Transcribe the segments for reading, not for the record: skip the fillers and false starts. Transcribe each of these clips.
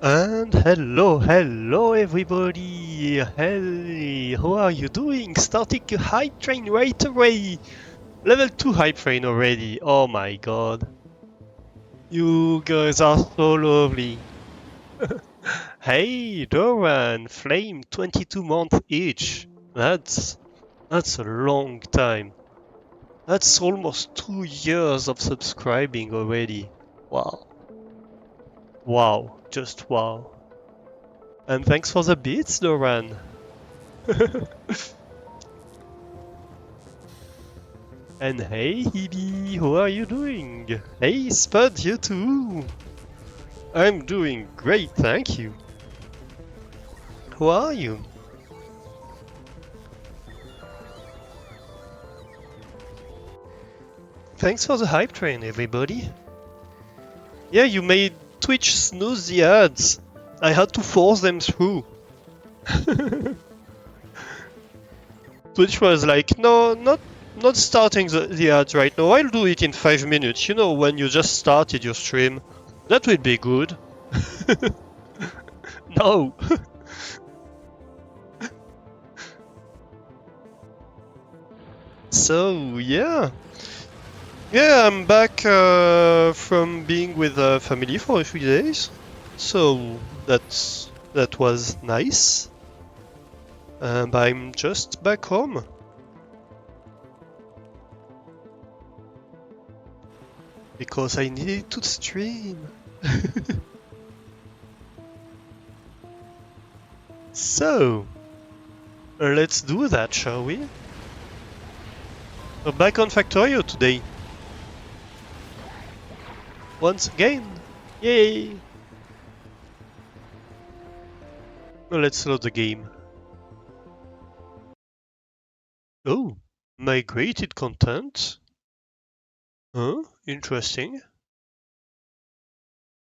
And hello everybody! Hey, how are you doing? Starting a hype train right away! Level 2 hype train already, oh my god. You guys are so lovely. Hey, Doran, Flame, 22 months each. That's a long time. That's almost 2 years of subscribing already. Wow. Wow, just wow. And thanks for the beats, Doran. And hey Hebe, how are you doing? Hey Spud, you too! I'm doing great, thank you. How are you? Thanks for the hype train, everybody. Yeah, you made Twitch snooze the ads. I had to force them through. Twitch was like, no, not starting the ads right now. I'll do it in 5 minutes. You know, when you just started your stream. That will be good. No. So, yeah. Yeah, I'm back from being with family for a few days. So, that was nice. And I'm just back home. Because I needed to stream. So, let's do that, shall we? We're back on Factorio today. Once again. Yay! Well, let's load the game. Oh, migrated content? Huh? Interesting.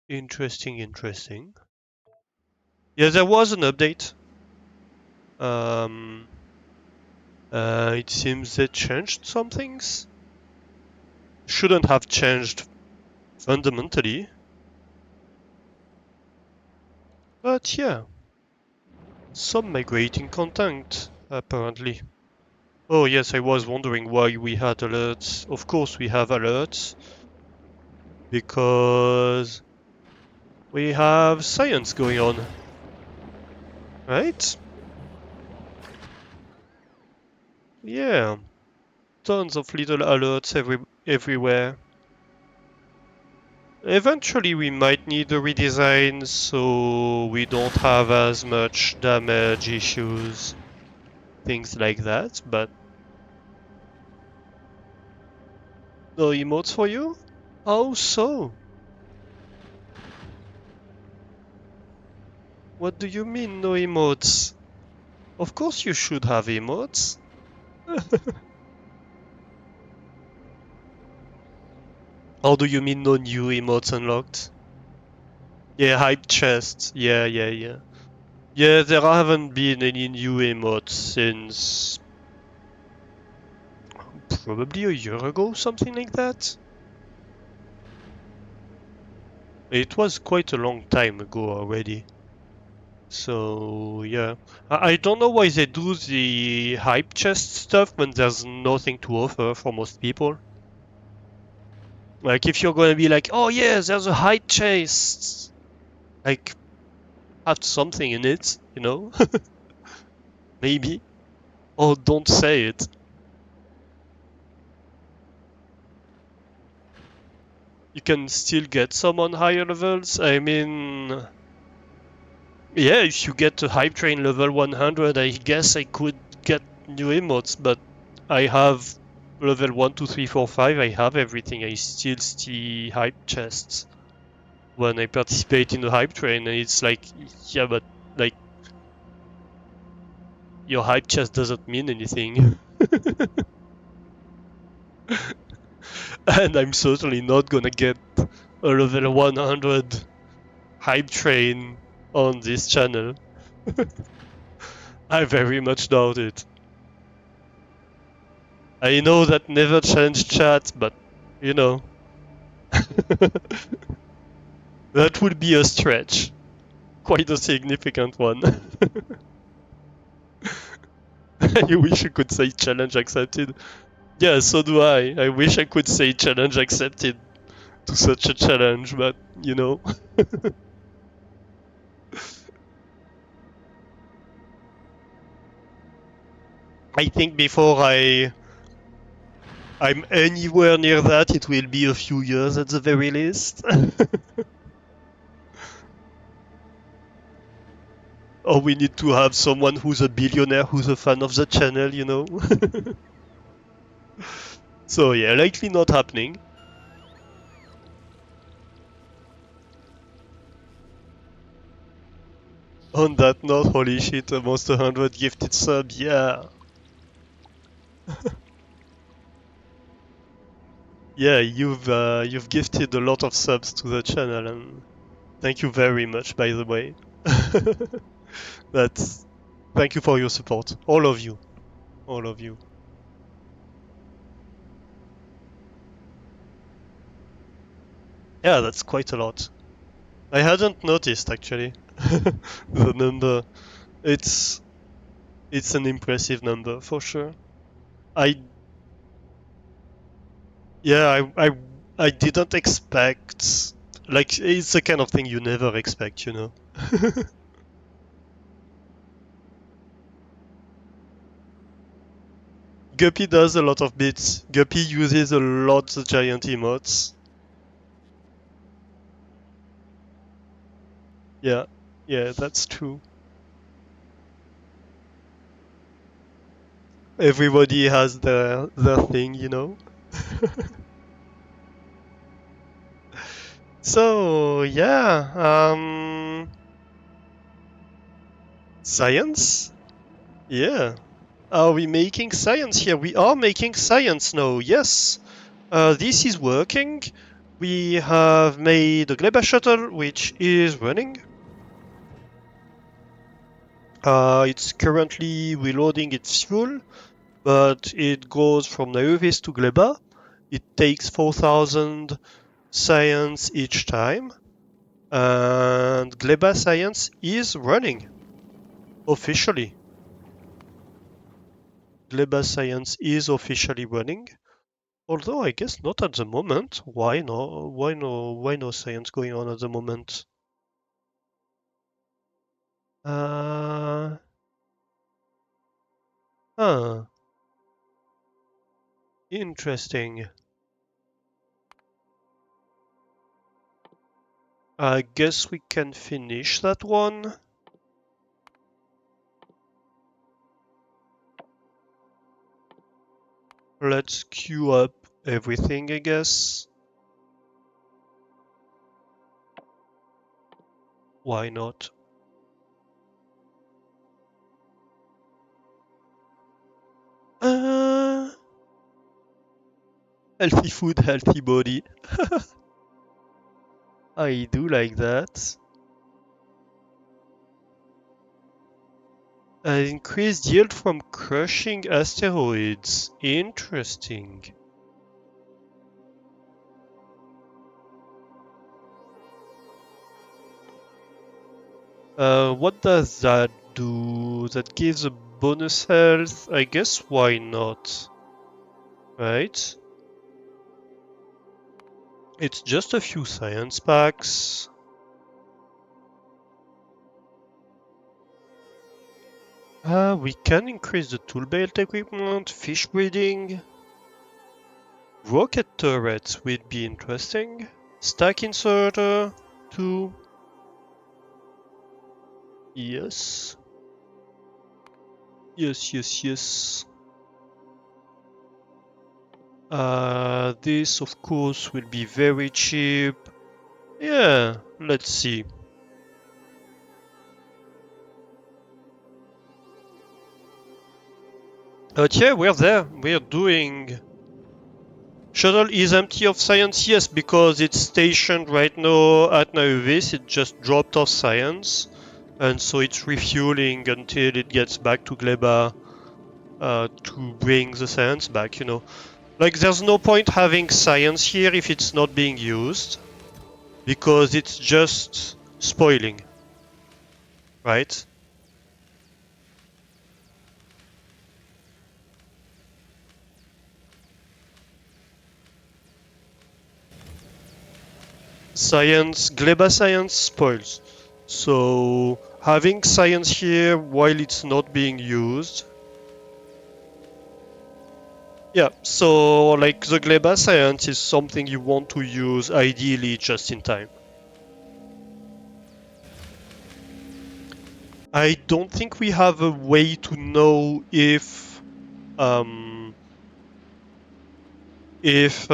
Interesting. Yeah, there was an update. Um, it seems they changed some things. Shouldn't have changed fundamentally. But yeah, some migrating content, apparently. Oh yes, I was wondering why we had alerts. Of course we have alerts. Because we have science going on. Right? Yeah. Tons of little alerts everywhere. Eventually we might need a redesign so we don't have as much damage issues, things like that, but no emotes for you? How so? What do you mean no emotes? Of course you should have emotes. How do you mean no new emotes unlocked? Yeah, hype chests. Yeah. Yeah, there haven't been any new emotes since probably a year ago, something like that. It was quite a long time ago already. So yeah, I don't know why they do the hype chest stuff when there's nothing to offer for most people. Like if you're gonna be like, oh yeah, there's a hype chest, like have something in it, you know? Maybe. Or don't say it. You can still get some on higher levels. I mean, yeah, if you get to hype train level 100, I guess I could get new emotes, but I have level 1, 2, 3, 4, 5, I have everything. I still see hype chests when I participate in the hype train, and it's like, yeah, but like, your hype chest doesn't mean anything. And I'm certainly not gonna get a level 100 hype train on this channel. I very much doubt it. I know that never changed chat, but you know. That would be a stretch. Quite a significant one. I wish I could say challenge accepted. Yeah, so do I. I wish I could say challenge accepted to such a challenge, but you know. I think before I'm anywhere near that, it will be a few years at the very least. Or we need to have someone who's a billionaire who's a fan of the channel, you know. So yeah, likely not happening. On that note, holy shit, almost 100 gifted sub, yeah. Yeah, you've gifted a lot of subs to the channel, and thank you very much, by the way. That's Thank you for your support, all of you, all of you. Yeah, that's quite a lot. I hadn't noticed actually the number. It's it's an impressive number for sure. I yeah, I didn't expect, like, it's the kind of thing you never expect, you know. Guppy does a lot of bits. Guppy uses a lot the giant emotes. Yeah, yeah, that's true. Everybody has their thing, you know. So yeah, science. Yeah. Are we making science here? We are making science now. Yes. This is working. We have made a Gleba shuttle, which is running. It's currently reloading its fuel, but it goes from Naovis to Gleba. It takes 4,000 science each time, and Gleba science is running officially. Gleba science is officially running, although I guess not at the moment. Why no? Why no? Why no science going on at the moment? Uh, huh. Interesting. I guess we can finish that one. Let's queue up everything, I guess. Why not? Uh, Healthy food, healthy body. I do like that. Increased yield from crushing asteroids. Interesting. What does that do? That gives a bonus health? I guess why not? Right? It's just a few science packs. We can increase the tool belt equipment, fish breeding. Rocket turrets would be interesting. Stack inserter, 2. Yes. Yes, yes, yes. This of course will be very cheap. Yeah, let's see. But yeah, we're there. We're doing. Shuttle is empty of science, yes, because it's stationed right now at Nauvis. It just dropped off science, and so it's refueling until it gets back to Gleba to bring the science back, you know. Like, there's no point having science here if it's not being used, because it's just spoiling. right? Science, Gleba science spoils. So having science here while it's not being used. Yeah, so like the Gleba science is something you want to use ideally just in time. I don't think we have a way to know um, if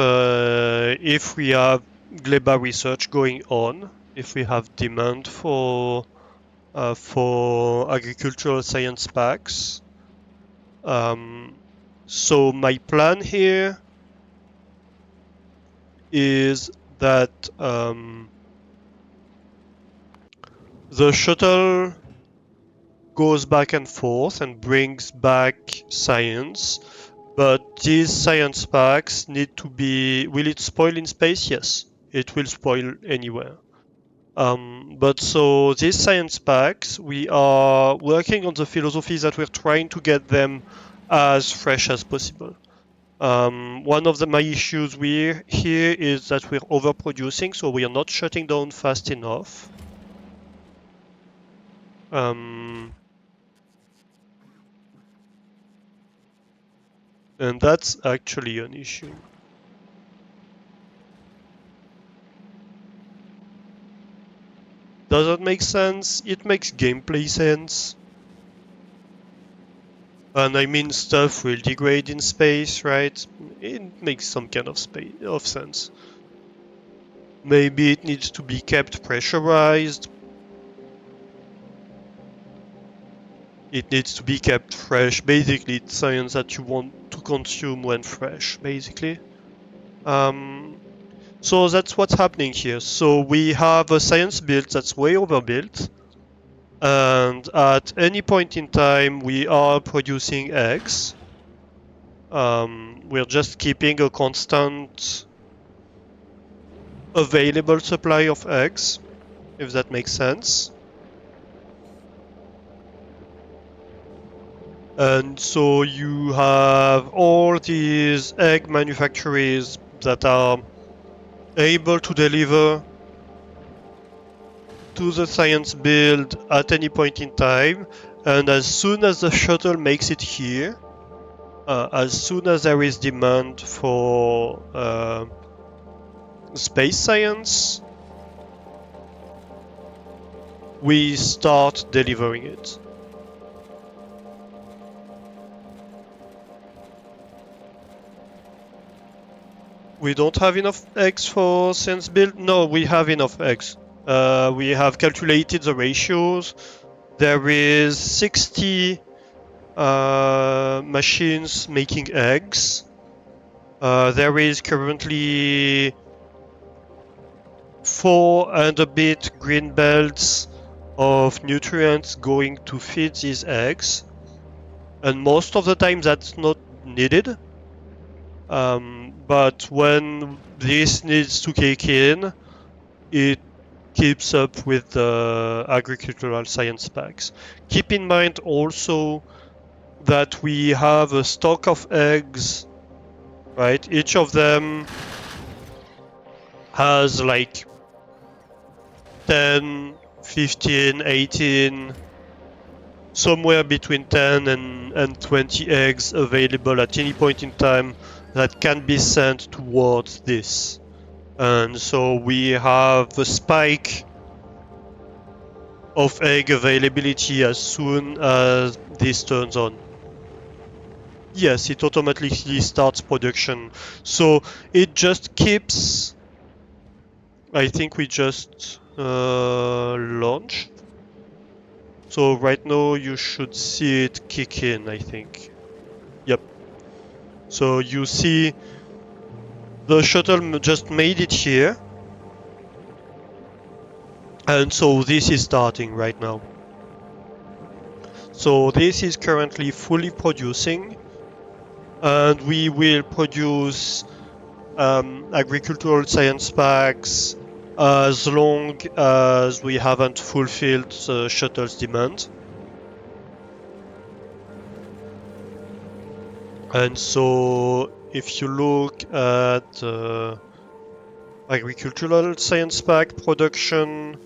we have Gleba research going on, if we have demand for agricultural science packs. Um, so my plan here is that the shuttle goes back and forth and brings back science, but these science packs need to be. Will it spoil in space? Yes, it will spoil anywhere. But so these science packs, we are working on the philosophy that we're trying to get them as fresh as possible. One of my issues here is that we're overproducing, so we are not shutting down fast enough. Um, and that's actually an issue. Does that make sense? It makes gameplay sense. And I mean, stuff will degrade in space, right? It makes some kind of sense. Maybe it needs to be kept pressurized. It needs to be kept fresh. Basically, it's science that you want to consume when fresh, basically. Um, so that's what's happening here. So we have a science build that's way overbuilt. And at any point in time, we are producing eggs. We're just keeping a constant available supply of eggs, if that makes sense. And so you have all these egg manufacturers that are able to deliver to the science build at any point in time. And as soon as the shuttle makes it here, as soon as there is demand for space science, we start delivering it. We don't have enough eggs for science build? No, we have enough eggs. We have calculated the ratios. There is 60 machines making eggs. There is currently 4 and a bit green belts of nutrients going to feed these eggs. And most of the time that's not needed. But when this needs to kick in, it keeps up with the agricultural science packs. Keep in mind also that we have a stock of eggs, right? Each of them has like 10, 15, 18, somewhere between 10 and 20 eggs available at any point in time that can be sent towards this. And so we have a spike of egg availability as soon as this turns on. Yes, it automatically starts production. So it just keeps. I think we just launched. So right now you should see it kick in, I think. Yep. So you see the shuttle just made it here. And so this is starting right now. So this is currently fully producing. And we will produce agricultural science packs as long as we haven't fulfilled the shuttle's demand. And so if you look at agricultural science pack production,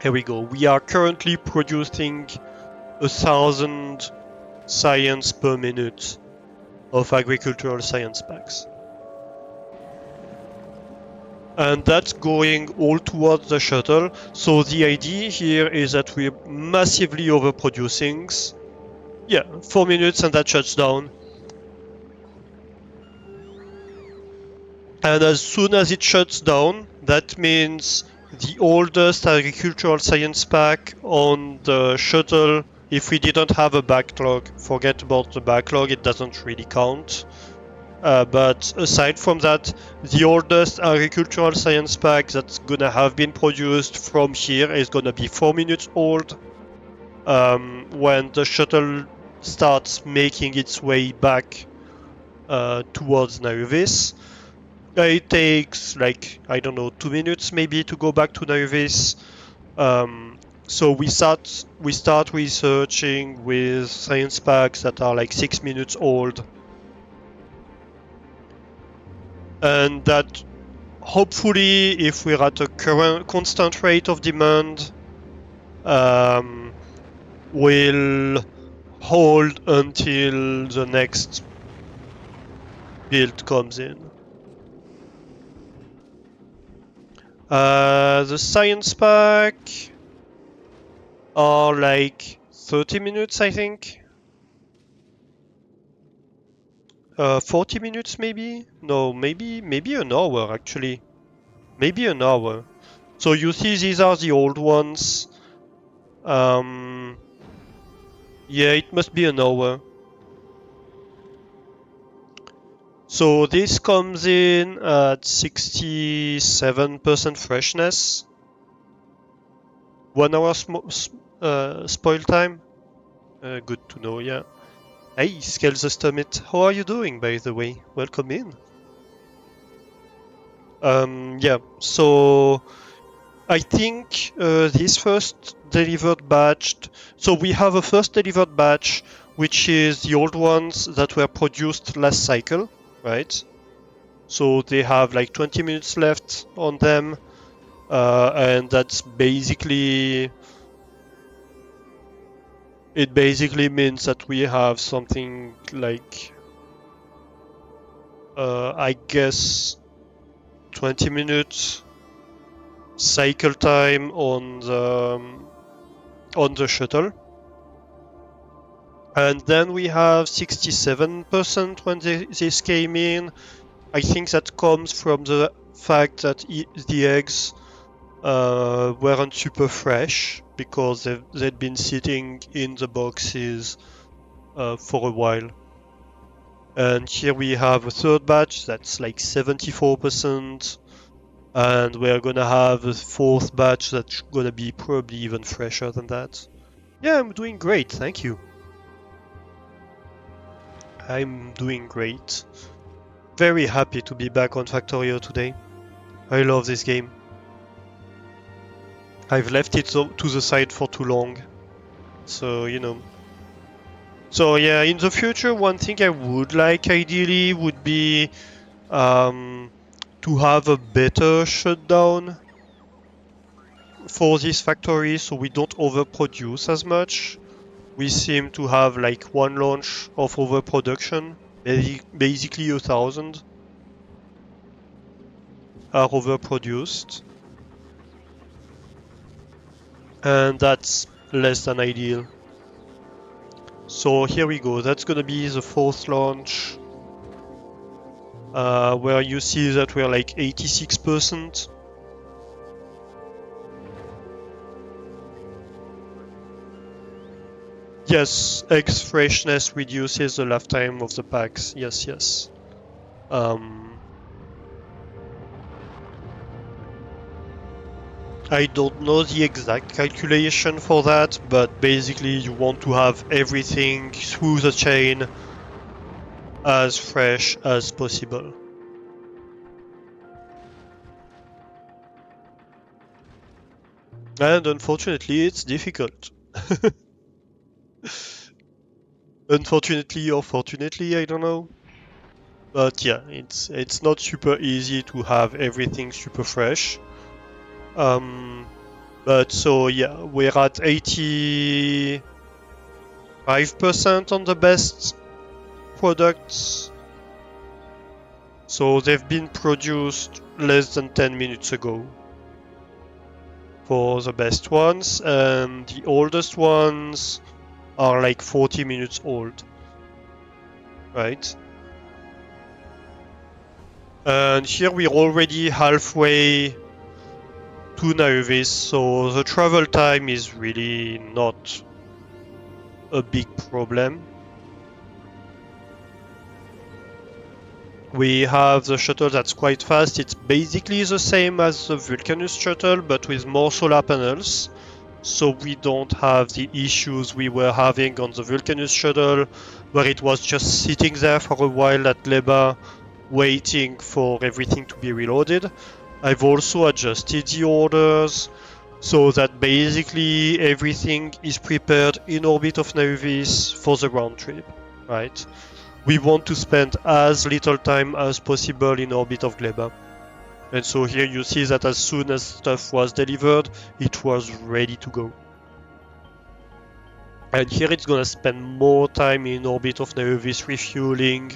here we go. We are currently producing 1,000 science per minute of agricultural science packs. And that's going all towards the shuttle. So the idea here is that we're massively overproducing. Yeah, 4 minutes and that shuts down. And as soon as it shuts down, that means the oldest agricultural science pack on the shuttle, if we didn't have a backlog, forget about the backlog, it doesn't really count. But aside from that, the oldest agricultural science pack that's gonna have been produced from here is gonna be 4 minutes old. When the shuttle starts making its way back towards Nairovis, it takes like, I don't know, 2 minutes maybe to go back to Nairovis. So we start researching with science packs that are like 6 minutes old. And that hopefully, if we're at a current constant rate of demand, will hold until the next build comes in. The science pack are like 30 minutes, I think. 40 minutes maybe? No, maybe an hour actually. Maybe an hour. So you see these are the old ones. Yeah, it must be an hour. So this comes in at 67% freshness. 1 hour spoil time. Good to know, yeah. Hey, Scales the Stomach, how are you doing, by the way? Welcome in. Yeah, so I think this first delivered batch. So we have a first delivered batch, which is the old ones that were produced last cycle, right? So they have like 20 minutes left on them, and that's basically. It basically means that we have something like, I guess, 20 minutes cycle time on the shuttle. And then we have 67% when this came in. I think that comes from the fact that the eggs weren't super fresh because they'd been sitting in the boxes for a while. And here we have a third batch that's like 74%. And we're gonna have a fourth batch that's gonna be probably even fresher than that. Yeah, I'm doing great, thank you. I'm doing great. Very happy to be back on Factorio today. I love this game. I've left it to the side for too long. So, you know. So yeah, in the future, one thing I would like ideally would be to have a better shutdown for this factory so we don't overproduce as much. We seem to have like one launch of overproduction, basically 1,000 are overproduced. And that's less than ideal. So here we go, that's gonna be the fourth launch, where you see that we're like 86%. Yes, eggs freshness reduces the lifetime of the packs. Yes. I don't know the exact calculation for that, but basically you want to have everything through the chain as fresh as possible. And unfortunately, it's difficult. Unfortunately or fortunately, I don't know. But yeah, it's not super easy to have everything super fresh. But so yeah, we're at 85% on the best products. So they've been produced less than 10 minutes ago for the best ones, and the oldest ones are like 40 minutes old, right? And here we're already halfway to Naevis, so the travel time is really not a big problem. We have the shuttle that's quite fast. It's basically the same as the Vulcanus shuttle, but with more solar panels. So we don't have the issues we were having on the Vulcanus shuttle, where it was just sitting there for a while at Gleba, waiting for everything to be reloaded. I've also adjusted the orders so that basically everything is prepared in orbit of Naevis for the round trip, right? We want to spend as little time as possible in orbit of Gleba. And so here you see that as soon as stuff was delivered, it was ready to go. And here it's gonna spend more time in orbit of Naevis refueling,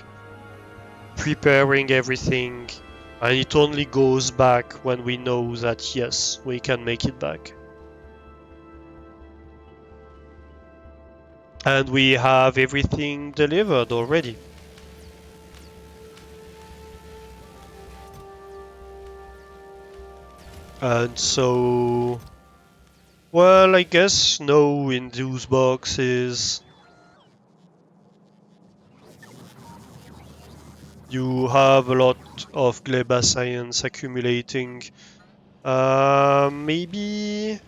preparing everything, and it only goes back when we know that yes, we can make it back. And we have everything delivered already. And so, well, I guess no in those boxes. You have a lot of Gleba science accumulating. Maybe...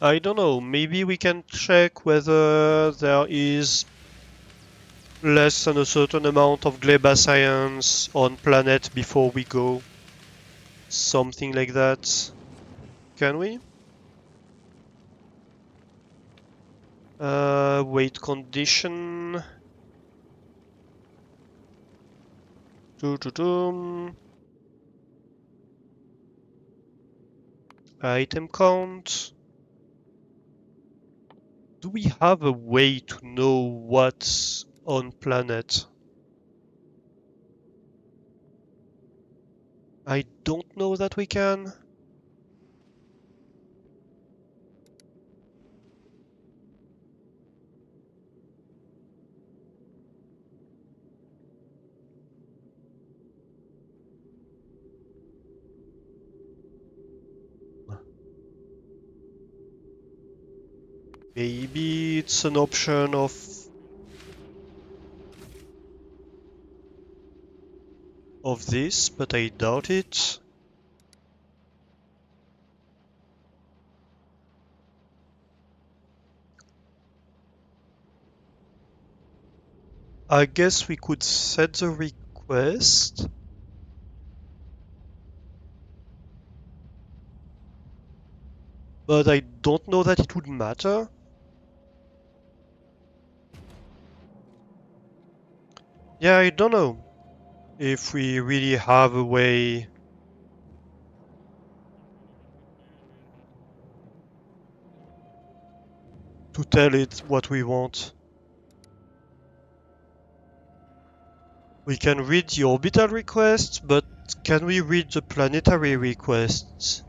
I don't know, maybe we can check whether there is less than a certain amount of Gleba science on planet before we go. Something like that. Can we? Weight condition. Doo-doo-doom. Item count. Do we have a way to know what's on planet? I don't know that we can. Maybe it's an option of this, but I doubt it. I guess we could set the request. But I don't know that it would matter. Yeah, I don't know if we really have a way to tell it what we want. We can read the orbital requests, but can we read the planetary requests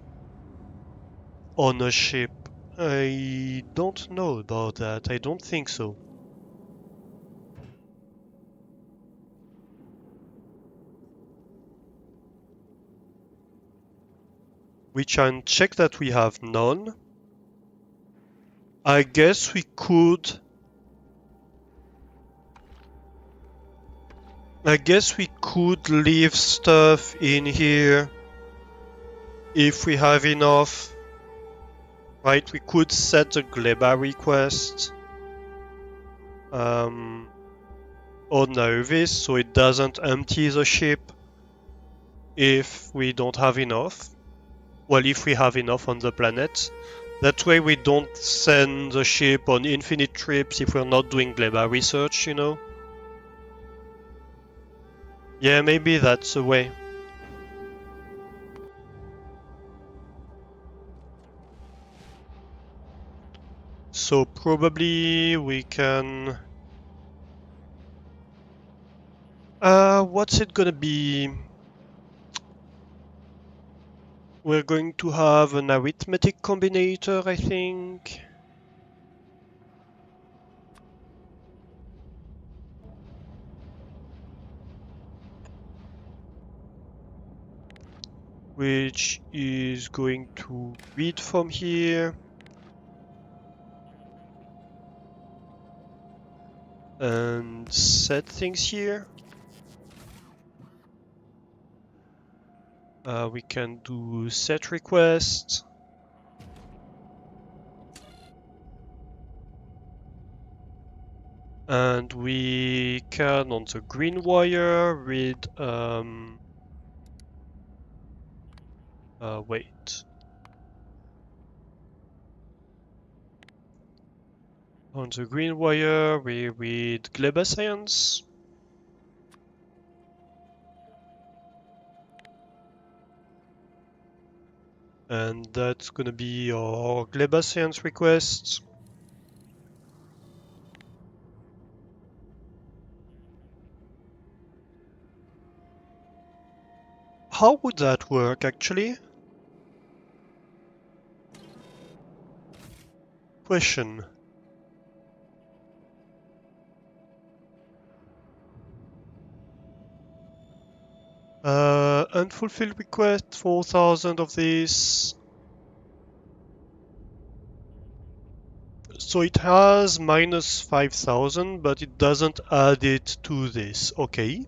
on a ship? I don't know about that. I don't think so. We can check that we have none. I guess we could... I guess we could leave stuff in here if we have enough. Right, we could set a Gleba request. on Navis so it doesn't empty the ship if we don't have enough. Well, if we have enough on the planet. That way we don't send the ship on infinite trips if we're not doing gleba research, you know? Yeah, maybe that's the way. So probably we can... what's it gonna be? We're going to have an arithmetic combinator, I think. Which is going to read from here and set things here. We can do set request. And we can, on the green wire, read, wait. On the green wire, we read gleba science. And that's gonna be our gleba science request. How would that work, actually? Question. Unfulfilled request, 4,000 of this. So it has minus 5,000, but it doesn't add it to this. Okay.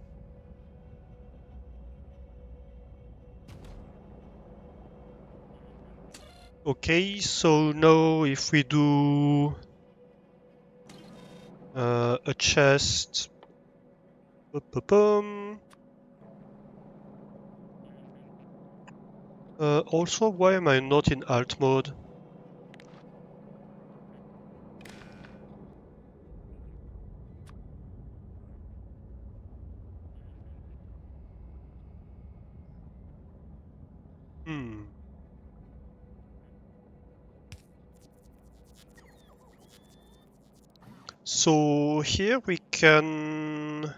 Okay, so now if we do a chest, also, why am I not in alt mode? Hmm. So here we can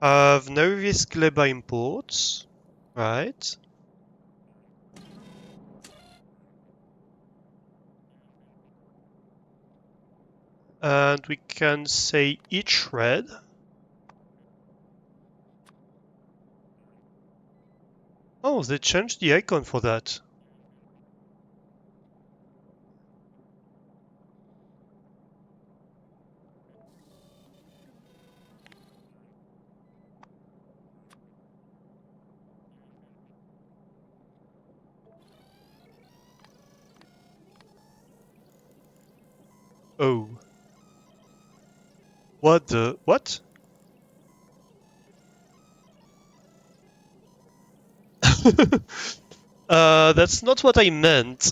have Navis gleba imports, right? And we can say each thread. Oh, they changed the icon for that. Oh. What the... what? That's not what I meant.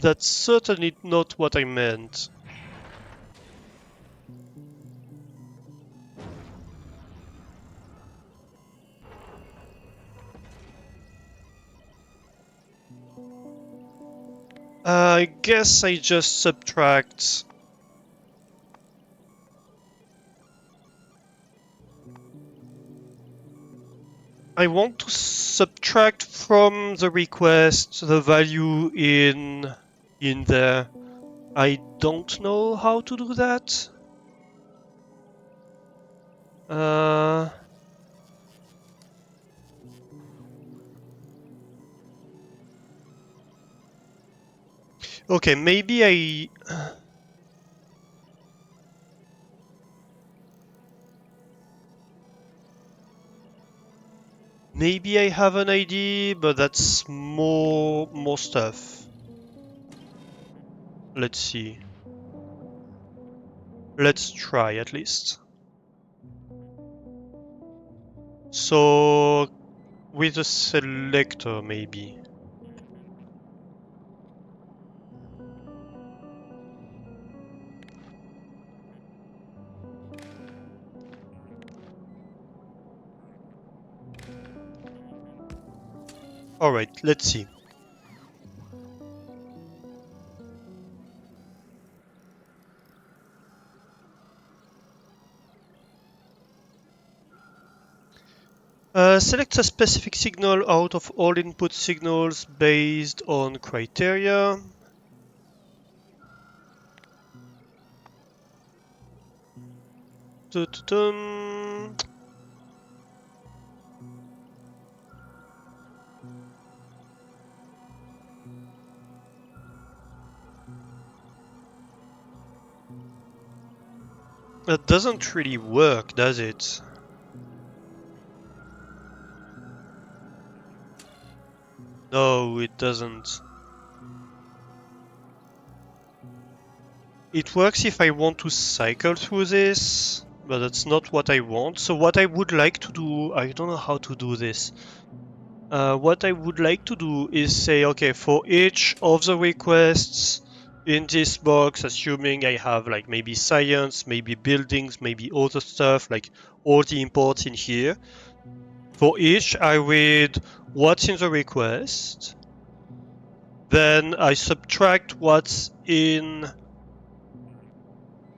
That's certainly not what I meant. I guess I just subtract. I want to subtract from the request the value in there. I don't know how to do that. Uh, okay, maybe I... Maybe I have an ID, but that's more stuff. Let's see. Let's try at least. So with a selector maybe. Alright, let's see. Select a specific signal out of all input signals based on criteria. Dun-dun-dun. That doesn't really work, does it? No, it doesn't. It works if I want to cycle through this, but that's not what I want. So what I would like to do, I don't know how to do this. What I would like to do is say, okay, for each of the requests in this box, assuming I have like maybe science, maybe buildings, maybe other stuff, like all the imports in here. For each, I read what's in the request. Then I subtract what's in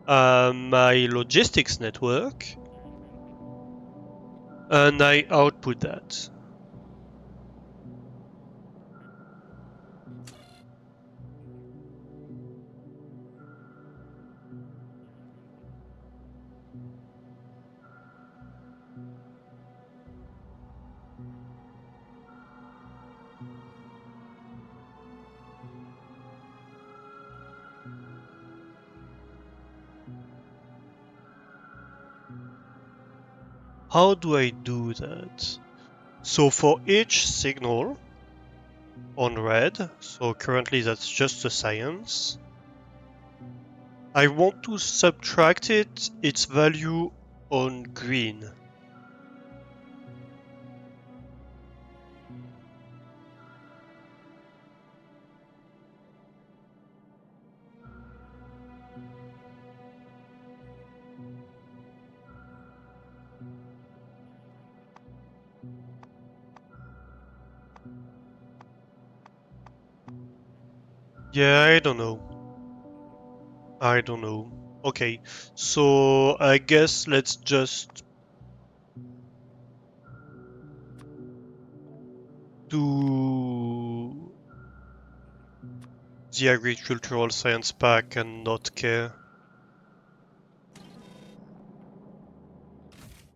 my logistics network, and I output that. How do I do that? So for each signal on red, so currently that's just the science, I want to subtract its value on green. Yeah, I don't know. I don't know. Okay, so I guess let's just do the agricultural science pack and not care.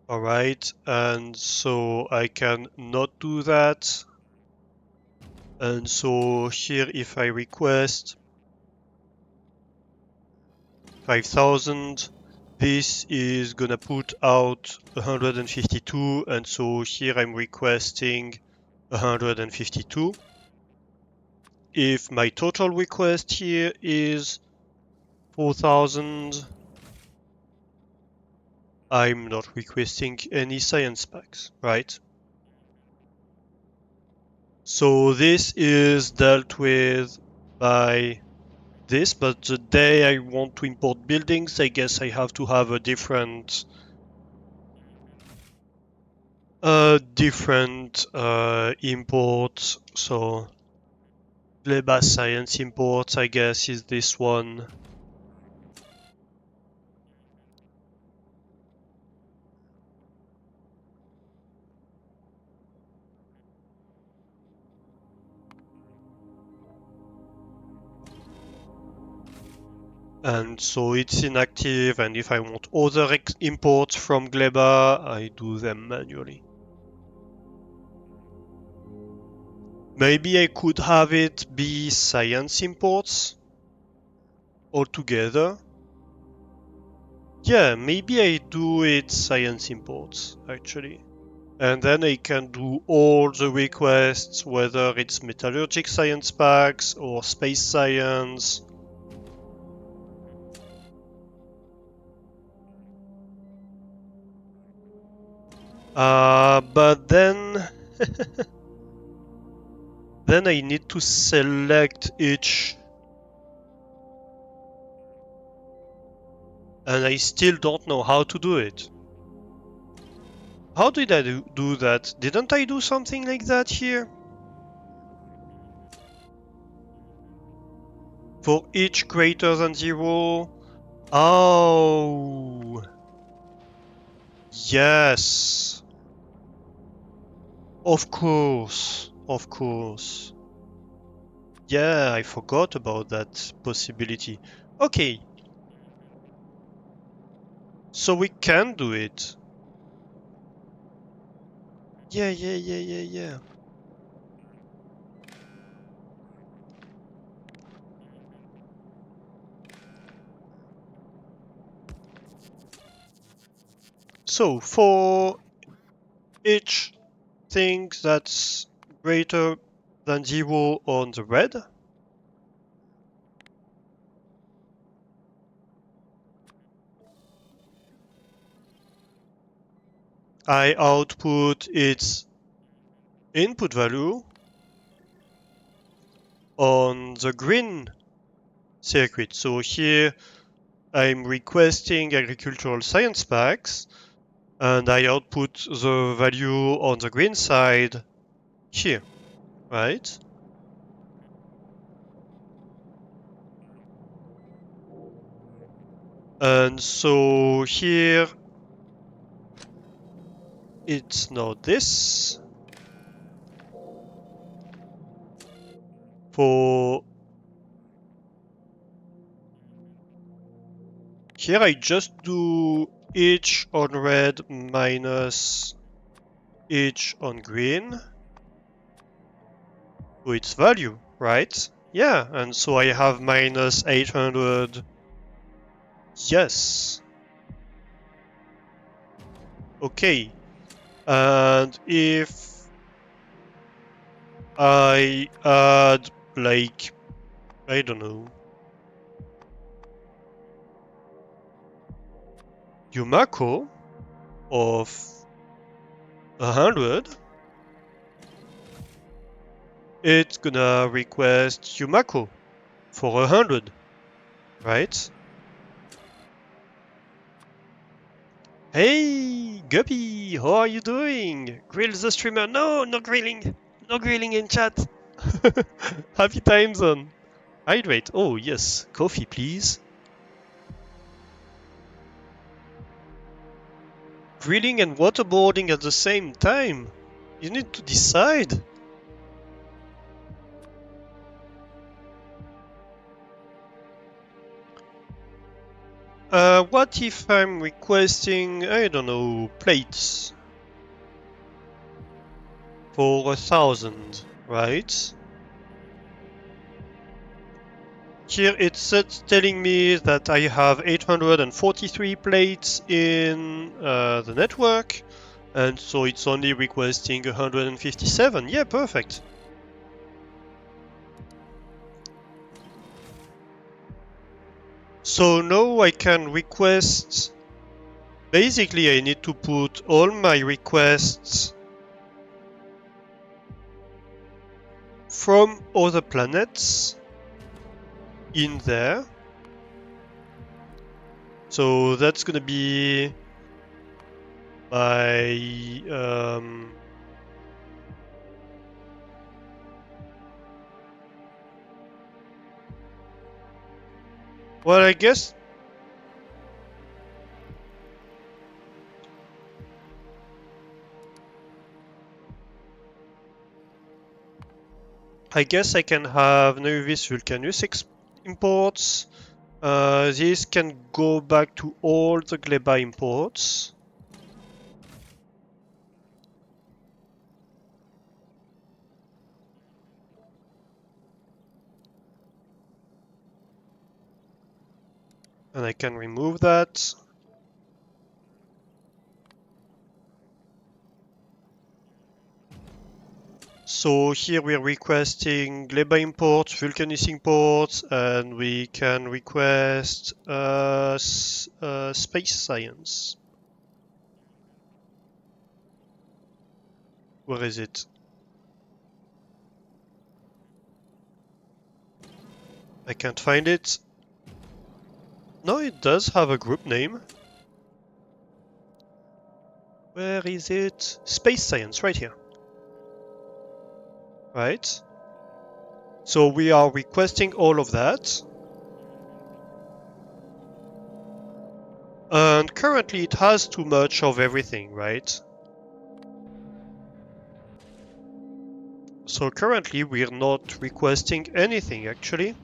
Alright, and so I can not do that. And so here if I request 5000, this is gonna put out 152, and so here I'm requesting 152. If my total request here is 4000, I'm not requesting any science packs, right? So this is dealt with by this, but the day I want to import buildings, I guess I have to have a different import. So Gleba Science import, I guess, is this one. And so it's inactive, and if I want other imports from Gleba, I do them manually. Maybe I could have it be science imports altogether. Yeah, maybe I do it science imports, actually. And then I can do all the requests, whether it's metallurgic science packs or space science. But then then I need to select each, and I still don't know how to do it. How did I do that? Didn't I do something like that here? For each greater than 0? Oh, yes. Of course, of course. Yeah, I forgot about that possibility. Okay, so we can do it. Yeah. So for each thing that's greater than 0 on the red, I output its input value on the green circuit. So here I'm requesting agricultural science packs, and I output the value on the green side here, right? And so here it's now this. For here I just do each on red minus each on green to its value, right? Yeah, and so I have minus 800. Yes. Okay. And if I add, like, I don't know, Yumako of 100, it's gonna request Yumako for 100, right? Hey, Guppy, how are you doing? Grill the streamer. No, no grilling. No grilling in chat. Happy time zone. Hydrate. Oh, yes. Coffee, please. Grilling and waterboarding at the same time. You need to decide. What if I'm requesting, I don't know, plates for 1,000, right? Here it's telling me that I have 843 plates in the network, and so it's only requesting 157. Yeah, perfect. So now I can request. Basically, I need to put all my requests from other planets in there. So that's gonna be my well, I guess I can have Nervis Vulcanus imports. This can go back to all the Gleba imports. And I can remove that. So here we're requesting gleba imports, vulcanus imports, and we can request space science. Where is it? I can't find it. No, it does have a group name. Where is it? Space science, right here. Right. So we are requesting all of that. And currently it has too much of everything, right? So currently we're not requesting anything actually.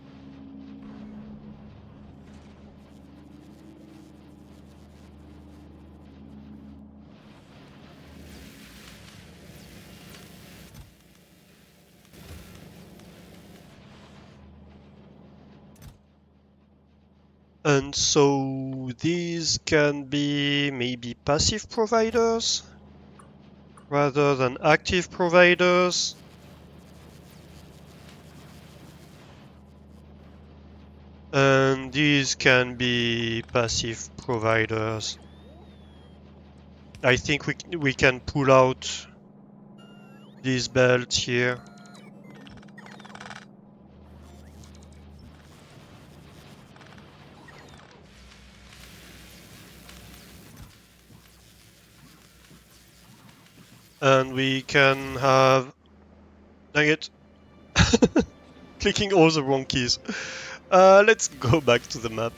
And so these can be maybe passive providers rather than active providers. And these can be passive providers. I think we can pull out this belt here. And we can have... Dang it. Clicking all the wrong keys. Let's go back to the map.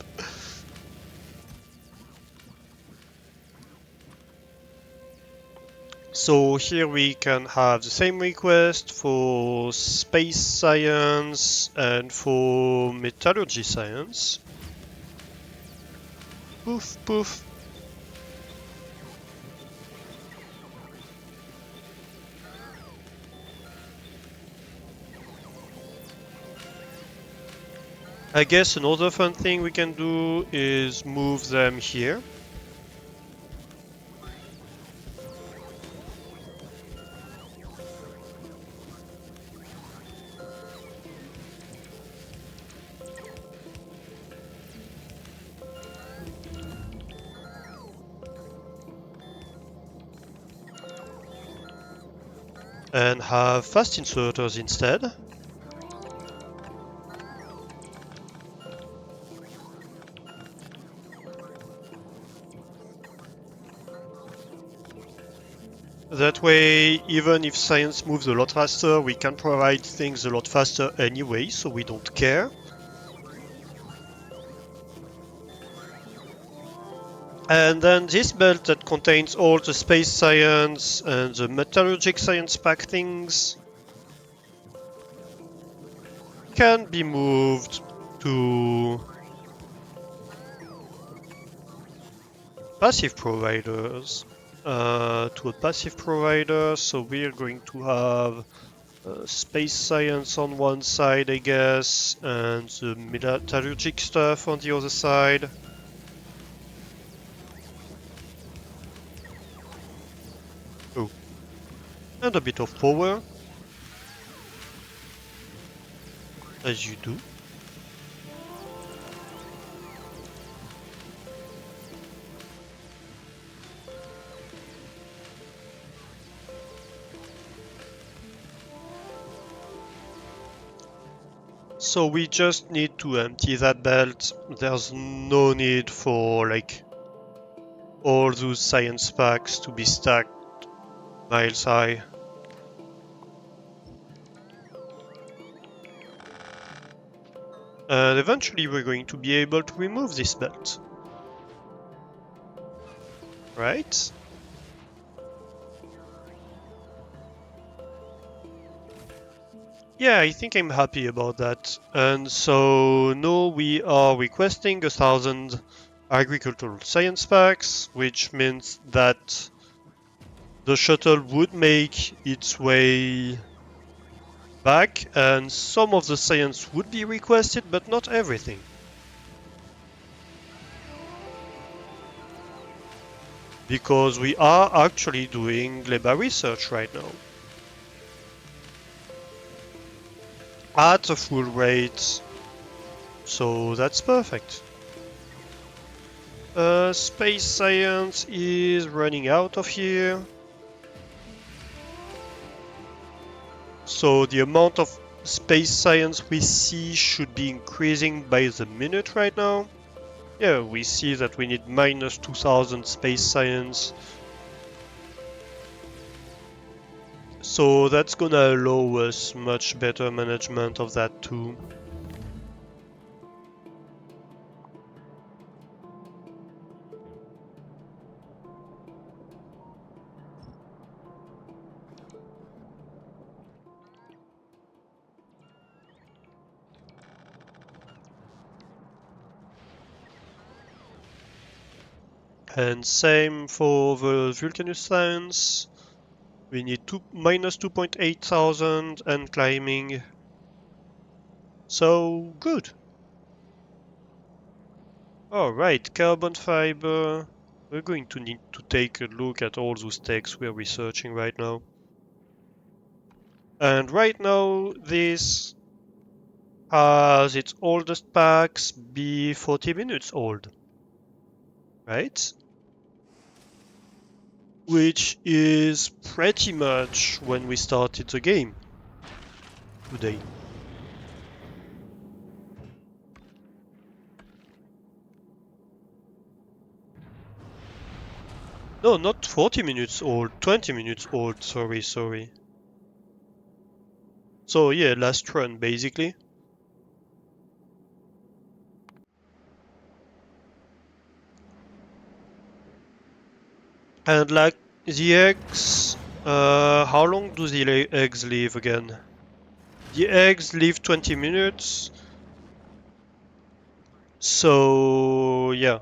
So here we can have the same request for space science and for metallurgy science. Poof, poof. I guess another fun thing we can do is move them here. And have fast inserters instead. That way, even if science moves a lot faster, we can provide things a lot faster anyway, so we don't care. And then this belt that contains all the space science and the metallurgic science pack things can be moved to passive providers. To a passive provider, so we're going to have space science on one side, I guess, and the metallurgic stuff on the other side. Oh, and a bit of power, as you do. So we just need to empty that belt. There's no need for like all those science packs to be stacked miles high. And eventually we're going to be able to remove this belt. Right? Yeah, I think I'm happy about that. And so now we are requesting 1,000 agricultural science packs, which means that the shuttle would make its way back, and some of the science would be requested, but not everything. Because we are actually doing gleba research right now. at a full rate. So that's perfect. Space science is running out of here. So the amount of space science we see should be increasing by the minute right now. Yeah, we see that we need minus 2000 space science. So that's gonna allow us much better management of that too. And same for the Vulcanus science. We need minus 2.8 thousand and climbing. So good. Alright, carbon fiber. We're going to need to take a look at all those techs we're researching right now. And right now, this has its oldest packs be 40 minutes old, right? Which is pretty much when we started the game today. No, not 40 minutes old, 20 minutes old, sorry. So yeah, last run basically. And like the eggs, how long do the eggs live again? The eggs live 20 minutes. So yeah,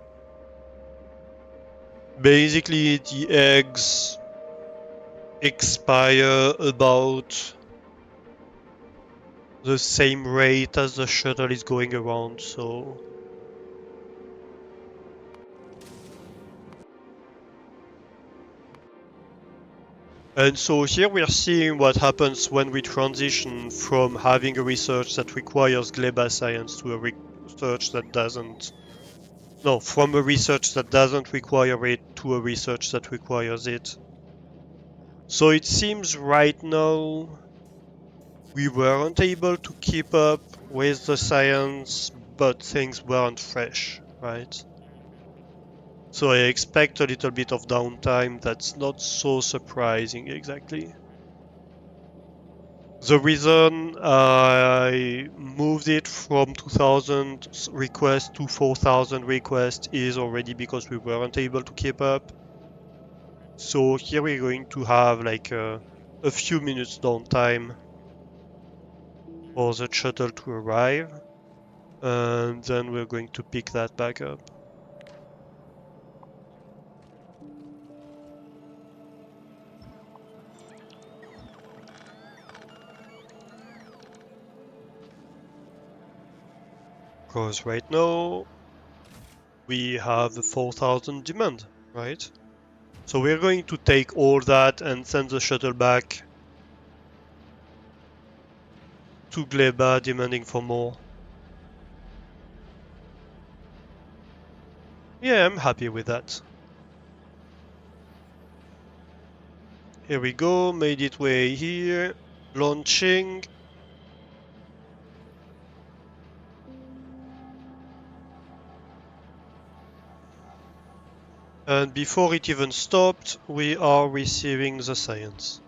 basically the eggs expire about the same rate as the shuttle is going around, so... And so here we are seeing what happens when we transition from having a research that requires gleba science to a research that doesn't. No, from a research that doesn't require it to a research that requires it. So it seems right now we weren't able to keep up with the science, but things weren't fresh, right? So I expect a little bit of downtime. That's not so surprising exactly. The reason I moved it from 2000 requests to 4000 requests is already because we weren't able to keep up. So here we're going to have like a few minutes downtime for the shuttle to arrive, and then we're going to pick that back up. Because right now we have the 4000 demand, right? So we're going to take all that and send the shuttle back to Gleba demanding for more. Yeah, I'm happy with that. Here we go, made it way here. Launching. And before it even stopped, we are receiving the science.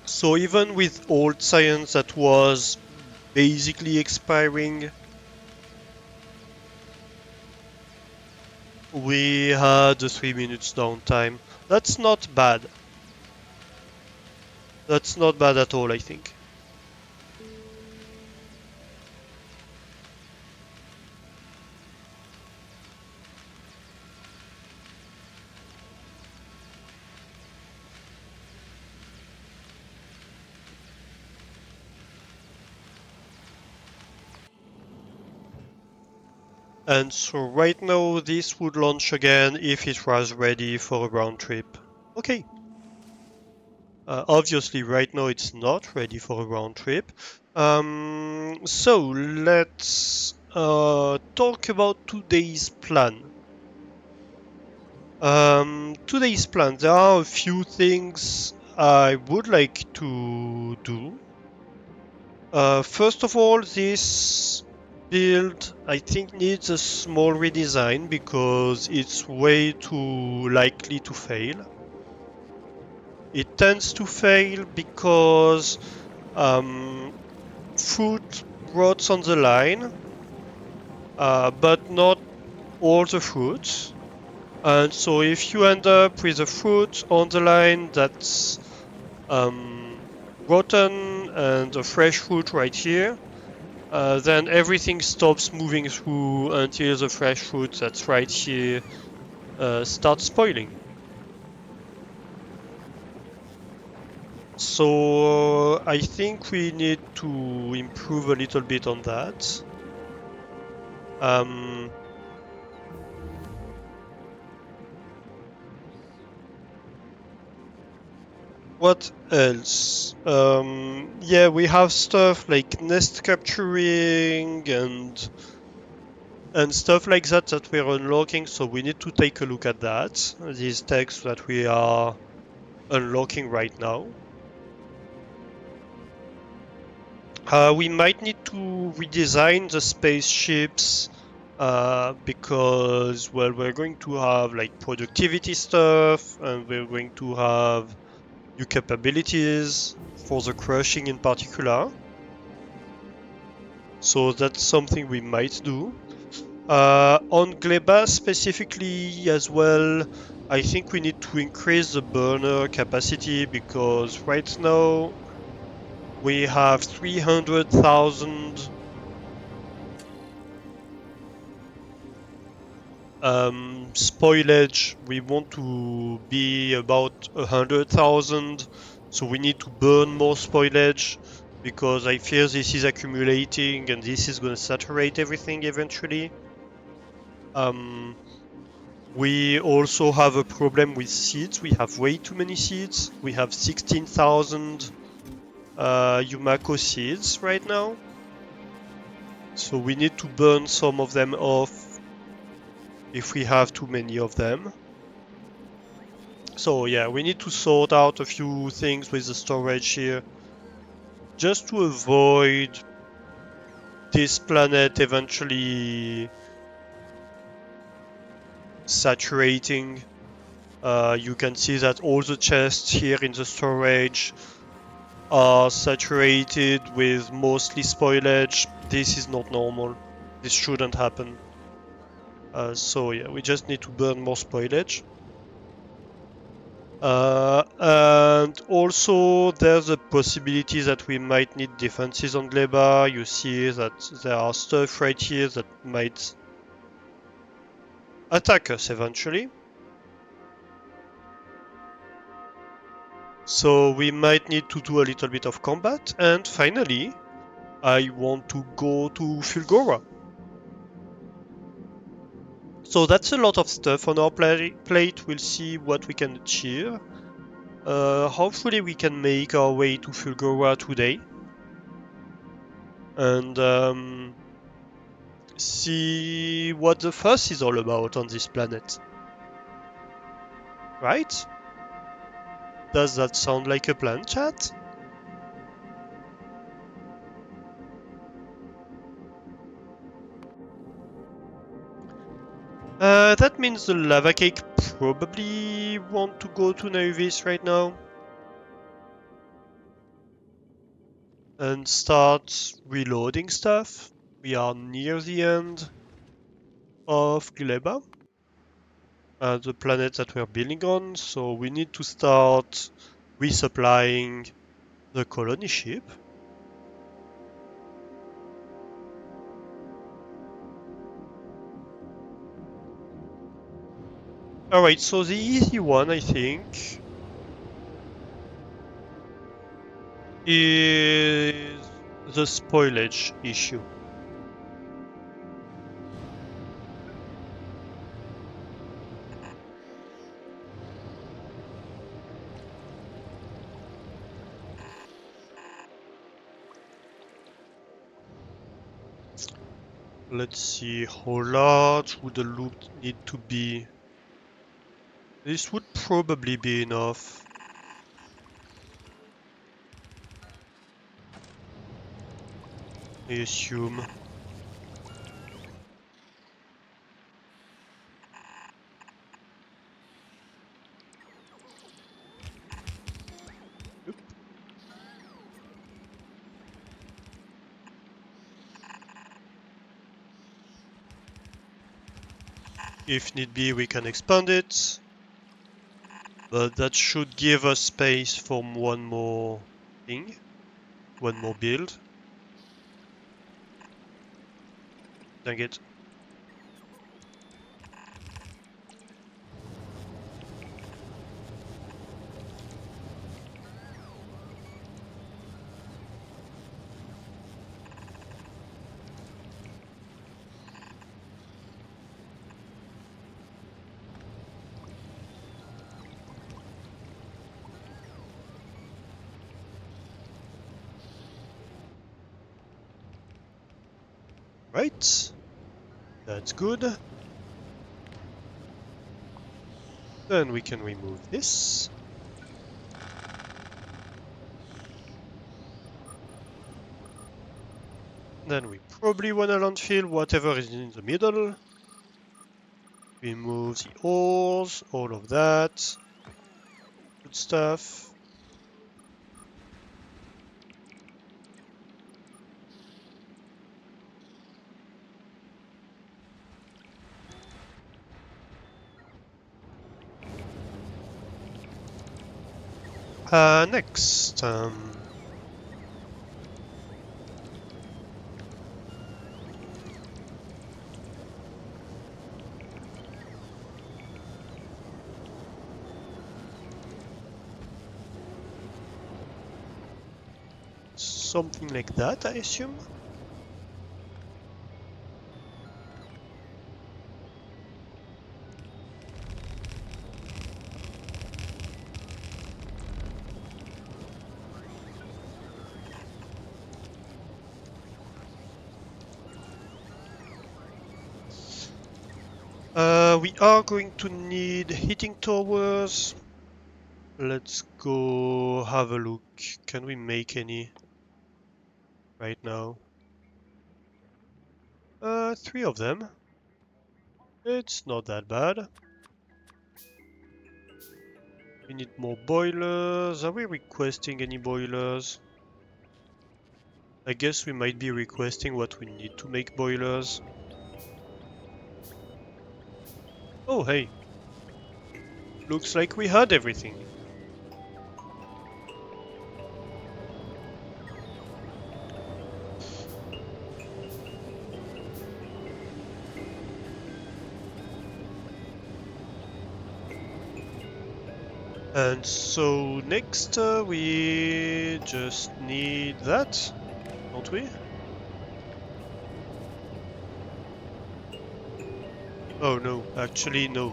So even with old science that was basically expiring, we had a 3 minutes downtime. That's not bad. That's not bad at all, I think. And so right now this would launch again if it was ready for a round trip. Okay. Obviously right now it's not ready for a round trip. So let's talk about today's plan. Today's plan, there are a few things I would like to do. First of all, this build I think needs a small redesign because it's way too likely to fail. It tends to fail because fruit rots on the line, but not all the fruits. And so if you end up with a fruit on the line that's rotten and a fresh fruit right here, then everything stops moving through until the fresh fruit that's right here starts spoiling. So I think we need to improve a little bit on that. Um, what else? Yeah, we have stuff like nest capturing and stuff like that that we're unlocking. So we need to take a look at that. These texts that we are unlocking right now. We might need to redesign the spaceships because, well, we're going to have like productivity stuff and we're going to have new capabilities for the crushing in particular. So that's something we might do. On Gleba specifically as well, I think we need to increase the burner capacity because right now we have 300,000 spoilage. We want to be about 100,000, so we need to burn more spoilage because I fear this is accumulating and this is going to saturate everything eventually. Um, we also have a problem with seeds. We have way too many seeds. We have 16,000 Yumako seeds right now. So we need to burn some of them off if we have too many of them. So yeah, we need to sort out a few things with the storage here just to avoid this planet eventually saturating. You can see that all the chests here in the storage are saturated with mostly spoilage. This is not normal. This shouldn't happen. So yeah, we just need to burn more spoilage. And also there's a possibility that we might need defenses on Gleba. You see that there are stuff right here that might attack us eventually. So we might need to do a little bit of combat. And finally, I want to go to Fulgora. So that's a lot of stuff on our plate. We'll see what we can achieve. Hopefully we can make our way to Fulgora today. And see what the fuss is all about on this planet. Right? Does that sound like a plan, chat? That means the lava cake probably want to go to Navis right now and start reloading stuff. We are near the end of Gleba, the planet that we're building on, so we need to start resupplying the colony ship. Alright, so the easy one, I think, is the spoilage issue. Let's see, how large would the loop need to be? This would probably be enough. I assume. Oop. If need be, we can expand it. But that should give us space for one more thing. One more build. Dang it. Right. That's good. Then we can remove this. Then we probably want to landfill whatever is in the middle. Remove the ores, all of that. Good stuff. Next. Something like that, I assume. We are going to need heating towers. Let's go have a look. Can we make any right now? 3 of them. It's not that bad. We need more boilers. Are we requesting any boilers? I guess we might be requesting what we need to make boilers. Oh, hey. Looks like we had everything. And so next we just need that, don't we? Oh no, actually no.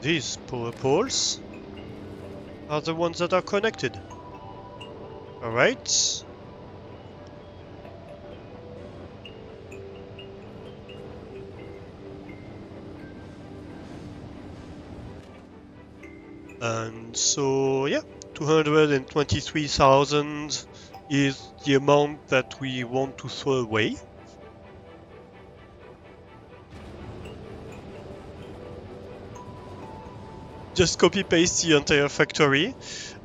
These power poles are the ones that are connected. Alright. And so yeah, 223,000 is the amount that we want to throw away. Just copy paste the entire factory.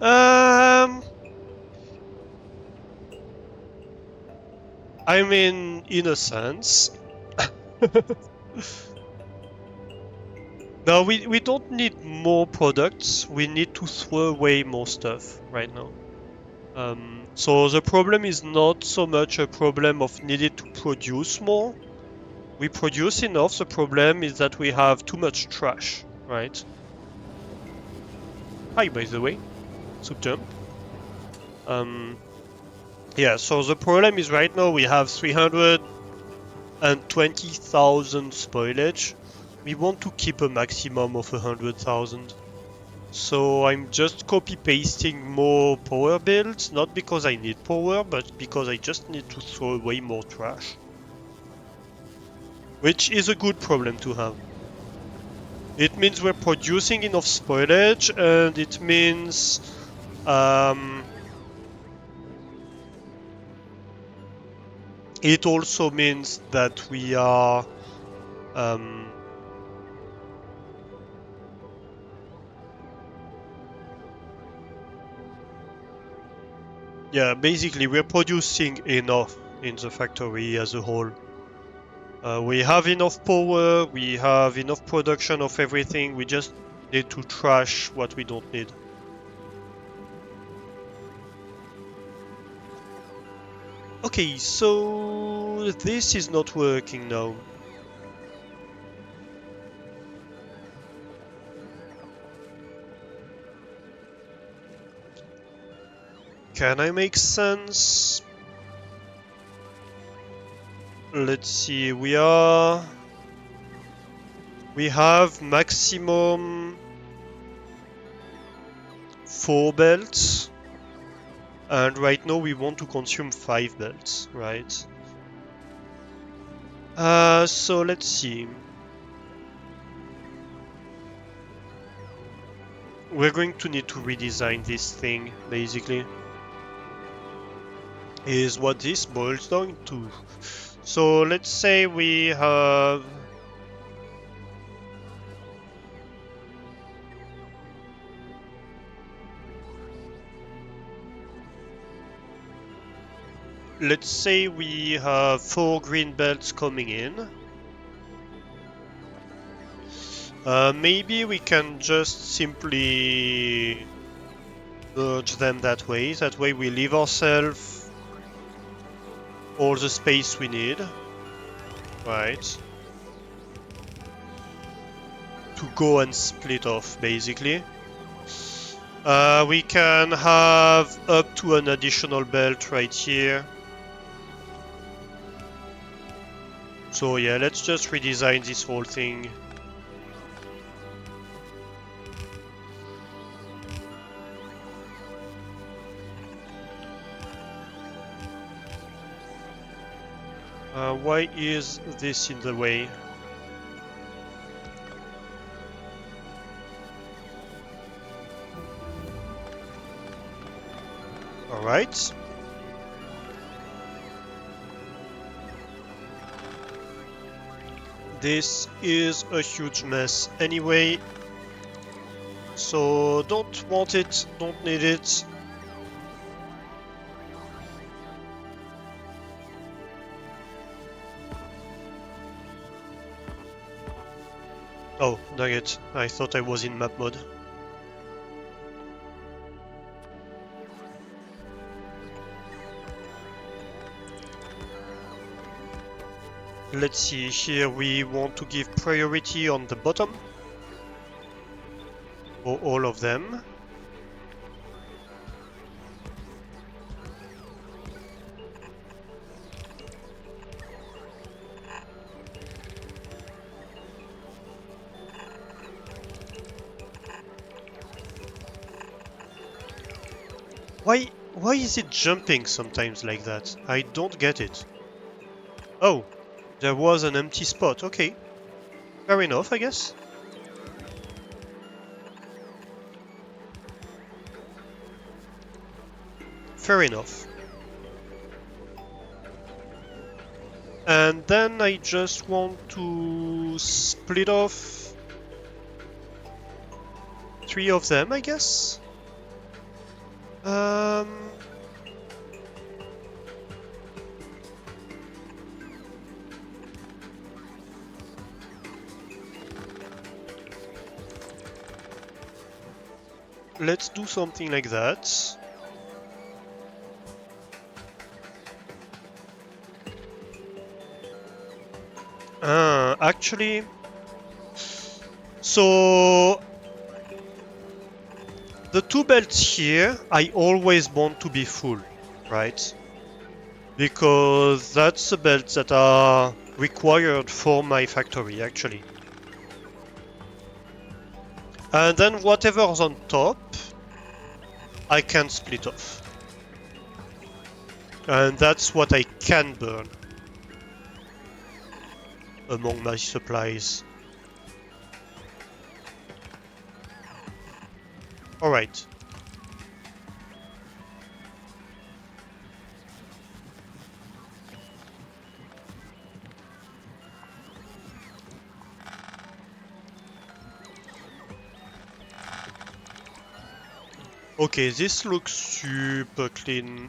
I mean, in a sense. No, we don't need more products. We need to throw away more stuff right now. So the problem is not so much a problem of needing to produce more. We produce enough. The problem is that we have too much trash, right? Hi, by the way, soup jump. Yeah. So the problem is right now we have 320,000 spoilage. We want to keep a maximum of 100,000. So I'm just copy-pasting more power builds, not because I need power, but because I just need to throw away more trash. Which is a good problem to have. It means we're producing enough spoilage, and it means it also means that we are yeah, basically we're producing enough in the factory as a whole. We have enough power, we have enough production of everything, we just need to trash what we don't need. Okay, so this is not working now. Can I make sense? Let's see, we have maximum 4 belts, and right now we want to consume 5 belts, right? So let's see. We're going to need to redesign this thing, basically. Is what this boils down to. So let's say we have... Let's say we have 4 green belts coming in. Maybe we can just simply merge them that way. That way we leave ourselves all the space we need. Right. To go and split off, basically. We can have up to an additional belt right here. So yeah, let's just redesign this whole thing. Why is this in the way? Alright. This is a huge mess anyway. So don't want it, don't need it. Oh, dang it. I thought I was in map mode. Let's see, here we want to give priority on the bottom. For all of them. Why is it jumping sometimes like that? I don't get it. Oh, there was an empty spot. Okay. Fair enough, I guess. Fair enough. And then I just want to split off 3 of them, I guess. Let's do something like that. Actually, so the 2 belts here, I always want to be full, right? Because that's the belts that are required for my factory, actually. And then whatever's on top, I can split off. And that's what I can burn among my supplies. Alright. Okay, this looks super clean.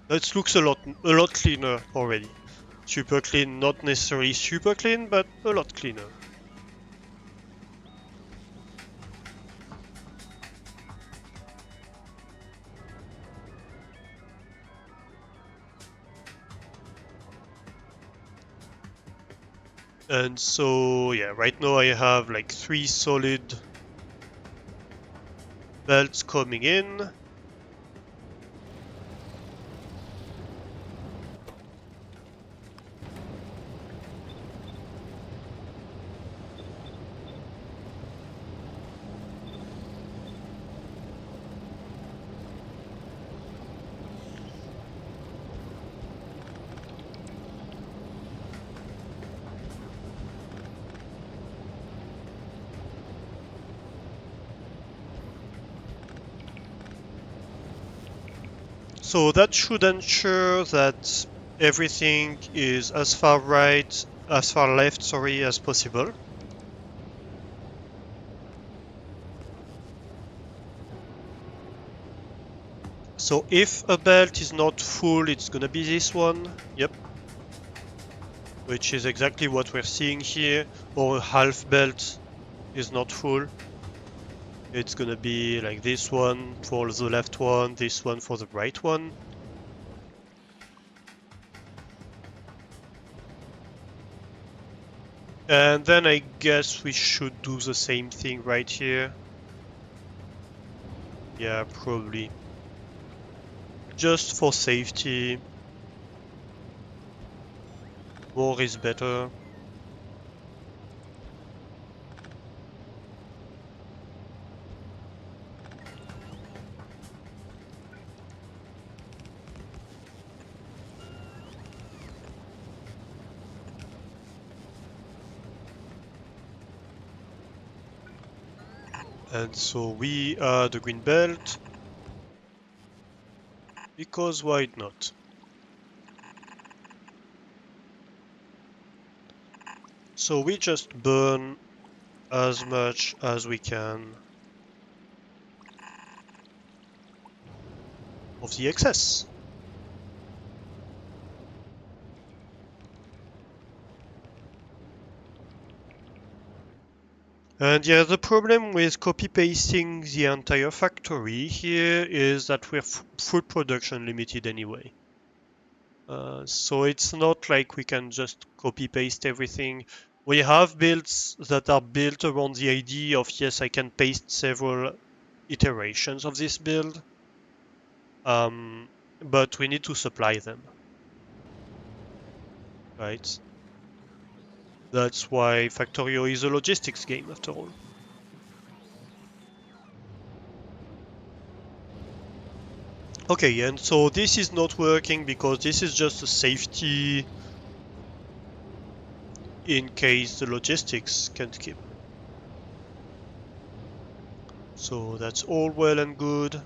That looks a lot cleaner already. Super clean, not necessarily super clean, but a lot cleaner. And so, yeah, right now I have like 3 solid belts coming in. So that should ensure that everything is as far left, sorry, as possible. So if a belt is not full, it's gonna be this one. Yep. Which is exactly what we're seeing here. Or a half belt is not full. It's gonna be like this one for the left one, this one for the right one. And then I guess we should do the same thing right here. Yeah, probably. Just for safety. More is better. And so we are the green belt. Because why not? So we just burn as much as we can of the excess. And yeah, the problem with copy-pasting the entire factory here is that we're food production limited anyway. So it's not like we can just copy-paste everything. We have builds that are built around the idea of, yes, I can paste several iterations of this build, but we need to supply them, right? That's why Factorio is a logistics game after all. Okay, and so this is not working because this is just a safety in case the logistics can't keep. So that's all well and good.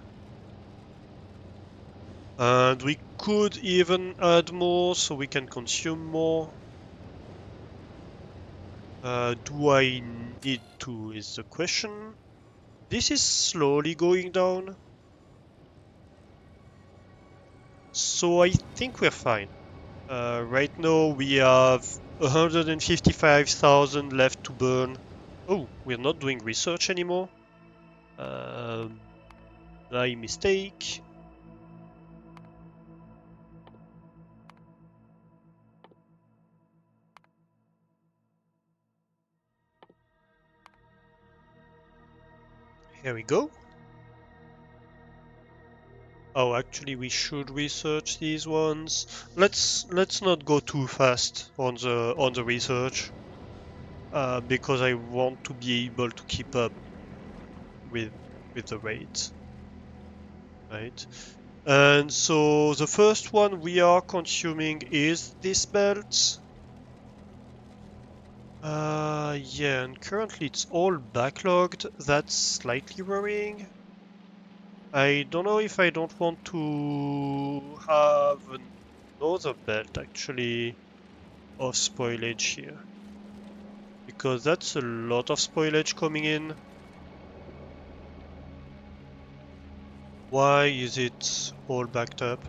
And we could even add more so we can consume more. Do I need to is the question. This is slowly going down. So I think we're fine. Right now we have 155,000 left to burn. Oh, we're not doing research anymore. My mistake. Here we go. Oh, actually, we should research these ones. Let's not go too fast on the research, because I want to be able to keep up with the rate, right? And so the first one we are consuming is this belt. Yeah, and currently it's all backlogged. That's slightly worrying. I don't know if I don't want to have another belt actually of spoilage here, because that's a lot of spoilage coming in. Why is it all backed up?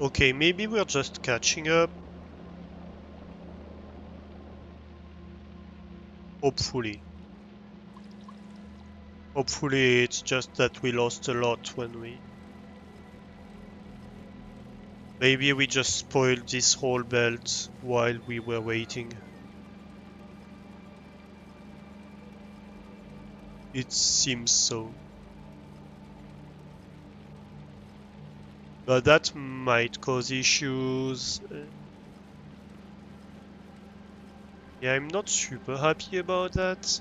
Okay, maybe we're just catching up. Hopefully. Hopefully it's just that we lost a lot when we... Maybe we just spoiled this whole belt while we were waiting. It seems so. But that might cause issues. Yeah, I'm not super happy about that.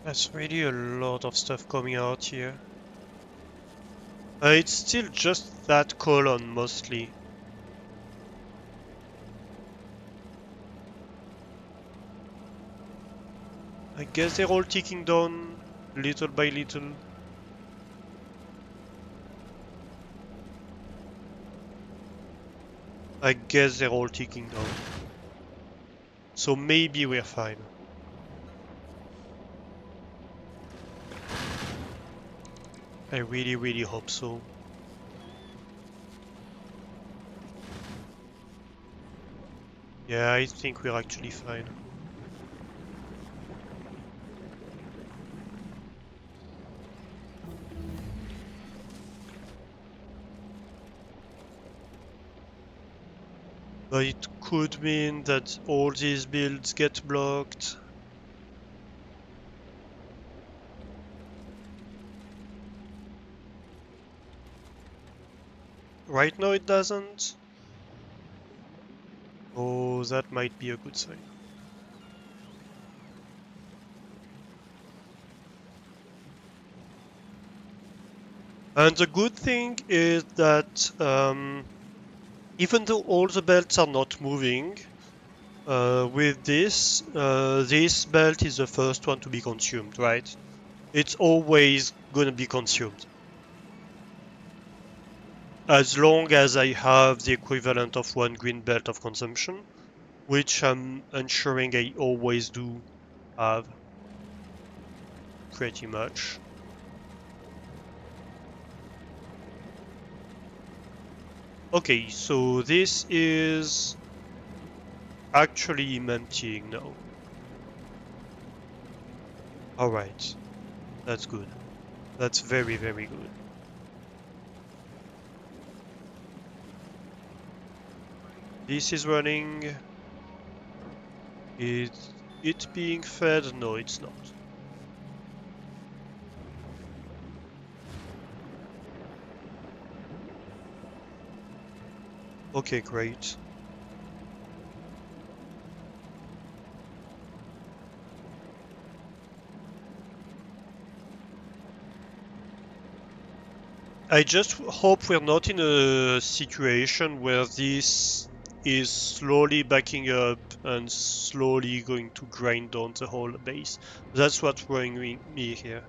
That's really a lot of stuff coming out here. It's still just that column mostly. I guess they're all ticking down little by little. I guess they're all ticking down. So maybe we're fine. I really, really hope so. Yeah, I think we're actually fine. But it could mean that all these builds get blocked. Right now it doesn't. Oh, that might be a good sign. And the good thing is that even though all the belts are not moving, with this belt is the first one to be consumed, right? It's always gonna be consumed. As long as I have the equivalent of one green belt of consumption, which I'm ensuring I always do have, pretty much. Okay, so this is actually emptying now. Alright, that's good. That's very, very good. This is running. Is it being fed? No, it's not. Okay, great. I just hope we're not in a situation where this is slowly backing up and slowly going to grind down the whole base. That's what's worrying me here.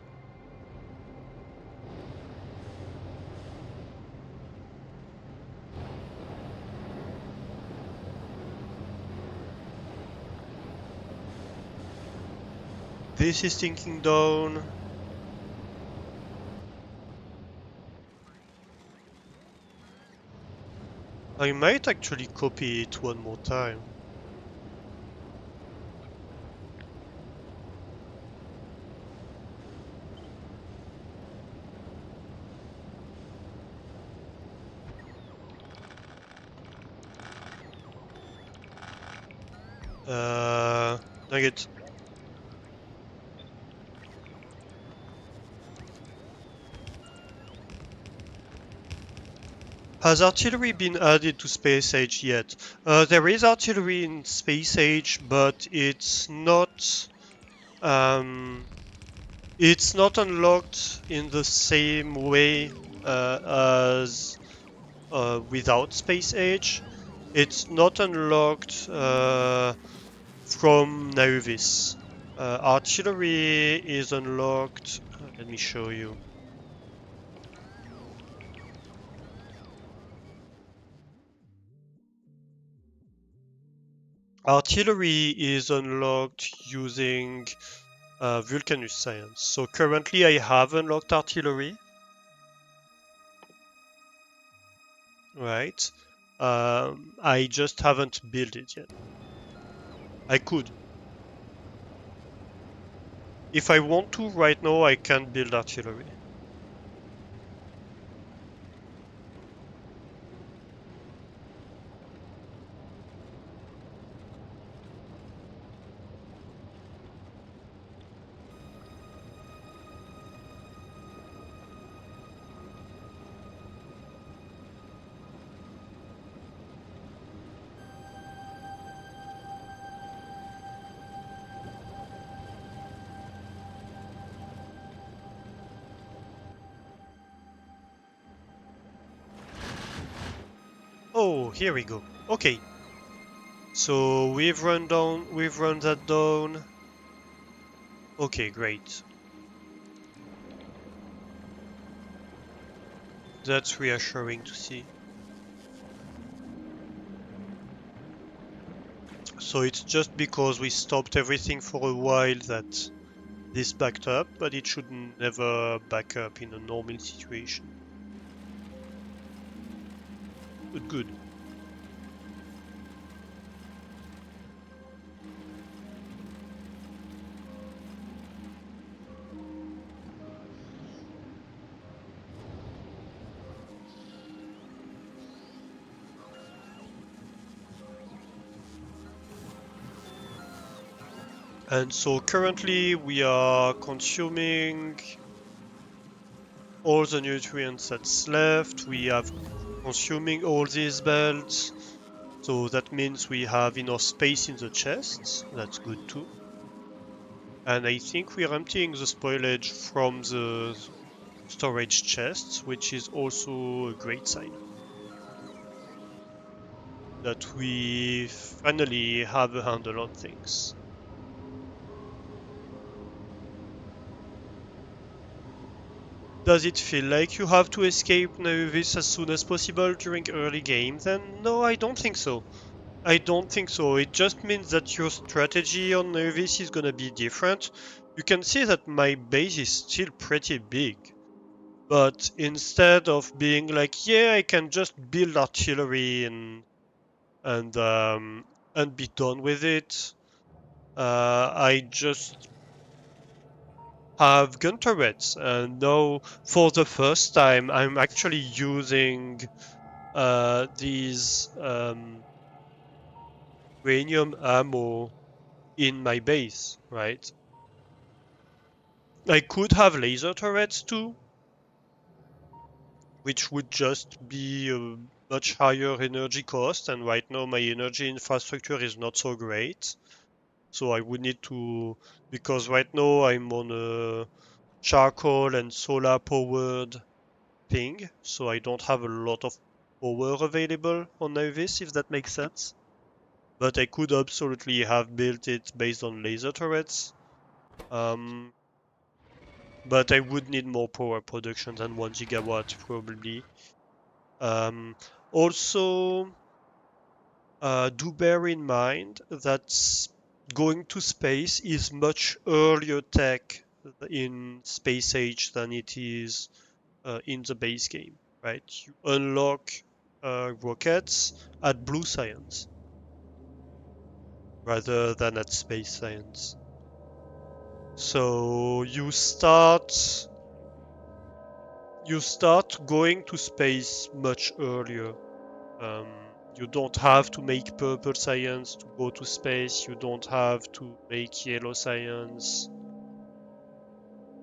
This is sinking down. I might actually copy it one more time. Uh, Dang it. Has artillery been added to Space Age yet? There is artillery in Space Age, but um, it's not unlocked in the same way as without Space Age. It's not unlocked from Nauvis. Artillery is unlocked. Let me show you. Artillery is unlocked using Vulcanus Science. So currently I have unlocked artillery, right? I just haven't built it yet. I could. If I want to right now, I can build artillery. Oh, here we go. Okay, so we've run that down. Okay, great. That's reassuring to see. So it's just because we stopped everything for a while that this backed up, but it should never back up in a normal situation. But good. And so currently we are consuming all the nutrients that's left. We have consuming all these belts. So that means we have enough space in the chests. That's good too. And I think we're emptying the spoilage from the storage chests, which is also a great sign that we finally have a handle on things. Does it feel like you have to escape Nauvis as soon as possible during early game? Then no, I don't think so. I don't think so. It just means that your strategy on Nauvis is gonna be different. You can see that my base is still pretty big. But instead of being like, yeah, I can just build artillery and um, and be done with it, I just have gun turrets. And now, for the first time, I'm actually using these uranium ammo in my base, right? I could have laser turrets too, which would just be a much higher energy cost, and right now my energy infrastructure is not so great. So I would need to, because right now I'm on a charcoal and solar powered thing, so I don't have a lot of power available on Navis, if that makes sense. But I could absolutely have built it based on laser turrets. Um, but I would need more power production than 1 gigawatt probably. Um, Also, do bear in mind that going to space is much earlier tech in Space Age than it is in the base game, right? You unlock rockets at Blue Science rather than at Space Science. So you start going to space much earlier. Um, You don't have to make purple science to go to space. You don't have to make yellow science.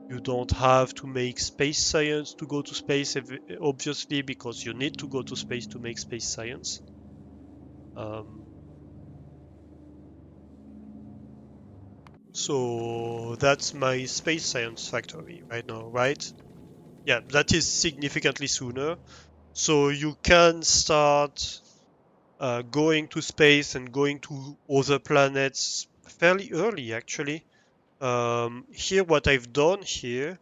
You don't have to make space science to go to space, obviously, because you need to go to space to make space science. Um, so that's my space science factory right now, right? Yeah, that is significantly sooner. So you can start going to space and going to other planets fairly early, actually. Here, what I've done here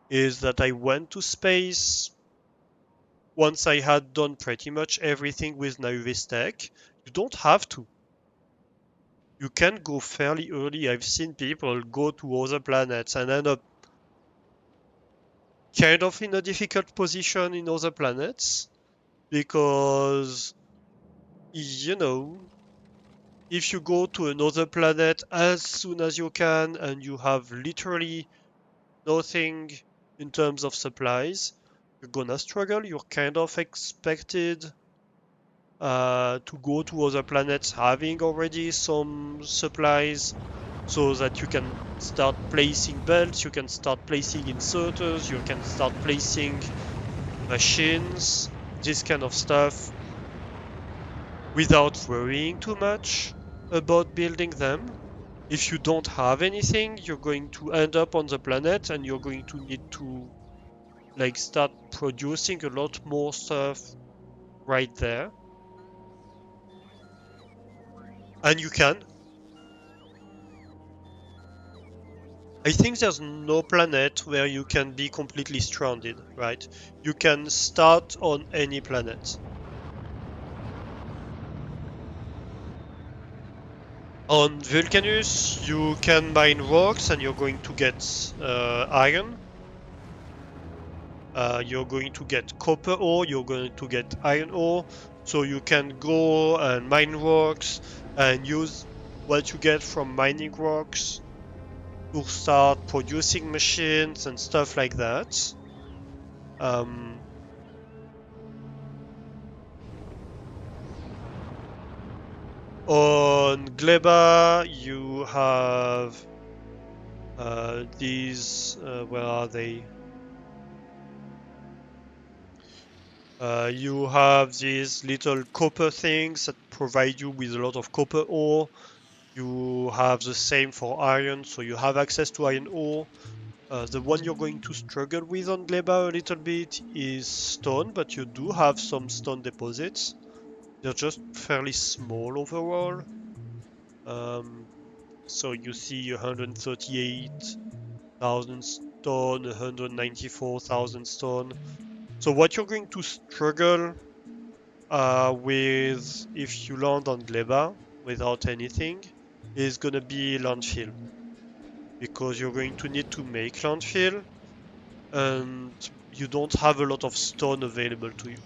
is that I went to space once I had done pretty much everything with Naivist Tech. You don't have to. You can go fairly early. I've seen people go to other planets and end up kind of in a difficult position in other planets because, you know, if you go to another planet as soon as you can and you have literally nothing in terms of supplies, you're gonna struggle. You're kind of expected to go to other planets having already some supplies so that you can start placing belts, you can start placing inserters, you can start placing machines, this kind of stuff without worrying too much about building them. If you don't have anything, you're going to end up on the planet and you're going to need to like start producing a lot more stuff right there. And you can. I think there's no planet where you can be completely stranded, right? You can start on any planet. On Vulcanus, you can mine rocks and you're going to get iron. You're going to get copper ore, you're going to get iron ore. So you can go and mine rocks and use what you get from mining rocks to start producing machines and stuff like that. Um, on Gleba, you have these. Where are they? You have these little copper things that provide you with a lot of copper ore. You have the same for iron, so you have access to iron ore. The one you're going to struggle with on Gleba a little bit is stone, but you do have some stone deposits. They're just fairly small overall. Um, so you see 138,000 stone, 194,000 stone. So what you're going to struggle with if you land on Gleba without anything is gonna be landfill because you're going to need to make landfill and you don't have a lot of stone available to you.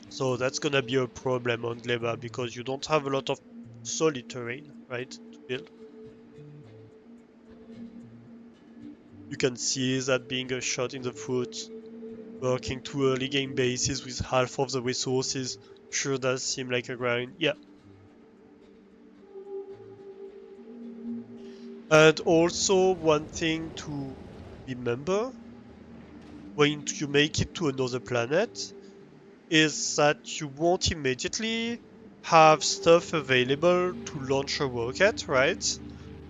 So that's gonna be a problem on Gleba because you don't have a lot of solid terrain, right, to build. You can see that being a shot in the foot. Working two early game bases with half of the resources sure does seem like a grind. Yeah. And also one thing to remember when you make it to another planet is that you won't immediately have stuff available to launch a rocket, right?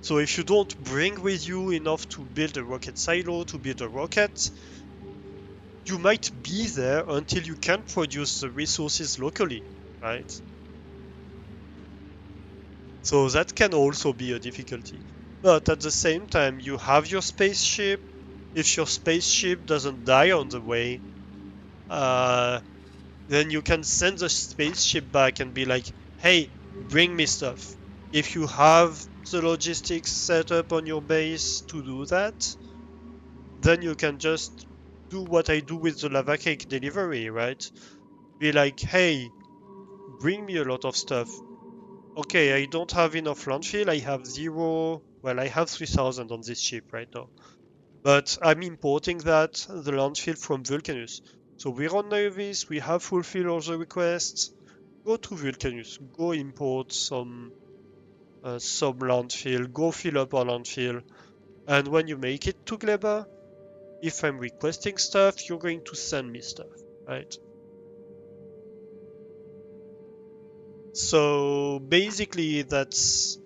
So if you don't bring with you enough to build a rocket silo, to build a rocket, you might be there until you can produce the resources locally, right? So that can also be a difficulty. But at the same time, you have your spaceship. If your spaceship doesn't die on the way, uh, then you can send the spaceship back and be like, hey, bring me stuff. If you have the logistics set up on your base to do that, then you can just do what I do with the lava cake delivery, right? Be like, hey, bring me a lot of stuff. Okay, I don't have enough landfill. I have zero. Well, I have 3,000 on this ship right now. But I'm importing the landfill from Vulcanus. So we're on Novis, we have fulfilled all the requests. Go to Vulcanus, go import some landfill, go fill up our landfill. And when you make it to Gleba, if I'm requesting stuff, you're going to send me stuff, right? So basically that's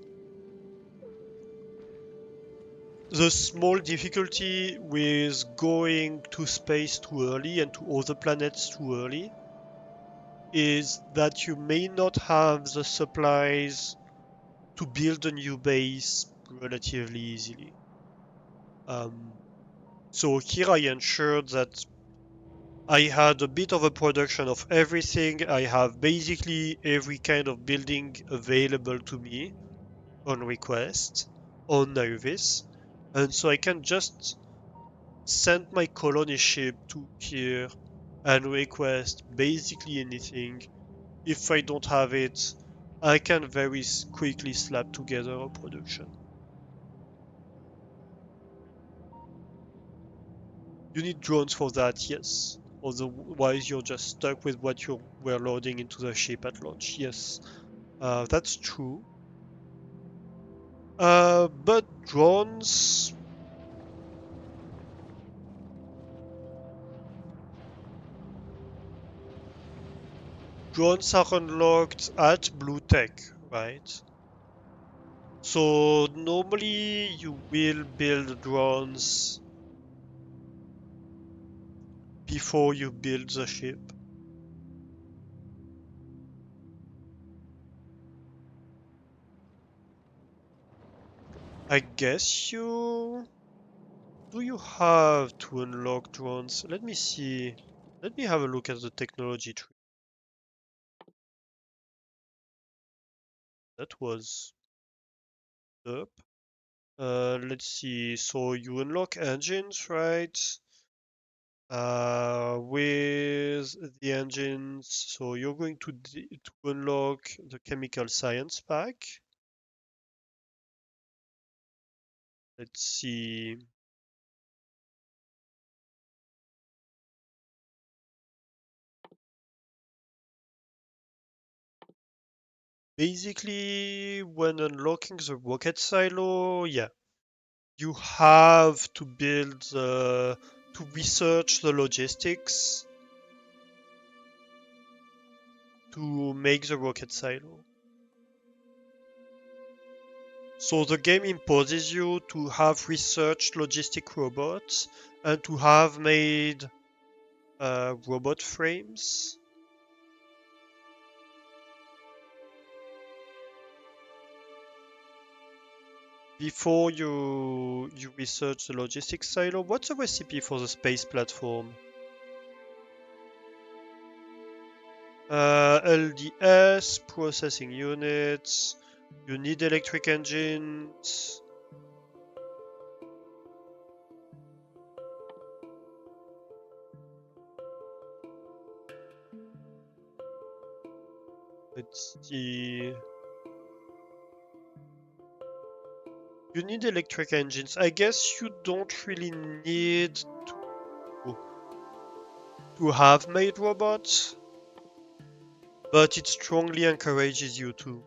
the small difficulty with going to space too early and to other planets too early is that you may not have the supplies to build a new base relatively easily. So here I ensured that I had a bit of a production of everything. I have basically every kind of building available to me on request on Novis. And so I can just send my colony ship to here and request basically anything. If I don't have it, I can very quickly slap together a production. You need drones for that, yes. Otherwise, you're just stuck with what you were loading into the ship at launch. Yes, that's true. But drones are unlocked at Blue Tech, right? So normally you will build drones before you build the ship. I guess you... Do you have to unlock drones? Let me see. Let me have a look at the technology tree. That was up. Let's see. So you unlock engines, right? With the engines, so you're going to unlock the chemical science pack. Let's see. Basically, when unlocking the rocket silo, yeah, you have to to research the logistics to make the rocket silo. So the game imposes you to have researched logistic robots and to have made robot frames. Before you research the logistics silo, what's the recipe for the space platform? LDS, processing units, you need electric engines. Let's see. You need electric engines. I guess you don't really need to have made robots, but it strongly encourages you to.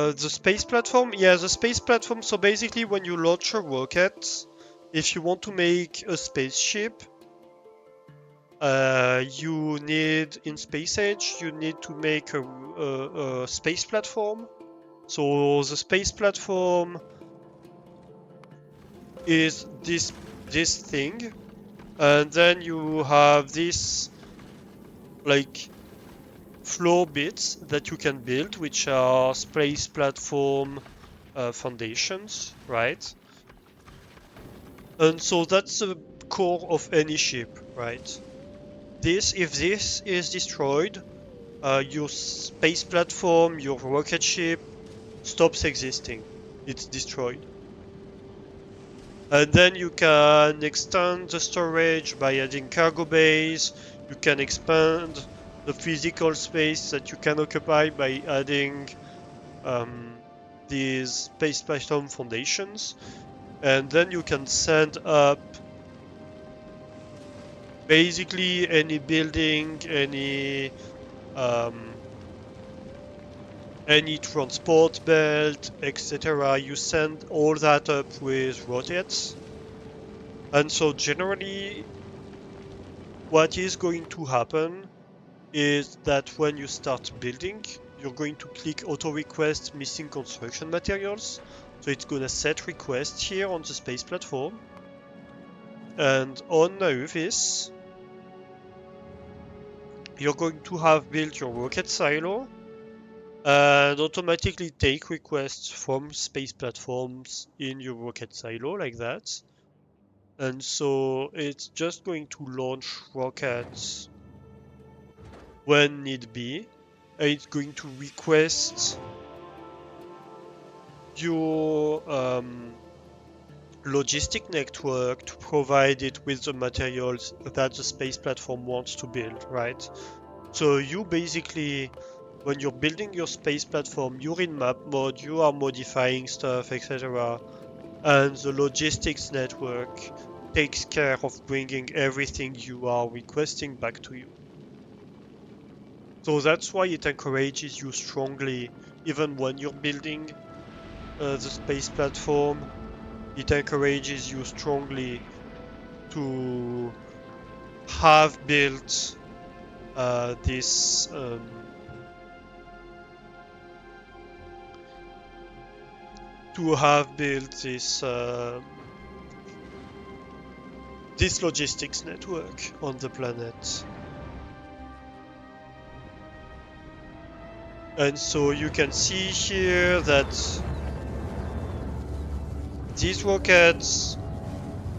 The space platform? Yeah, the space platform. So basically, when you launch a rocket, if you want to make a spaceship, you need, in Space Age, you need to make a space platform. So the space platform is this thing, and then you have this like floor bits that you can build, which are space platform foundations, right? And so that's the core of any ship, right? If this is destroyed, your space platform, your rocket ship stops existing. It's destroyed. And then you can extend the storage by adding cargo bays. You can expand the physical space that you can occupy by adding these space platform foundations, and then you can send up basically any building, um, any transport belt, etc. You send all that up with rockets, and so generally, what is going to happen is that when you start building, you're going to click auto request missing construction materials. So it's gonna set request here on the space platform. And on this, you're going to have built your rocket silo and automatically take requests from space platforms in your rocket silo like that. And so it's just going to launch rockets when need be. And it's going to request your logistic network to provide it with the materials that the space platform wants to build, right? So you basically, when you're building your space platform, you're in map mode, you are modifying stuff, etc. And the logistics network takes care of bringing everything you are requesting back to you. So that's why it encourages you strongly, even when you're building the space platform, it encourages you strongly to have built this to have built this logistics network on the planet. And so you can see here that these rockets,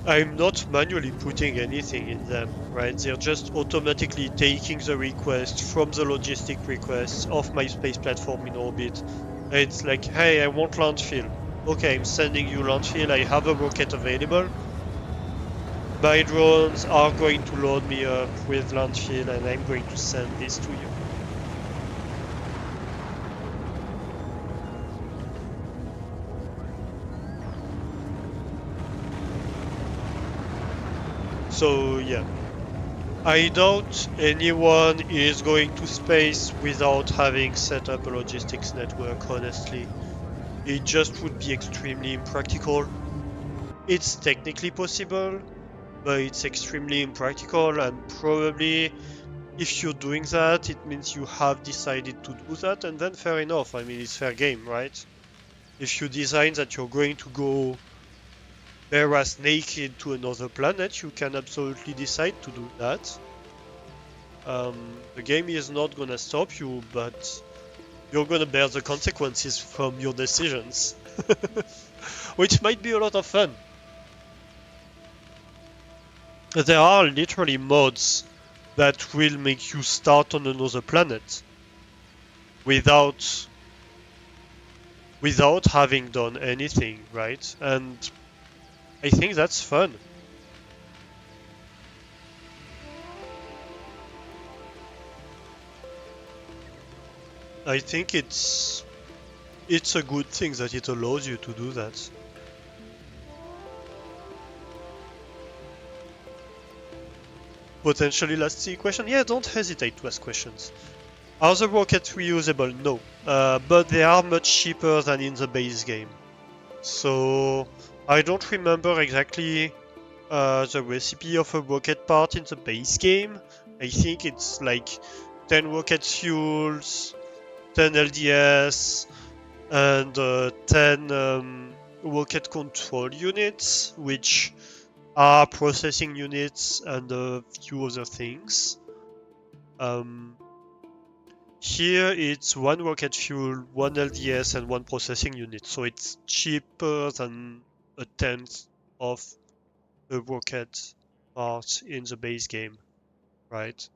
I'm not manually putting anything in them, right? They're just automatically taking the request from the logistic requests of my space platform in orbit. And it's like, hey, I want landfill. Okay, I'm sending you landfill. I have a rocket available. My drones are going to load me up with landfill and I'm going to send this to you. So yeah, I doubt anyone is going to space without having set up a logistics network, honestly. It just would be extremely impractical. It's technically possible, but it's extremely impractical, and probably if you're doing that, it means you have decided to do that, and then fair enough. I mean, it's fair game, right? If you design that you're going to go bare ass naked to another planet, you can absolutely decide to do that. The game is not gonna stop you, but you're gonna bear the consequences from your decisions, which might be a lot of fun. There are literally mods that will make you start on another planet without having done anything, right? And I think that's fun. I think it's a good thing that it allows you to do that. Potentially last C question? Yeah, don't hesitate to ask questions. Are the rockets reusable? No. But they are much cheaper than in the base game. So I don't remember exactly the recipe of a rocket part in the base game. I think it's like 10 rocket fuels, 10 LDS, and 10 rocket control units, which are processing units and a few other things. Um, Here it's one rocket fuel, one LDS, and one processing unit, so it's cheaper than a tenth of the rocket part in the base game, right?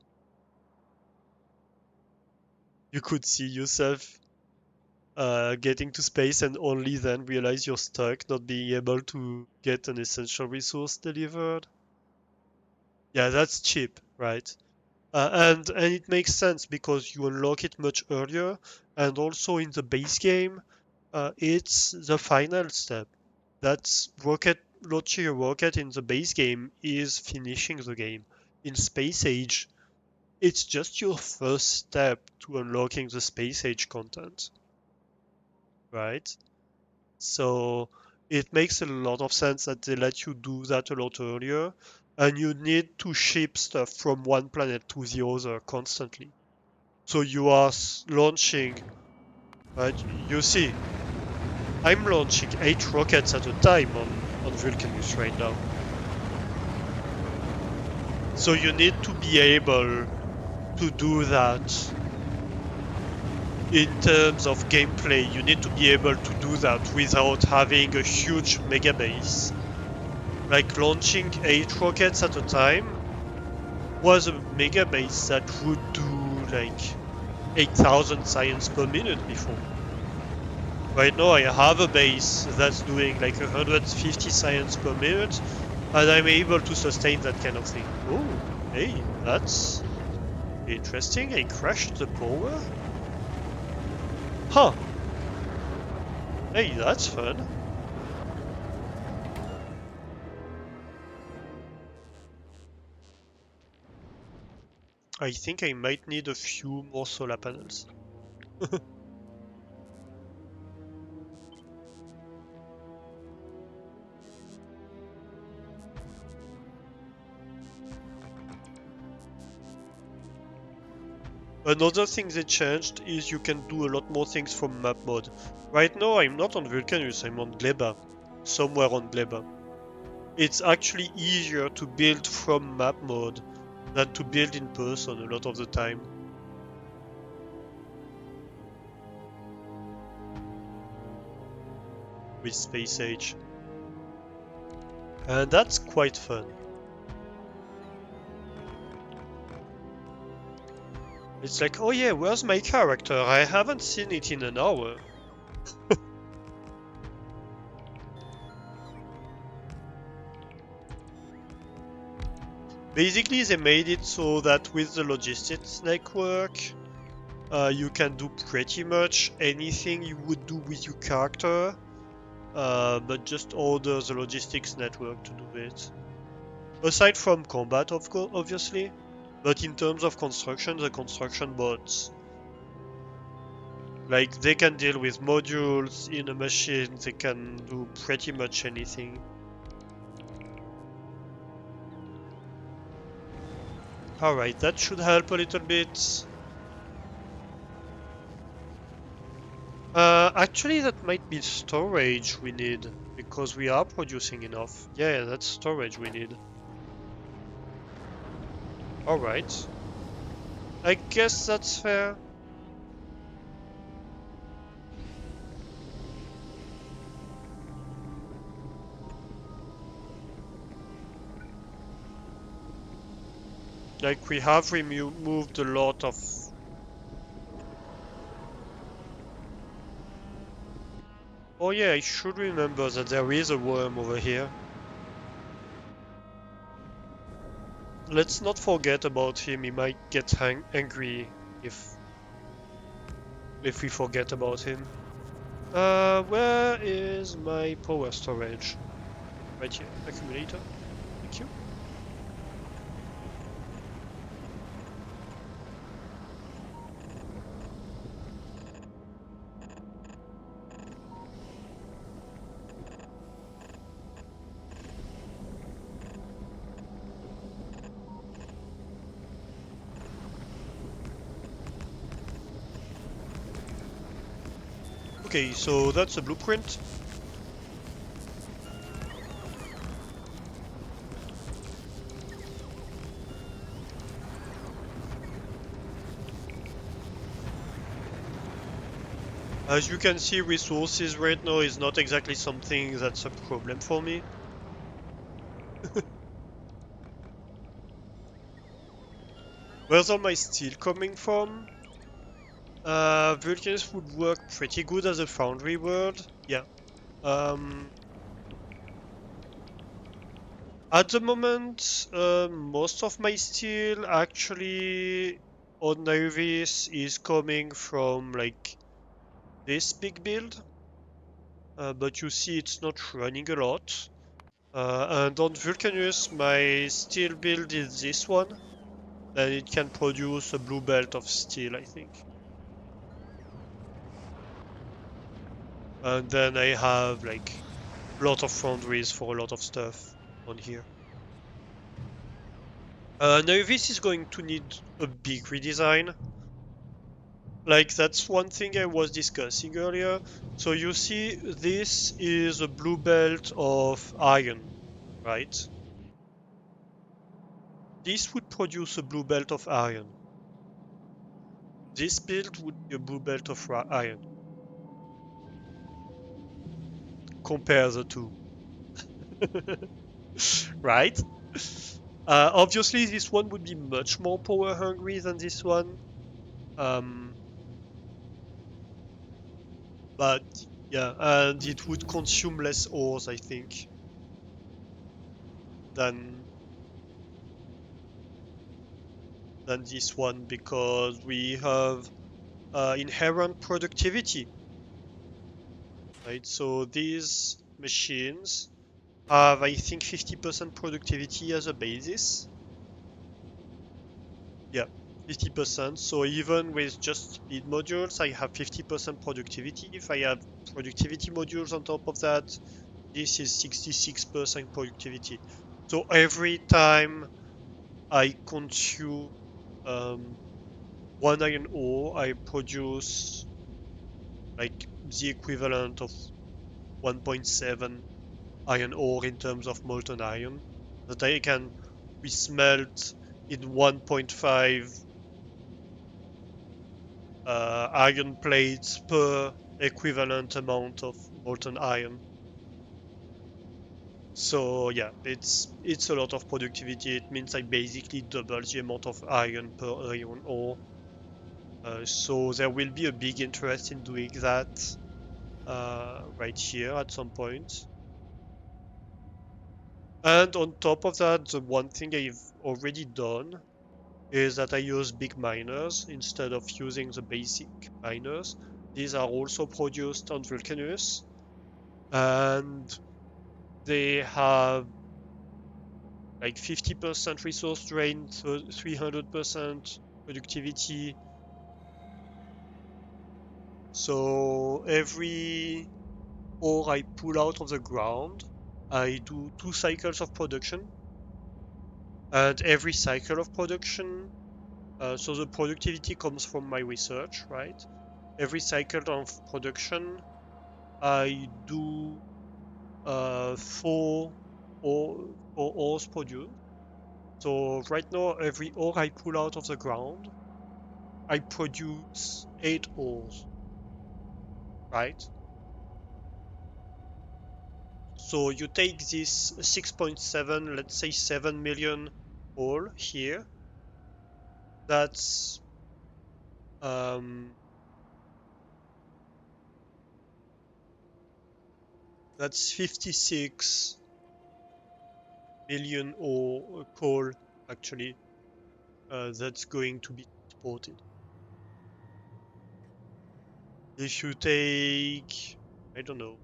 You could see yourself getting to space and only then realize you're stuck, not being able to get an essential resource delivered. Yeah, that's cheap, right? And it makes sense because you unlock it much earlier, and also in the base game, it's the final step. That's launching a rocket in the base game is finishing the game. In Space Age, it's just your first step to unlocking the Space Age content, right? So it makes a lot of sense that they let you do that a lot earlier, and you need to ship stuff from one planet to the other constantly. So you are launching, right? You see, I'm launching 8 rockets at a time on Vulcanus right now. So you need to be able to do that in terms of gameplay. You need to be able to do that without having a huge mega base. Like launching 8 rockets at a time was a mega base that would do like 8,000 science per minute before. Right now I have a base that's doing like 150 science per minute, and I'm able to sustain that kind of thing. Oh, hey, that's interesting. I crashed the power? Huh. Hey, that's fun. I think I might need a few more solar panels. Another thing they changed is you can do a lot more things from map mode. Right now I'm not on Vulcanus, I'm on Gleba. Somewhere on Gleba. It's actually easier to build from map mode than to build in person a lot of the time with Space Age. And that's quite fun. It's like, oh yeah, where's my character? I haven't seen it in an hour. Basically, they made it so that with the logistics network, you can do pretty much anything you would do with your character, but just order the logistics network to do it. Aside from combat, of course, obviously, but in terms of construction, the construction bots, like they can deal with modules in a machine, they can do pretty much anything. Alright, that should help a little bit. Actually, that might be storage we need, because we are producing enough. Yeah, that's storage we need. Alright. I guess that's fair. Like, we have removed a lot of... Oh yeah, I should remember that there is a worm over here. Let's not forget about him, he might get angry if we forget about him. Where is my power storage? Right here, accumulator. Thank you. Okay, so that's a blueprint. As you can see, resources right now is not exactly something that's a problem for me. Where's all my steel coming from? Vulcans would work pretty good as a foundry world. Yeah. Um, At the moment, most of my steel actually on Navis is coming from like this big build, but you see it's not running a lot. And on Vulcanus, my steel build is this one, and it can produce a blue belt of steel, I think. And then I have like a lot of foundries for a lot of stuff on here. Now this is going to need a big redesign. Like that's one thing I was discussing earlier. So you see, this is a blue belt of iron, right? This would produce a blue belt of iron. This build would be a blue belt of iron. Compare the two, right? Obviously, this one would be much more power hungry than this one. Um, but yeah, and it would consume less ores, I think, than than this one because we have inherent productivity, right? So these machines have, I think, 50% productivity as a basis. Yeah, 50%. So even with just speed modules, I have 50% productivity. If I have productivity modules on top of that, this is 66% productivity. So every time I consume um, one iron ore, I produce like the equivalent of 1.7 iron ore in terms of molten iron that I can resmelt in 1.5 iron plates per equivalent amount of molten iron. So yeah, it's a lot of productivity. It means I basically double the amount of iron per iron ore. So there will be a big interest in doing that right here at some point. And on top of that, the one thing I've already done is that I use big miners instead of using the basic miners. These are also produced on Vulcanus, and they have like 50% resource drain, so 300% productivity. So every ore I pull out of the ground, I do 2 cycles of production, and every cycle of production, so the productivity comes from my research, right? Every cycle of production, I do four ores produced. So right now, every ore I pull out of the ground, I produce 8 ores, right? So you take this 6.7, let's say 7 million ore here. That's um, that's 56 million ore coal actually. That's going to be transported. If you take, I don't know,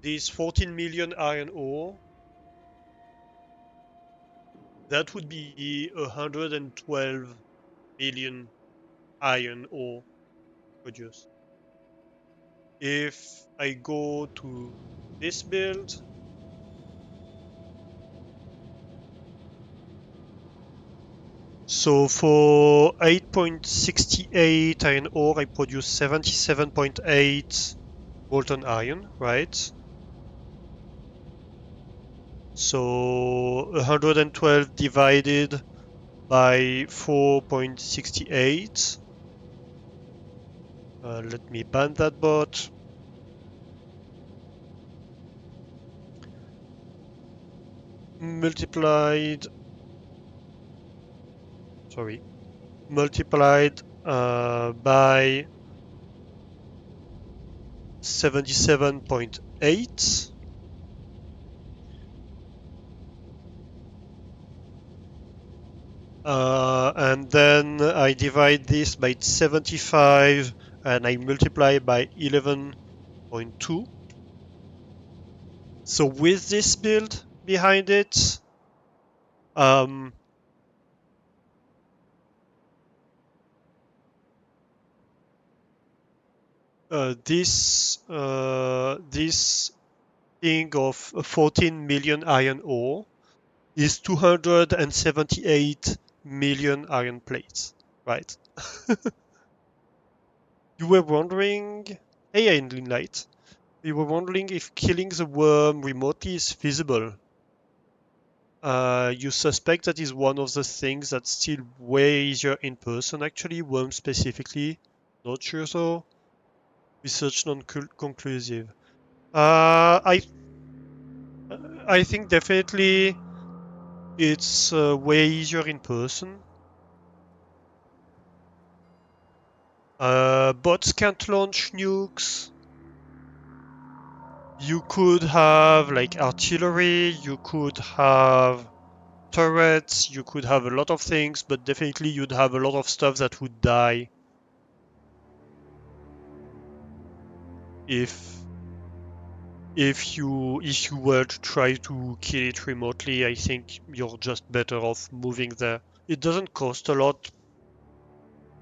this 14 million iron ore, that would be 112 million iron ore produced. If I go to this build, so for 8.68 iron ore, I produce 77.8 molten iron, right? So 112 divided by 4.68. Let me ban that bot. Multiplied, sorry, multiplied by 77.8. And then I divide this by 75 and I multiply by 11.2. So with this build behind it, um, this thing of 14 million iron ore is 278 million iron plates, right? You were wondering, hey, Light, you were wondering if killing the worm remotely is feasible. You suspect that is one of the things that's still way easier in person, actually, worms specifically. Not sure though. Research non-conclusive. Uh, I I think definitely it's way easier in person. Bots can't launch nukes. You could have like artillery, you could have turrets, you could have a lot of things, but definitely you'd have a lot of stuff that would die if if you were to try to kill it remotely. I think you're just better off moving there. It doesn't cost a lot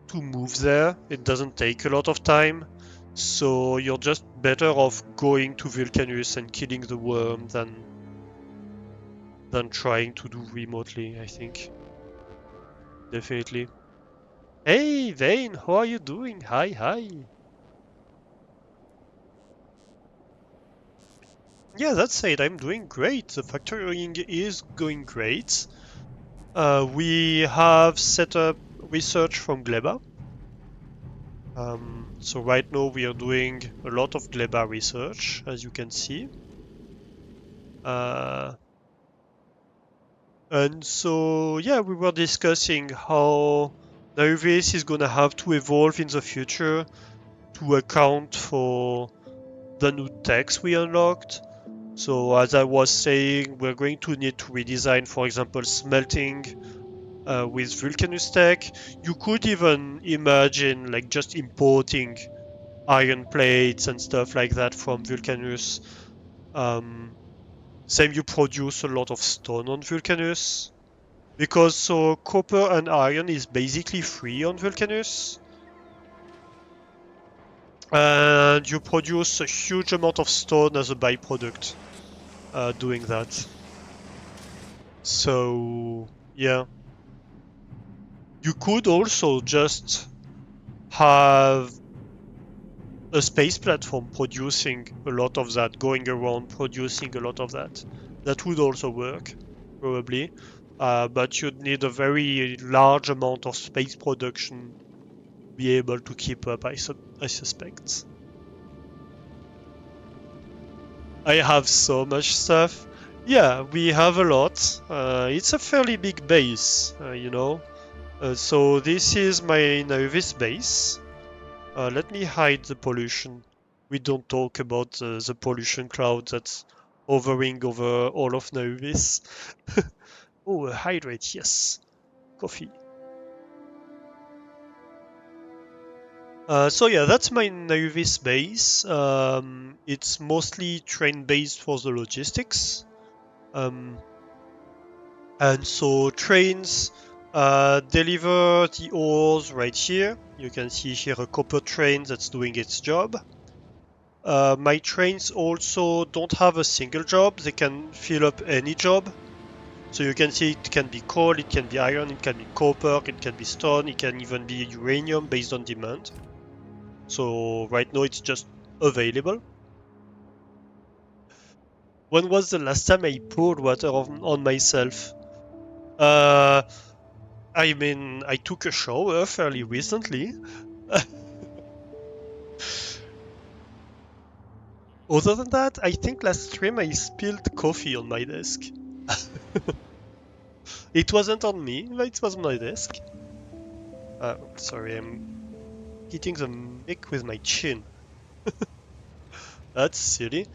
to move there. It doesn't take a lot of time. So you're just better off going to Vulcanus and killing the worm than trying to do remotely, I think. Definitely. Hey Vane, how are you doing? Hi, hi. Yeah, that's it. I'm doing great. The factoring is going great. We have set up research from Gleba. So right now we are doing a lot of Gleba research, as you can see. Uh, and so, yeah, we were discussing how Nervis is gonna have to evolve in the future to account for the new techs we unlocked. So as I was saying, we're going to need to redesign, for example, smelting with Vulcanus tech. You could even imagine like just importing iron plates and stuff like that from Vulcanus. Um, Same, you produce a lot of stone on Vulcanus. Because so copper and iron is basically free on Vulcanus. And you produce a huge amount of stone as a byproduct doing that. So, yeah. You could also just have a space platform producing a lot of that, going around producing a lot of that. That would also work, probably. But you'd need a very large amount of space production to be able to keep up, I suspect. I have so much stuff. Yeah, we have a lot. It's a fairly big base, you know. So this is my Novice base. Let me hide the pollution. We don't talk about the pollution cloud that's hovering over all of Novice. Oh, hydrate, yes. Coffee. So yeah, that's my Novice base. It's mostly train based for the logistics. Um, and so trains deliver the ores right here. You can see here a copper train that's doing its job. My trains also don't have a single job. They can fill up any job. So you can see it can be coal, it can be iron, it can be copper, it can be stone, it can even be uranium based on demand. So right now it's just available. When was the last time I poured water on myself? Uh, I mean, I took a shower fairly recently. Other than that, I think last stream I spilled coffee on my desk. It wasn't on me, but it was on my desk. Sorry, I'm hitting the mic with my chin. That's silly.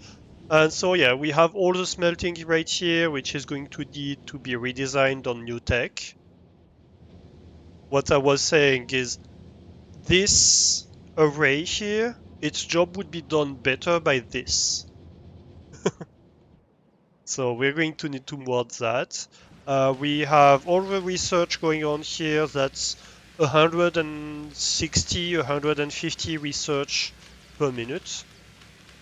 And so yeah, we have all the smelting right here, which is going to need to be redesigned on new tech. what I was saying is this array here, its job would be done better by this. So we're going to need to mod that. We have all the research going on here. That's 160, 150 research per minute.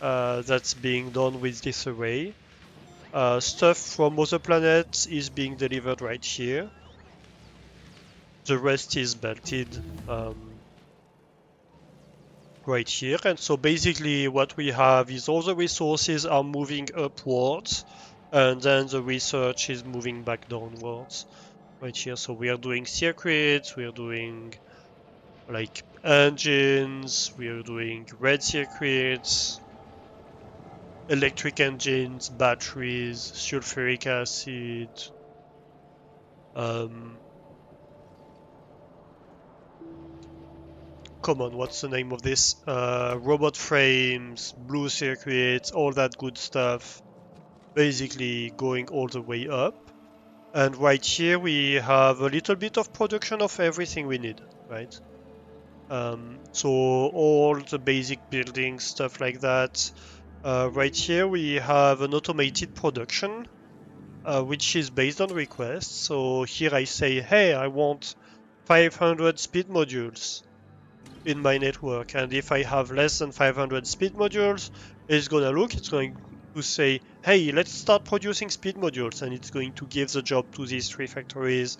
That's being done with this array. Stuff from other planets is being delivered right here. The rest is belted right here. And so basically what we have is all the resources are moving upwards, and then the research is moving back downwards right here. So we are doing circuits, we are doing like engines, we are doing red circuits, electric engines, batteries, sulfuric acid, um, come on, what's the name of this? Robot frames, blue circuits, all that good stuff. Basically going all the way up. And right here we have a little bit of production of everything we need, right? So all the basic building stuff like that. Right here we have an automated production, which is based on requests. So here I say, hey, I want 500 speed modules in my network, and if I have less than 500 speed modules, it's going to say, hey, let's start producing speed modules, and it's going to give the job to these three factories,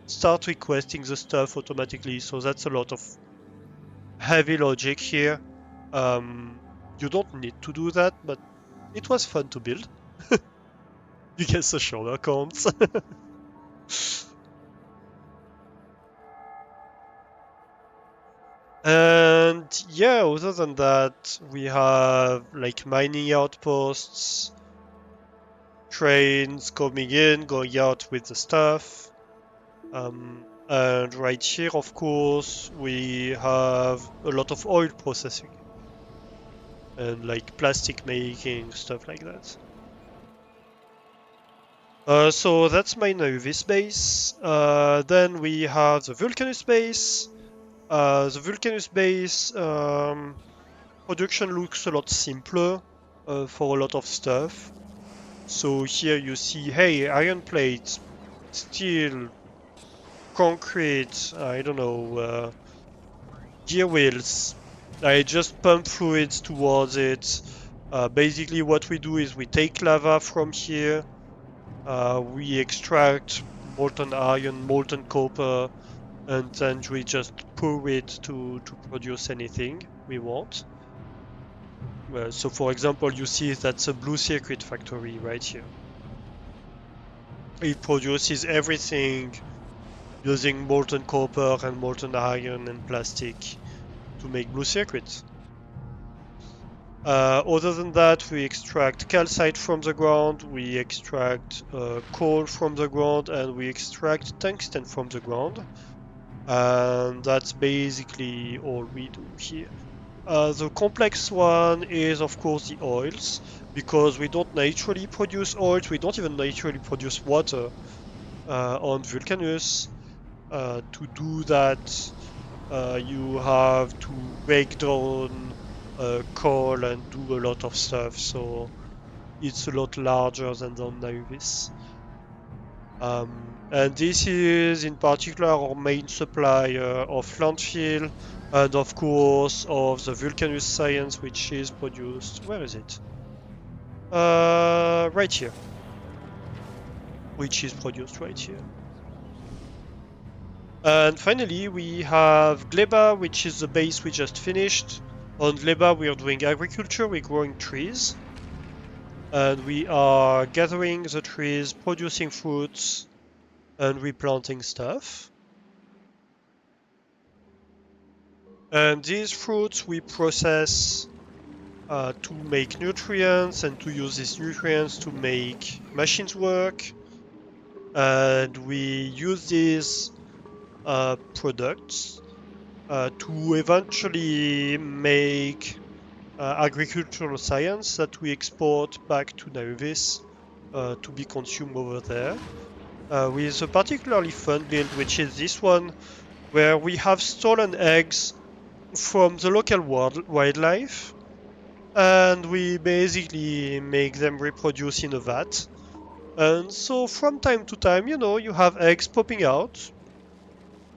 start requesting the stuff automatically. So that's a lot of heavy logic here. Um, you don't need to do that, but it was fun to build. You guess the shoulder counts. And yeah, other than that, we have like mining outposts, trains coming in, going out with the stuff. And right here, of course, we have a lot of oil processing and like plastic making, stuff like that. So that's my Nauvis base. Then we have the Vulcanus base. The Vulcanus base production looks a lot simpler for a lot of stuff. So here you see, hey, iron plate, steel, concrete, I don't know, gear wheels. I just pump fluids towards it. Basically what we do is we take lava from here, we extract molten iron, molten copper, and then we just pour it to produce anything we want. So for example, you see that's a blue circuit factory right here. It produces everything using molten copper and molten iron and plastic to make blue circuits. Other than that, we extract calcite from the ground, we extract coal from the ground, and we extract tungsten from the ground. And that's basically all we do here. The complex one is, of course, the oils, because we don't naturally produce oils, we don't even naturally produce water on Vulcanus. To do that, you have to break down coal and do a lot of stuff, so it's a lot larger than the Nauvis. And this is in particular our main supplier of landfill and of course of the Vulcanus science, which is produced, where is it? Right here. Which is produced right here. And finally we have Gleba, which is the base we just finished. On Gleba we are doing agriculture, we're growing trees. And we are gathering the trees, producing fruits, and replanting stuff. And these fruits we process to make nutrients and to use these nutrients to make machines work. And we use these products to eventually make agricultural science that we export back to Nauvis to be consumed over there. With a particularly fun build, which is this one, where we have stolen eggs from the local wildlife, and we basically make them reproduce in a vat. And so from time to time, you have eggs popping out,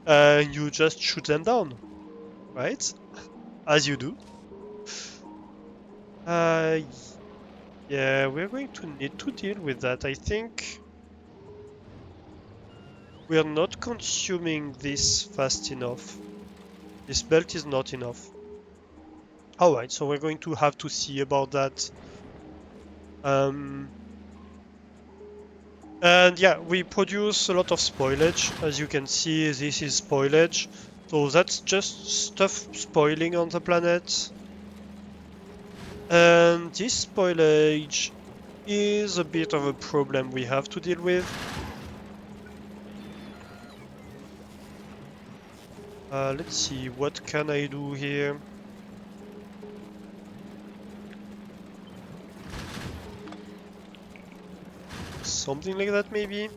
and you just shoot them down, right? As you do. Uh, yeah, we're going to need to deal with that. I think we're not consuming this fast enough. This belt is not enough. Alright, so we're going to have to see about that. Um, and yeah, we produce a lot of spoilage. As you can see, this is spoilage. So that's just stuff spoiling on the planet. And this spoilage is a bit of a problem we have to deal with. Let's see, what can I do here? Something like that, maybe?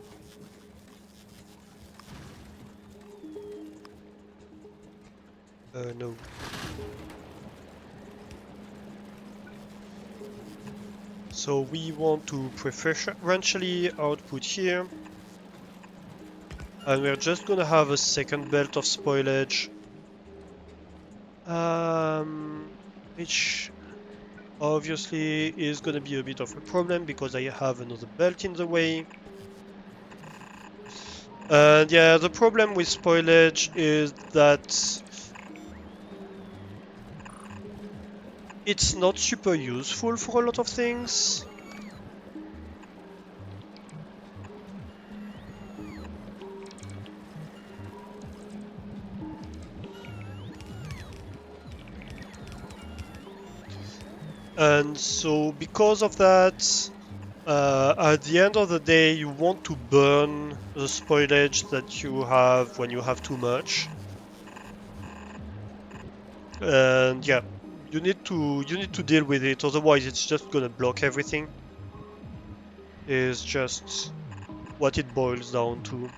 No. So we want to preferentially output here. And we're just gonna have a second belt of spoilage. Which obviously is gonna be a bit of a problem because I have another belt in the way. And yeah, the problem with spoilage is that it's not super useful for a lot of things. And so because of that, at the end of the day, you want to burn the spoilage that you have when you have too much. And yeah, you need to deal with it, otherwise it's just gonna block everything. Is just what it boils down to.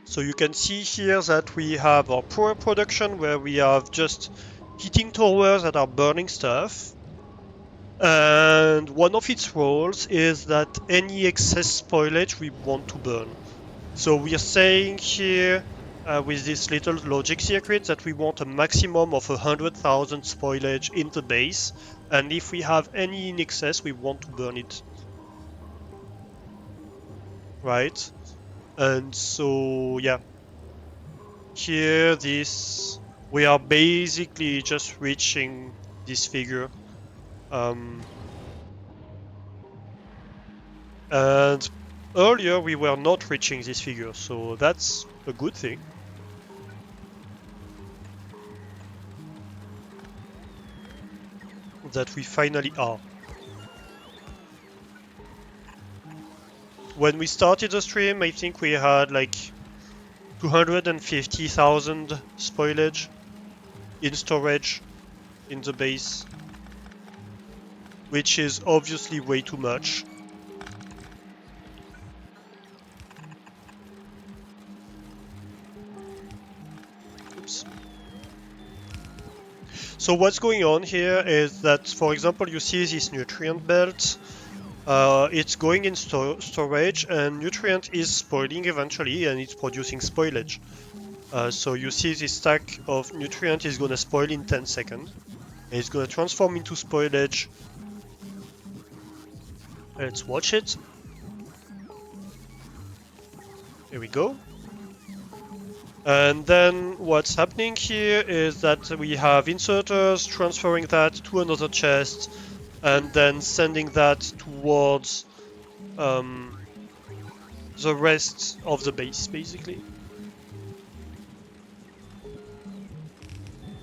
So you can see here that we have our power production where we have just heating towers that are burning stuff. And one of its roles is that any excess spoilage we want to burn. So we are saying here with this little logic circuit that we want a maximum of 100,000 spoilage in the base, and if we have any in excess, we want to burn it. Right? And so, yeah. Here, we are basically just reaching this figure. And earlier we were not reaching this figure, so that's a good thing. That we finally are. When we started the stream, I think we had like 250,000 spoilage in storage in the base, which is obviously way too much. Oops. So what's going on here is that, for example, you see this nutrient belt. It's going in storage, and nutrient is spoiling eventually, and it's producing spoilage. So you see this stack of nutrient is going to spoil in 10 seconds. And it's going to transform into spoilage. Let's watch it. Here we go. And then what's happening here is that we have inserters transferring that to another chest and then sending that towards the rest of the base, basically.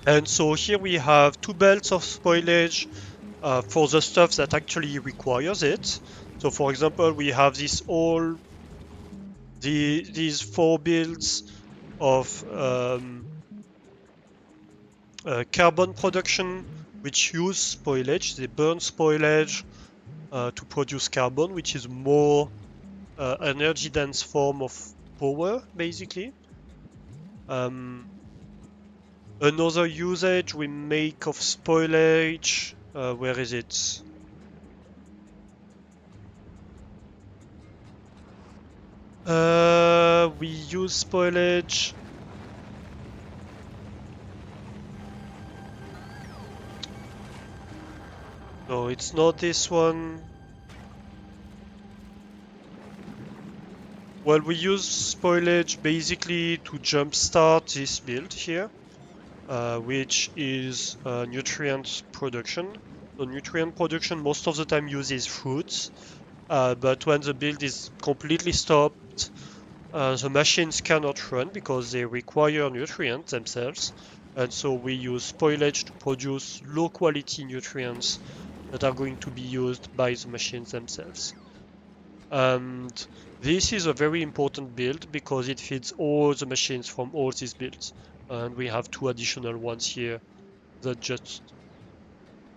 And so here we have two belts of spoilage for the stuff that actually requires it. So for example, we have this these 4 builds of carbon production, which use spoilage. They burn spoilage to produce carbon, which is more energy dense form of power, basically. Another usage we make of spoilage, where is it? We use spoilage. No, it's not this one. Well, we use spoilage basically to jumpstart this build here, which is nutrient production. So nutrient production most of the time uses fruits, but when the build is completely stopped, the machines cannot run because they require nutrients themselves, and so we use spoilage to produce low quality nutrients that are going to be used by the machines themselves. And this is a very important build because it feeds all the machines from all these builds. And we have 2 additional ones here that just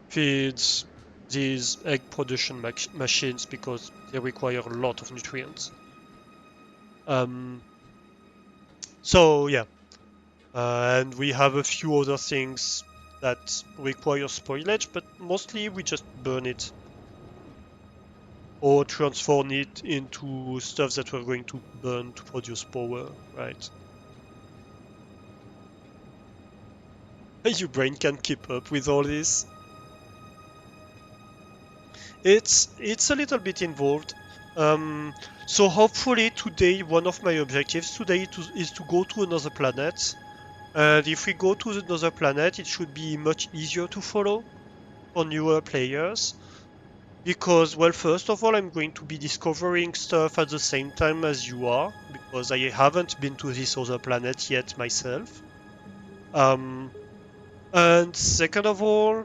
feeds these egg production machines because they require a lot of nutrients. Um, so yeah, and we have a few other things that require spoilage, but mostly we just burn it or transform it into stuff that we're going to burn to produce power, right? Your brain can't keep up with all this. It's a little bit involved. Um, so hopefully today, one of my objectives today is to go to another planet. And if we go to another planet, it should be much easier to follow for newer players. Because, well, first of all, I'm going to be discovering stuff at the same time as you are, because I haven't been to this other planet yet myself. Um, and second of all,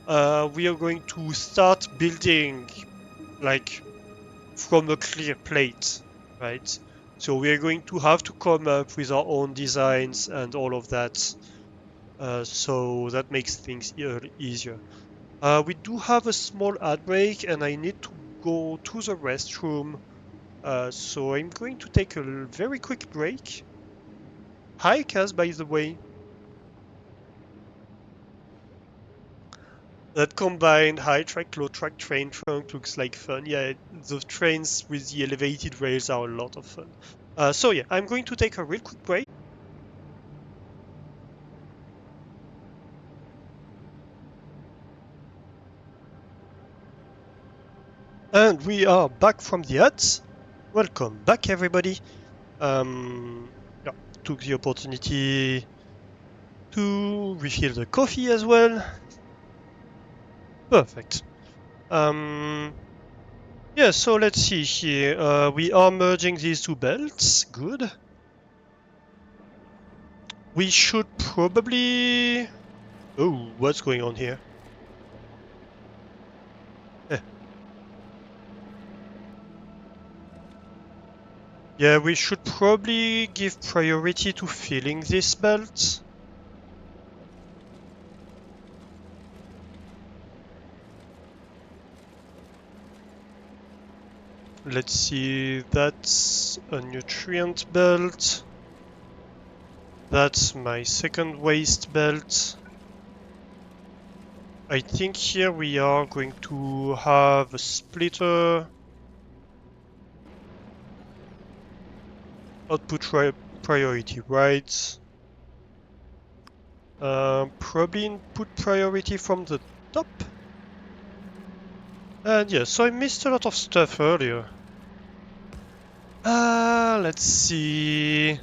we are going to start building like from a clear plate, right? So we are going to have to come up with our own designs and all of that. So that makes things easier. We do have a small ad break, and I need to go to the restroom. So I'm going to take a very quick break. Hi, Kaz, by the way. That combined high track, low track train trunk looks like fun. Yeah, the trains with the elevated rails are a lot of fun. So yeah, I'm going to take a real quick break. And we are back from the ads. Welcome back, everybody. Yeah, took the opportunity to refill the coffee as well. Perfect. Yeah, so let's see here. We are merging these 2 belts. Good. We should probably... Oh, what's going on here? Eh. Yeah, we should probably give priority to filling this belt. Let's see, that's a nutrient belt. That's my second waste belt. I think here we are going to have a splitter. Output priority, right? Probably input priority from the top. And yeah, so I missed a lot of stuff earlier. Let's see.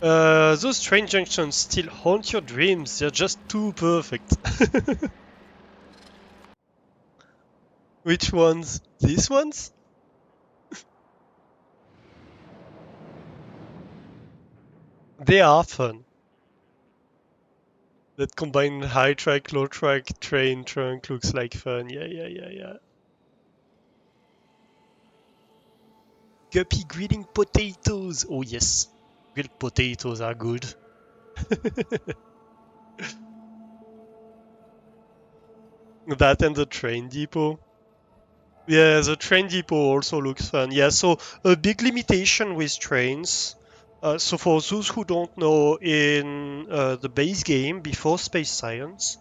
Those train junctions still haunt your dreams. They're just too perfect. Which ones? These ones? They are fun. That combine high track, low track, train trunk looks like fun. Yeah. Guppy grilling potatoes. Oh yes, grilled potatoes are good. That and the train depot. Yeah, the train depot also looks fun. Yeah, so a big limitation with trains. So for those who don't know, in the base game before Space Science,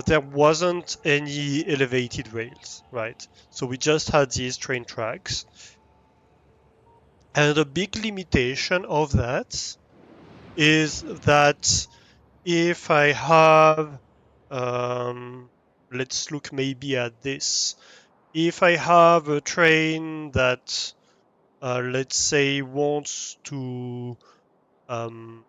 there wasn't any elevated rails, right? So we just had these train tracks. And a big limitation of that is that if I have, um, let's look maybe at this. If I have a train that, let's say, wants to, um,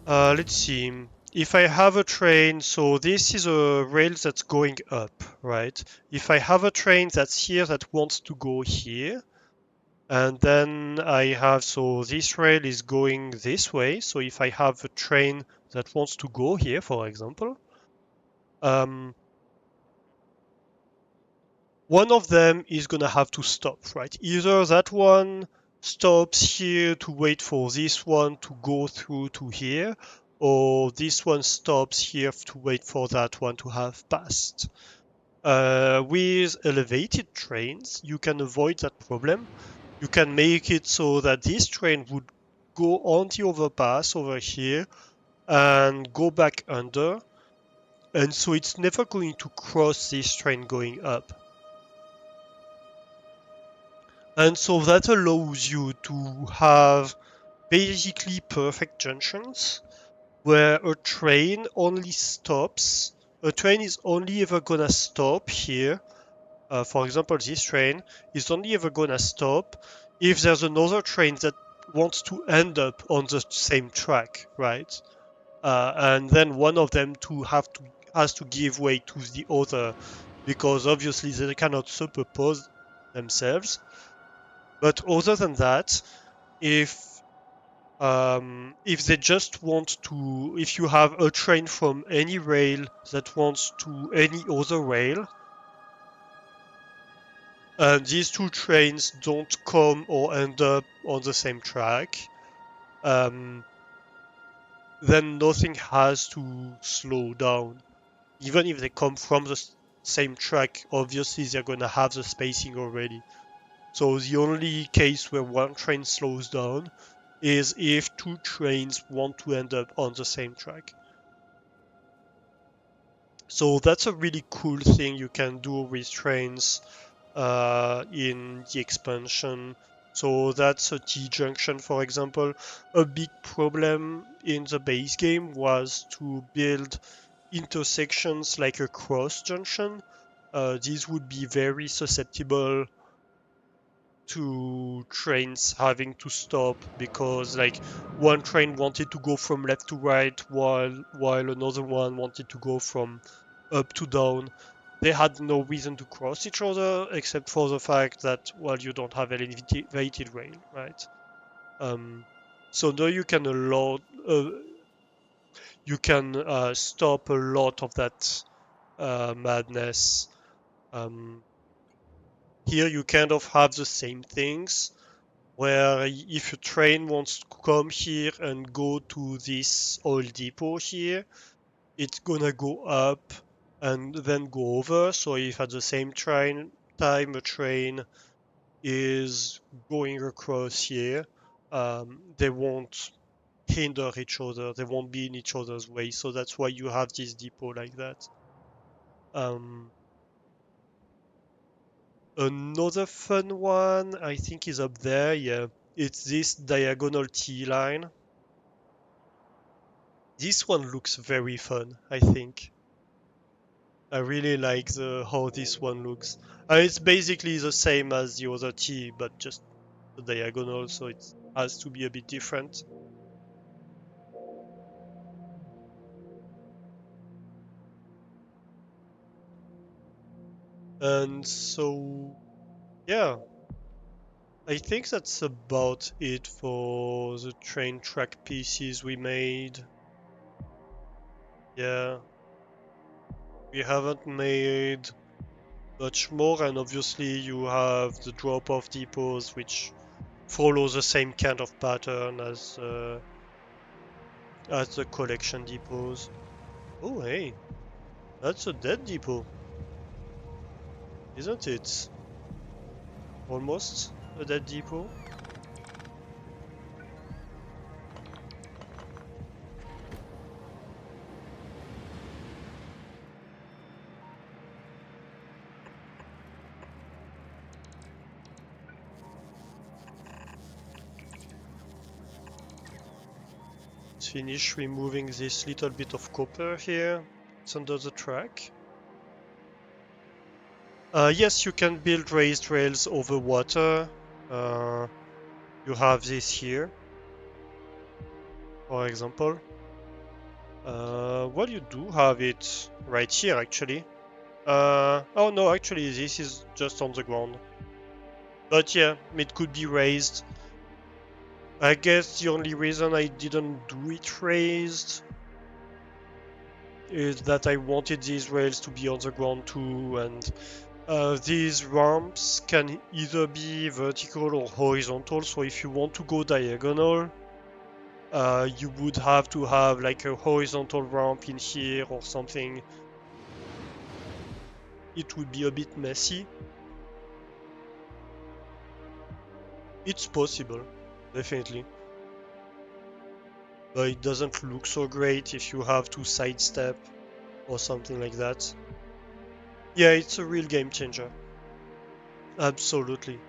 let's see, if I have a train, so this is a rail that's going up, right? If I have a train that's here that wants to go here, and then I have, so this rail is going this way. So if I have a train that wants to go here, for example, um, one of them is going to have to stop, right? Either that one stops here to wait for this one to go through to here, or this one stops here to wait for that one to have passed. With elevated trains, you can avoid that problem. You can make it so that this train would go on the overpass over here and go back under, and so it's never going to cross this train going up. And so that allows you to have basically perfect junctions where a train is only ever gonna stop here. For example, this train is only ever gonna stop if there's another train that wants to end up on the same track, right? And then one of them has to give way to the other because obviously they cannot superpose themselves. But other than that, if if they just want to, if you have a train from any rail that wants to any other rail, and these two trains don't come or end up on the same track, um, then nothing has to slow down. Even if they come from the same track, obviously they're gonna have the spacing already. So the only case where one train slows down is if two trains want to end up on the same track. So that's a really cool thing you can do with trains in the expansion. So that's a T-junction, for example. A big problem in the base game was to build intersections like a cross junction. These would be very susceptible to trains having to stop because like one train wanted to go from left to right while another one wanted to go from up to down. They had no reason to cross each other except for the fact that well you don't have elevated rail, right? Um, so now you can stop a lot of that madness. Um, Here you kind of have the same things where if a train wants to come here and go to this oil depot here, it's gonna go up and then go over. So if at the same train time a train is going across here, they won't hinder each other. They won't be in each other's way. So that's why you have this depot like that. Um, Another fun one I think is up there. Yeah, it's this diagonal T line. This one looks very fun, I think. I really like the how this one looks. It's basically the same as the other T, but just the diagonal, so it has to be a bit different. And so, yeah, I think that's about it for the train track pieces we made. Yeah, we haven't made much more, and obviously you have the drop-off depots, which follow the same kind of pattern as the collection depots. Oh, hey, that's a dead depot, isn't it? Almost a dead depot. Let's finish removing this little bit of copper here. It's under the track. Yes, you can build raised rails over water. You have this here, for example. Well, you do have it right here, actually. Oh no, actually, this is just on the ground. But yeah, it could be raised. I guess the only reason I didn't do it raised is that I wanted these rails to be on the ground too, and these ramps can either be vertical or horizontal, so if you want to go diagonal, you would have to have like a horizontal ramp in here or something. It would be a bit messy. It's possible, definitely. But it doesn't look so great if you have to sidestep or something like that. Yeah, it's a real game changer. Absolutely.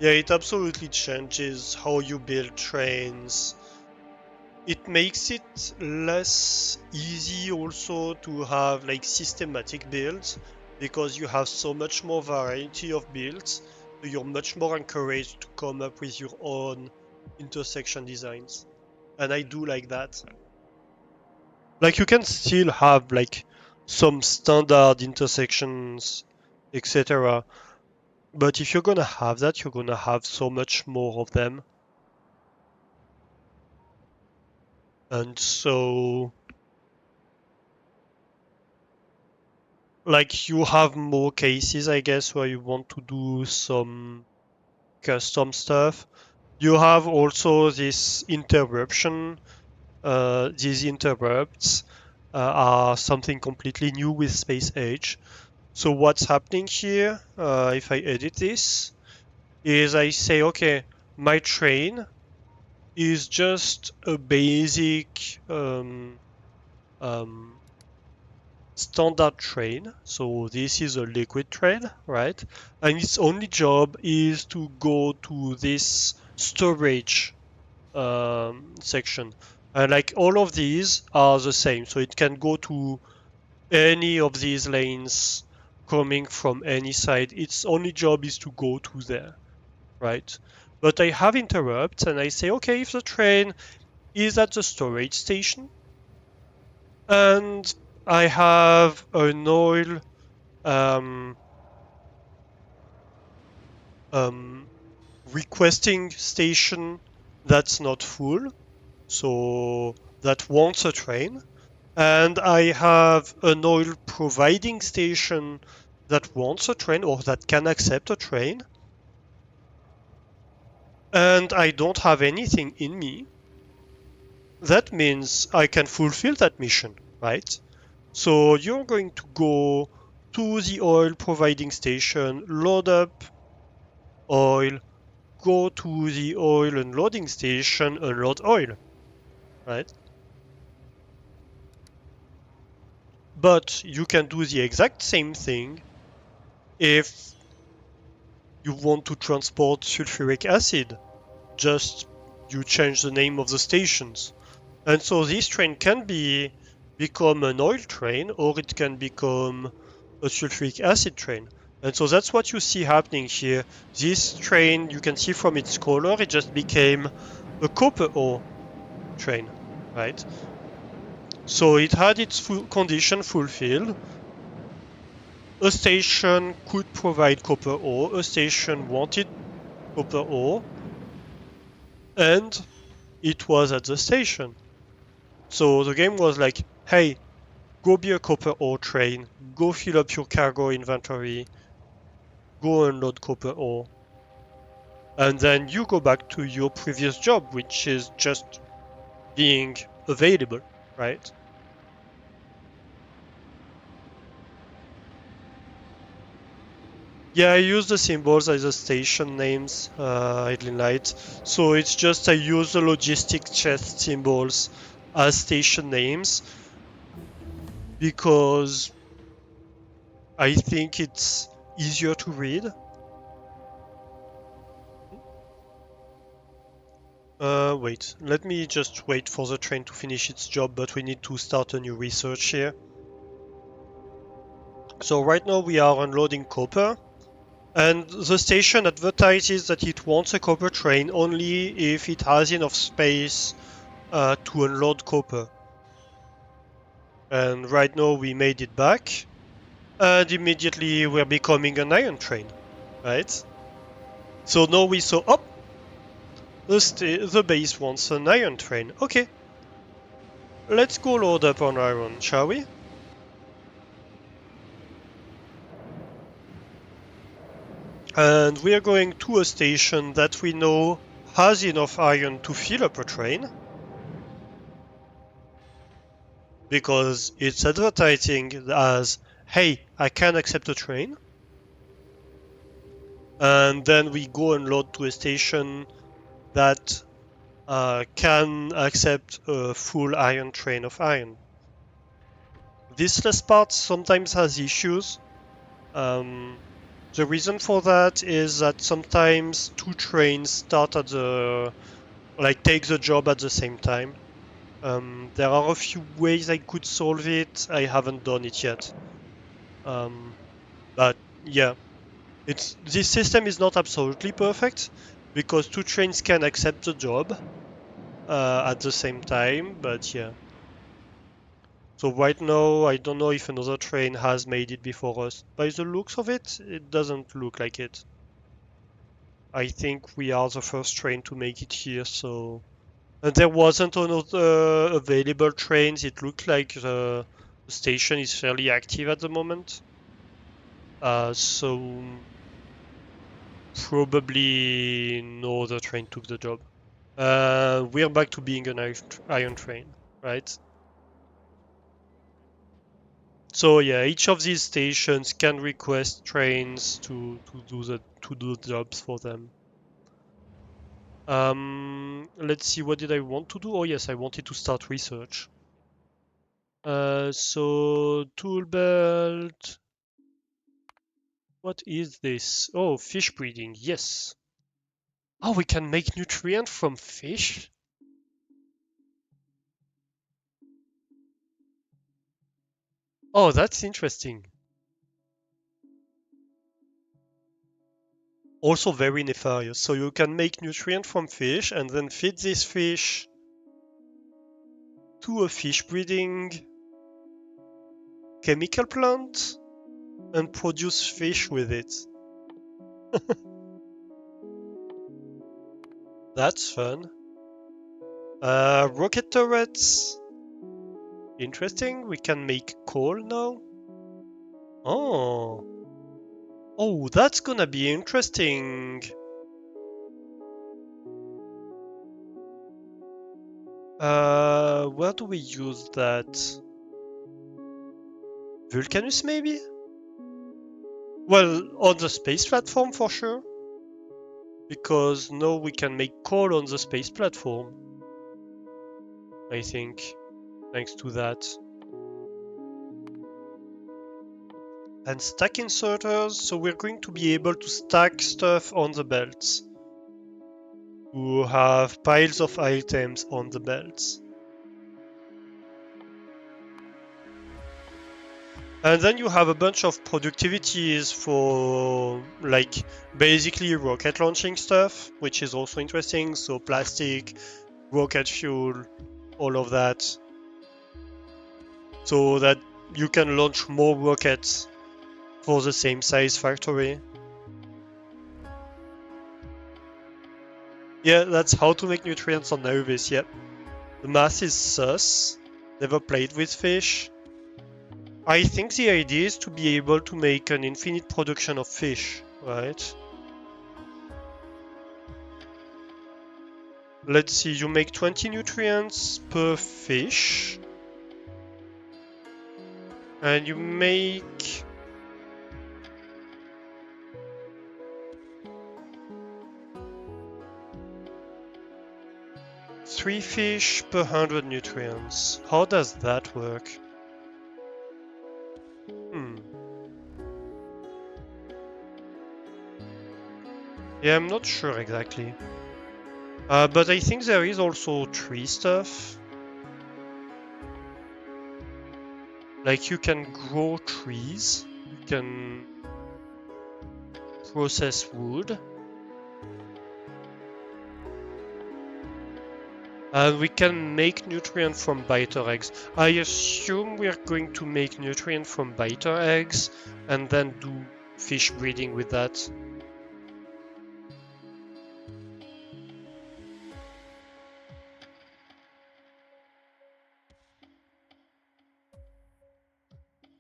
Yeah, it absolutely changes how you build trains. It makes it less easy also to have like systematic builds because you have so much more variety of builds, so you're much more encouraged to come up with your own intersection designs. And I do like that. Like you can still have like some standard intersections, etc. But if you're gonna have that, you're gonna have so much more of them. And so like you have more cases, I guess, where you want to do some custom stuff. You have also this interruption. These interrupts are something completely new with Space Age. So what's happening here, if I edit this, is I say, okay, my train is just a basic um, standard train. So this is a liquid train, right? And its only job is to go to this storage section. And like all of these are the same. So it can go to any of these lanes coming from any side. Its only job is to go to there, right? But I have interrupts and I say, okay, if the train is at the storage station and I have an oil um, um, requesting station that's not full, so that wants a train, and I have an oil providing station that wants a train or that can accept a train, and I don't have anything in me, that means I can fulfill that mission, right? So you're going to go to the oil providing station, load up oil, go to the oil unloading station, unload oil, right? But you can do the exact same thing if you want to transport sulfuric acid. Just you change the name of the stations. And so this train can become an oil train or it can become a sulfuric acid train. And so that's what you see happening here. This train, you can see from its color, it just became a copper ore train, right? So it had its full condition fulfilled. A station could provide copper ore, a station wanted copper ore, and it was at the station. So the game was like, hey, go be a copper ore train, go fill up your cargo inventory, go unload copper ore, and then you go back to your previous job, which is just being available, right? Yeah, I use the symbols as the station names, idling light. So it's just I use the logistic chest symbols as station names because I think it's easier to read. Wait, let me just wait for the train to finish its job, but we need to start a new research here. So right now we are unloading copper, and the station advertises that it wants a copper train only if it has enough space to unload copper. And right now we made it back, and immediately we're becoming an iron train, right? So now we saw, oh, the base wants an iron train. Okay, let's go load up on iron, shall we? And we are going to a station that we know has enough iron to fill up a train, because it's advertising as, hey, I can accept a train. And then we go and load to a station that can accept a full iron train of iron. This last part sometimes has issues. The reason for that is that sometimes two trains start at take the job at the same time. There are a few ways I could solve it. I haven't done it yet. But yeah, this system is not absolutely perfect because two trains can accept the job at the same time. But yeah. So right now, I don't know if another train has made it before us. By the looks of it, it doesn't look like it. I think we are the first train to make it here, so... And there wasn't another available trains. It looked like the station is fairly active at the moment. So probably no other train took the job. We're back to being an iron train, right? So yeah, each of these stations can request trains to do the jobs for them. Let's see, what did I want to do? Oh yes, I wanted to start research. So tool belt. What is this? Oh, fish breeding. Yes. Oh, we can make nutrient from fish? Oh, that's interesting. Also very nefarious. So you can make nutrient from fish and then feed this fish to a fish breeding chemical plant and produce fish with it. That's fun. Rocket turrets. Interesting. We can make coal now. Oh. Oh, that's gonna be interesting. Where do we use that? Vulcanus, maybe? Well, on the space platform for sure. Because now we can make coal on the space platform. I think. Thanks to that. And stack inserters, so we're going to be able to stack stuff on the belts. To have piles of items on the belts. And then you have a bunch of productivities for, like, basically rocket launching stuff, which is also interesting. So plastic, rocket fuel, all of that. So that you can launch more rockets for the same size factory. Yeah, that's how to make nutrients on Nervis, yep. The math is sus. Never played with fish. I think the idea is to be able to make an infinite production of fish, right? Let's see, you make 20 nutrients per fish. And you make... three fish per 100 nutrients. How does that work? Hmm. Yeah, I'm not sure exactly. But I think there is also tree stuff. Like you can grow trees, you can process wood, and we can make nutrient from biter eggs. I assume we are going to make nutrient from biter eggs and then do fish breeding with that.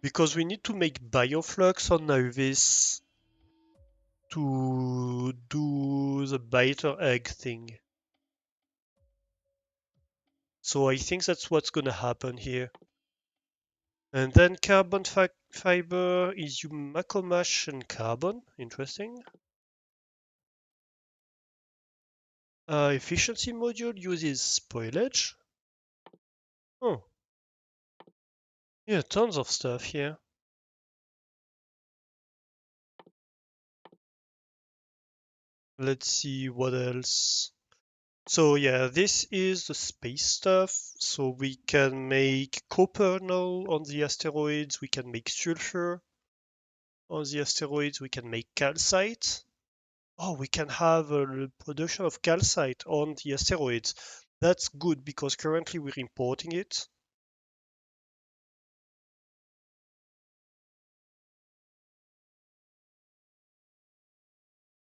Because we need to make bioflux on Novis to do the biter egg thing. So I think that's what's gonna happen here. And then carbon fiber is you mash and carbon. Interesting. Efficiency module uses spoilage. Oh, yeah, tons of stuff here. Let's see what else. So yeah, this is the space stuff. So we can make copper now on the asteroids. We can make sulfur on the asteroids. We can make calcite. Oh, we can have a production of calcite on the asteroids. That's good because currently we're importing it.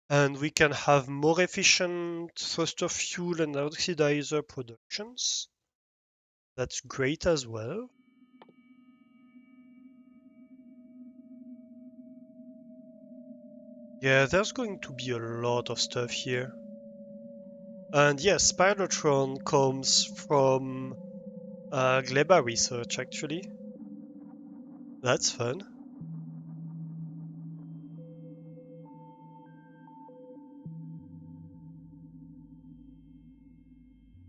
And we can have more efficient thruster fuel and oxidizer productions. That's great as well. Yeah, there's going to be a lot of stuff here. And yes, Spirotron comes from Gleba research actually. That's fun.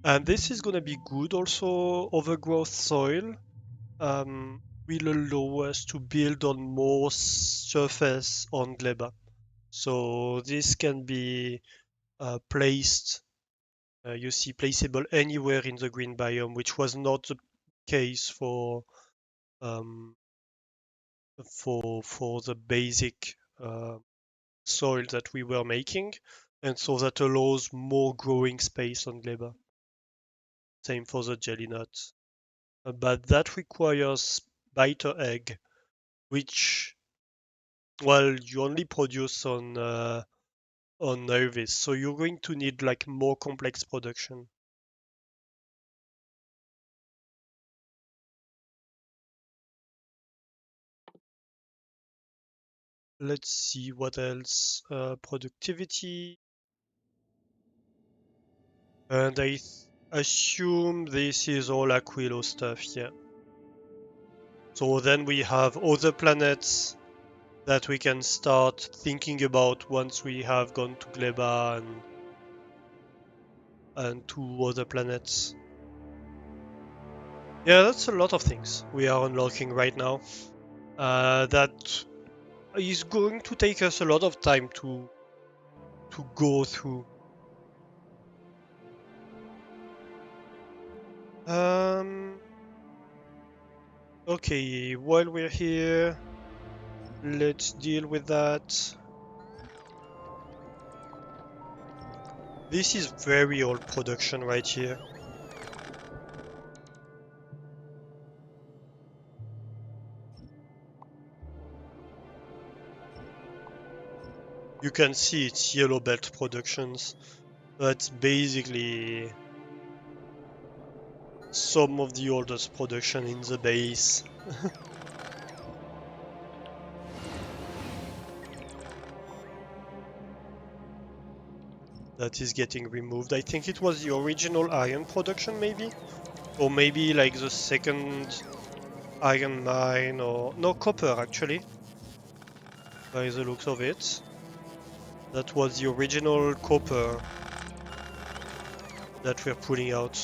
And this is gonna be good also. Overgrowth soil will allow us to build on more surface on Gleba. So this can be placed, you see, placeable anywhere in the green biome, which was not the case um, for the basic soil that we were making, and so that allows more growing space on Gleba. Same for the jelly nut. But that requires biter egg, which, well, you only produce on Novis, so you're going to need like more complex production. Let's see what else. Productivity. And I assume this is all Aquilo stuff, yeah. So then we have other planets that we can start thinking about once we have gone to Gleba and to other planets. Yeah, that's a lot of things we are unlocking right now. That is going to take us a lot of time to go through. Um, okay, while we're here, let's deal with that. This is very old production right here. You can see it's Yellow Belt Productions. That's basically some of the oldest production in the base. that is getting removed. I think it was the original iron production, maybe? Or maybe like the second iron mine, or no, copper actually, by the looks of it. That was the original copper that we're pulling out.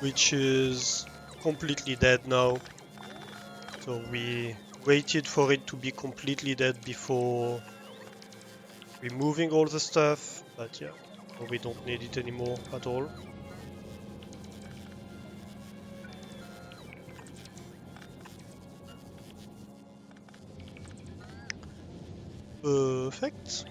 Which is completely dead now. So we waited for it to be completely dead before removing all the stuff, but yeah, so we don't need it anymore at all. Perfect.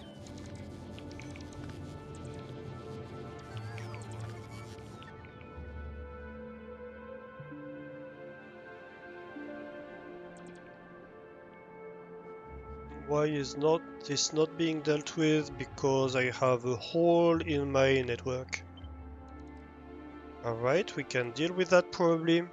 Why is not this not being dealt with? Because I have a hole in my network. Alright, we can deal with that probably.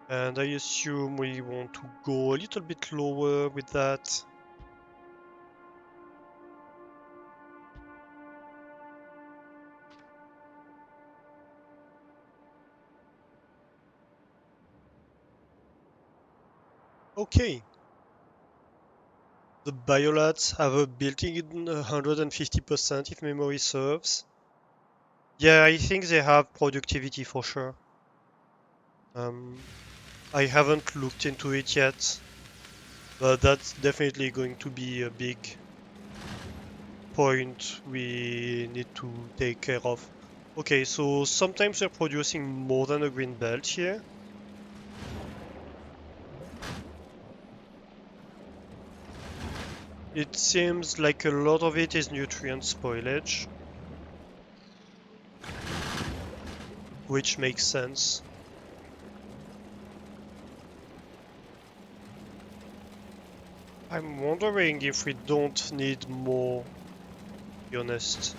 And I assume we want to go a little bit lower with that. Okay. The biolats have a built-in 150% if memory serves. Yeah, I think they have productivity for sure. I haven't looked into it yet, but that's definitely going to be a big point we need to take care of. Okay, so sometimes we're producing more than a green belt here. It seems like a lot of it is nutrient spoilage, which makes sense. I'm wondering if we don't need more, to be honest.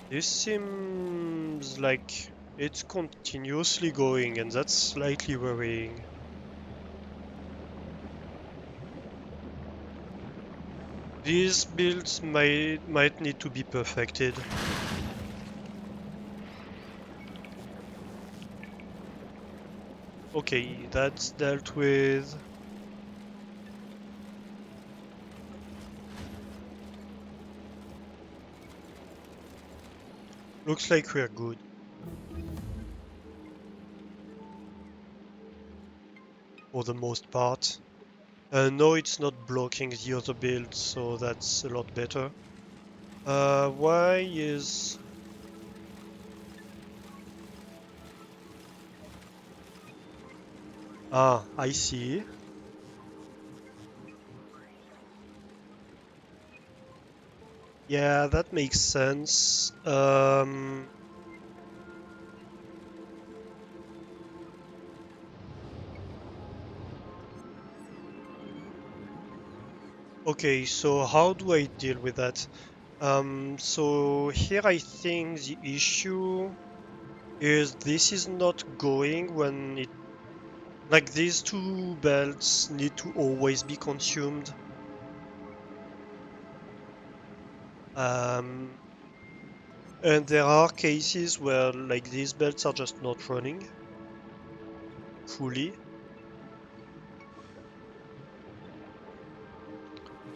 This seems like it's continuously going, and that's slightly worrying. These builds might need to be perfected. Okay, that's dealt with. Looks like we're good. For the most part. No, it's not blocking the other build, so that's a lot better. Why is... Ah, I see. Yeah, that makes sense. Okay, so how do I deal with that? So here I think the issue is this is not going when it... Like these two belts need to always be consumed. Um, and there are cases where like these belts are just not running fully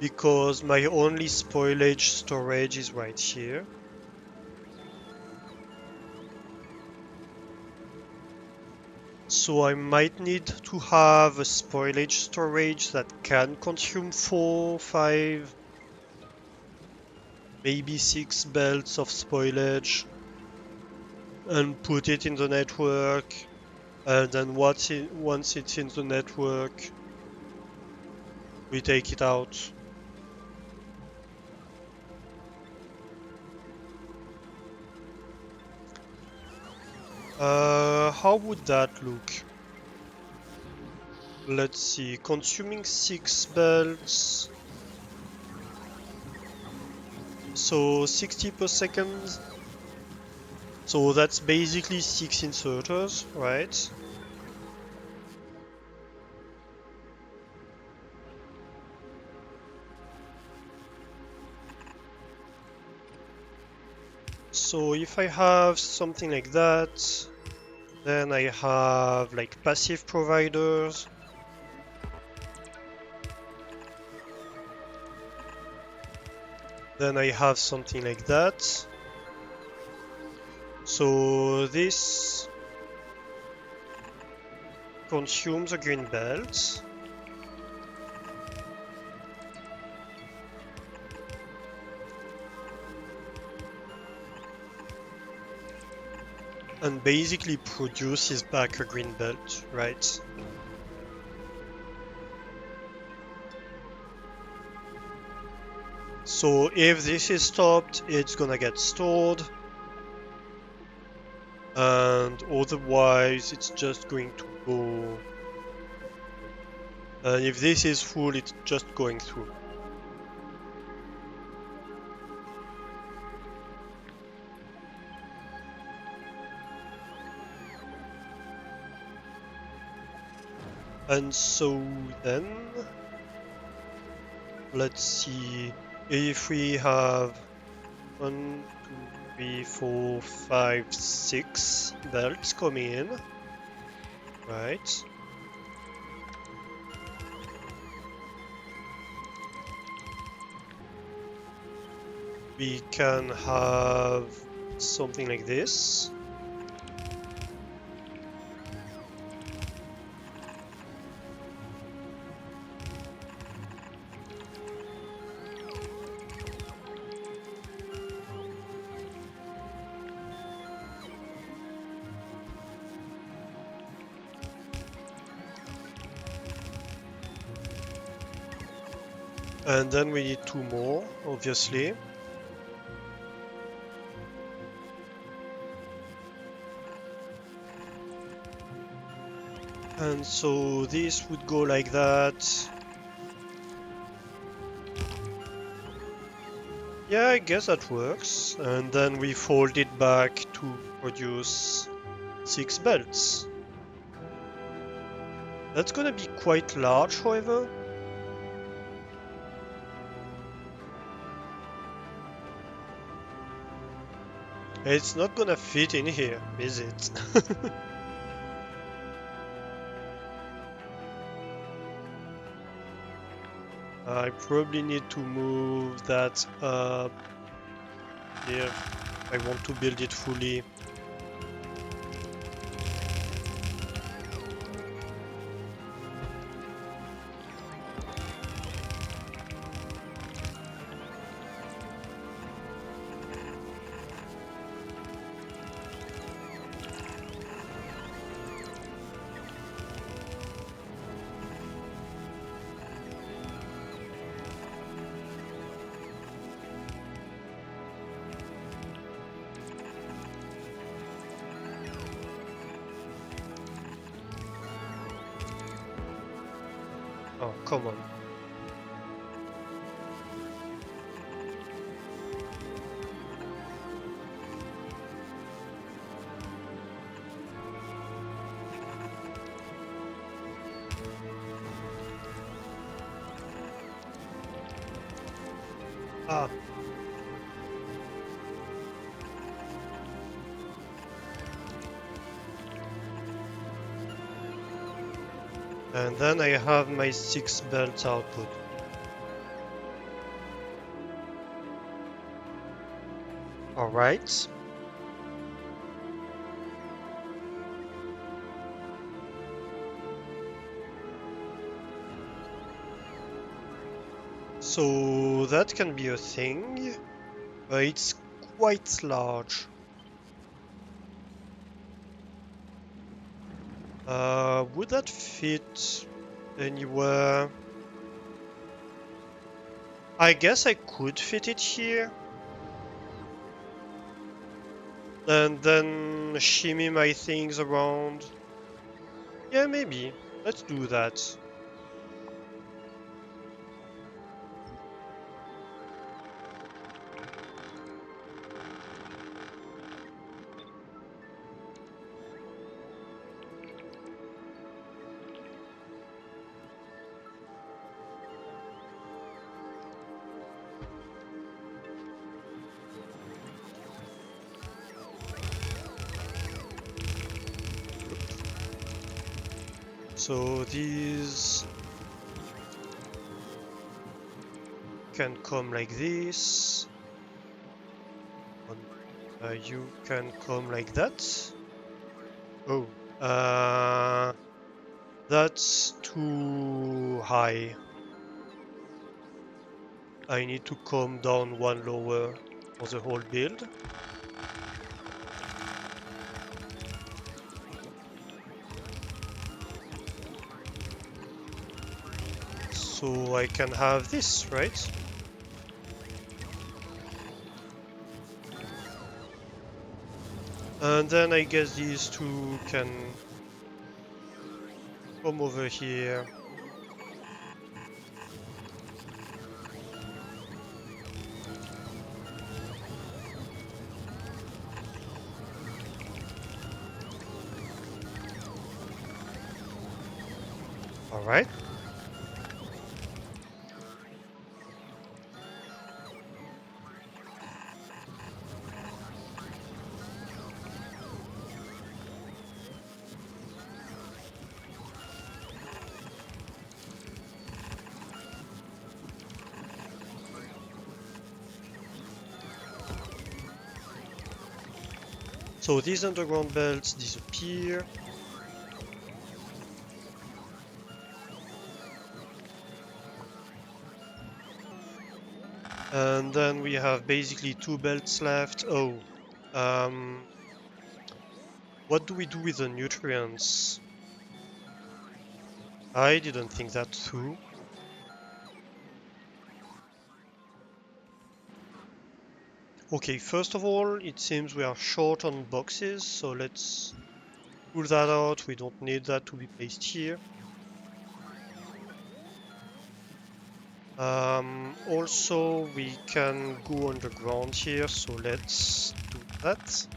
because my only spoilage storage is right here. So I might need to have a spoilage storage that can consume 4, 5, maybe 6 belts of spoilage and put it in the network. And then once it's in the network, we take it out. How would that look? Let's see, consuming 6 belts. So 60 per second. So that's basically 6 inserters, right? So if I have something like that, then I have like passive providers. Then I have something like that. So this consumes a green belt. And basically produces back a green belt, right? So if this is stopped, it's gonna get stored. And otherwise it's just going to go. And if this is full, it's just going through. And so then, let's see, if we have 1, 2, 3, 4, 5, 6 belts coming in, right? We can have something like this. And then we need 2 more, obviously. And so this would go like that. Yeah, I guess that works. And then we fold it back to produce 6 belts. That's gonna be quite large, however. It's not gonna fit in here, is it? I probably need to move that up here. I want to build it fully. Oh, come on. Ah. And then I have my 6 belts output. Alright. So that can be a thing, but it's quite large. Would that fit anywhere? I guess I could fit it here. And then shimmy my things around. Yeah, maybe. Let's do that. So these can come like this. You can come like that. Oh, that's too high. I need to come down one lower for the whole build. So I can have this, right? And then I guess these two can come over here. All right. So these underground belts disappear. And then we have basically two belts left. Oh, um, what do we do with the nutrients? I didn't think that through. Okay, first of all, it seems we are short on boxes, so let's pull that out. We don't need that to be placed here. Also, we can go underground here, so let's do that.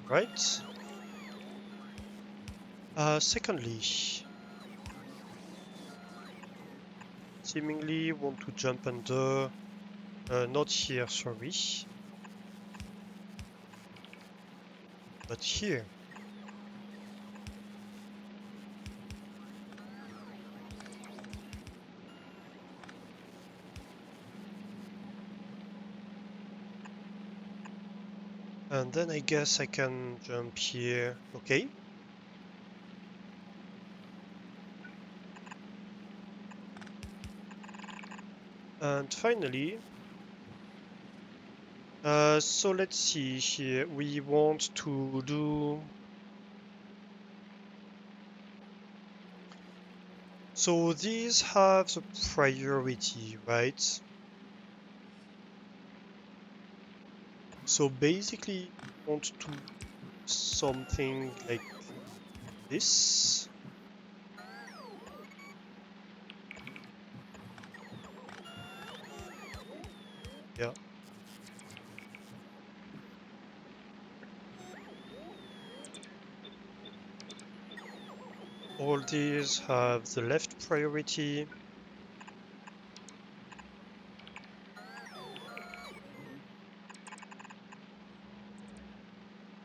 Right. Secondly, seemingly want to jump under, not here, sorry, but here. And then I guess I can jump here. Okay. And finally, so let's see here. We want to do. So these have the priority, right? So basically, we want to do something like this. Yeah. All these have the left priority.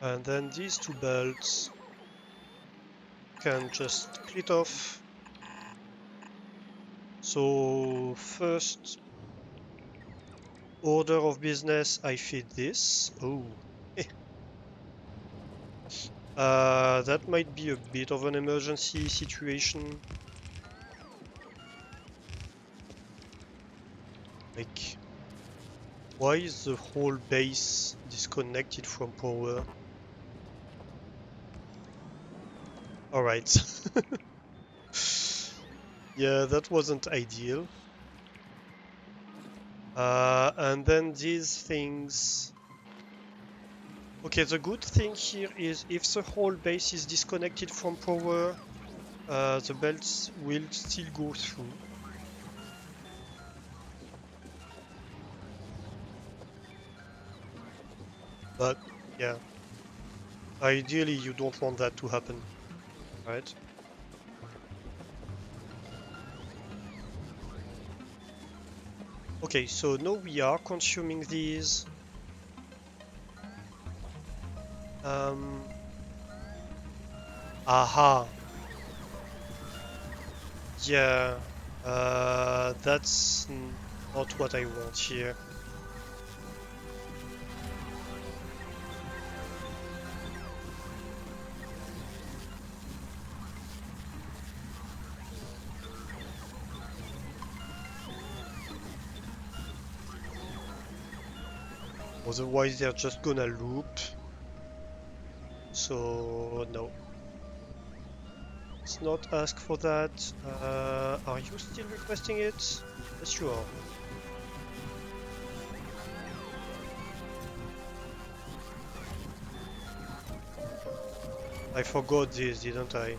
And then these two belts can just split off. So first order of business, I feed this. Oh, that might be a bit of an emergency situation. Why is the whole base disconnected from power? Alright. Yeah, that wasn't ideal. And then these things... Okay, the good thing here is if the whole base is disconnected from power, the belts will still go through. But yeah, ideally you don't want that to happen, right? Okay, so now we are consuming these. Aha. Yeah, that's not what I want here. Otherwise they're just gonna loop. So no. Let's not ask for that. Are you still requesting it? Yes, you are. I forgot this, didn't I?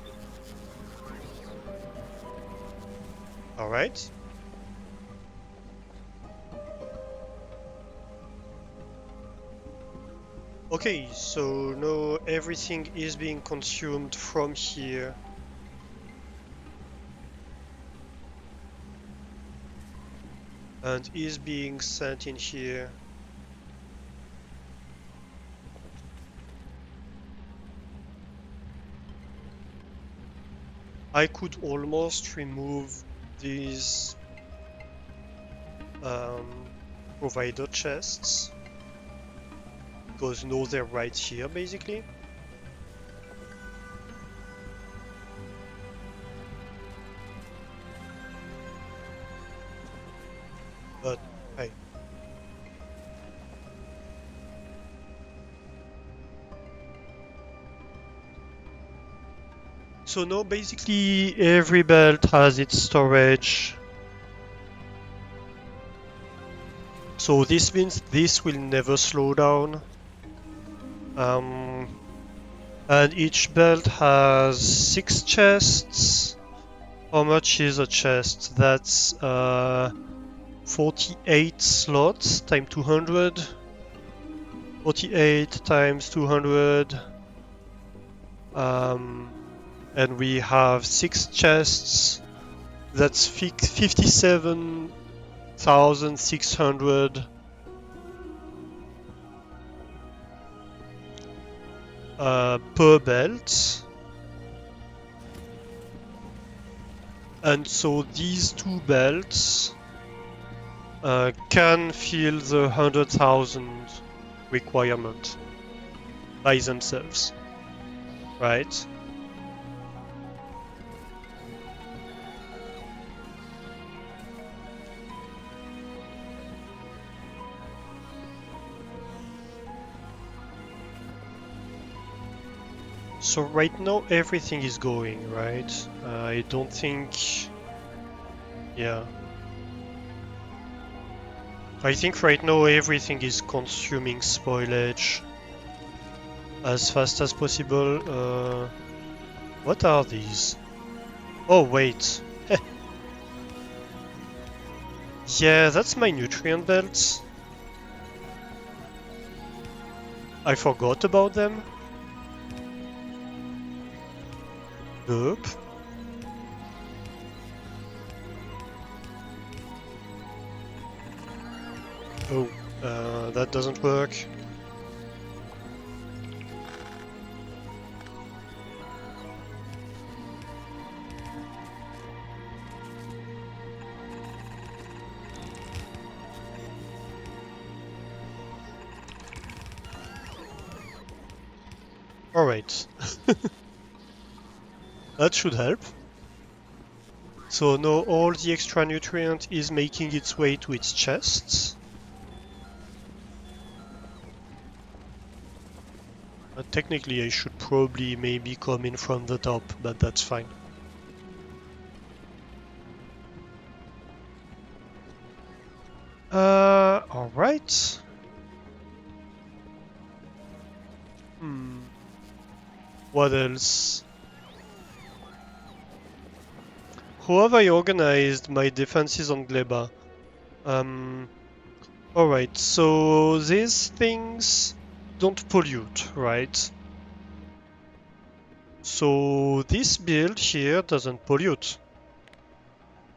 Alright. Okay, so now everything is being consumed from here. And is being sent in here. I could almost remove these provider chests because no, they're right here basically. But hey. So now basically every belt has its storage. So this means this will never slow down. And each belt has 6 chests. How much is a chest? That's 48 slots times 200. 48 times 200. And we have 6 chests. That's 57,600 per belt. And so these 2 belts can fill the 100,000 requirement by themselves, right? So right now everything is going, right? I don't think... Yeah. I think right now everything is consuming spoilage as fast as possible. What are these? Oh, wait. Yeah, that's my nutrient belts. I forgot about them. Nope. Oh, that doesn't work. Alright. That should help. So now all the extra nutrient is making its way to its chests. Technically, I should probably maybe come in from the top, but that's fine. Alright. What else? How have I organized my defenses on Gleba? Alright, so these things don't pollute, right? So this build here doesn't pollute.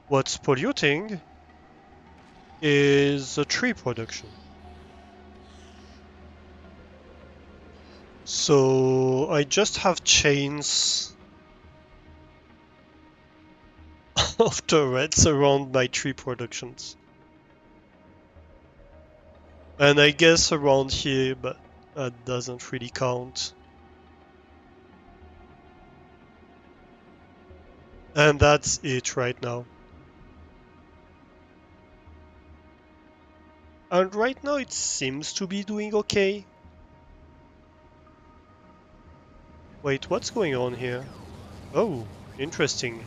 What's polluting is the tree production. So I just have chains of turrets around my tree productions. And I guess around here, but that doesn't really count. And that's it right now. And right now it seems to be doing okay. Wait, what's going on here? Oh, interesting.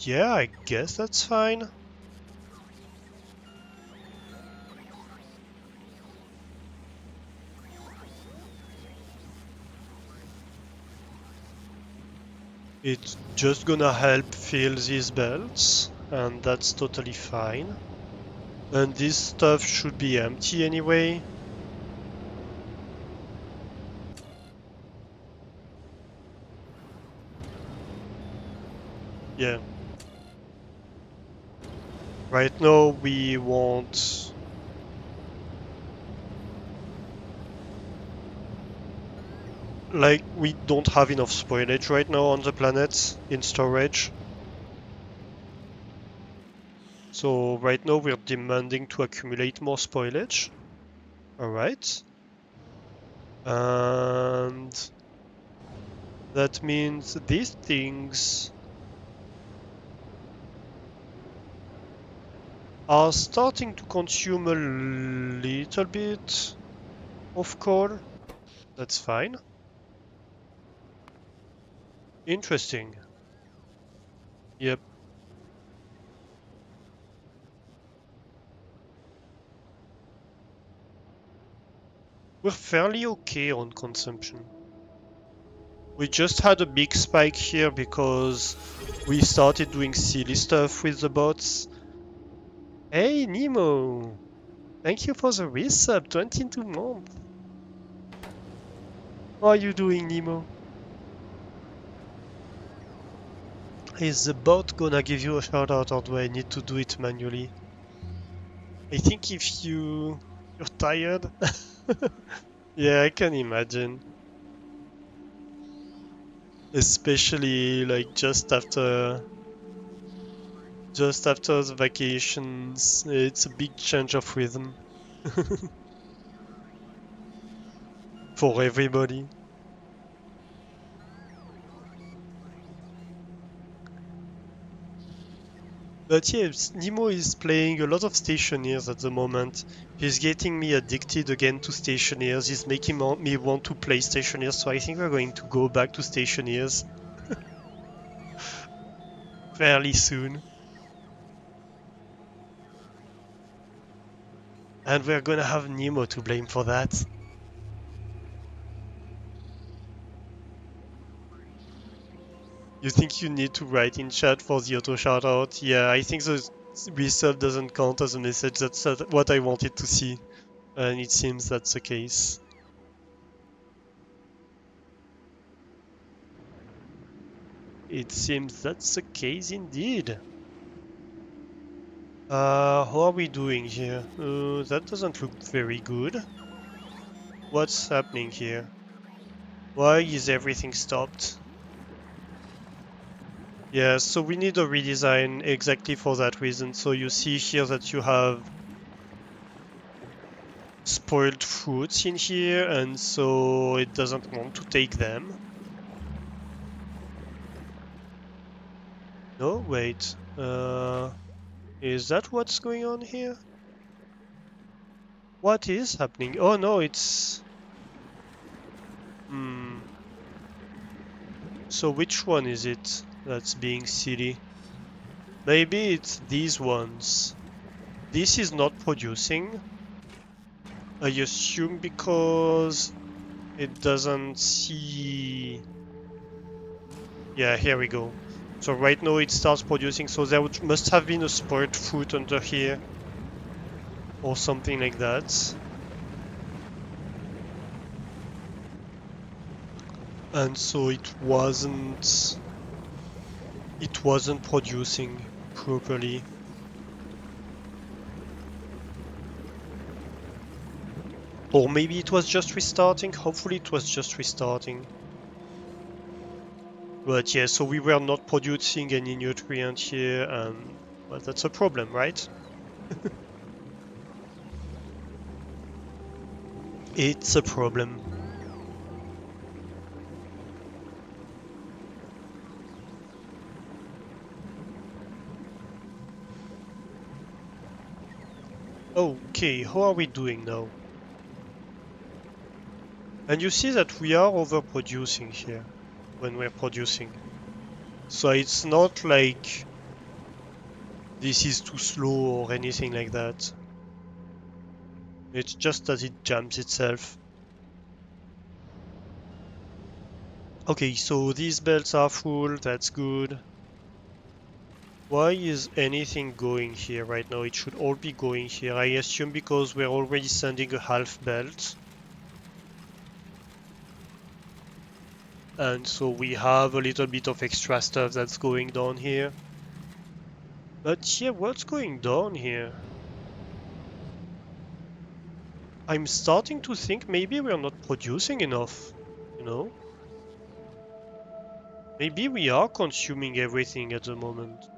Yeah, I guess that's fine. It's just gonna help fill these belts, and that's totally fine. And this stuff should be empty anyway. Yeah. Right now we want... Like, we don't have enough spoilage right now on the planet in storage. So right now we're demanding to accumulate more spoilage. Alright. And that means these things are starting to consume a little bit of coal. That's fine. Interesting. Yep. We're fairly okay on consumption. We just had a big spike here because we started doing silly stuff with the bots. Hey, Nemo! Thank you for the resub, 22 months. How are you doing, Nemo? Is the bot gonna give you a shout out or do I need to do it manually? I think if you're tired. Yeah, I can imagine. Especially like just after the vacations, it's a big change of rhythm for everybody. But yes, Nemo is playing a lot of stationeers at the moment. He's getting me addicted again to stationeers. He's making me want to play stationeers, so I think we're going to go back to stationeers fairly soon. And we're gonna have Nemo to blame for that. You think you need to write in chat for the auto shoutout? Yeah, I think the resub doesn't count as a message. That's what I wanted to see. And it seems that's the case. It seems that's the case indeed. How are we doing here? That doesn't look very good. What's happening here? Why is everything stopped? Yeah, so we need a redesign exactly for that reason. So you see here that you have spoiled fruits in here, and so it doesn't want to take them. No, wait. Is that what's going on here? What is happening? Oh no, it's... Hmm. So which one is it that's being silly? Maybe it's these ones. This is not producing. I assume because it doesn't see... Yeah, here we go. So right now it starts producing, so there must have been a spoiled fruit under here. Or something like that. And so it wasn't producing properly. Or maybe it was just restarting. Hopefully it was just restarting. But yeah, so we were not producing any nutrient here, and well, that's a problem, right? It's a problem. Okay, how are we doing now? And you see that we are overproducing here when we're producing. So it's not like this is too slow or anything like that. It's just that it jams itself. Okay, so these belts are full, that's good. Why is anything going here right now? It should all be going here. I assume because we're already sending a half belt. And so we have a little bit of extra stuff that's going down here. But yeah, what's going down here? I'm starting to think maybe we're not producing enough, you know? Maybe we are consuming everything at the moment.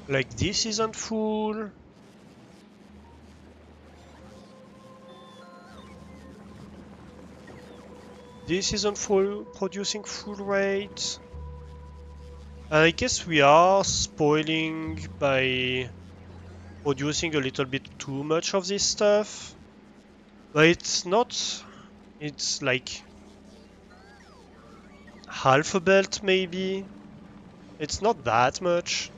Like this isn't full. This isn't full producing full rate. I guess we are spoiling by producing a little bit too much of this stuff. But it's not... It's like half a belt maybe. It's not that much.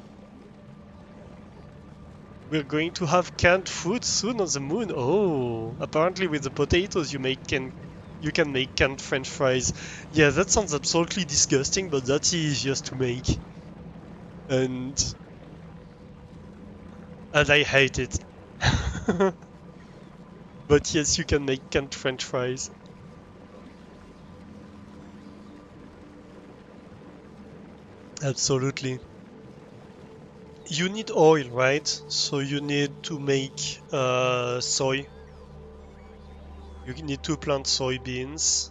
We're going to have canned food soon on the moon. Oh, apparently with the potatoes you can make canned French fries. Yeah, that sounds absolutely disgusting, but that's easiest to make. And I hate it. But yes, you can make canned French fries. Absolutely. You need oil, right? So you need to make soy. You need to plant soybeans.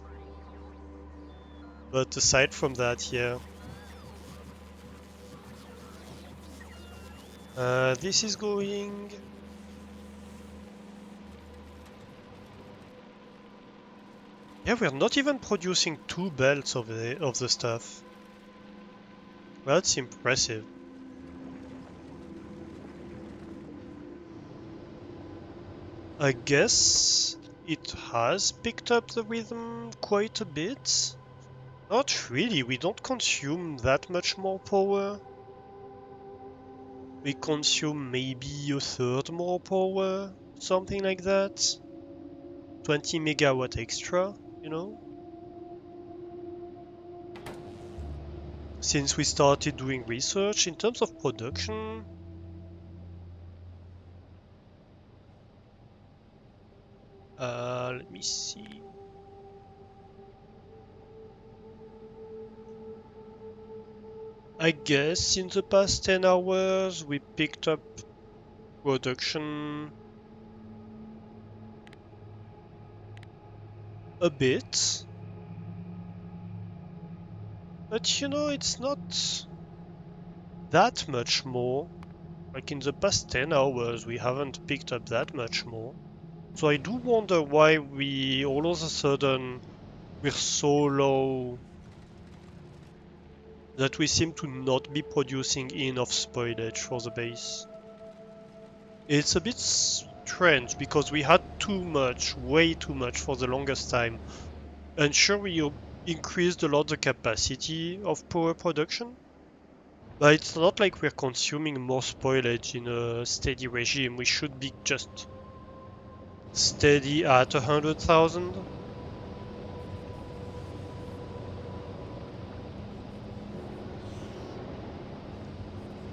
But aside from that, yeah. This is going... Yeah, we're not even producing two belts of the stuff. That's impressive. I guess it has picked up the rhythm quite a bit. Not really, we don't consume that much more power. We consume maybe a third more power, something like that. 20 megawatt extra, you know? Since we started doing research in terms of production, let me see. I guess in the past 10 hours we picked up production a bit. But you know, it's not that much more. Like in the past 10 hours we haven't picked up that much more. So I do wonder why we all of a sudden we're so low that we seem to not be producing enough spoilage for the base. It's a bit strange because we had too much, way too much for the longest time. And sure, we increased a lot the capacity of power production, but it's not like we're consuming more spoilage in a steady regime. We should be just steady at 100,000.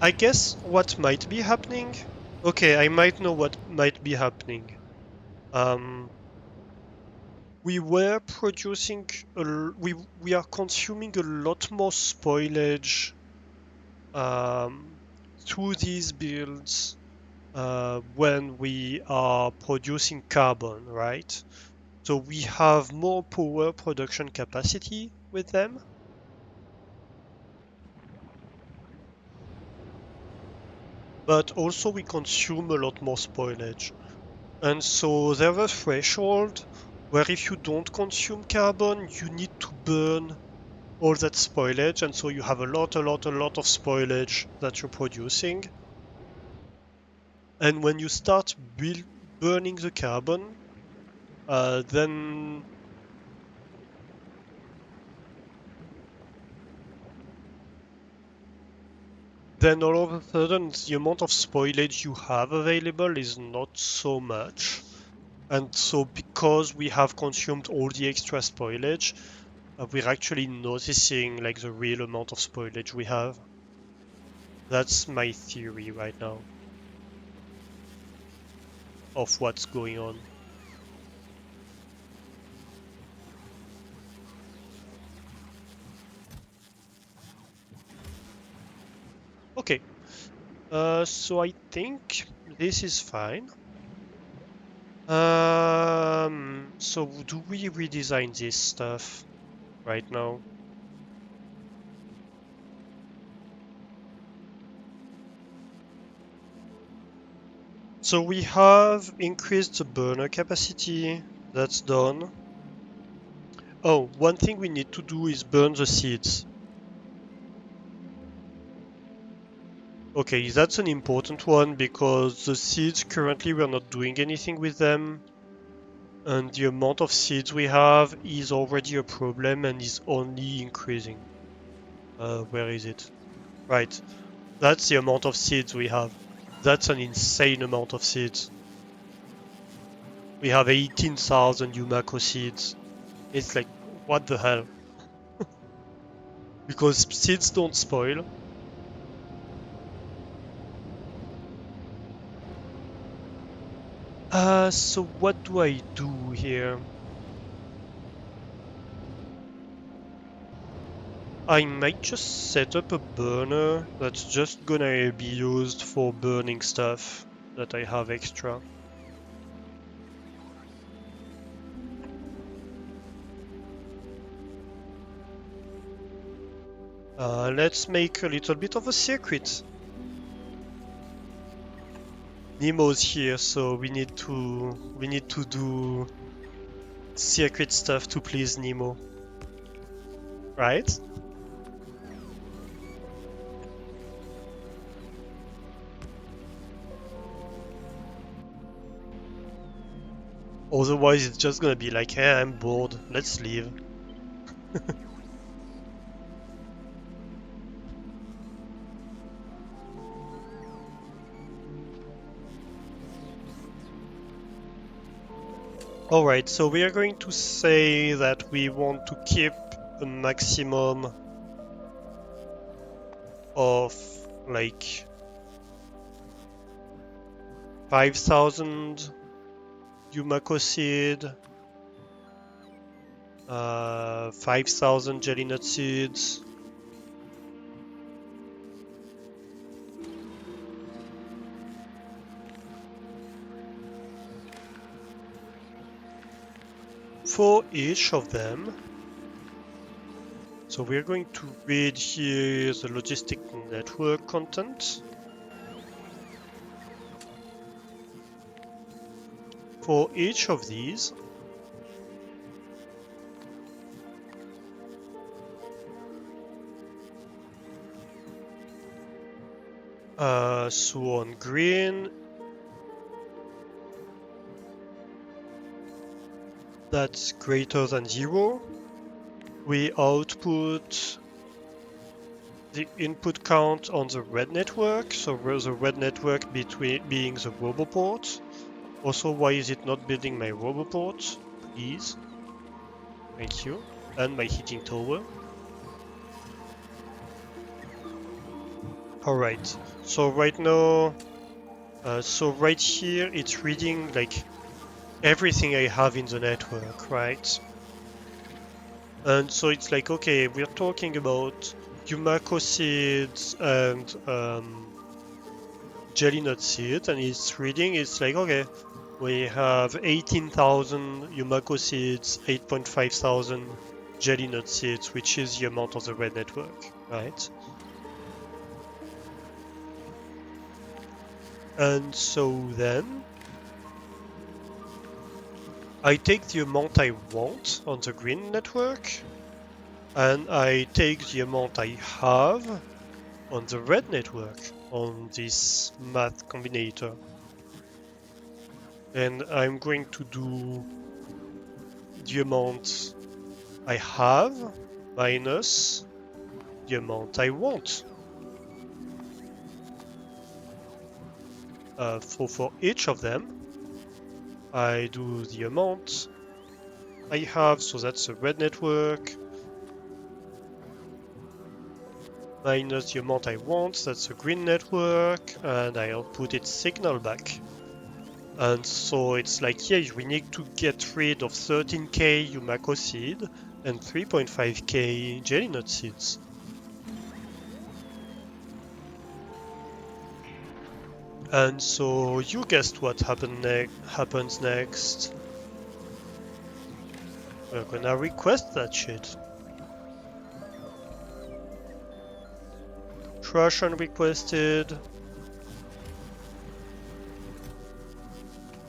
I guess what might be happening. Okay, I might know what might be happening. Um, we were producing we are consuming a lot more spoilage um, through these builds when we are producing carbon, right? So we have more power production capacity with them, but also we consume a lot more spoilage. And so there's a threshold where if you don't consume carbon, you need to burn all that spoilage, and so you have a lot of spoilage that you're producing. And when you start burning the carbon, then all of a sudden the amount of spoilage you have available is not so much. And so because we have consumed all the extra spoilage, we're actually noticing like the real amount of spoilage we have. That's my theory right now of what's going on. Okay, so I think this is fine. So do we redesign this stuff right now? So we have increased the burner capacity. That's done. Oh, one thing we need to do is burn the seeds. Okay, that's an important one because the seeds currently we're not doing anything with them. And the amount of seeds we have is already a problem and is only increasing. Where is it? Right, that's the amount of seeds we have. That's an insane amount of seeds. We have 18,000 Yumako seeds. It's like, what the hell? Because seeds don't spoil. So what do I do here? I might just set up a burner that's just gonna be used for burning stuff that I have extra. Let's make a little bit of a circuit. Nemo's here, so we need to do circuit stuff to please Nemo, right? Otherwise, it's just gonna be like, hey, I'm bored, let's leave. Alright, so we are going to say that we want to keep a maximum of like 5,000 Yumako seed, 5,000 jelly nut seeds, for each of them. So we're going to read here the logistic network content. for each of these, so on green, that's greater than 0. We output the input count on the red network, so the red network between being the roboport. Also, why is it not building my roboport? Please. Thank you. And my heating tower. Alright, so right now, so right here it's reading like everything I have in the network, right? And so it's like, okay, we're talking about Yumako seeds and jelly nut seeds, and it's reading, it's like, okay, we have 18,000 Yumako seeds, 8.5 thousand jelly nut seeds, which is the amount of the red network, right? And so then I take the amount I want on the green network, and I take the amount I have on the red network on this math combinator. And I'm going to do the amount I have minus the amount I want. For each of them, I do the amount I have, so that's the red network, minus the amount I want, that's the green network, and I output its signal back. And so it's like, yeah, we need to get rid of 13k Yumako seed and 3.5k jelly nut seeds. And so you guessed what happens next. We're gonna request that shit. Crush unrequested.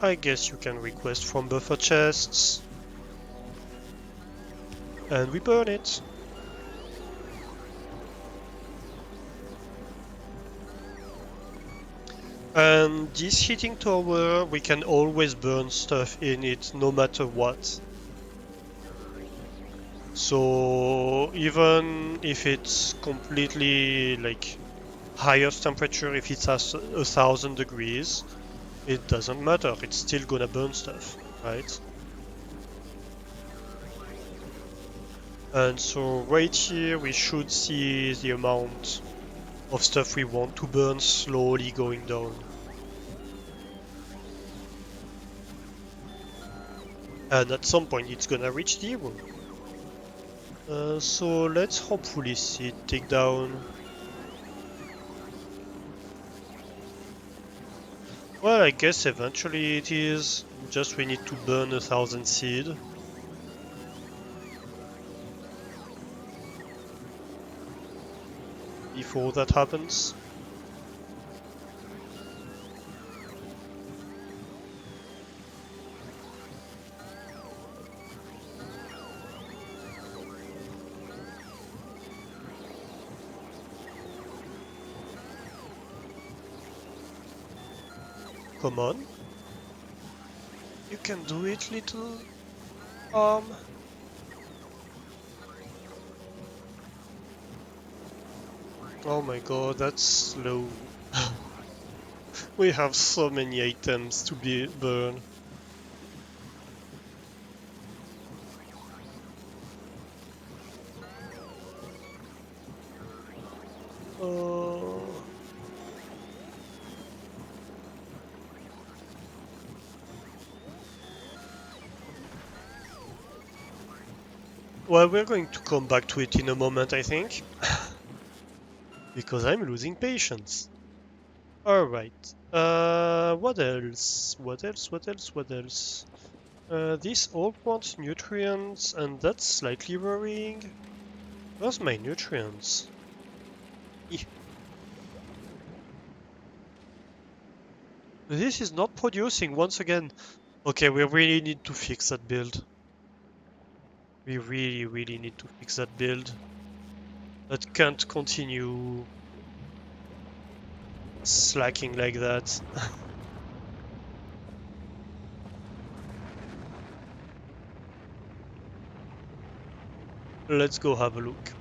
I guess you can request from buffer chests. And we burn it. And this heating tower, we can always burn stuff in it no matter what. So even if it's completely like highest temperature, if it's at 1,000 degrees, it doesn't matter, it's still gonna burn stuff, right? And so right here we should see the amount of stuff we want to burn slowly going down. And at some point it's gonna reach 0. So let's hopefully see it take down. Well, I guess eventually it is. Just we need to burn 1,000 seed. Before that happens. Come on. You can do it, little arm. Oh my god, that's slow. We have so many items to be burned. Oh. Well, we're going to come back to it in a moment, I think. Because I'm losing patience. Alright. What else? What else? What else? What else? This all wants nutrients, and that's slightly worrying. Where's my nutrients? This is not producing once again. Okay, we really need to fix that build. We really need to fix that build. That can't continue slacking like that. Let's go have a look.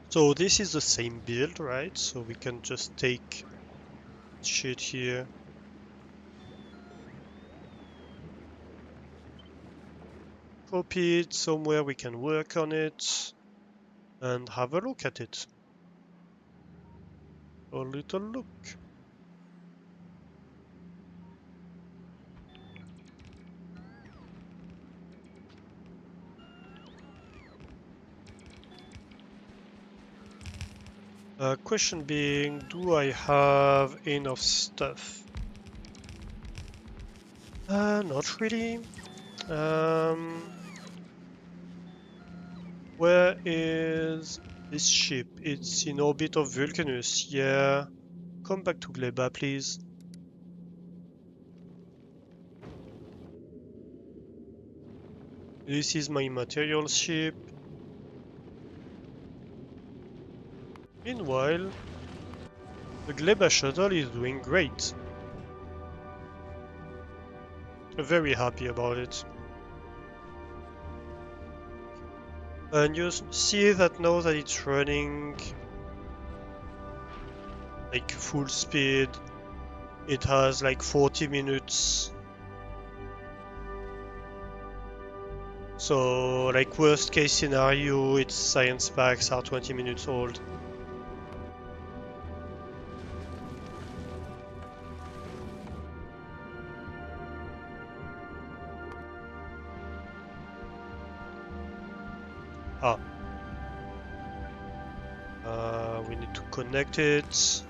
So this is the same build, right? So we can just take shit here. Copy it somewhere we can work on it and have a look at it. A little look. Question being, do I have enough stuff? Not really. Um, where is this ship? It's in orbit of Vulcanus. Yeah. Come back to Gleba, please. This is my material ship. Meanwhile, the Gleba shuttle is doing great. Very happy about it. And you see that now that it's running like full speed, it has like 40 minutes. So like worst case scenario, its science packs are 20 minutes old. Ah, we need to connect it.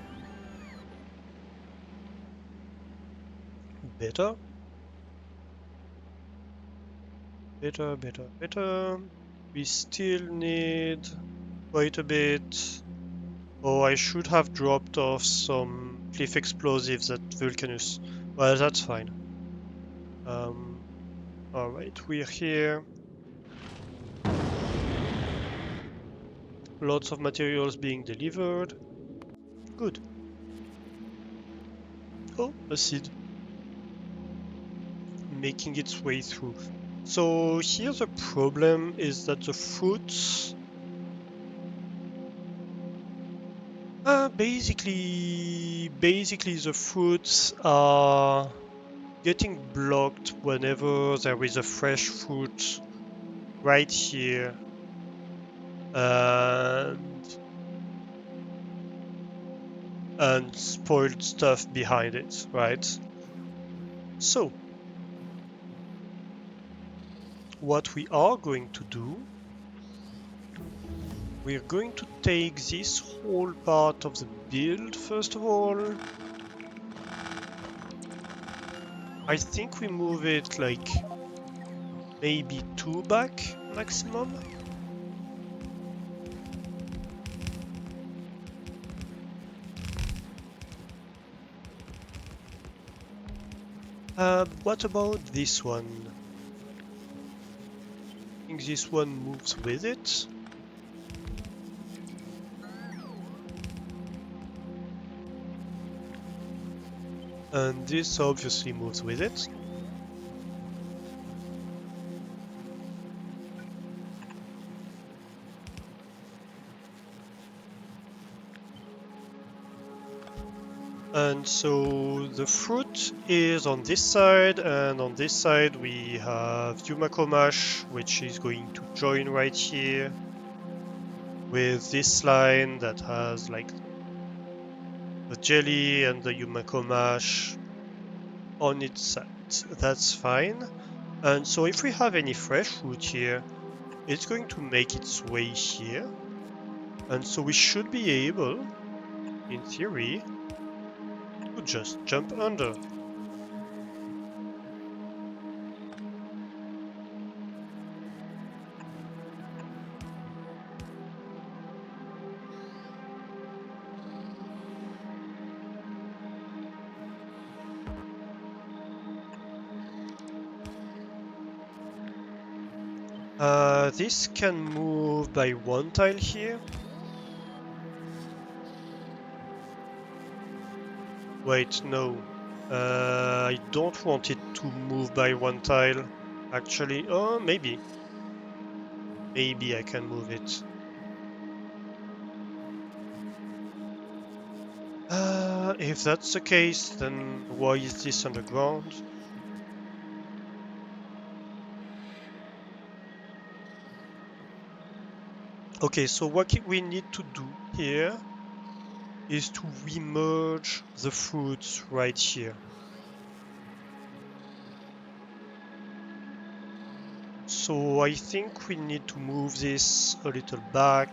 Better. Better. We still need quite a bit. Oh, I should have dropped off some cliff explosives at Vulcanus. Well, that's fine. Um, alright, we're here. Lots of materials being delivered. Good. Oh, a seed. Making its way through. So here the problem is that the fruits basically the fruits are getting blocked whenever there is a fresh fruit right here. And spoiled stuff behind it, right? So what we are going to do, we're going to take this whole part of the build first of all. I think we move it like maybe 2 back maximum. What about this one? I think this one moves with it. And this obviously moves with it. And so the fruit is on this side, and on this side we have Yumakomash, which is going to join right here with this line that has like the jelly and the Yumakomash on its side. That's fine. And so if we have any fresh fruit here, it's going to make its way here. And so we should be able, in theory, to just jump under. This can move by one tile here. Wait, no. I don't want it to move by one tile. Actually, oh, maybe. Maybe I can move it. If that's the case, then why is this underground? Okay, so what we need to do here is to remerge the fruits right here. So I think we need to move this a little back.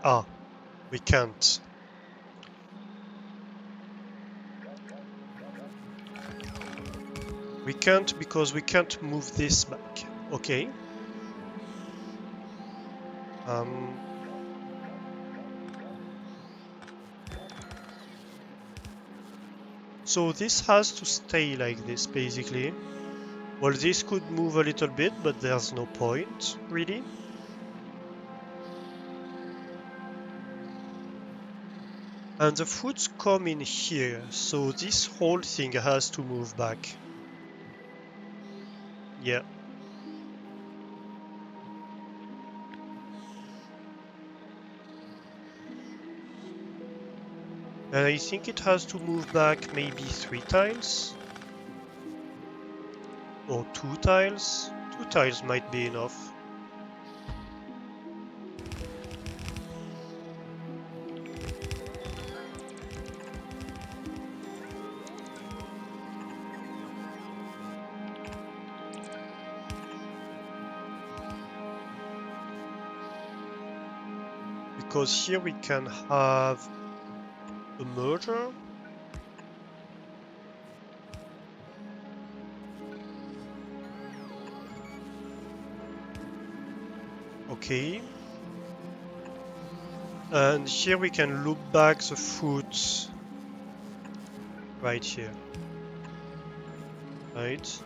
Ah, we can't. We can't because we can't move this back. Okay. Um, so this has to stay like this, basically. Well, this could move a little bit, but there's no point, really. And the fruits come in here, so this whole thing has to move back. Yeah. And I think it has to move back maybe 3 tiles. Or 2 tiles. 2 tiles might be enough. Because here we can have a merger. Okay. And here we can loop back the fruits right here. Right.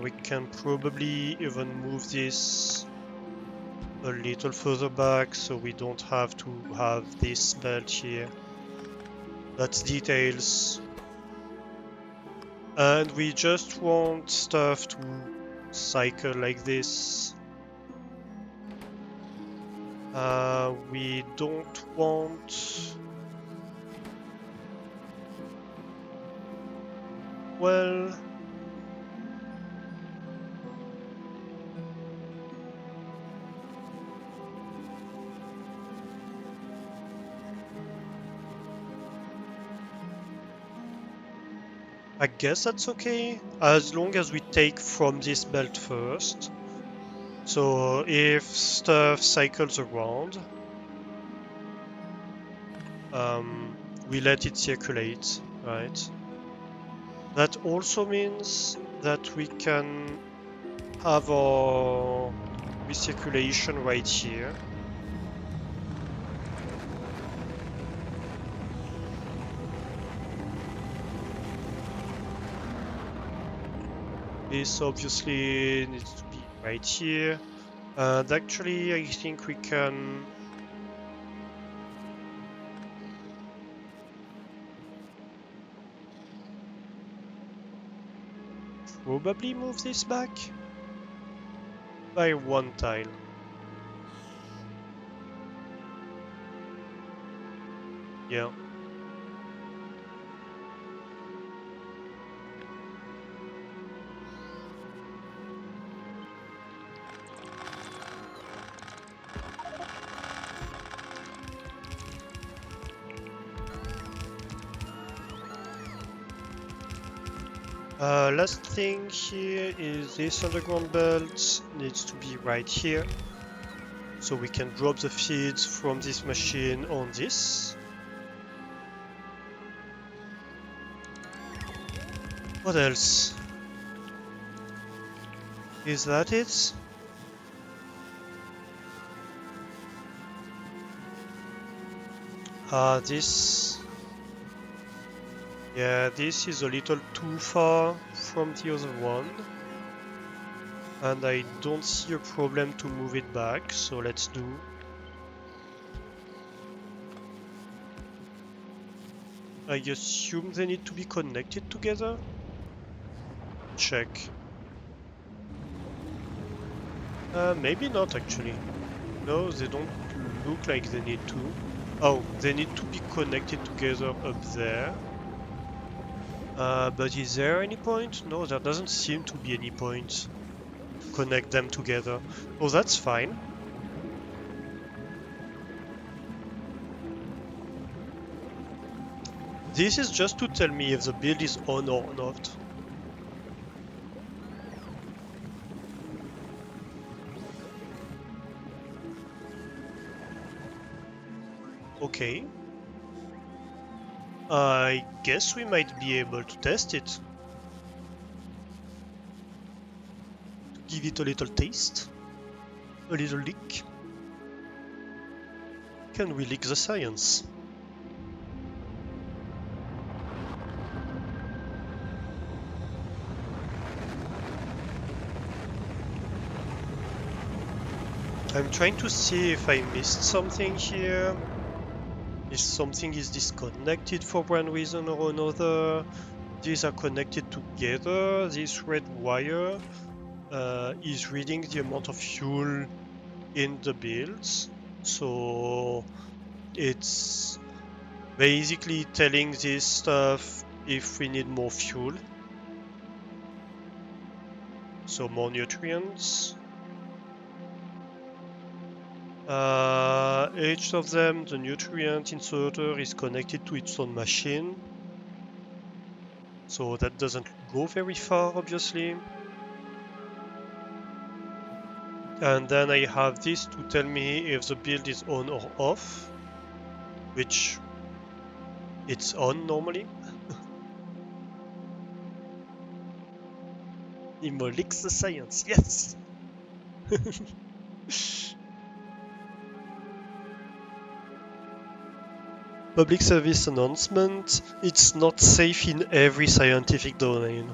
We can probably even move this a little further back so we don't have to have this belt here. That's details. And we just want stuff to cycle like this. We don't want... Well... I guess that's okay, as long as we take from this belt first. So if stuff cycles around, we let it circulate, right? That also means that we can have our recirculation right here. This obviously needs to be right here. And actually, I think we can probably move this back by one tile. Yeah. Last thing here is this underground belt needs to be right here. So we can drop the feeds from this machine on this. What else? Is that it? This... Yeah, this is a little too far from the other one. And I don't see a problem to move it back, so let's do. I assume they need to be connected together? Check. Maybe not actually. No, they don't look like they need to. Oh, they need to be connected together up there. But is there any point? No, there doesn't seem to be any point to connect them together. Oh, that's fine. This is just to tell me if the build is on or not. Okay. I guess we might be able to test it. Give it a little taste. A little lick. Can we lick the science? I'm trying to see if I missed something here. If something is disconnected for one reason or another. These are connected together. This red wire is reading the amount of fuel in the builds. So it's basically telling this stuff if we need more fuel. So more nutrients. Each of them, the nutrient inserter is connected to its own machine. So that doesn't go very far, obviously. And then I have this to tell me if the build is on or off, which it's on normally. Imo licks the science, yes! Public service announcement, it's not safe in every scientific domain.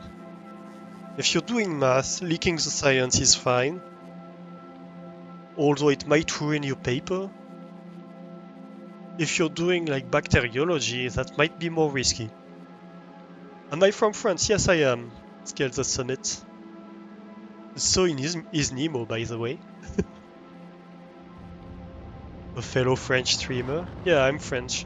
If you're doing math, leaking the science is fine, although it might ruin your paper. If you're doing like bacteriology, that might be more risky. Am I from France? Yes, I am. Scale the summit. So is Nemo, by the way. A fellow French streamer. Yeah, I'm French.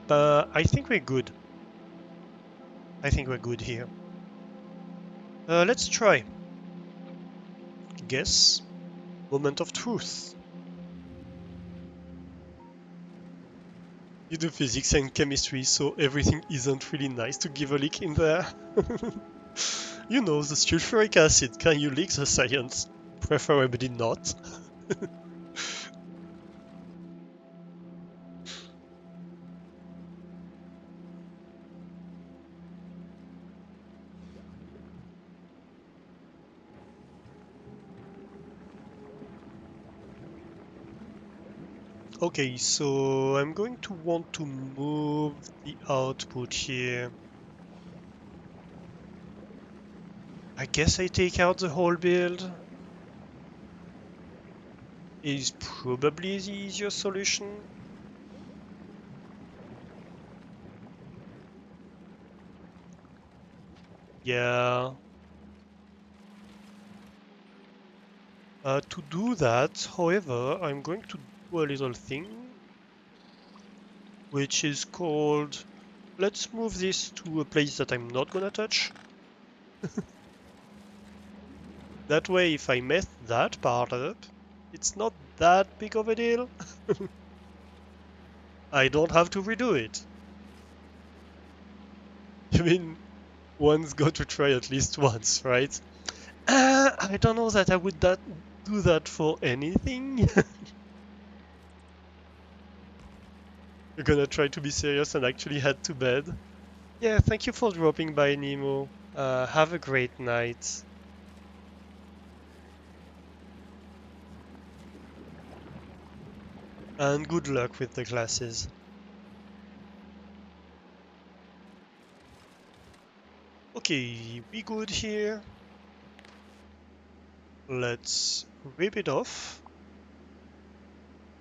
I think we're good. I think we're good here. Let's try. Guess. Moment of truth. You do physics and chemistry, so everything isn't really nice to give a leak in there. You know, the sulfuric acid, can you leak the science? Preferably not. Okay, so I'm going to want to move the output here. I guess I take out the whole build. Is probably the easier solution. Yeah. To do that, however, I'm going to do a little thing, which is called, let's move this to a place that I'm not gonna touch. That way, if I mess that part up, it's not that big of a deal. I don't have to redo it. I mean, one's got to try at least once, right? I don't know that I would do that for anything? You're gonna try to be serious and actually head to bed? Yeah, thank you for dropping by, Nemo. Have a great night. And good luck with the classes. Okay, we good here. Let's rip it off,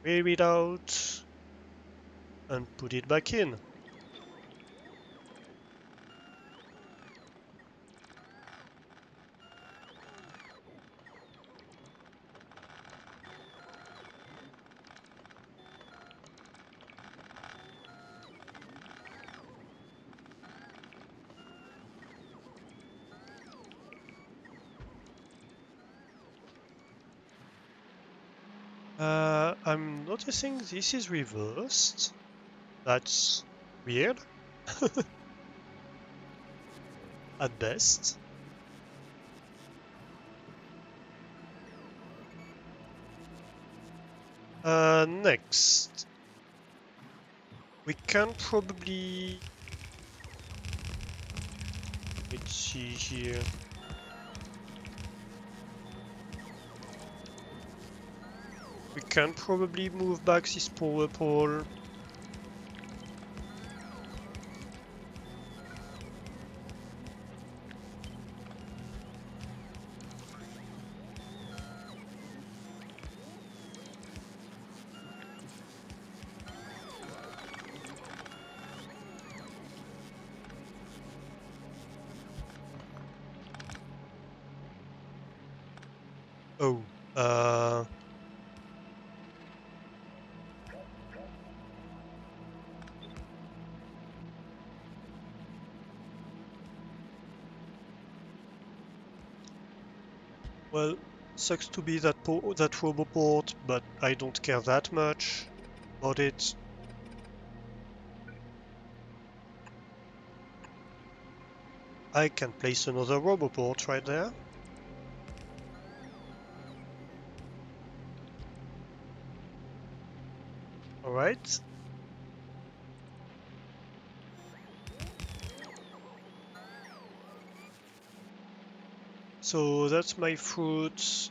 rip it out, and put it back in. I'm noticing this is reversed. That's weird, at best. Next, we can probably... Let's see here. We can probably move back this power pole. Oh, well, sucks to be that that roboport, but I don't care that much about it. I can place another roboport right there. Alright. So that's my fruit.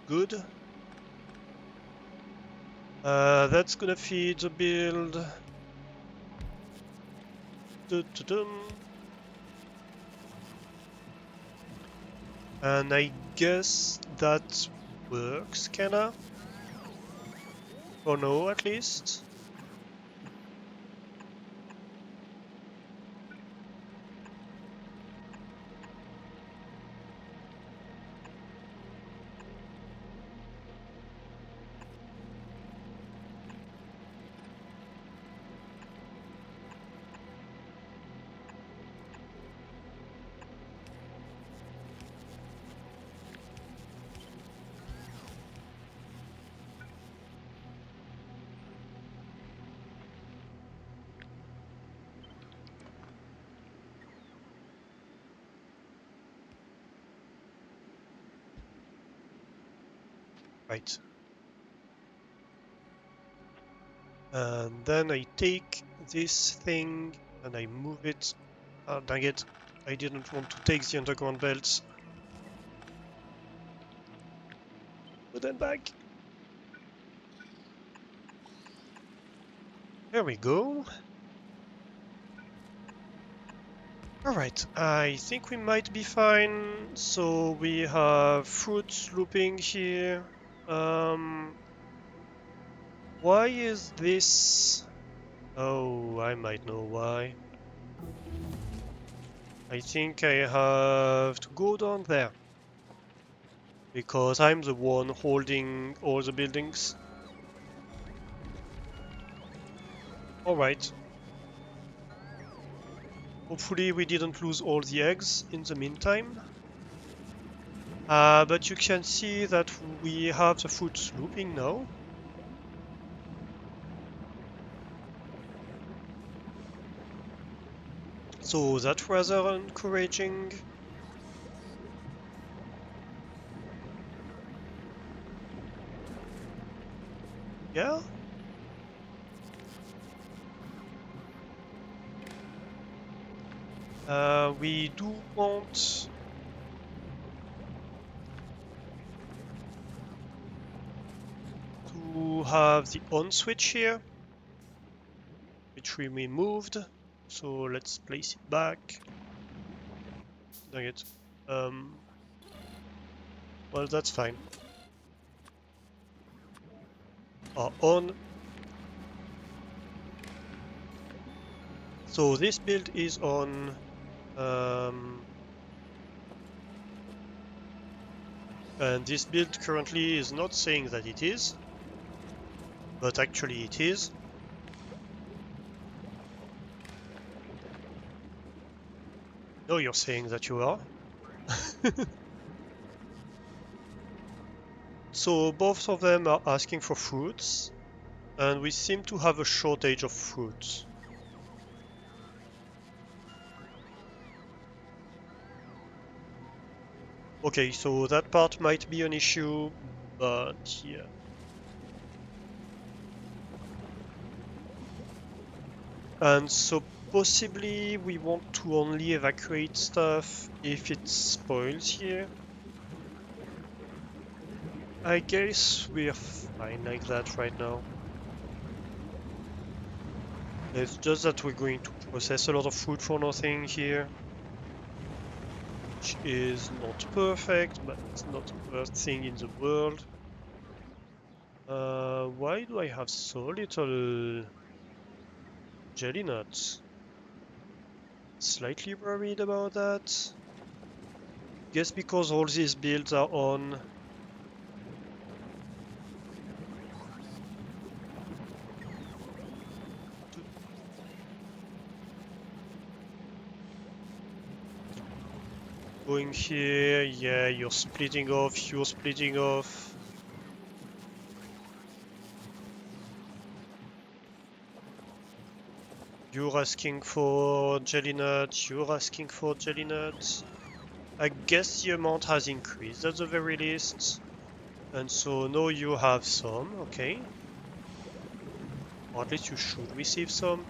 Good. That's gonna feed the build. Dun-dun-dun. And I guess that works, kinda? Or no, at least? Right. And then I take this thing and I move it. Oh, dang it. I didn't want to take the underground belts. Put them back. There we go. Alright, I think we might be fine. So we have fruits looping here. Why is this? Oh, I might know why. I think I have to go down there. Because I'm the one holding all the buildings. Alright. Hopefully we didn't lose all the eggs in the meantime. But you can see that we have the fruits looping now. So that's rather encouraging. Yeah. We do want to have the on switch here, which we removed. So let's place it back. Dang it. Well, that's fine. On. So this build is on. And this build currently is not saying that it is, but actually it is. No, you're saying that you are. So both of them are asking for fruits, and we seem to have a shortage of fruits. Okay, so that part might be an issue, but yeah. And so possibly we want to only evacuate stuff if it spoils here. I guess we're fine like that right now. It's just that we're going to process a lot of food for nothing here, which is not perfect, but it's not the worst thing in the world. Why do I have so little jelly nuts? Slightly worried about that. Guess because all these builds are on. Going here, yeah, you're splitting off. You're asking for jelly nuts, you're asking for jelly nuts. I guess the amount has increased at the very least. And so now you have some, okay. Or at least you should receive some.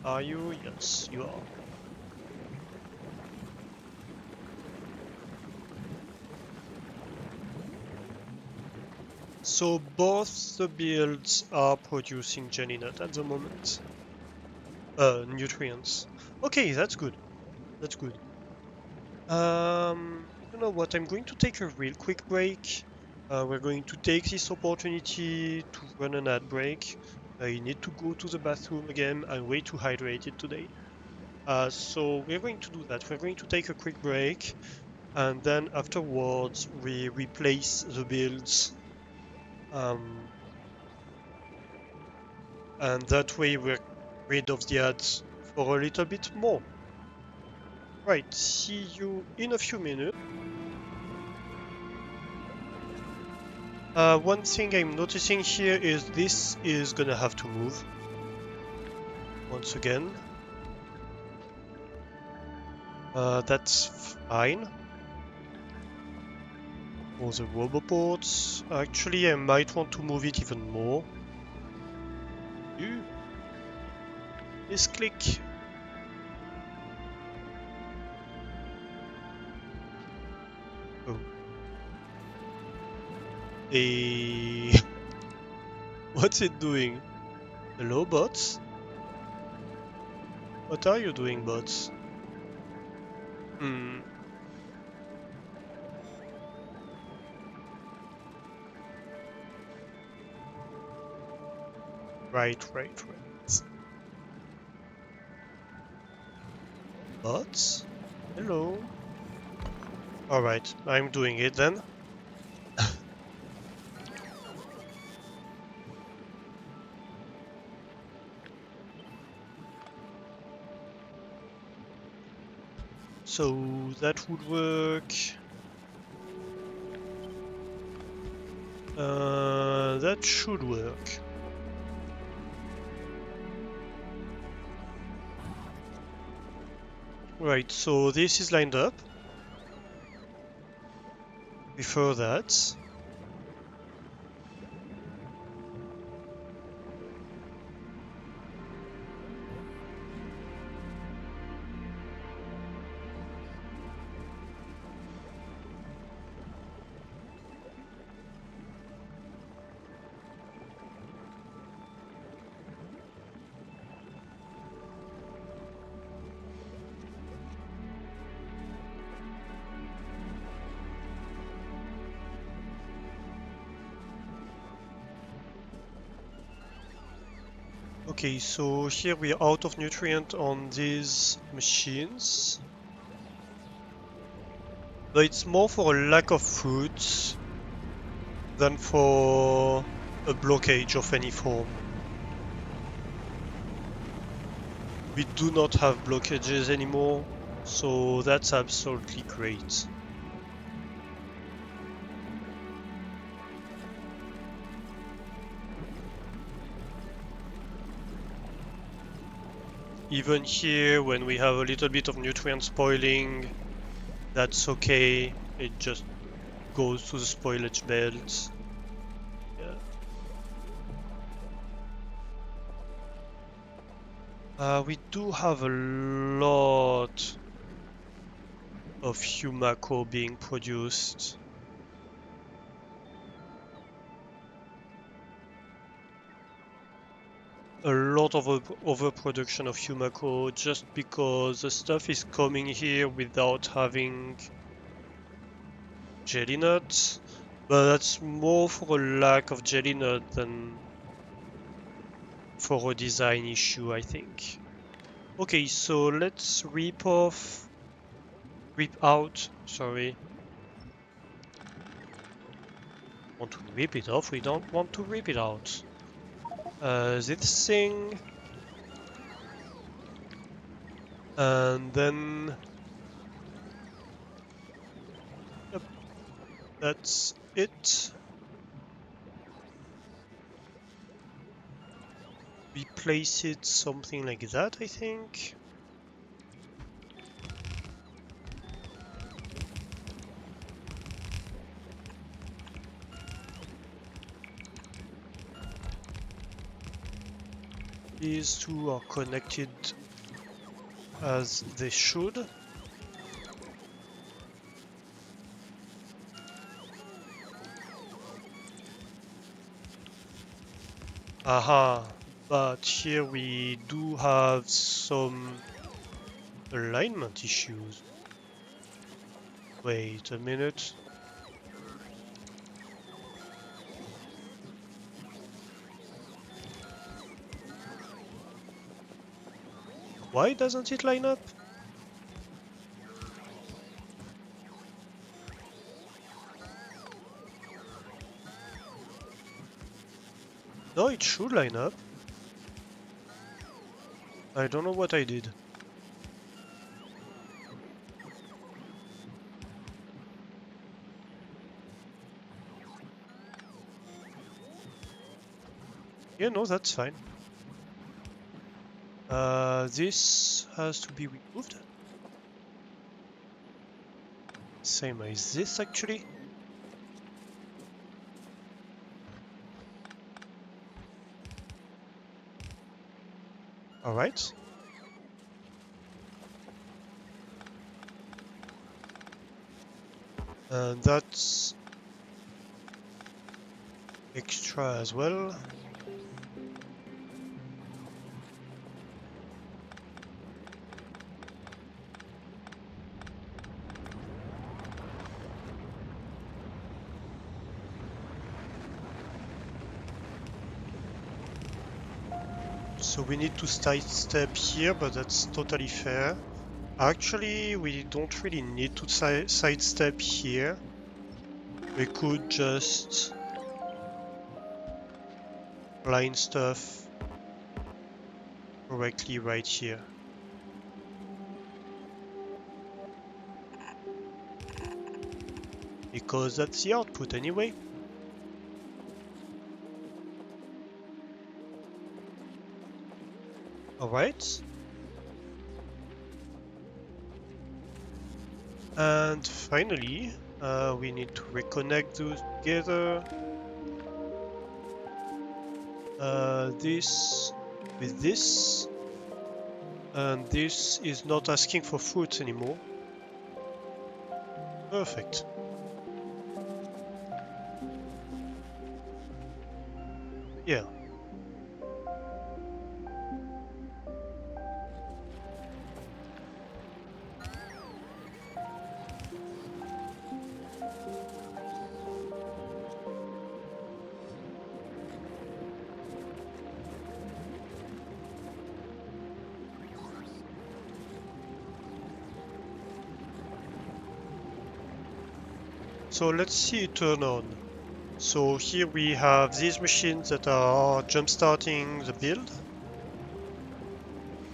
Are you? Yes, you are. So both the builds are producing jelly nut at the moment. Nutrients. Okay, that's good. That's good. You know what? I'm going to take a real quick break. We're going to take this opportunity to run an ad break. I need to go to the bathroom again. I'm way too hydrated today. So we're going to do that. We're going to take a quick break, and then afterwards we replace the builds. Um, and that way we're rid of the ads for a little bit more. Right, see you in a few minutes. One thing I'm noticing here is this is gonna have to move once again. That's fine. For the roboports, actually I might want to move it even more. Ooh, misclick. Oh. A What's it doing? Hello, bots? What are you doing, bots? Hmm. Right. Bots? Hello. Alright, I'm doing it then. So that would work. That should work. Right, so this is lined up. Before that. Okay, so here we are out of nutrient on these machines. But it's more for a lack of fruits than for a blockage of any form. We do not have blockages anymore, so that's absolutely great. Even here, when we have a little bit of nutrient spoiling, that's okay. It just goes to the spoilage belt. Yeah. We do have a lot of Humako being produced. A lot of overproduction of Humako just because the stuff is coming here without having jelly nuts, but that's more for a lack of jelly nut than for a design issue, I think. Okay, so let's rip out, sorry. Want to rip it off? We don't want to rip it out. This thing, and then, yep, that's it. We place it something like that, I think. These two are connected as they should. Aha, but here we do have some alignment issues. Wait a minute. Why doesn't it line up? No, it should line up. I don't know what I did. Yeah, no, that's fine. This has to be removed. Same as this, actually. Alright. And that's extra as well. So we need to sidestep here, but that's totally fair. Actually, we don't really need to sidestep here. We could just line stuff correctly right here. Because that's the output anyway. Alright. And finally, we need to reconnect those together. This with this, and this is not asking for fruits anymore. Perfect. Yeah. So let's see it turn on. So here we have these machines that are jump-starting the build.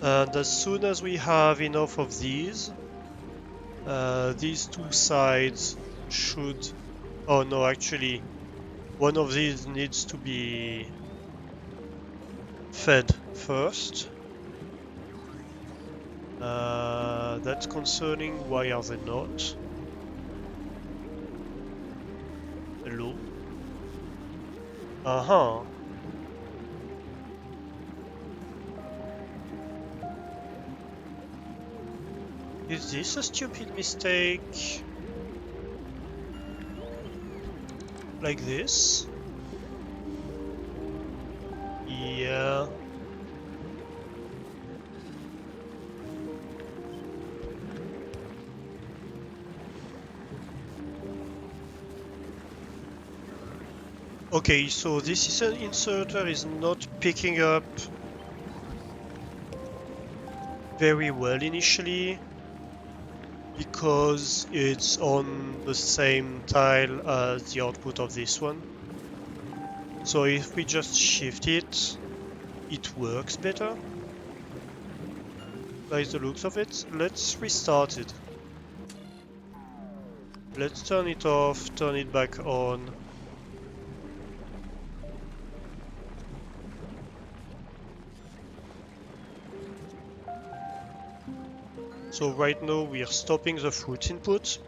And as soon as we have enough of these two sides should... Oh no, actually, one of these needs to be fed first. That's concerning. Why are they not? Hello? Uh-huh. Is this a stupid mistake? Like this? Yeah. Okay, so this is an inserter is not picking up very well initially because it's on the same tile as the output of this one. So if we just shift it, it works better. By the looks of it, let's restart it. Let's turn it off, turn it back on. So right now we are stopping the fruit input.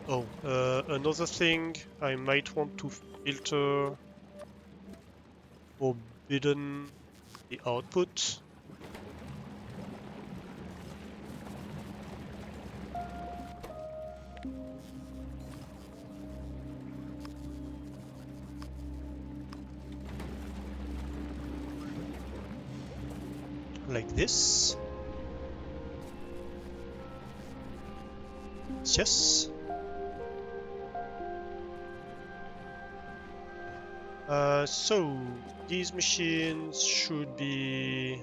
Oh, another thing, I might want to filter forbidden the output. Like this. Yes. So these machines should be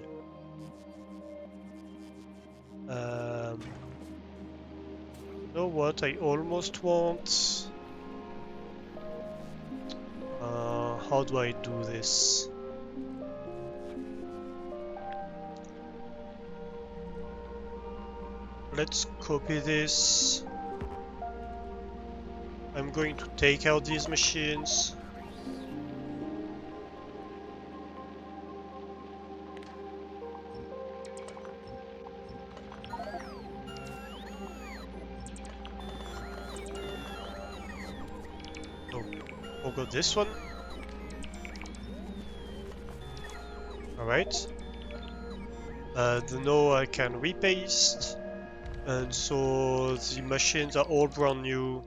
you know what I almost want? How do I do this? Let's copy this. I'm going to take out these machines. Oh, forgot this one. Alright. Now I can repaste. And so the machines are all brand new.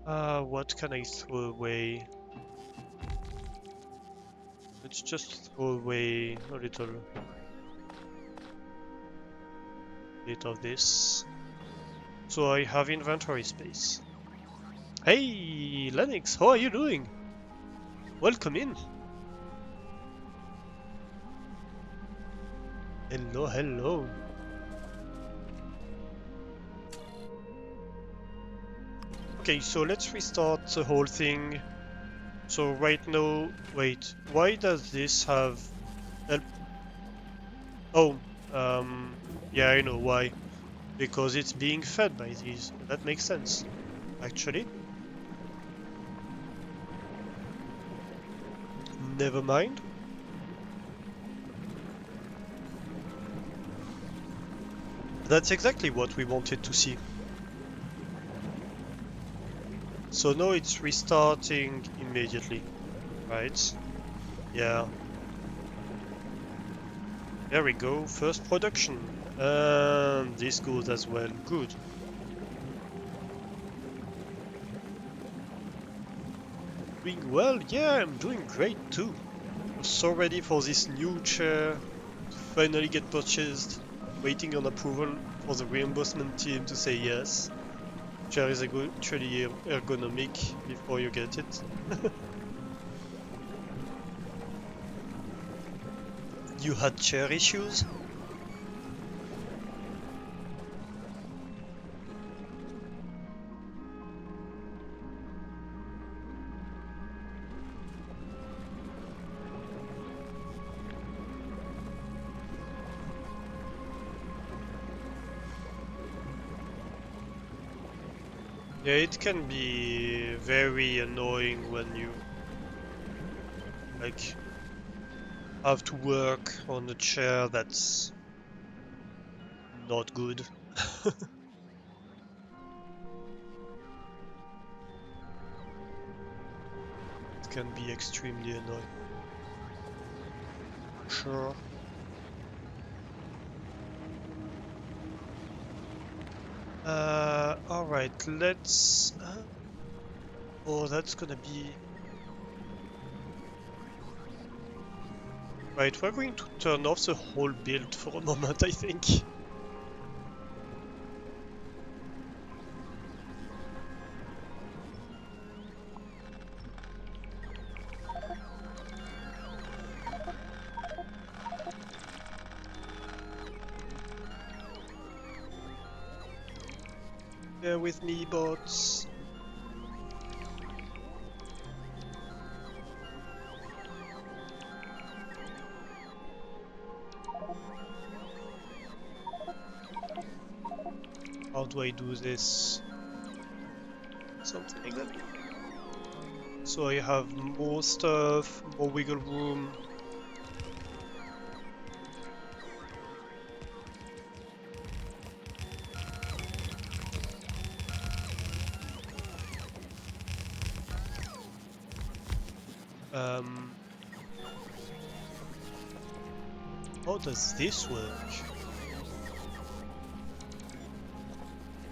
What can I throw away? Let's just throw away a little bit of this. So I have inventory space. Hey, Lennox, how are you doing? Welcome in. Hello, hello. Okay, so let's restart the whole thing. So right now, wait, why does this have help? Oh, yeah, I know why. Because it's being fed by these. That makes sense, actually. Never mind. That's exactly what we wanted to see. So now it's restarting immediately, right? Yeah. There we go, first production. And this goes as well, good. Doing well? Yeah, I'm doing great too. I'm so ready for this new chair to finally get purchased. Waiting on approval for the reimbursement team to say yes. Chair is actually ergonomic before you get it. You had chair issues? Yeah, it can be very annoying when you like have to work on a chair that's not good. It can be extremely annoying. Sure. Alright, let's... oh, that's gonna be... Right, we're going to turn off the whole build for a moment, I think. Bear with me, bots. How do I do this? Something like that. So I have more stuff, more wiggle room. Um, how does this work?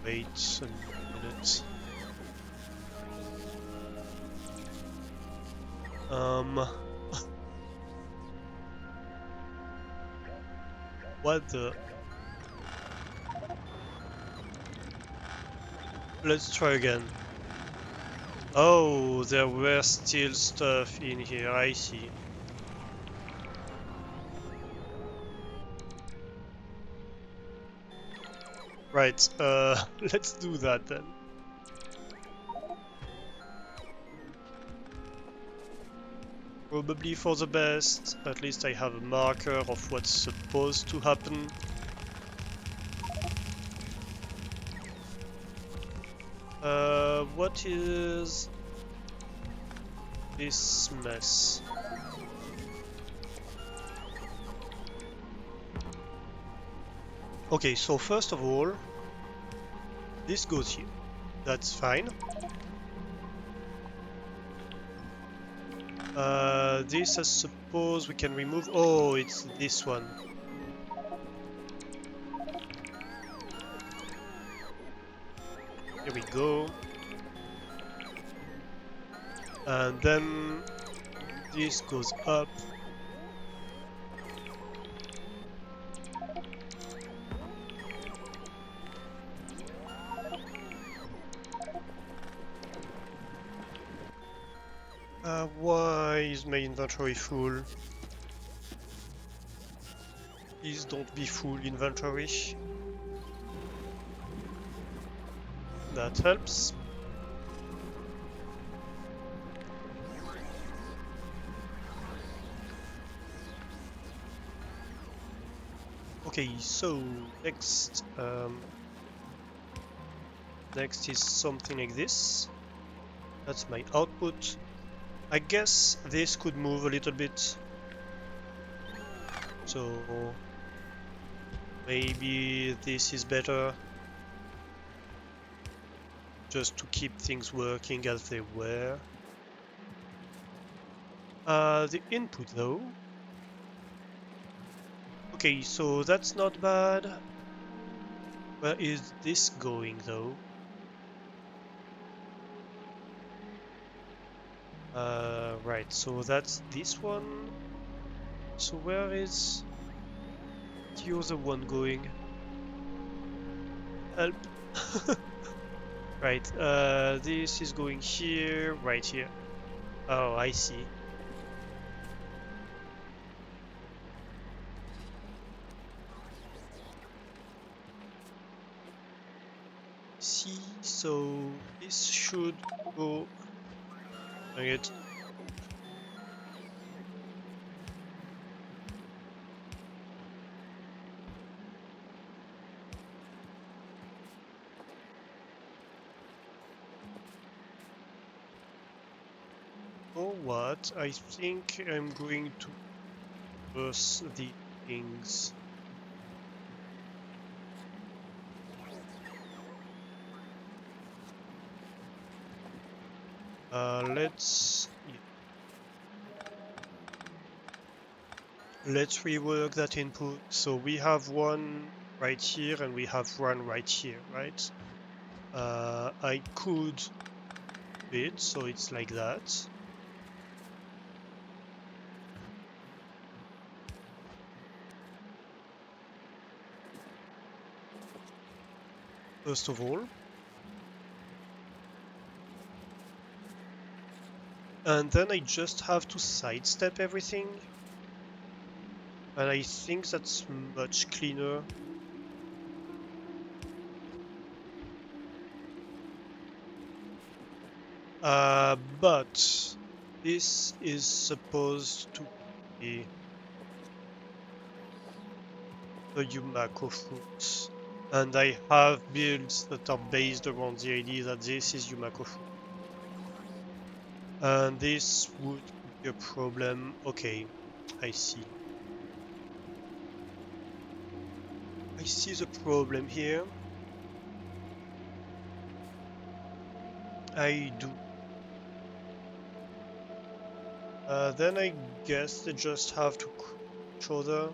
Wait a minute. What the? Let's try again. Oh, there were still stuff in here, I see. Right, let's do that then. Probably for the best. At least I have a marker of what's supposed to happen. What is this mess? Okay, so first of all, this goes here. That's fine. This I suppose we can remove. Oh, it's this one. Here we go. And then this goes up. Why is my inventory full? Please don't be full inventory. That helps. Okay, so next next is something like this. That's my output. I guess this could move a little bit. So Maybe this is better. Just to keep things working as they were. The input though. Okay, so that's not bad. Where is this going though? Right, so that's this one. So where is the other one going? Help. Right, this is going here, right here. Oh, I see. See, so this should go. Dang it. Oh, what? I think I'm going to reverse the things. Let's rework that input. So we have one right here and we have one right here, right? I could do it so it's like that. First of all. And then I just have to sidestep everything. And I think that's much cleaner. But this is supposed to be the Yumako fruits. And I have builds that are based around the idea that this is Yumako fruit. And this would be a problem. Okay, I see. I see the problem here. I do. Then I guess they just have to each other.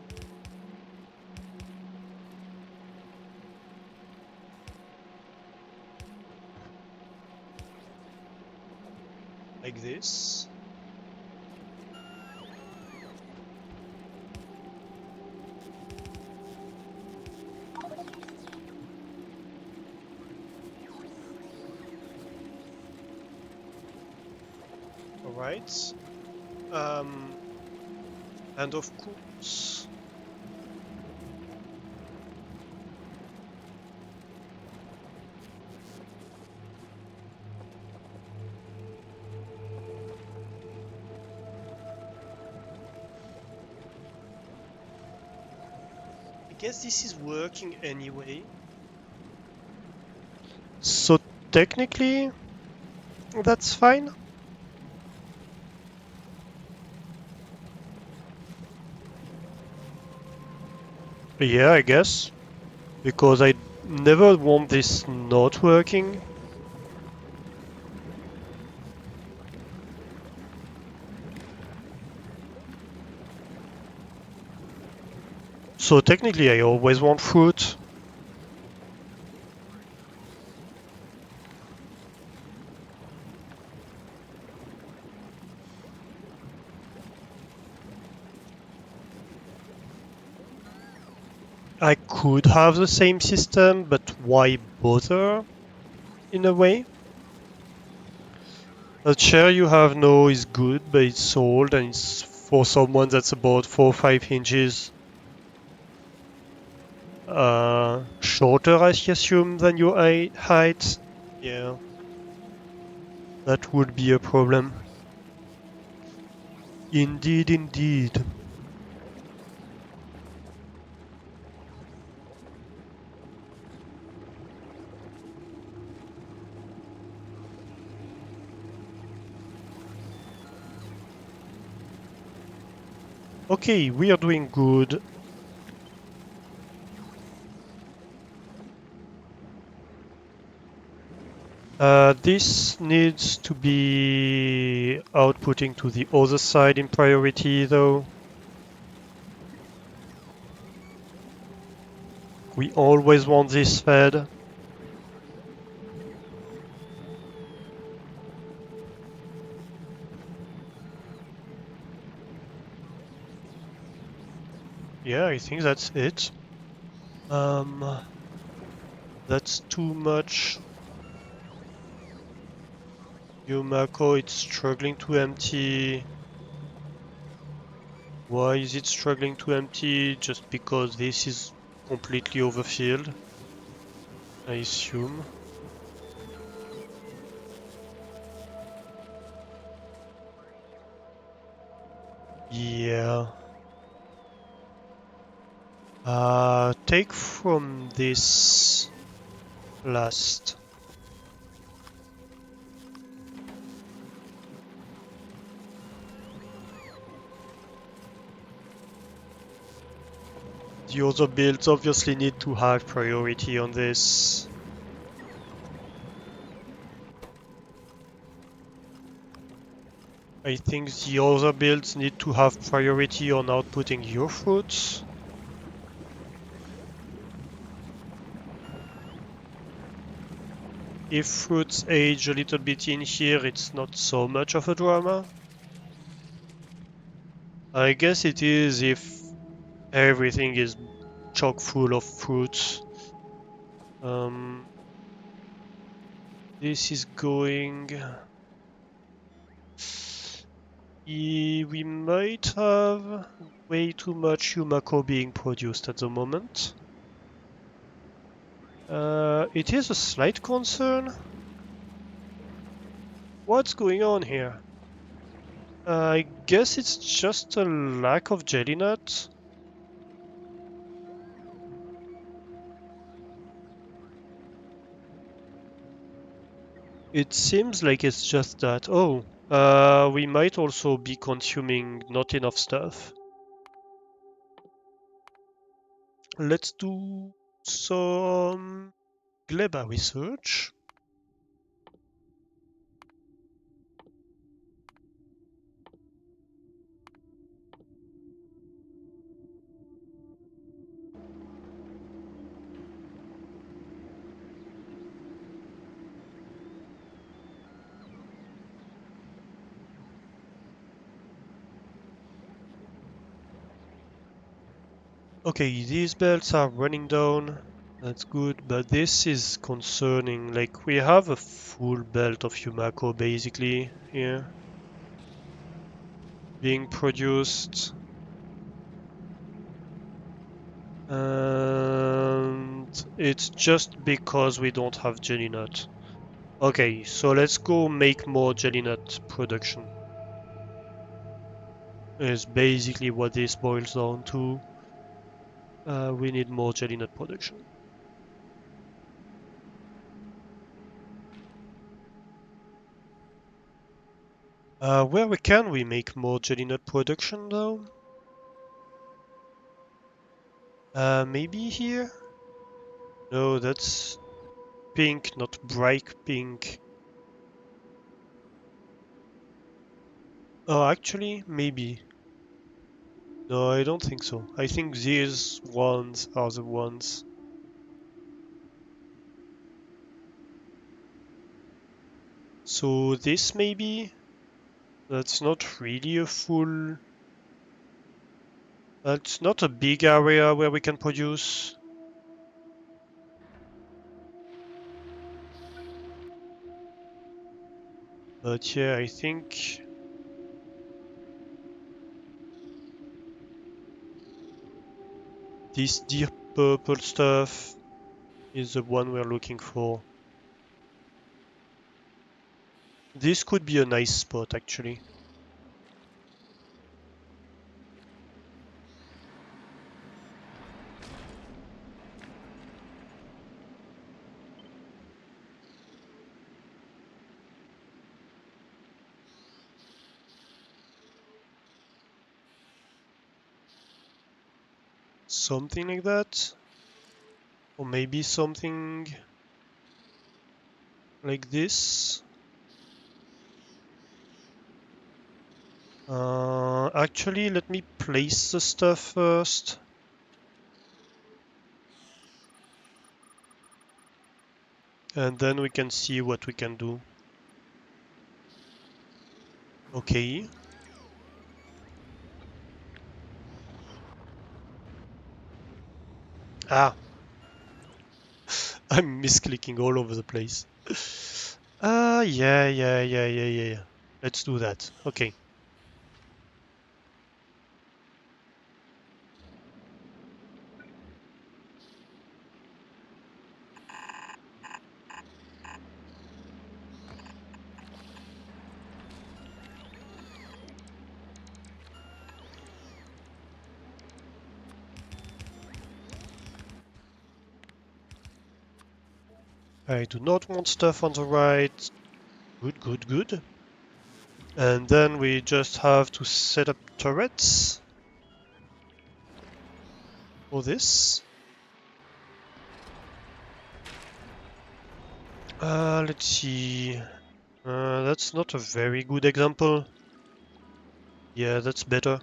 Like this. Alright. And of course, I guess this is working anyway. So technically, that's fine. Yeah, I guess. Because I never want this not working. So technically I always want fruit. I could have the same system, but why bother? In a way. The chair you have now is good, but it's old and it's for someone that's about 4 or 5 inches shorter, I assume, than your height. Yeah, that would be a problem. Indeed, indeed. Okay, we are doing good. This needs to be outputting to the other side in priority though. We always want this fed. Yeah, I think that's it. Um, that's too much. Yumako, it's struggling to empty. Why is it struggling to empty? Just because this is completely overfilled, I assume. Yeah. Take from this last. The other builds obviously need to have priority on this. I think the other builds need to have priority on outputting your fruits. If fruits age a little bit in here, it's not so much of a drama. I guess it is if everything is chock full of fruits. Um, this is going. We might have way too much Yumako being produced at the moment. It is a slight concern. What's going on here? I guess it's just a lack of jelly nut. It seems like it's just that. Oh, we might also be consuming not enough stuff. Let's do some Gleba research. Okay, these belts are running down. That's good, but this is concerning. Like, we have a full belt of Yumako basically here being produced. And it's just because we don't have jelly nut. Okay, so let's go make more jelly nut production. Is basically what this boils down to. We need more jelly nut production. Where can we make more jelly nut production though? Maybe here? No, that's pink, not bright pink. Oh, actually, maybe. No, I don't think so. I think these ones are the ones. So this maybe? That's not really a full... It's not a big area where we can produce. But yeah, I think this deep purple stuff is the one we're looking for. This could be a nice spot actually. Something like that. Or maybe something like this. Actually, let me place the stuff first. And then we can see what we can do. Okay. Ah, I'm misclicking all over the place. Yeah. Let's do that. Okay. I do not want stuff on the right. Good. And then we just have to set up turrets for this. Let's see. That's not a very good example. Yeah, that's better.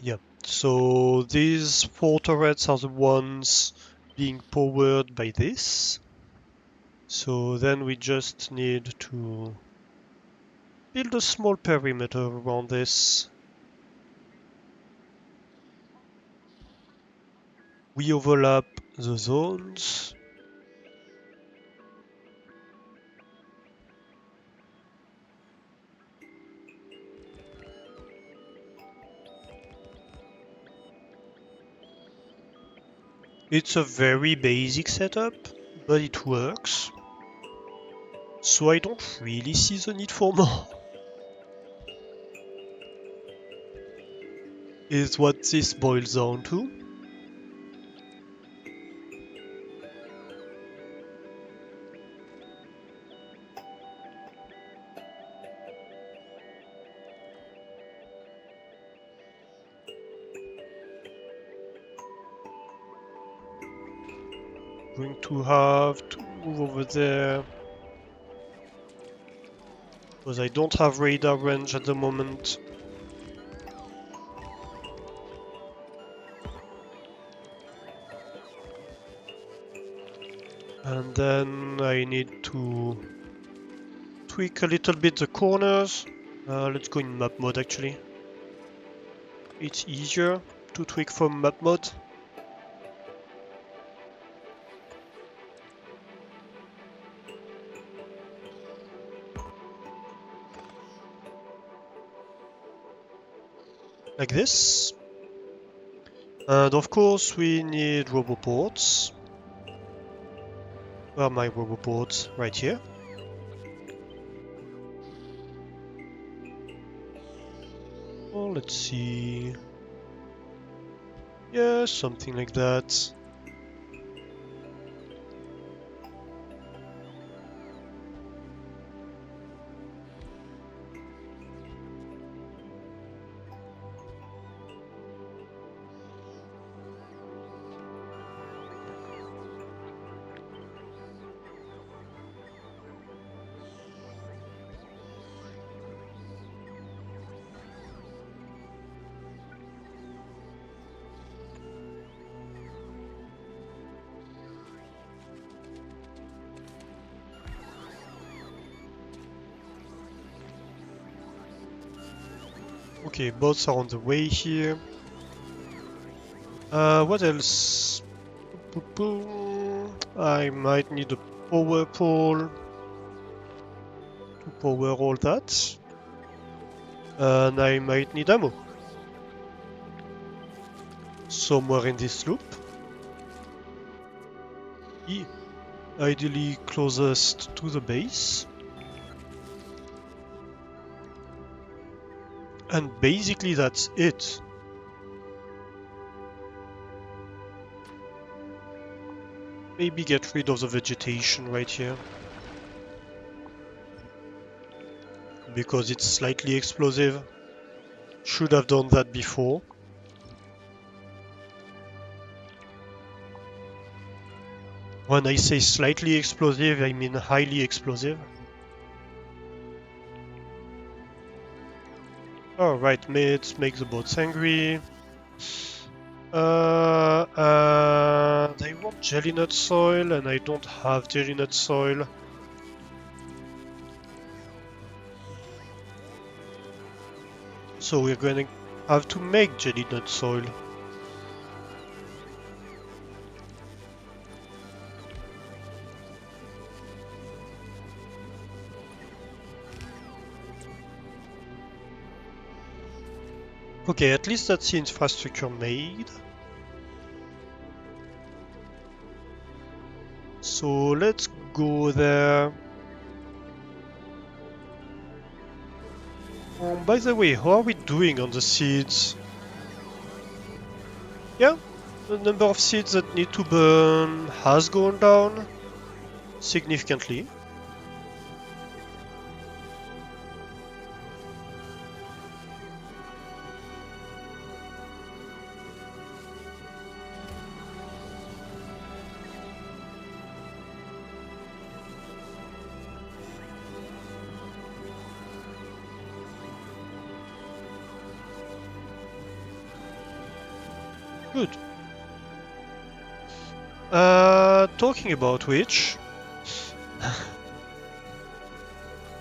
Yeah. So these 4 turrets are the ones being powered by this. So then we just need to build a small perimeter around this. We overlap the zones. It's a very basic setup, but it works. So I don't really see the need for more. Is what this boils down to. Going to have to move over there. Because I don't have radar range at the moment. And then I need to tweak a little bit the corners. Let's go in map mode actually. It's easier to tweak from map mode. Like this. And of course we need roboports. Where are my roboports? Right here. Oh, let's see. Yeah, something like that. Okay, boats are on the way here. What else? I might need a power pole to power all that. And I might need ammo. Somewhere in this loop. Ideally closest to the base. And basically that's it. Maybe get rid of the vegetation right here. Because it's slightly explosive. Should have done that before. When I say slightly explosive, I mean highly explosive. Alright, mates, make the boats angry. And I want jelly nut soil, and I don't have jelly nut soil. So we're going to have to make jelly nut soil. Okay, at least that's the infrastructure made. So let's go there. By the way, how are we doing on the seeds? Yeah, the number of seeds that need to burn has gone down significantly. Good. Talking about which,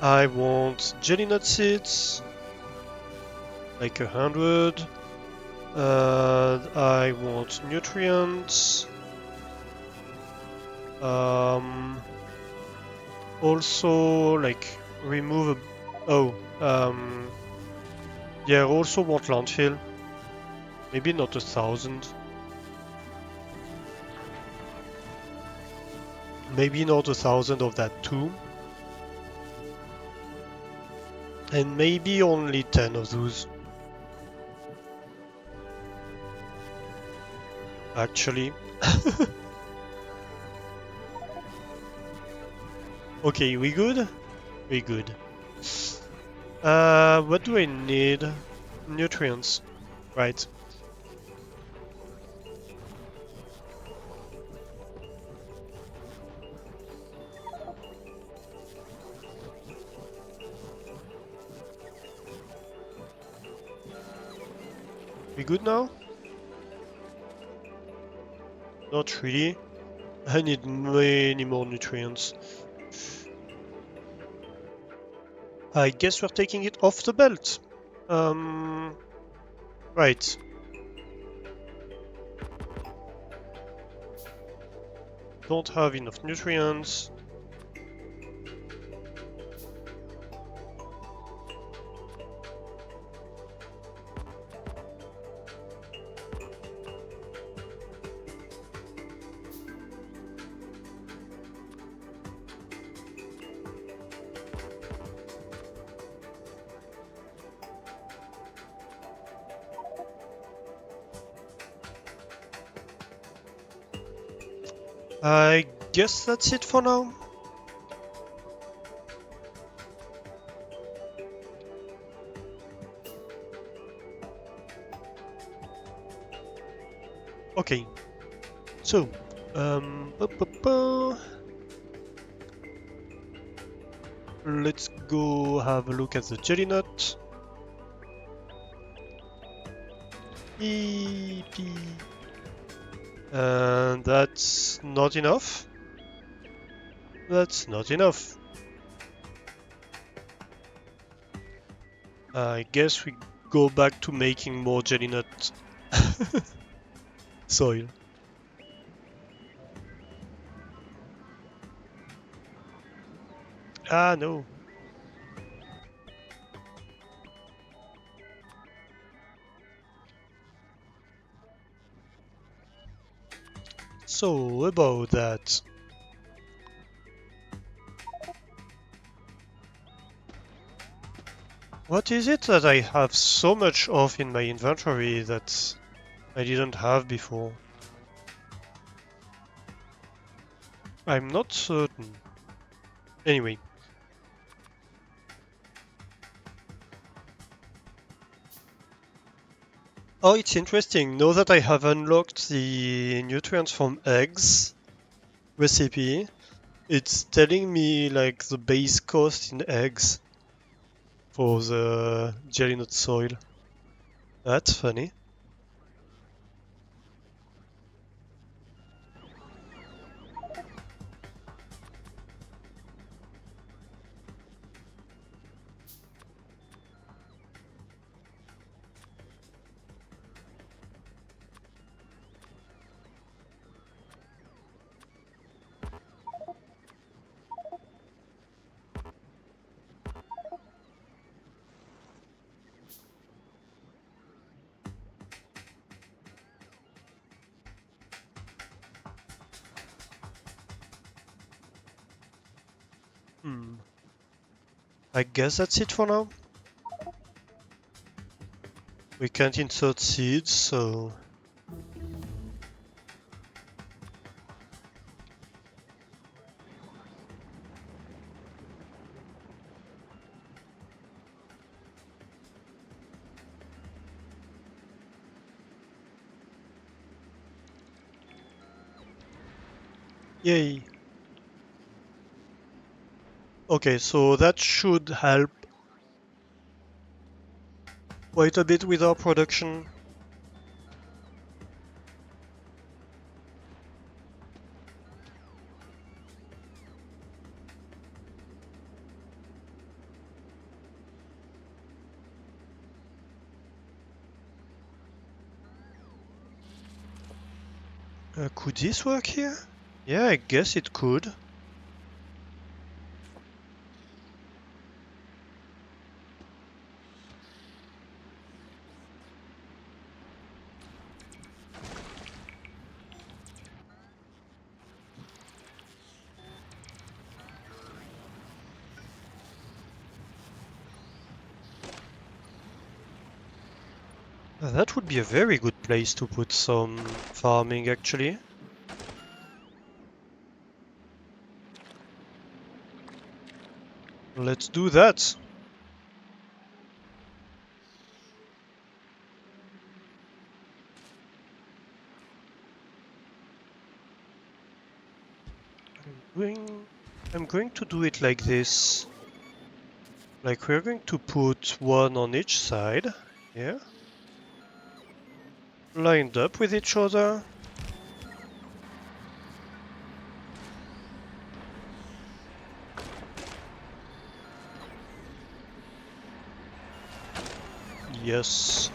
I want jelly nut seeds, like 100. I want nutrients. Also, like remove a. Oh, yeah. Also want landfill. Maybe not 1,000. Maybe not 1,000 of that too. And maybe only 10 of those. Actually. Okay, we good? We good. What do I need? Nutrients. Right. We good now? Not really. I need many more nutrients. I guess we're taking it off the belt. Right. Don't have enough nutrients. I guess that's it for now. Okay. So, let's go have a look at the jelly nut. EP. And that's not enough. That's not enough. I guess we go back to making more jelly nut soil. Ah, no. So, about that. What is it that I have so much of in my inventory that I didn't have before? I'm not certain. Anyway. Oh, it's interesting. Now that I have unlocked the nutrients from eggs, recipe, it's telling me like the base cost in eggs for the jelly nut soil. That's funny. Hmm. I guess that's it for now. We can't insert seeds, so yay. Okay, so that should help quite a bit with our production. Could this work here? Yeah, I guess it could. That would be a very good place to put some farming, actually. Let's do that. I'm going to do it like this. Like we're going to put one on each side. Yeah. Lined up with each other. Yes.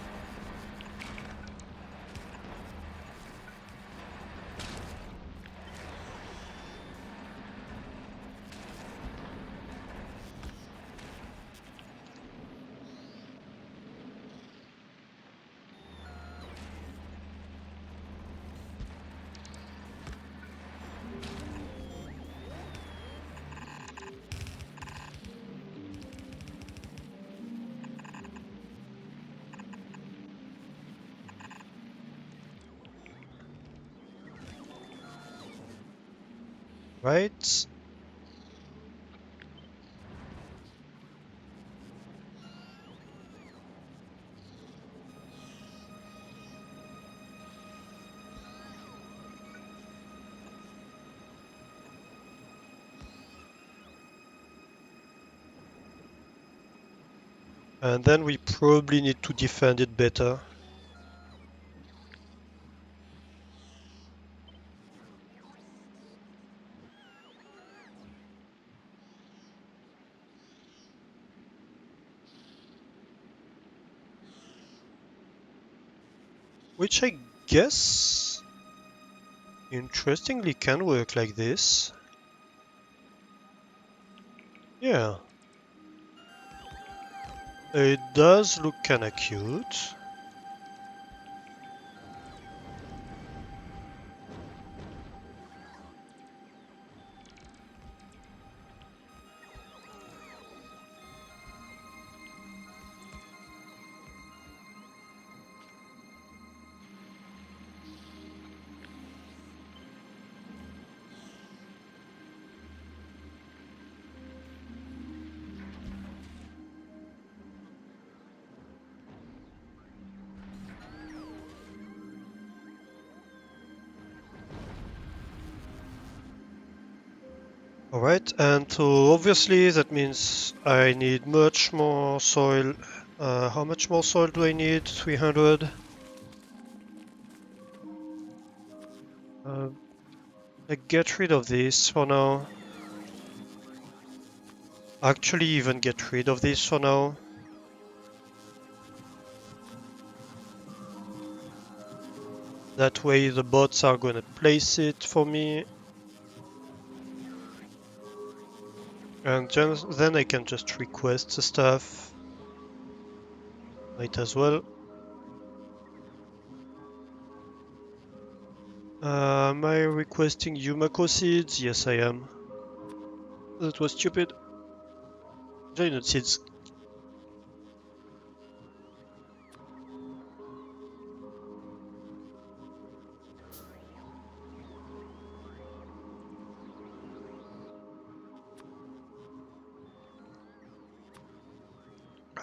Right. And then we probably need to defend it better. Which I guess, interestingly, can work like this. Yeah. It does look kinda cute. Alright, and so obviously that means I need much more soil. How much more soil do I need? 300. I get rid of this for now. Actually, even get rid of this for now. That way the bots are gonna place it for me. And then I can just request the stuff. Might as well. Am I requesting Yumako seeds? Yes, I am. That was stupid. Giant seeds.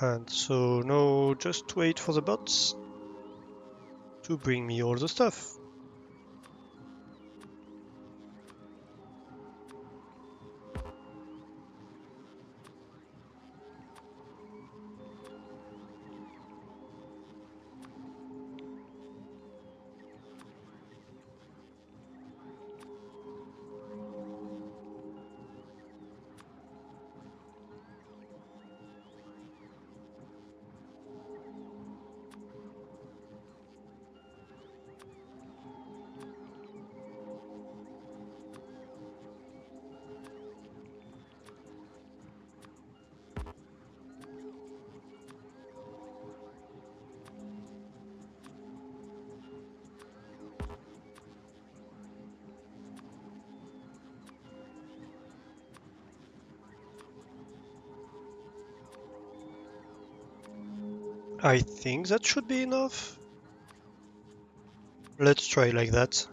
And so now just wait for the bots to bring me all the stuff. I think that should be enough. Let's try like that.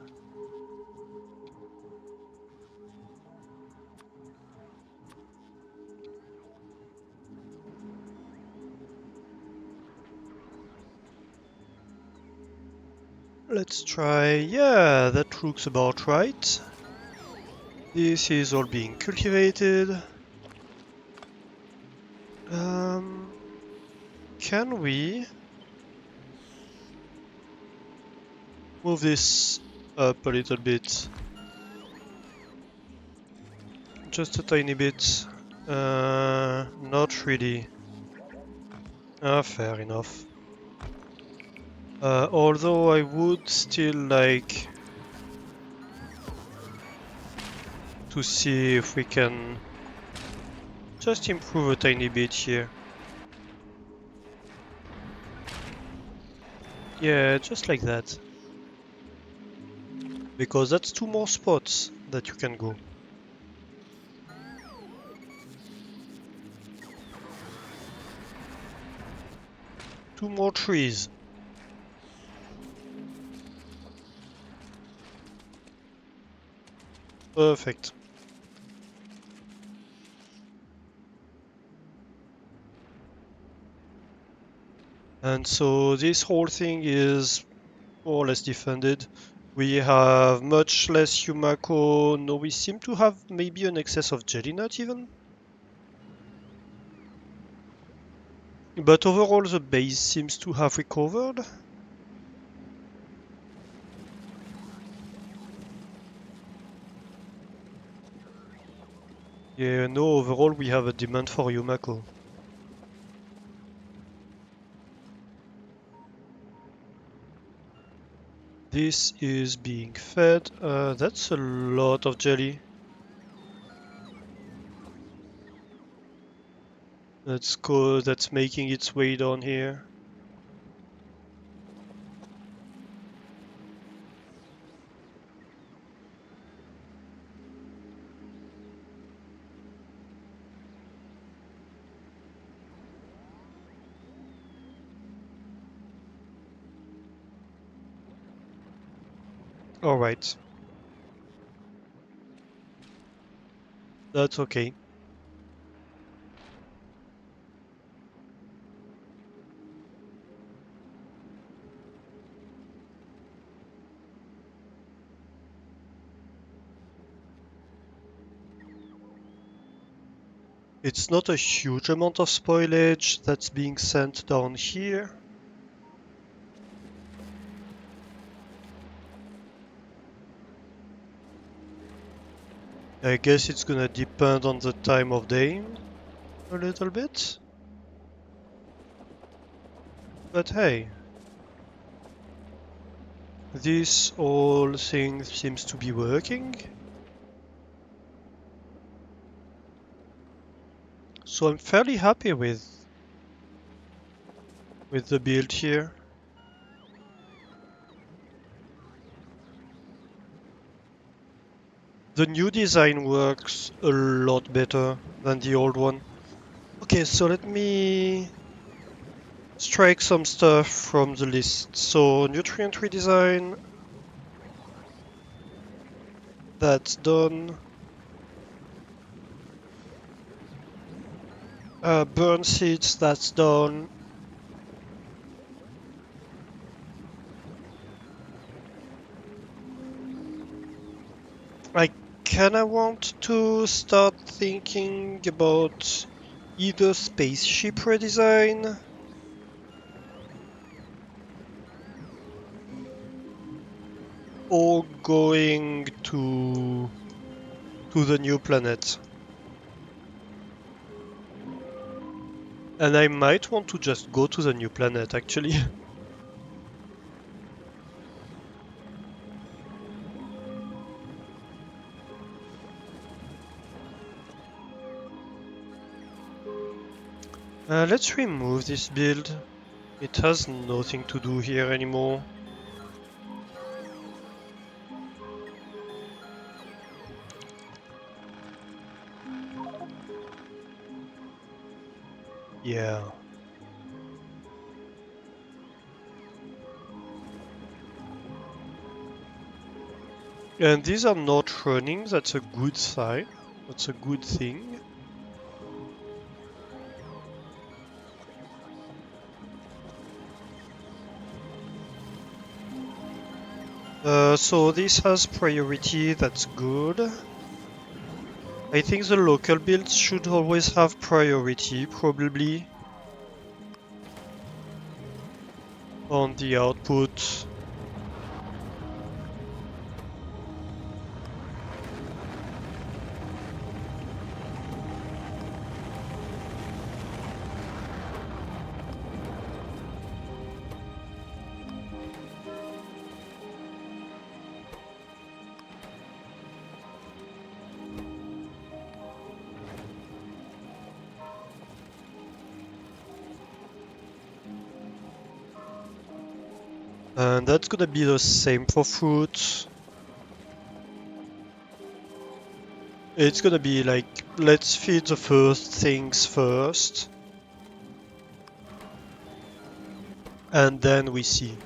Let's try, yeah, that looks about right. This is all being cultivated. Can we move this up a little bit? Just a tiny bit. Not really. Ah, fair enough. Although I would still like to see if we can just improve a tiny bit here. Yeah, just like that. Because that's two more spots that you can go. Two more trees. Perfect. And so this whole thing is more or less defended. We have much less Yumako. No, we seem to have maybe an excess of Jelly Nut even. But overall the base seems to have recovered. Yeah, no, overall we have a demand for Yumako. This is being fed. That's a lot of jelly. That's good. That's making its way down here. Alright. That's okay. It's not a huge amount of spoilage that's being sent down here. I guess it's gonna depend on the time of day a little bit. But hey, this whole thing seems to be working. So I'm fairly happy with the build here. The new design works a lot better than the old one. Okay, so let me strike some stuff from the list. So nutrient redesign, that's done. Burn seeds, that's done. I kinda want to start thinking about either spaceship redesign or going to the new planet. And I might want to just go to the new planet actually. Let's remove this build. It has nothing to do here anymore. Yeah. And these are not running, that's a good sign. That's a good thing. So this has priority, that's good. I think the local builds should always have priority, probably, on the output. And that's gonna be the same for fruit. It's gonna be like, let's feed the first things first. And then we see.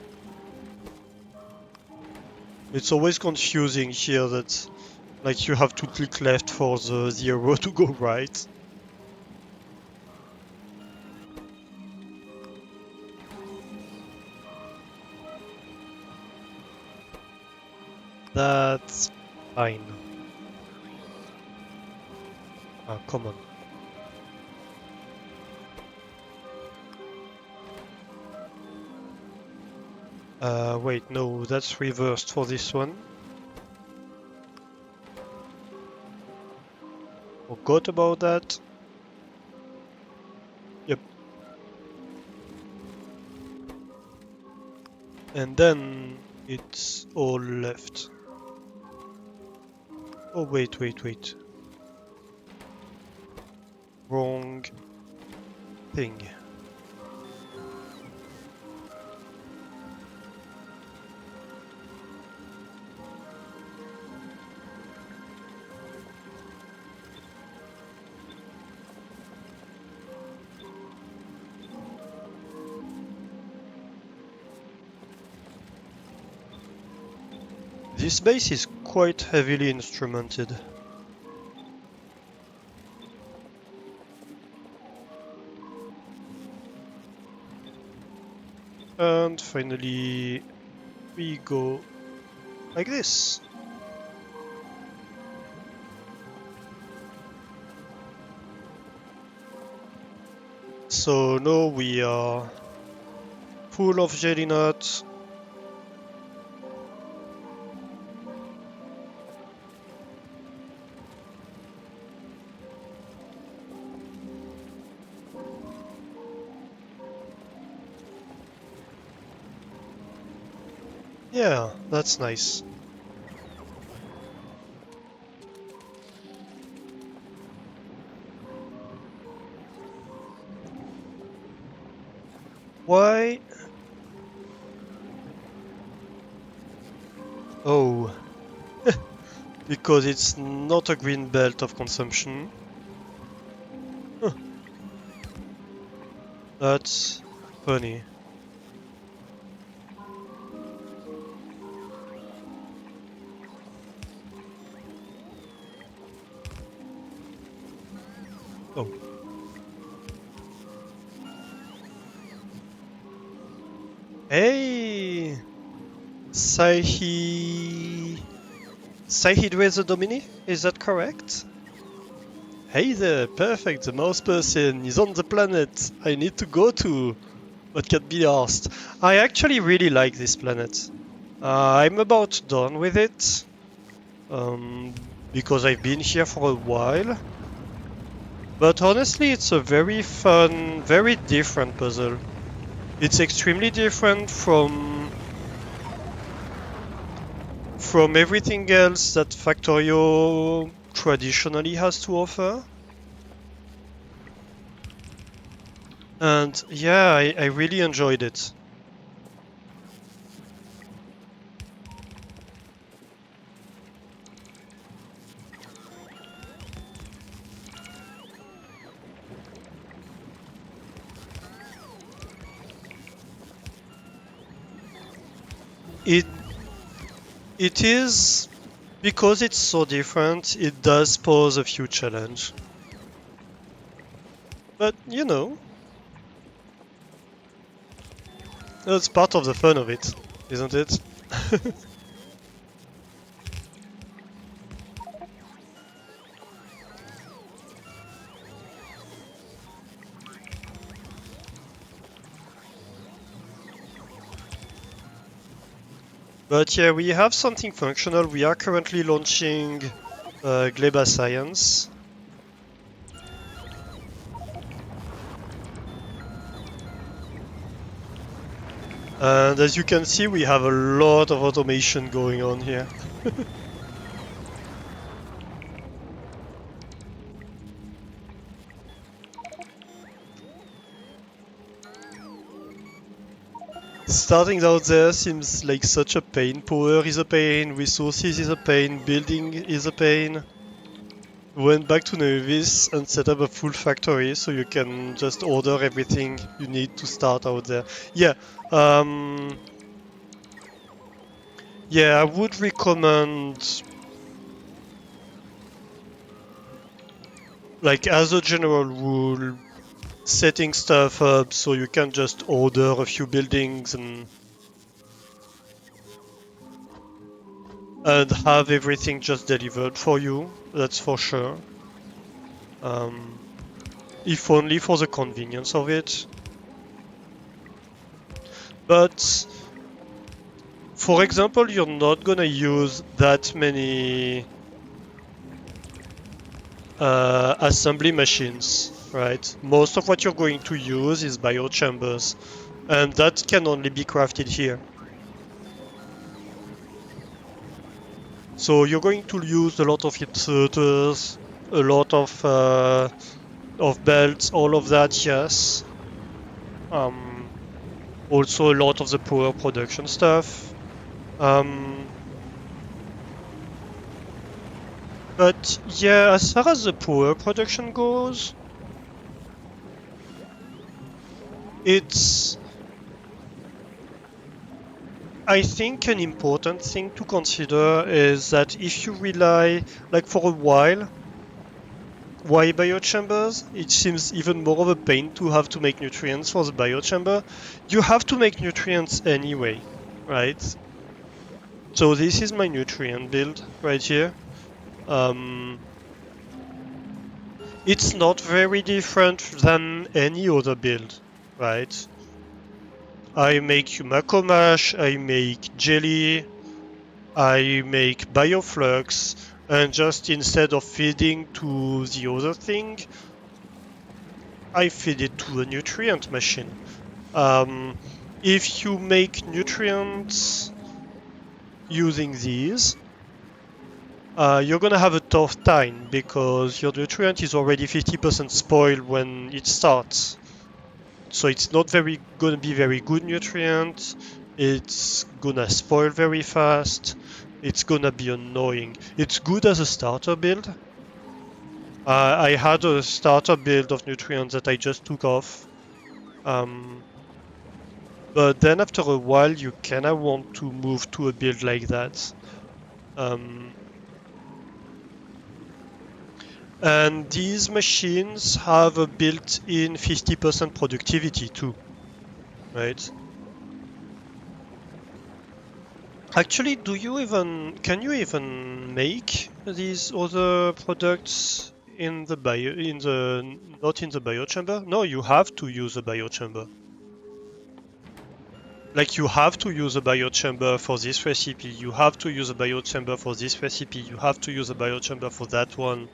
It's always confusing here that like you have to click left for the arrow to go right. That's fine. Ah, come on. Wait, no, that's reversed for this one. Forgot about that. Yep. And then it's all left. Oh, wait. Wrong thing. This base is quite heavily instrumented. And finally, we go like this. So now we are full of jelly nuts. Yeah, that's nice. Why? Oh, because it's not a green belt of consumption. Huh, that's funny. Oh. Hey! Sahidwe the Domini? Is that correct? Hey there, perfect, the mouse person is on the planet I need to go to, but can be asked. I actually really like this planet. I'm about done with it, because I've been here for a while. But honestly, it's a very fun, very different puzzle. It's extremely different from everything else that Factorio traditionally has to offer. And yeah, I really enjoyed it. It it is because it's so different, it does pose a few challenges. But you know, that's part of the fun of it, isn't it? But yeah, we have something functional. We are currently launching Gleba Science. And as you can see, we have a lot of automation going on here. Starting out there seems like such a pain. Power is a pain, resources is a pain, building is a pain. Went back to Nevis and set up a full factory so you can just order everything you need to start out there. Yeah, um, yeah, I would recommend, like as a general rule, setting stuff up so you can just order a few buildings and have everything just delivered for you. That's for sure. Um, if only for the convenience of it. But for example, you're not gonna use that many assembly machines, right? Most of what you're going to use is biochambers, and that can only be crafted here. So you're going to use a lot of inserters, a lot of belts, all of that, yes. Um, Also a lot of the power production stuff. Um, but yeah, as far as the power production goes, it's I think an important thing to consider is that if you rely, like for a while, why biochambers? It seems even more of a pain to have to make nutrients for the biochamber. You have to make nutrients anyway, right? So this is my nutrient build right here. Um, It's not very different than any other build, right? I make Yumako mash, I make jelly, I make bioflux, and just instead of feeding to the other thing, I feed it to a nutrient machine. Um, if you make nutrients using these, you're gonna have a tough time because your nutrient is already 50% spoiled when it starts. So it's not very gonna be very good nutrient. It's gonna spoil very fast. It's gonna be annoying. It's good as a starter build. I had a starter build of nutrients that I just took off. Um, but then after a while, you kinda want to move to a build like that. Um, and these machines have a built-in 50% productivity too, right? Actually, can you even make these other products in the not in the biochamber? No, you have to use a biochamber. Like you have to use a biochamber for this recipe, you have to use a biochamber for this recipe, you have to use a biochamber for that one.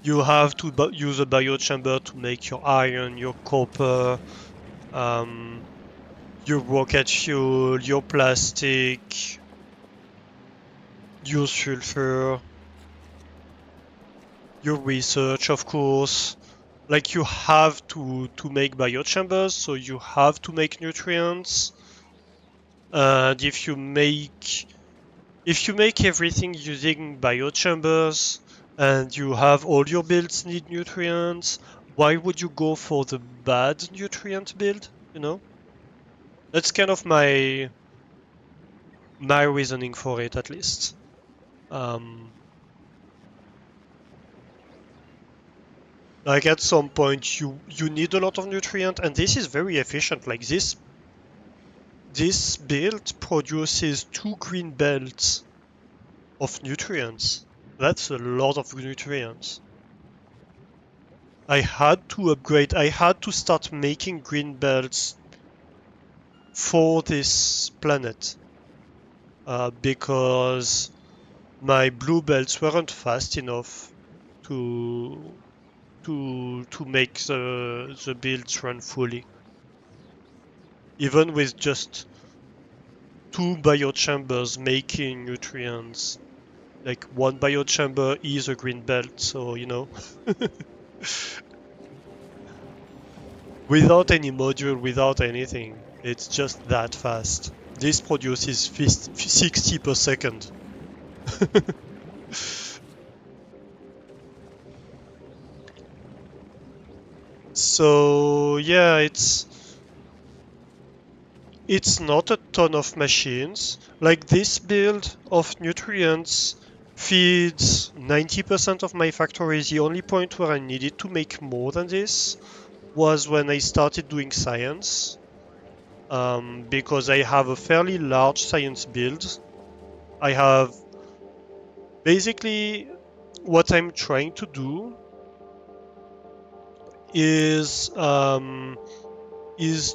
You have to use a biochamber to make your iron, your copper, um, your rocket fuel, your plastic, your sulfur, your research, of course. Like you have to make biochambers, so you have to make nutrients. And if you make everything using biochambers and you have all your builds need nutrients, why would you go for the bad nutrient build? You know? That's kind of my reasoning for it, at least. Um, like at some point you need a lot of nutrient, and this is very efficient. Like this build produces 2 green belts of nutrients. That's a lot of nutrients. I had to start making green belts for this planet because my blue belts weren't fast enough to to make the builds run fully. Even with just 2 biochambers making nutrients, like one biochamber is a green belt, so without any module, without anything, it's just that fast. This produces 60 per second. So yeah, it's not a ton of machines. Like this build of nutrients feeds 90% of my factories. The only point where I needed to make more than this was when I started doing science, because I have a fairly large science build. I have basically what I'm trying to do is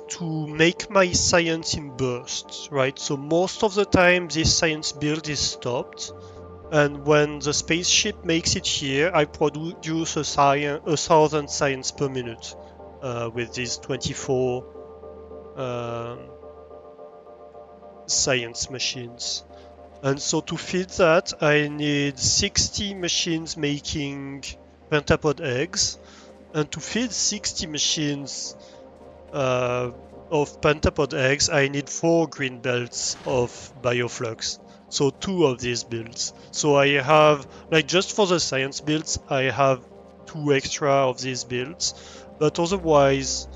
to make my science in bursts, right? So most of the time, this science build is stopped, and when the spaceship makes it here, I produce a thousand science per minute with these 24 um, science machines. And so to feed that, I need 60 machines making pentapod eggs. And to feed 60 machines uh, of pentapod eggs, I need 4 green belts of bioflux. So 2 of these builds. So I have, like, just for the science builds, I have 2 extra of these builds. But otherwise,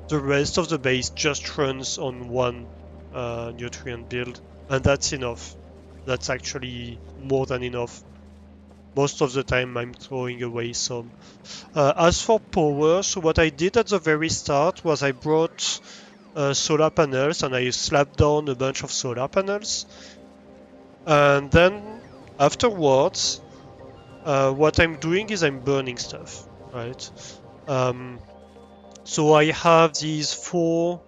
the rest of the base just runs on one nutrient build, and that's enough. That's actually more than enough. Most of the time, I'm throwing away some. As for power, so what I did at the very start was I brought solar panels and I slapped down a bunch of solar panels. And then afterwards, what I'm doing is I'm burning stuff, right? So I have these four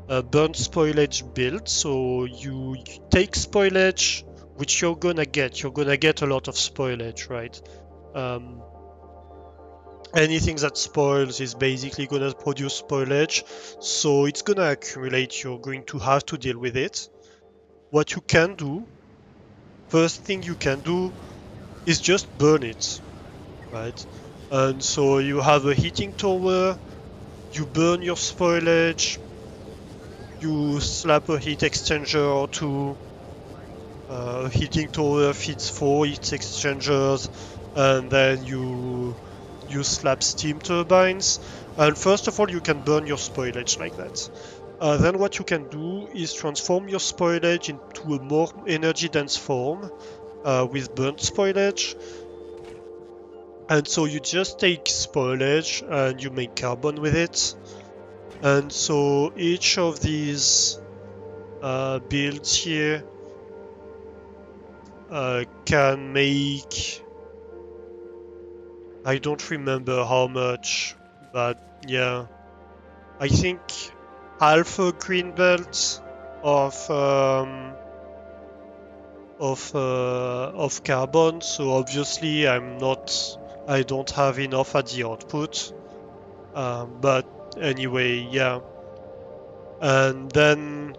burnt spoilage builds. So you take spoilage, which you're gonna get. You're gonna get a lot of spoilage, right? Um, Anything that spoils is basically gonna produce spoilage, so it's gonna accumulate. You're going to have to deal with it. What you can do, first thing you can do, is just burn it, right? And so you have a heating tower, you burn your spoilage, you slap a heat exchanger or two. A heating tower feeds four heat exchangers, and then you slap steam turbines. And first of all, you can burn your spoilage like that. Then what you can do is transform your spoilage into a more energy dense form with burnt spoilage. And so you just take spoilage and you make carbon with it. And so each of these builds here can make, I don't remember how much, but yeah, I think half a green belt of of carbon. So obviously I don't have enough at the output. But anyway, yeah. And then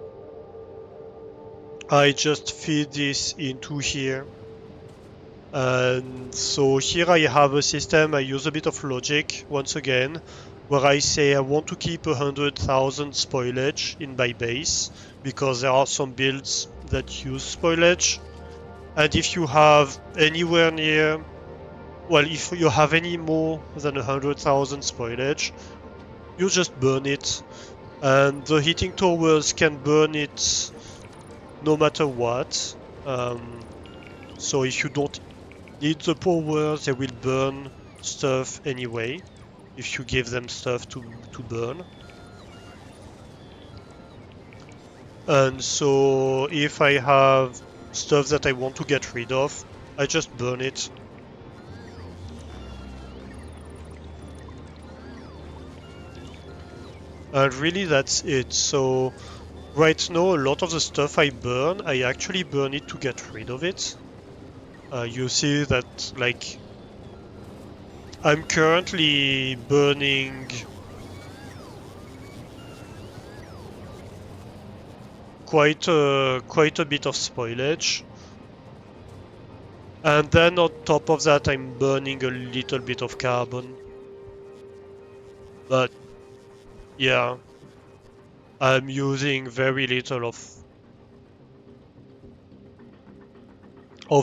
I just feed this into here. And so here I have a system, I use a bit of logic once again, where I say I want to keep 100,000 spoilage in my base, because there are some builds that use spoilage. And if you have anywhere near, well, if you have any more than 100,000 spoilage, you just burn it. And the heating towers can burn it no matter what. So if you don't need the power, they will burn stuff anyway, if you give them stuff to burn. And so if I have stuff that I want to get rid of, I just burn it. And really that's it. So right now, a lot of the stuff I burn, I actually burn it to get rid of it. You see that, like, I'm currently burning quite a bit of spoilage. And then on top of that, I'm burning a little bit of carbon. But yeah, I'm using very little of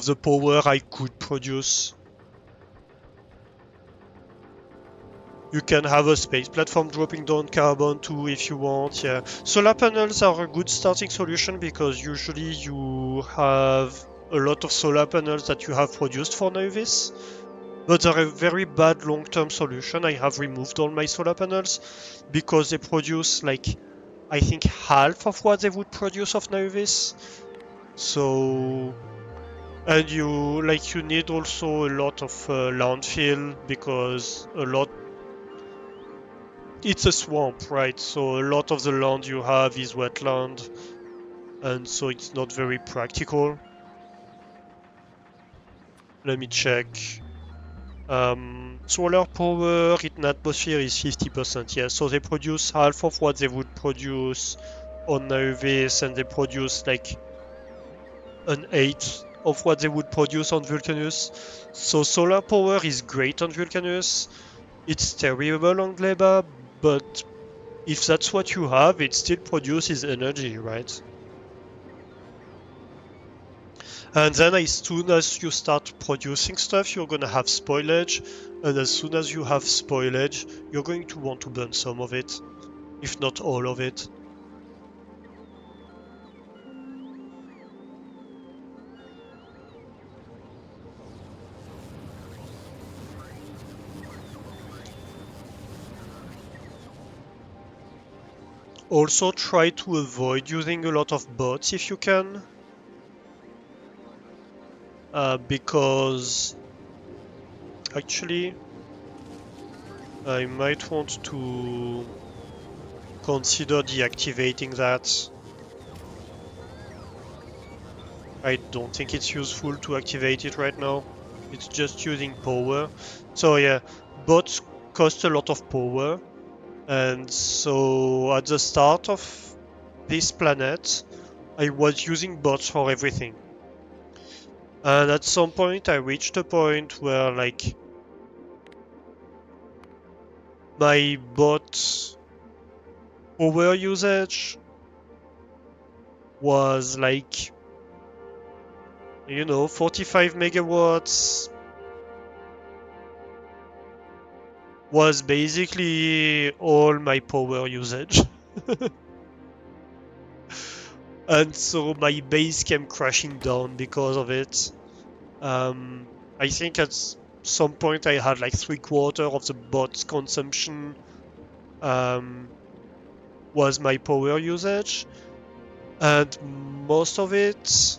the power I could produce. You can have a space platform dropping down carbon too if you want, yeah. Solar panels are a good starting solution because usually you have a lot of solar panels that you have produced for Novis. But they're a very bad long-term solution. I have removed all my solar panels because they produce, like, I think half of what they would produce of Novis. So, and you need also a lot of landfill because it's a swamp, right? So a lot of the land you have is wetland, and so it's not very practical. Let me check. Solar power in atmosphere is 50%, yeah. So they produce half of what they would produce on Novis, and they produce like an eighth of what they would produce on Vulcanus. So solar power is great on Vulcanus. It's terrible on Gleba, but if that's what you have, it still produces energy, right? And then as soon as you start producing stuff, you're gonna have spoilage, and as soon as you have spoilage, you're going to want to burn some of it, if not all of it. Also try to avoid using a lot of bots if you can. because actually I might want to consider deactivating that. I don't think it's useful to activate it right now. It's just using power. So yeah, bots cost a lot of power. And so at the start of this planet, I was using bots for everything. And at some point I reached a point where like my bot power usage was like, 45 megawatts was basically all my power usage. And so my base came crashing down because of it. I think at some point I had like 3/4 of the bot's consumption um, was my power usage, and most of it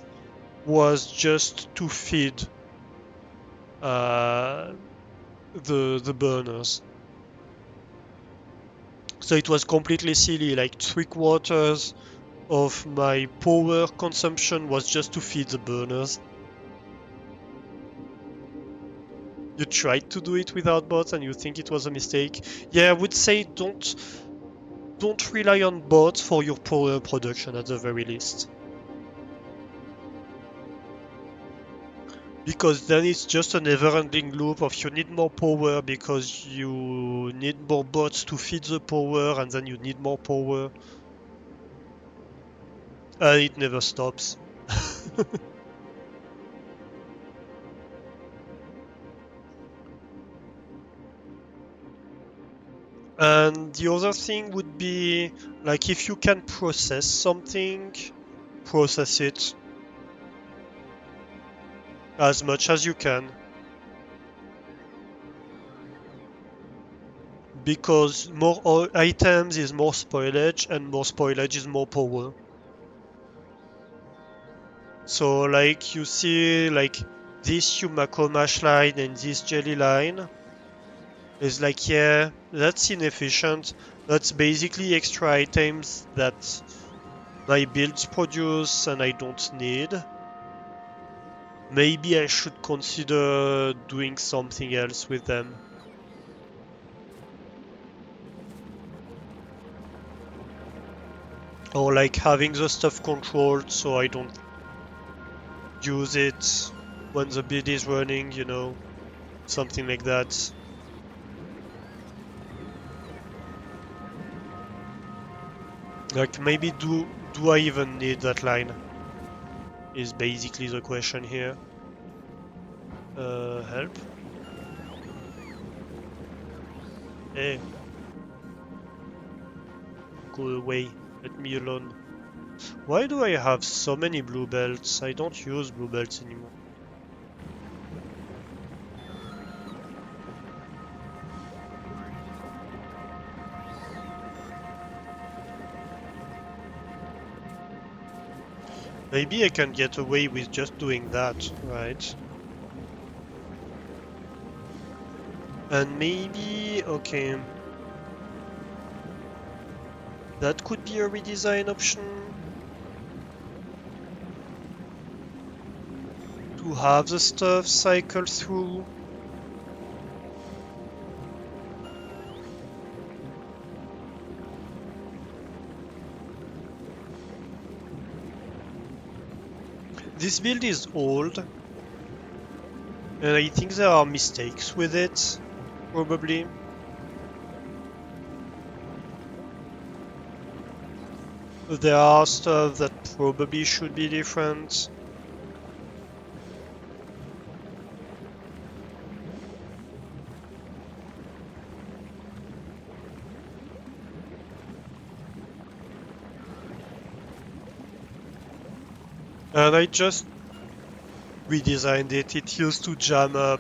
was just to feed uh, the burners. So it was completely silly. Like 3/4 of my power consumption was just to feed the burners. You tried to do it without bots and you think it was a mistake. Yeah, I would say don't rely on bots for your power production at the very least. Because then it's just a never-ending loop of you need more power because you need more bots to feed the power and then you need more power. And it never stops. And the other thing would be like if you can process something, process it as much as you can. Because more items is more spoilage and more spoilage is more power. So like you see like this Yumako mash line and this jelly line is like, yeah, that's inefficient. That's basically extra items that my builds produce and I don't need. Maybe I should consider doing something else with them. Or like having the stuff controlled so I don't use it when the build is running, something like that. Like maybe do I even need that line? Is basically the question here. Help. Hey, go away. Let me alone. Why do I have so many blue belts? I don't use blue belts anymore. Maybe I can get away with just doing that, right? And maybe, okay, that could be a redesign option. To have the stuff cycle through. This build is old, and I think there are mistakes with it, probably. There are stuff that probably should be different. And I just redesigned it. It used to jam up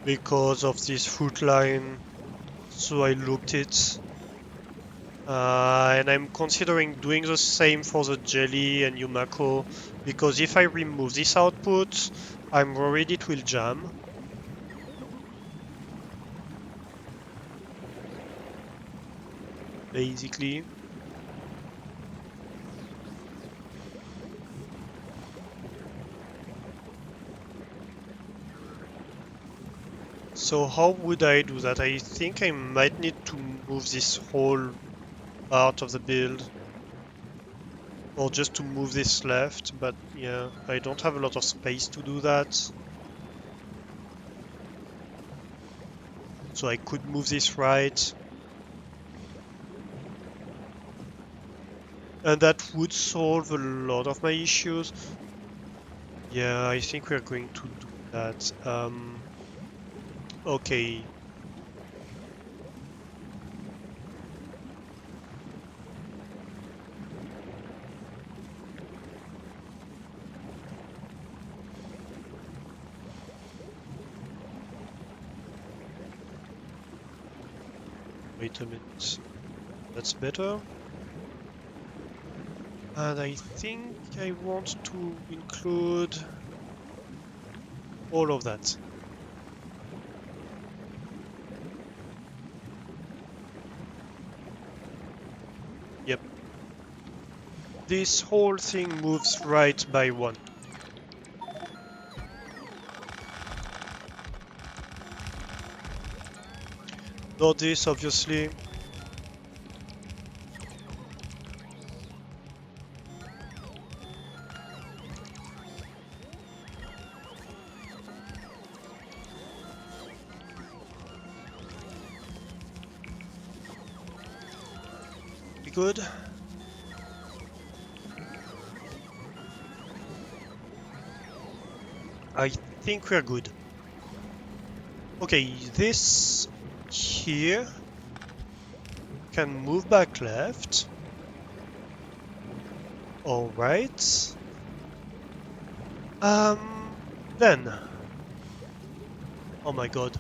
because of this fruit line, so I looped it. And I'm considering doing the same for the jelly and Yumako, because if I remove this output, I'm worried it will jam. Basically. So how would I do that? I think I might need to move this whole part of the build, or just to move this left, but yeah, I don't have a lot of space to do that. So I could move this right, and that would solve a lot of my issues. Yeah, I think we're going to do that. Okay. Wait a minute. That's better. And I think I want to include all of that. Yep. This whole thing moves right by one. Not this, obviously. Be good. I think we're good. Okay, this here can move back left. Alright. Then. Oh my god.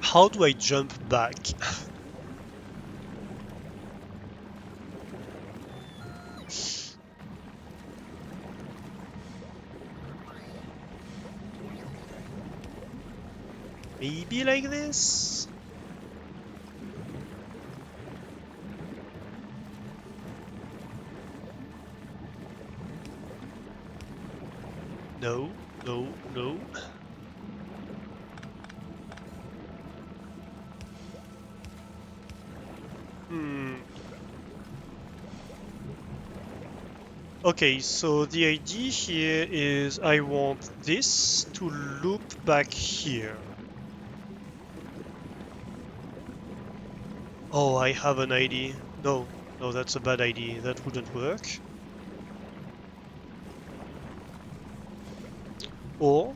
How do I jump back? Maybe like this? No, no, no. Hmm. Okay, so the idea here is I want this to loop back here. Oh, I have an idea. No, no, that's a bad idea. That wouldn't work. Or,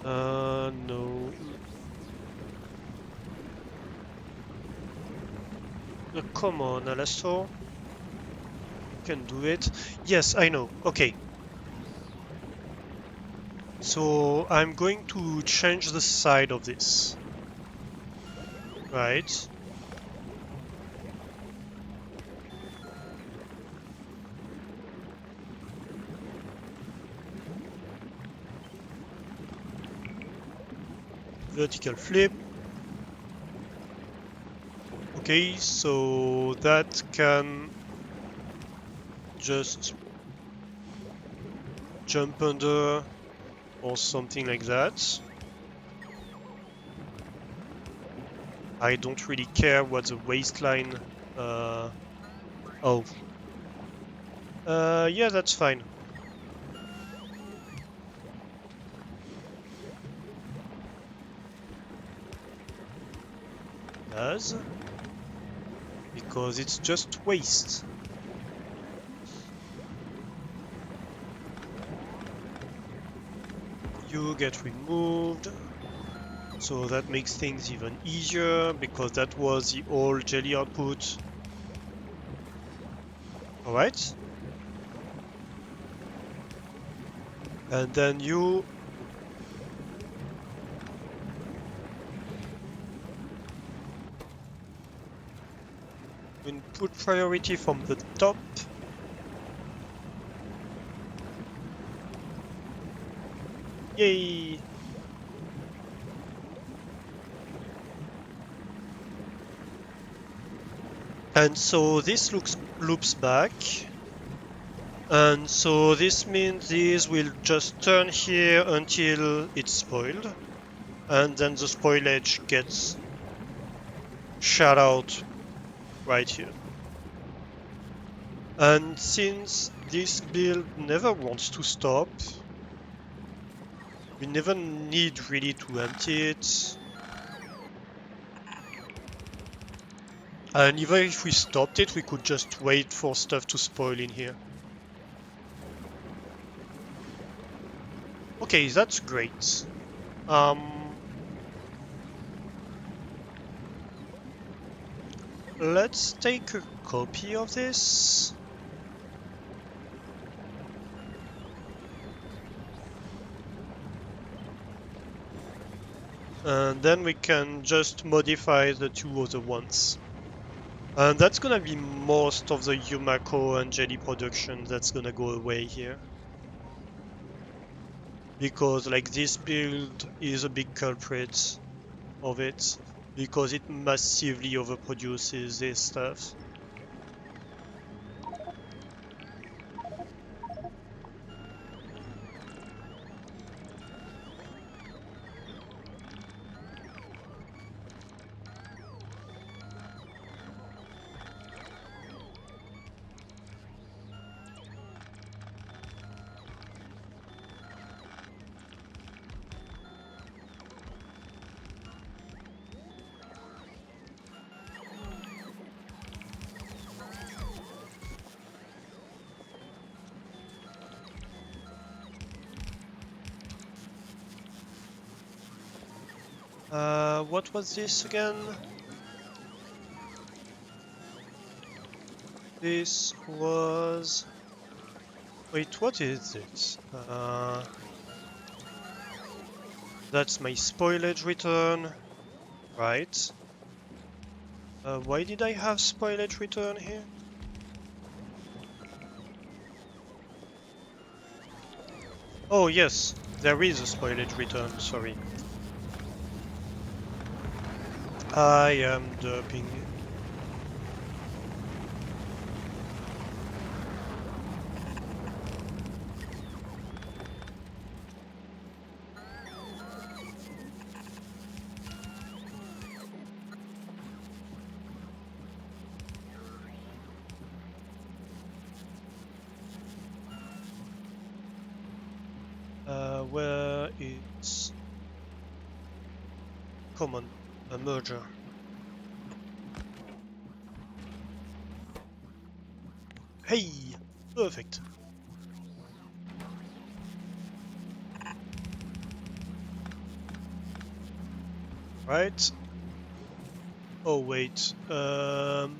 no. Come on, Alastor. You can do it. Yes, I know. Okay. So I'm going to change the side of this. Right. Vertical flip. Okay, so that can just jump under or something like that. I don't really care what the waistline... Oh. Yeah, that's fine. Does. Because it's just waste. You get removed. So that makes things even easier, because that was the old jelly output. Alright. And then you Input priority from the top. Yay! And so this loops back. And so this means these will just turn here until it's spoiled. And then the spoilage gets shut out right here. And since this build never wants to stop, we never need really to empty it. And even if we stopped it, we could just wait for stuff to spoil in here. Okay, that's great. Let's take a copy of this. And then we can just modify the two other ones. And that's gonna be most of the Yumako and jelly production that's gonna go away here. Because like this build is a big culprit of it. Because it massively overproduces this stuff. What was this again? This was... Wait, what is it? That's my spoilage return. Right. Why did I have spoilage return here? Oh yes, there is a spoilage return, sorry. I am derping. Where is... Come on, a merger. Hey! Perfect. Right. Oh wait. Dang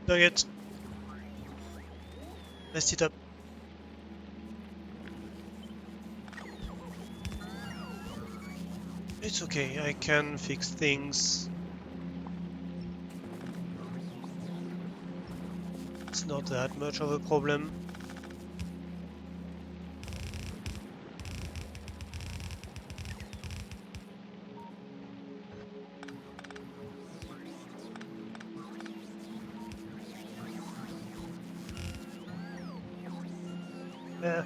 it. Messed it up. It's okay, I can fix things. It's not that much of a problem. Eh.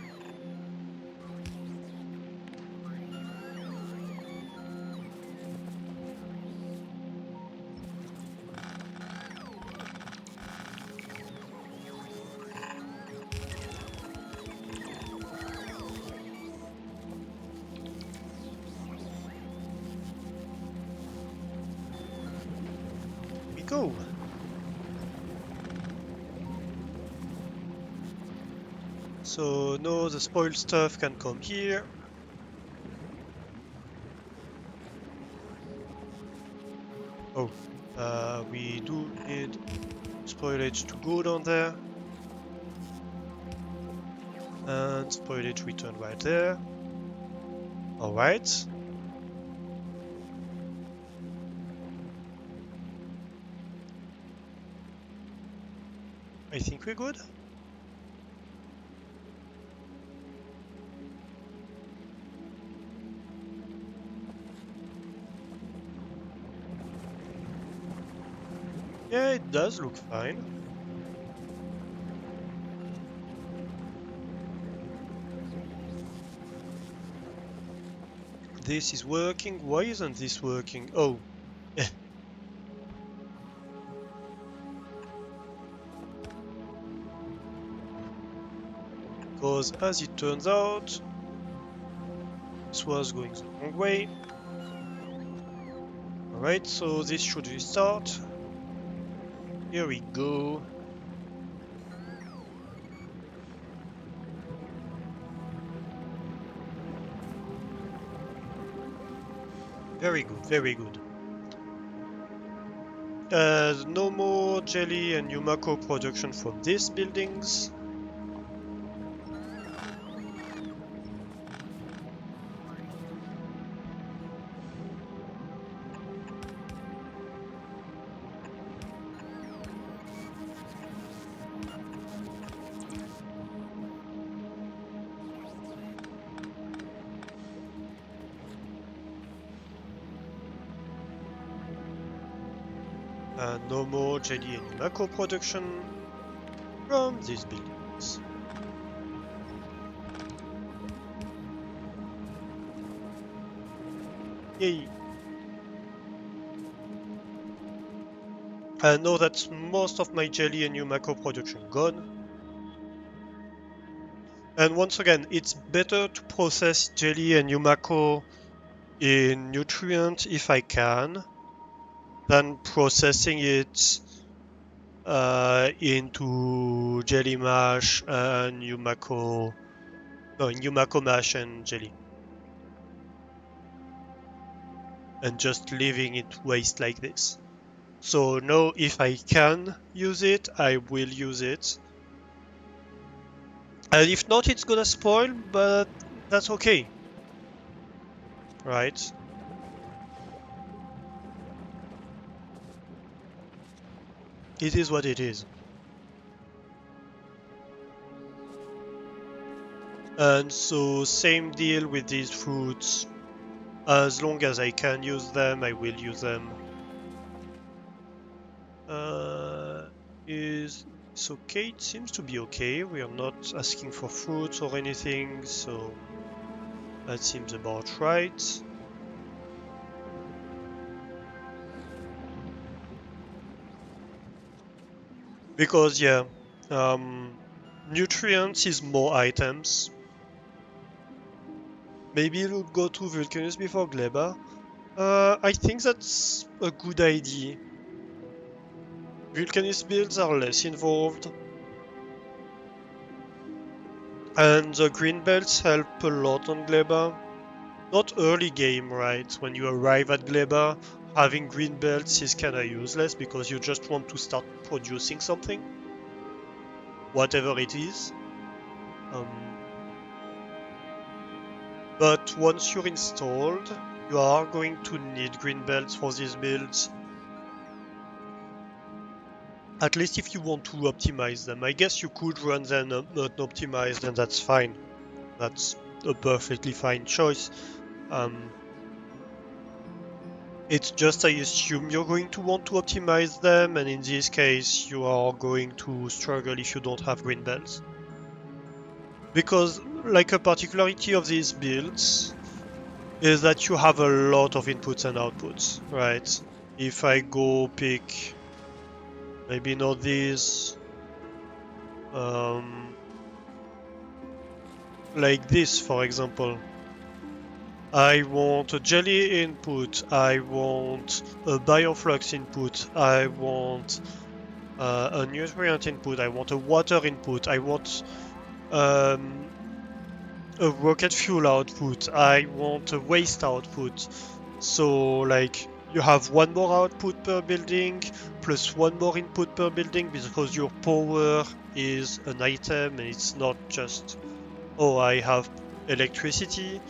We go. So no, the spoiled stuff can come here. Oh, we do need spoilage to go down there. And spoilage return right there. Alright. I think we're good. Yeah, it does look fine. This is working. Why isn't this working? Oh. Because as it turns out, this was going the wrong way. Alright, so this should restart. Here we go. Very good, very good. No more jelly and Yumako production from these buildings. No more jelly and Yumako production from these buildings. Yay! I know that's most of my jelly and Yumako production gone. And once again, it's better to process jelly and Yumako in nutrient if I can, than processing it into jelly mash and Yumako, no, in Yumako mash and jelly, and just leaving it waste like this. So no, if I can use it, I will use it. And if not, it's gonna spoil, but that's okay, right? It is what it is. And so same deal with these fruits. As long as I can use them, I will use them. Is this okay? It seems to be okay. We are not asking for fruits or anything, so that seems about right. Because yeah, nutrients is more items. Maybe we'll go to Vulcanus before Gleba. I think that's a good idea. Vulcanus builds are less involved. And the green belts help a lot on Gleba. Not early game, right? When you arrive at Gleba, having green belts is kinda useless because you just want to start producing something. Whatever it is. But once you're installed, you are going to need green belts for these builds. At least if you want to optimize them. I guess you could run them unoptimized and that's fine. That's a perfectly fine choice. It's just I assume you're going to want to optimize them, and in this case you are going to struggle if you don't have green belts. Because like a particularity of these builds is that you have a lot of inputs and outputs, right? If I go pick maybe not these, like this for example. I want a jelly input, I want a bioflux input, I want a nutrient input, I want a water input, I want a rocket fuel output, I want a waste output. So like you have one more output per building plus one more input per building because your power is an item and it's not just, oh, I have electricity.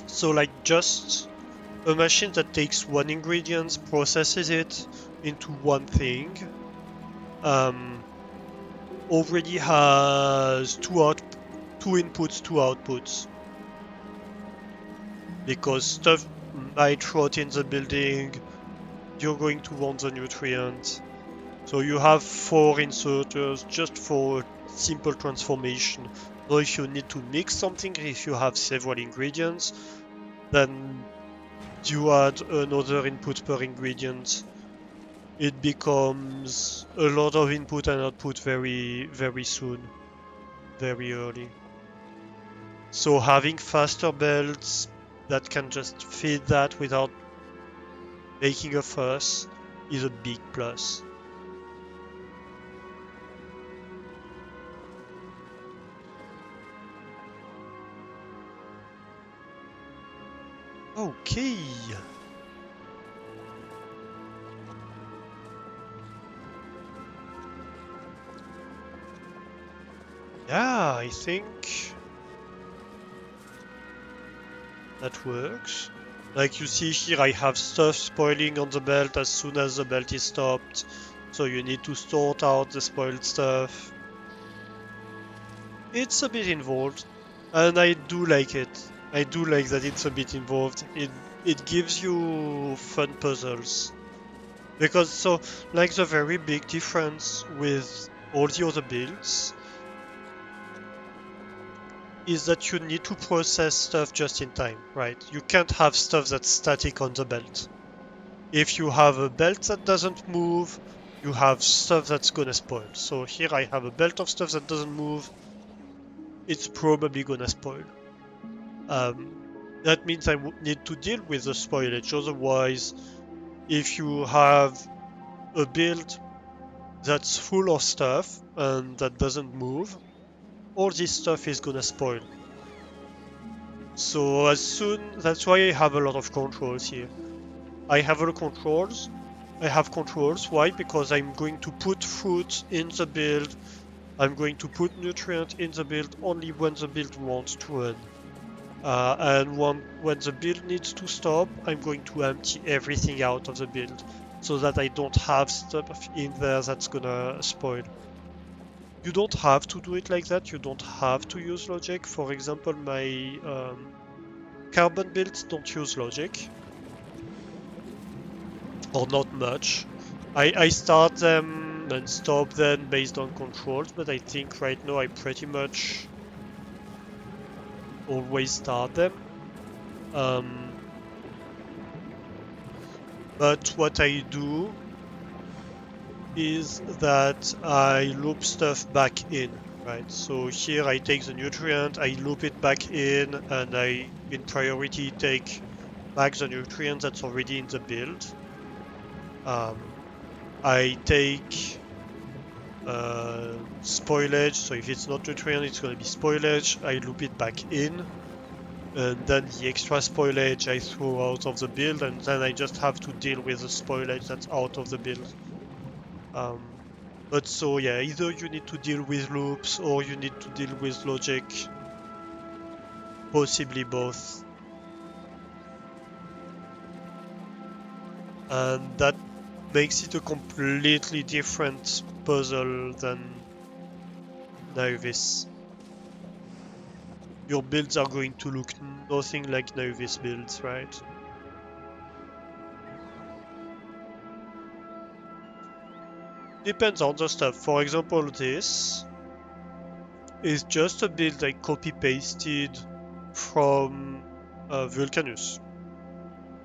So like just A machine that takes one ingredient, processes it into one thing, already has two inputs, two outputs. Because stuff might rot in the building, you're going to want the nutrient. So you have 4 inserters just for simple transformation. Now if you need to mix something, if you have several ingredients, then you add another input per ingredient. It becomes a lot of input and output very soon, very early. So having faster belts that can just feed that without making a fuss is a big plus. Okay. Yeah, I think that works. Like you see here, I have stuff spoiling on the belt as soon as the belt is stopped. So you need to sort out the spoiled stuff. It's a bit involved, and I do like it. I do like that it's a bit involved. It gives you fun puzzles. Because so, like the very big difference with all the other builds is that you need to process stuff just in time, right? You can't have stuff that's static on the belt. If you have a belt that doesn't move, you have stuff that's gonna spoil. So here I have a belt of stuff that doesn't move, it's probably gonna spoil. Um, that means I need to deal with the spoilage. Otherwise, if you have a build that's full of stuff and that doesn't move, all this stuff is gonna spoil. So that's why I have a lot of controls here. I have all controls. I have controls. Why? Because I'm going to put food in the build. I'm going to put nutrient in the build only when the build wants to run. And when the build needs to stop, I'm going to empty everything out of the build so that I don't have stuff in there that's gonna spoil. You don't have to do it like that. You don't have to use logic. For example, my carbon builds don't use logic, or not much. I start them and stop them based on controls, but I think right now I pretty much always start them. Um, but what I do is that I loop stuff back in, right? So here I take the nutrient, I loop it back in, and I, in priority, take back the nutrient that's already in the build. I take spoilage, so if it's not nutrient, it's going to be spoilage. I loop it back in, and then the extra spoilage I throw out of the build, and then I just have to deal with the spoilage that's out of the build. But so yeah, either you need to deal with loops or you need to deal with logic, possibly both. And that makes it a completely different puzzle than Nauvis. Your builds are going to look nothing like Nauvis builds, right? Depends on the stuff. For example, this is just a build I copy-pasted from Vulcanus.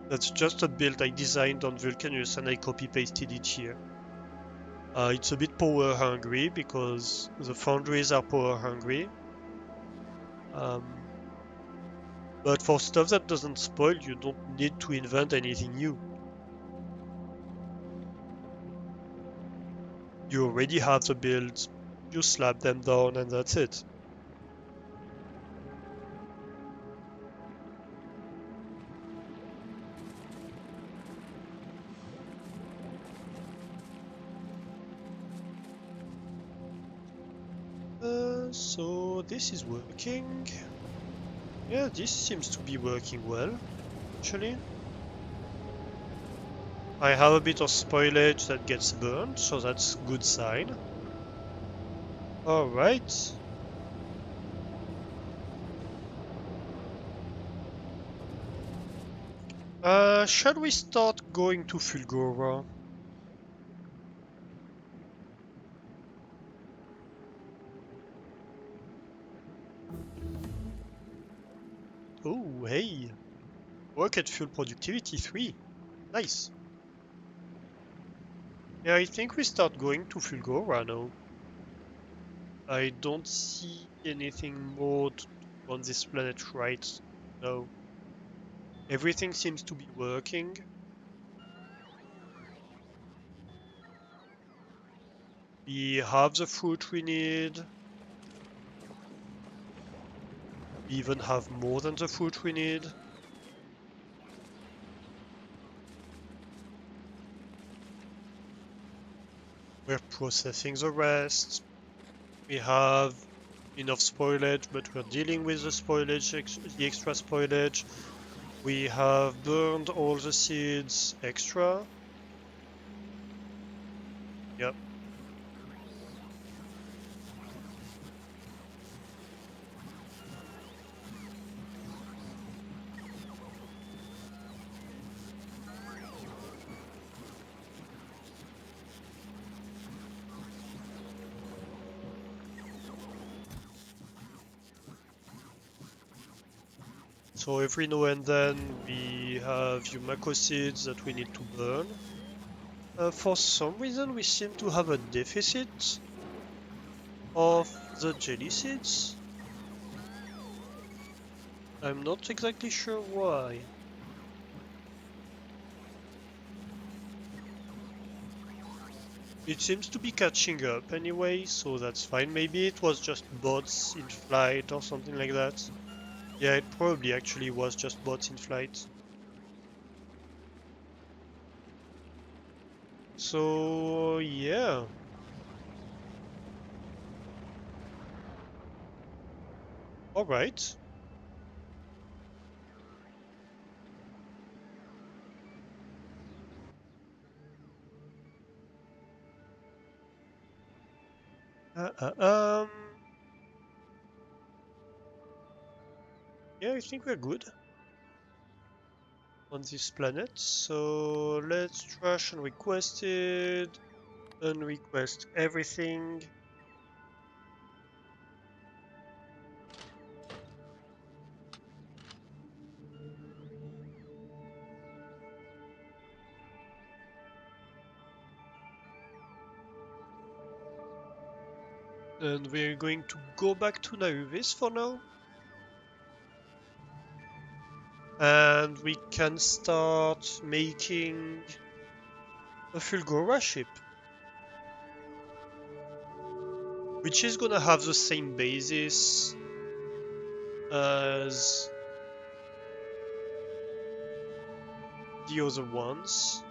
That's just a build I designed on Vulcanus and I copy-pasted it here. It's a bit power hungry because the foundries are power hungry. Um, but for stuff that doesn't spoil, you don't need to invent anything new. You already have the builds, you slap them down and that's it. So this is working. Yeah, this seems to be working well, actually. I have a bit of spoilage that gets burned, so that's good sign. Alright. Shall we start going to Fulgora? Oh, hey! Work at fuel productivity 3. Nice. Yeah, I think we start going to Fulgora now. I don't see anything more to do on this planet right now. Everything seems to be working. We have the fruit we need. We even have more than the fruit we need. We're processing the rest. We have enough spoilage, but we're dealing with the spoilage, the extra spoilage. We have burned all the seeds extra. Yep. So every now and then we have Yumako seeds that we need to burn. For some reason we seem to have a deficit of the jelly seeds. I'm not exactly sure why. It seems to be catching up anyway, so that's fine. Maybe it was just bots in flight or something like that. Yeah, it probably actually was just bots in flight. So, yeah. Alright. Uh, uh, um... Yeah, I think we're good on this planet. So, let's trash unrequested. Unrequest everything. And we're going to go back to Nauvis for now. And we can start making a Fulgora ship, which is gonna have the same basis as the other ones.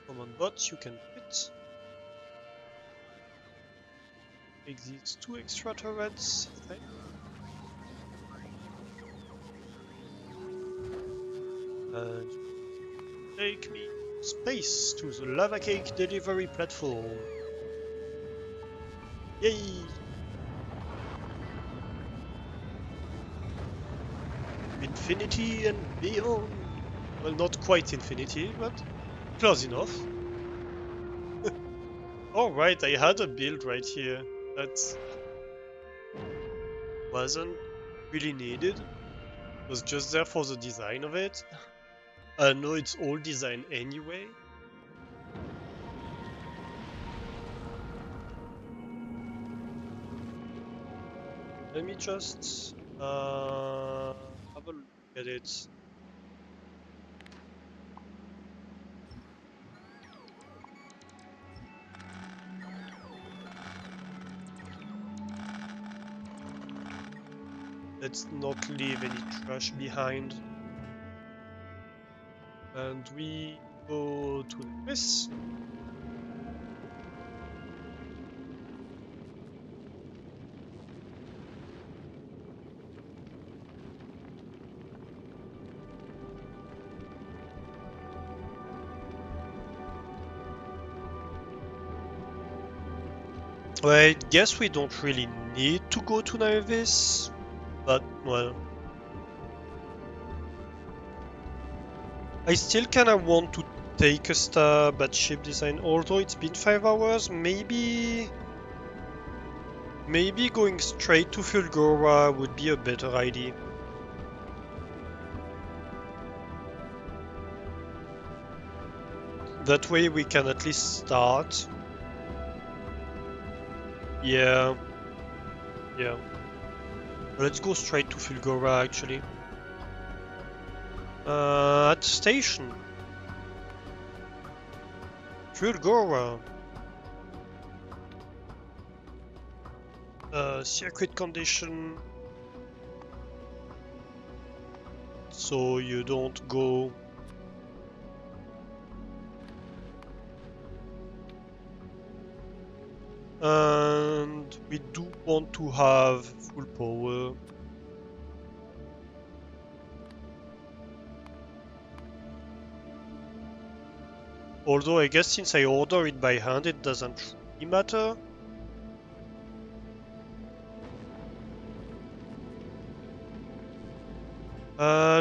Come on, bots, you can quit. Take these 2 extra turrets. Thank you. And take me space to the lava cake delivery platform. Yay! Infinity and beyond. Well, not quite infinity, but close enough. Alright, I had a build right here that wasn't really needed. It was just there for the design of it. I know it's all design anyway. Let me just have a look at it. Let's not leave any trash behind. And we go to this. Well, I guess we don't really need to go to Navis, but well. I still kinda want to take a stab at ship design, although it's been 5 hours, maybe going straight to Fulgora would be a better idea. That way we can at least start. Yeah, yeah. Let's go straight to Fulgora actually. At the station. Fulgora. Circuit condition. So you don't go. And we do want to have full power. Although I guess since I order it by hand, it doesn't really matter.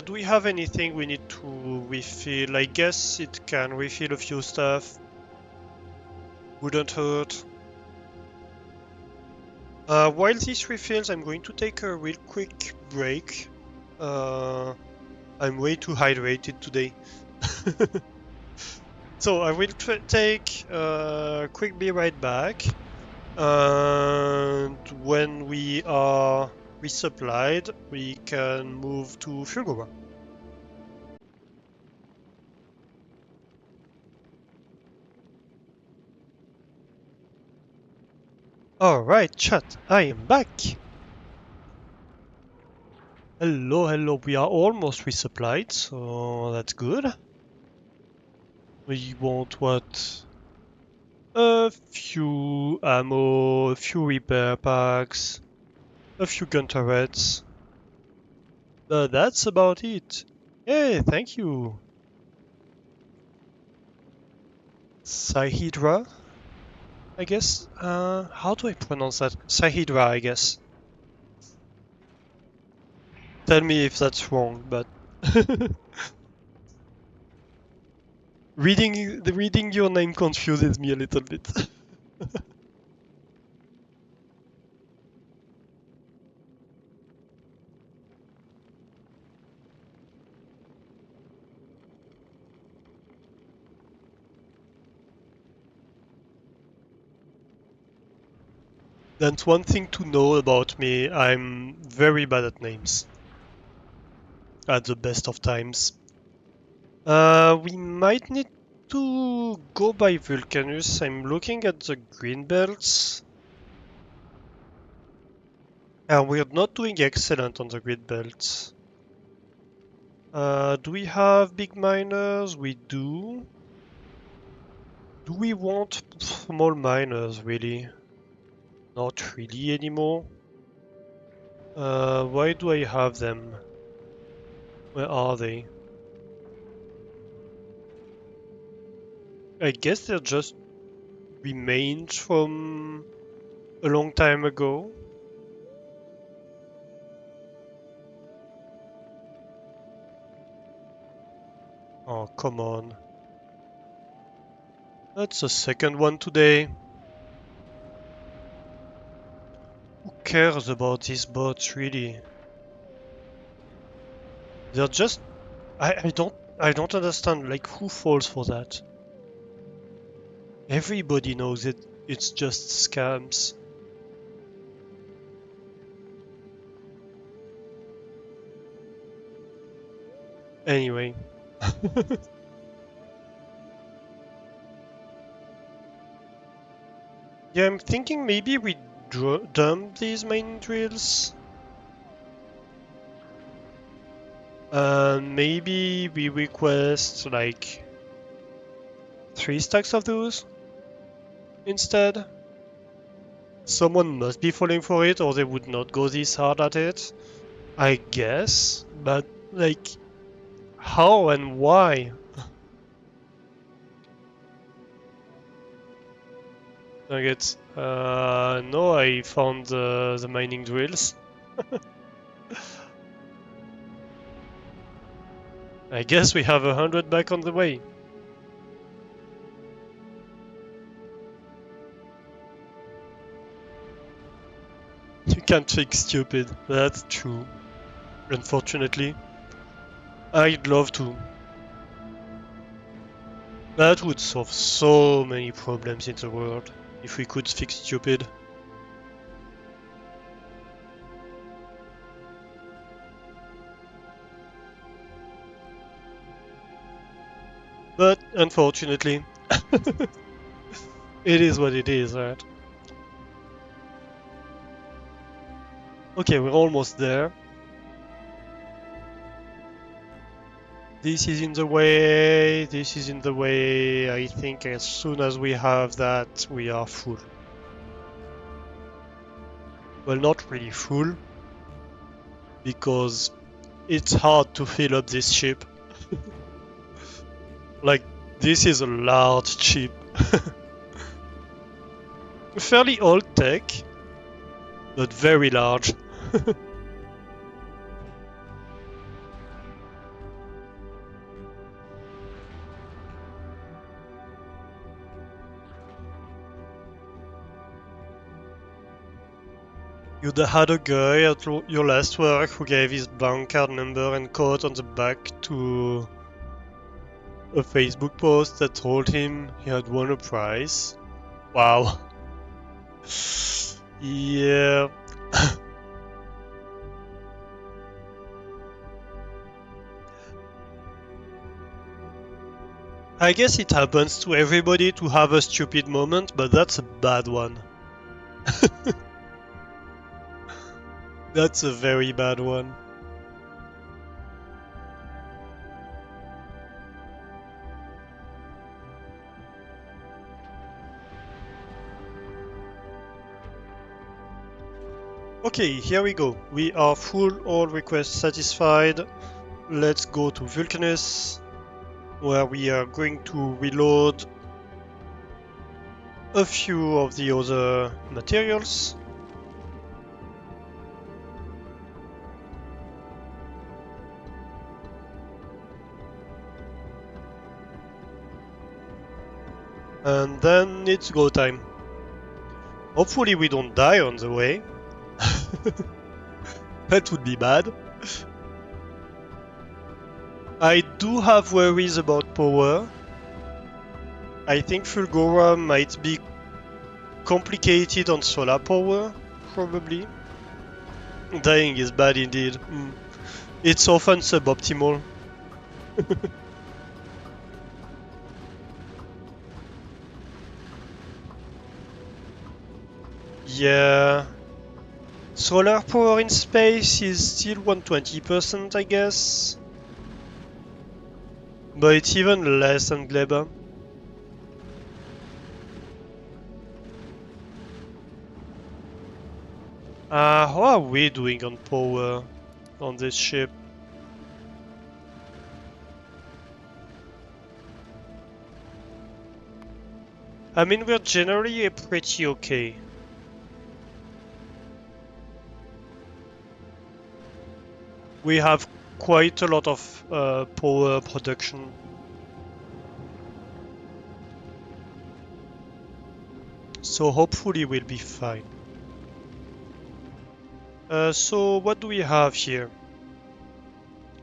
Do we have anything we need to refill? I guess it can refill a few stuff. Wouldn't hurt. While this refills, I'm going to take a real quick break. I'm way too hydrated today. So I will take quickly right back. And when we are resupplied, we can move to Fulgora. Alright, chat, I am back. Hello, hello, we are almost resupplied, so that's good. We want what? A few ammo, a few repair packs, a few gun turrets. But that's about it. Hey, thank you. Sahidra, I guess. How do I pronounce that? Sahidra, I guess. Tell me if that's wrong, but reading your name confuses me a little bit. That's one thing to know about me. I'm very bad at names. At the best of times. We might need to go by Vulcanus. I'm looking at the green belts. And we're not doing excellent on the grid belts. Do we have big miners? We do. Do we want small miners, really? Not really anymore. Why do I have them? Where are they? I guess they're just remains from a long time ago. Oh, come on. That's the second one today. Who cares about these bots, really? They're just... I don't understand, like, who falls for that? Everybody knows it. It's just scams. Anyway. Yeah, I'm thinking maybe we dump these main drills. Maybe we request like 3 stacks of those instead. Someone must be falling for it or they would not go this hard at it, I guess. But like, how and why? Nuggets. No, I found the mining drills. I guess we have 100 back on the way. You can't fix stupid, that's true. Unfortunately. I'd love to. That would solve so many problems in the world if we could fix stupid. But unfortunately, it is what it is, right? Okay, we're almost there. This is in the way, this is in the way. I think as soon as we have that, we are full. Well, not really full, because it's hard to fill up this ship. Like, this is a large ship. Fairly old tech, but very large. You'd had a guy at your last work who gave his bank card number and quote on the back to a Facebook post that told him he had won a prize. Wow. Yeah. I guess it happens to everybody to have a stupid moment, but that's a bad one. That's a very bad one. Okay, here we go. We are full, all requests satisfied. Let's go to Vulcanus, where we are going to reload a few of the other materials. And then it's go time. Hopefully we don't die on the way. That would be bad. I do have worries about power. I think fulgora might be complicated on solar power, probably. Dying is bad indeed. It's often suboptimal. Yeah. Solar power in space is still 120%, I guess. But it's even less than Gleba. How are we doing on power on this ship? I mean, we're generally pretty okay. We have quite a lot of power production. So hopefully we'll be fine. So what do we have here?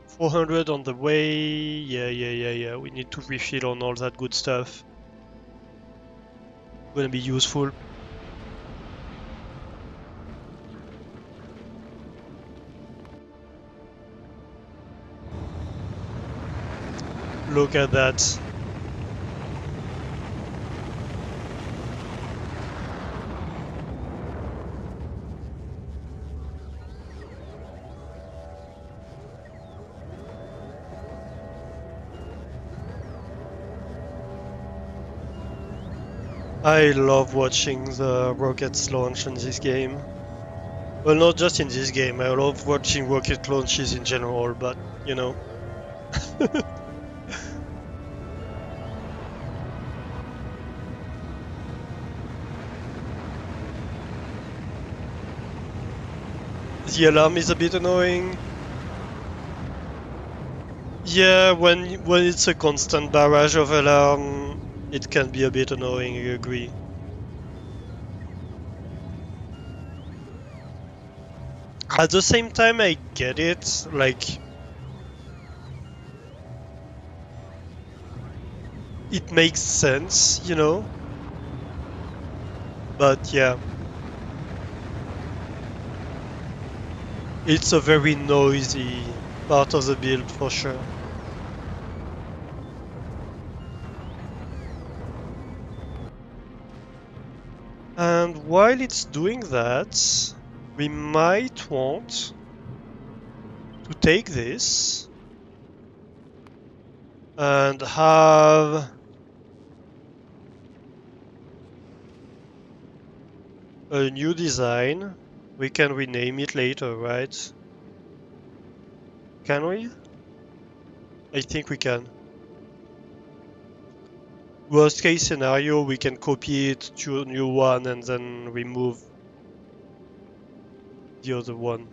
400 on the way. Yeah. We need to refill on all that good stuff. Gonna be useful. Look at that. I love watching the rockets launch in this game. Well, not just in this game. I love watching rocket launches in general, but you know. The alarm is a bit annoying. Yeah, when it's a constant barrage of alarm, it can be a bit annoying, I agree. At the same time, I get it. Like, it makes sense, you know? But yeah, it's a very noisy part of the build for sure. And while it's doing that, we might want to take this and have a new design. We can rename it later, right? Can we? I think we can. Worst case scenario, we can copy it to a new one and then remove the other one.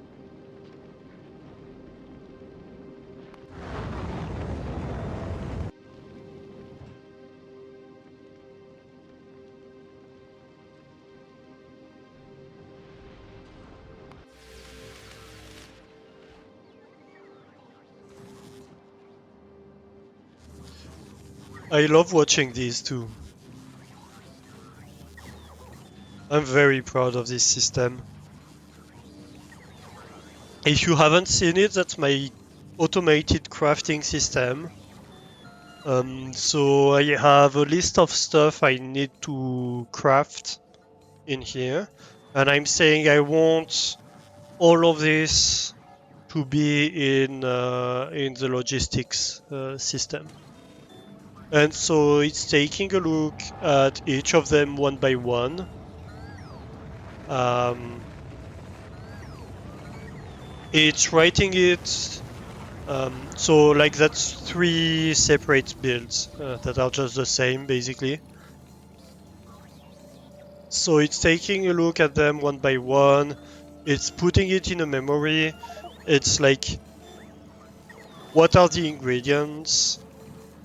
I love watching these too. I'm very proud of this system. If you haven't seen it, that's my automated crafting system. So I have a list of stuff I need to craft in here, and I'm saying I want all of this to be in the logistics system. And so it's taking a look at each of them one by one. Um, it's writing it. So like that's three separate builds that are just the same basically. So it's taking a look at them one by one. It's putting it in a memory. It's like, what are the ingredients?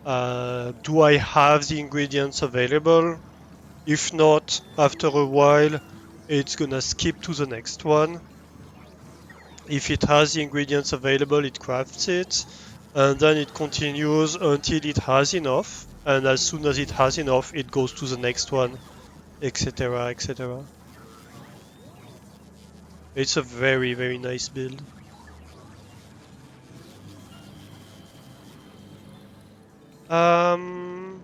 Do I have the ingredients available? If not, after a while, it's gonna skip to the next one. If it has the ingredients available, it crafts it, and then it continues until it has enough. And as soon as it has enough, it goes to the next one, etc., etc. It's a very, very nice build. Um,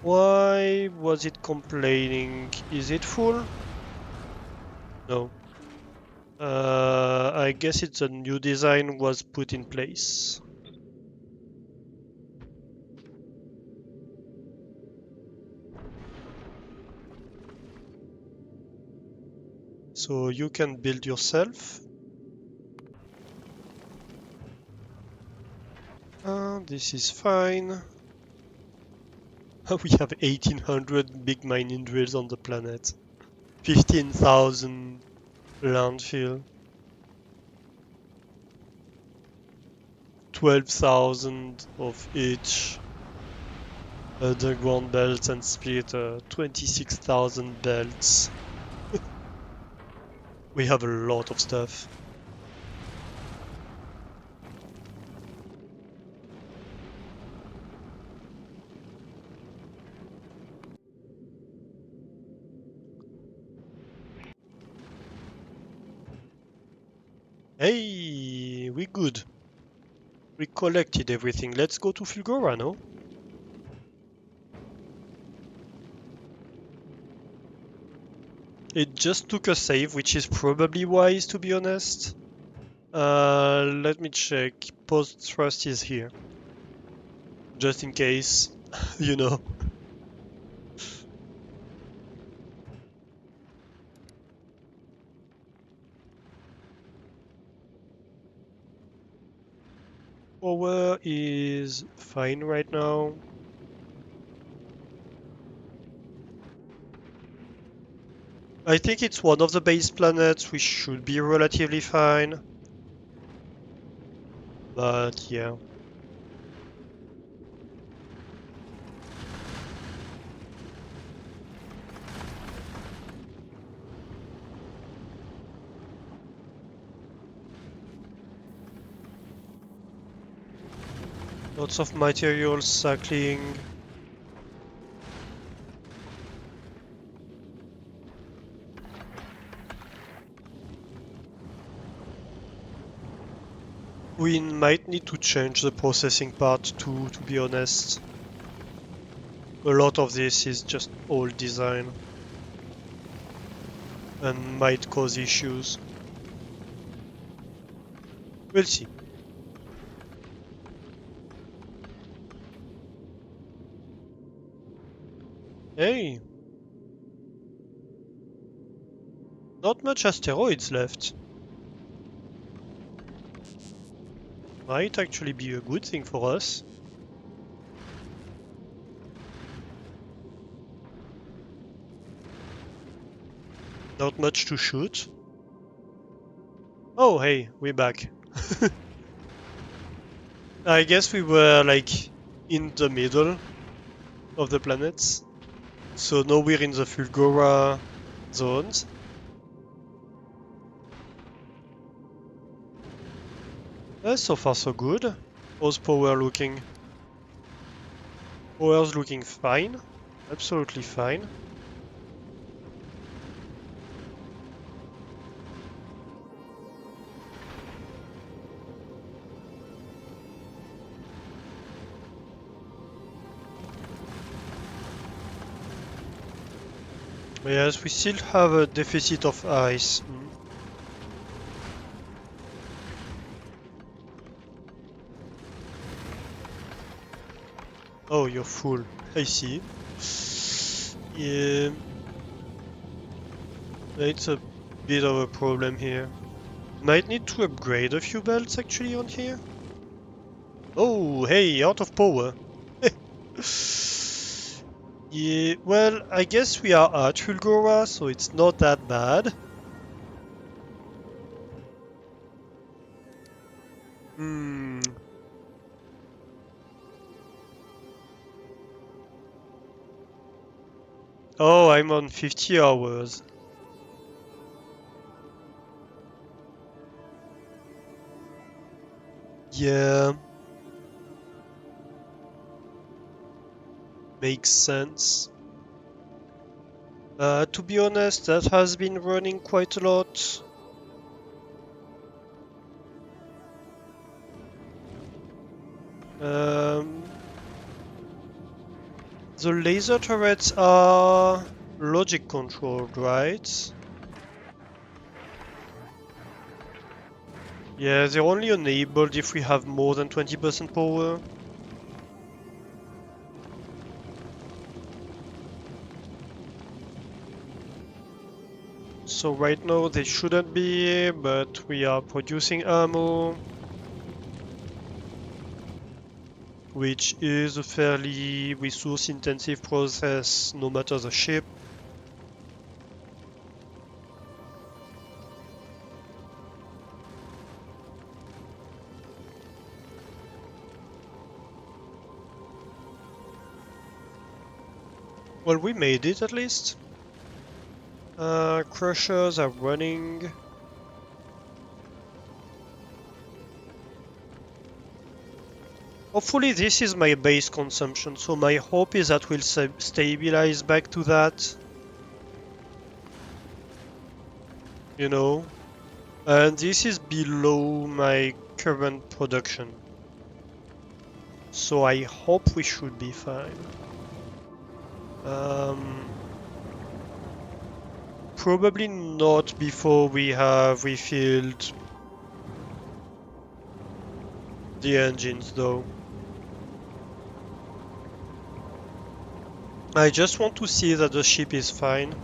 why was it complaining? Is it full? No. I guess it's a new design was put in place. So you can build yourself. This is fine. We have 1800 big mining drills on the planet. 15,000 landfill. 12,000 of each underground belts and splitter. 26,000 belts. We have a lot of stuff. Hey, we good. We collected everything. Let's go to Fulgora, no? It just took a save, which is probably wise, to be honest. Let me check. Post thrust is here. Just in case, you know. Power is fine right now. I think it's one of the base planets. We should be relatively fine. But yeah. Lots of materials cycling. We might need to change the processing part too, to be honest. A lot of this is just old design and might cause issues. We'll see. Hey, not much asteroids left. Might actually be a good thing for us. Not much to shoot. Oh, hey, we're back. I guess we were like in the middle of the planets. So now we're in the fulgora zones. So far so good. How's power looking? Power's looking fine. Absolutely fine. Yes, we still have a deficit of ice. Oh, you're full. I see. Yeah, it's a bit of a problem here. Might need to upgrade a few belts actually on here. Oh, hey, out of power. Yeah, well, I guess we are at Fulgora, so it's not that bad. Hmm. Oh, I'm on 50 hours. Yeah. Makes sense. To be honest, that has been running quite a lot. Um, the laser turrets are logic controlled, right? Yeah, they're only enabled if we have more than 20% power. So right now they shouldn't be, but we are producing ammo, which is a fairly resource-intensive process, no matter the ship. Well, we made it at least. Crushers are running. Hopefully this is my base consumption, so my hope is that we'll stabilize back to that. You know? And this is below my current production. So I hope we should be fine. Probably not before we have refilled the engines though. I just want to see that the ship is fine.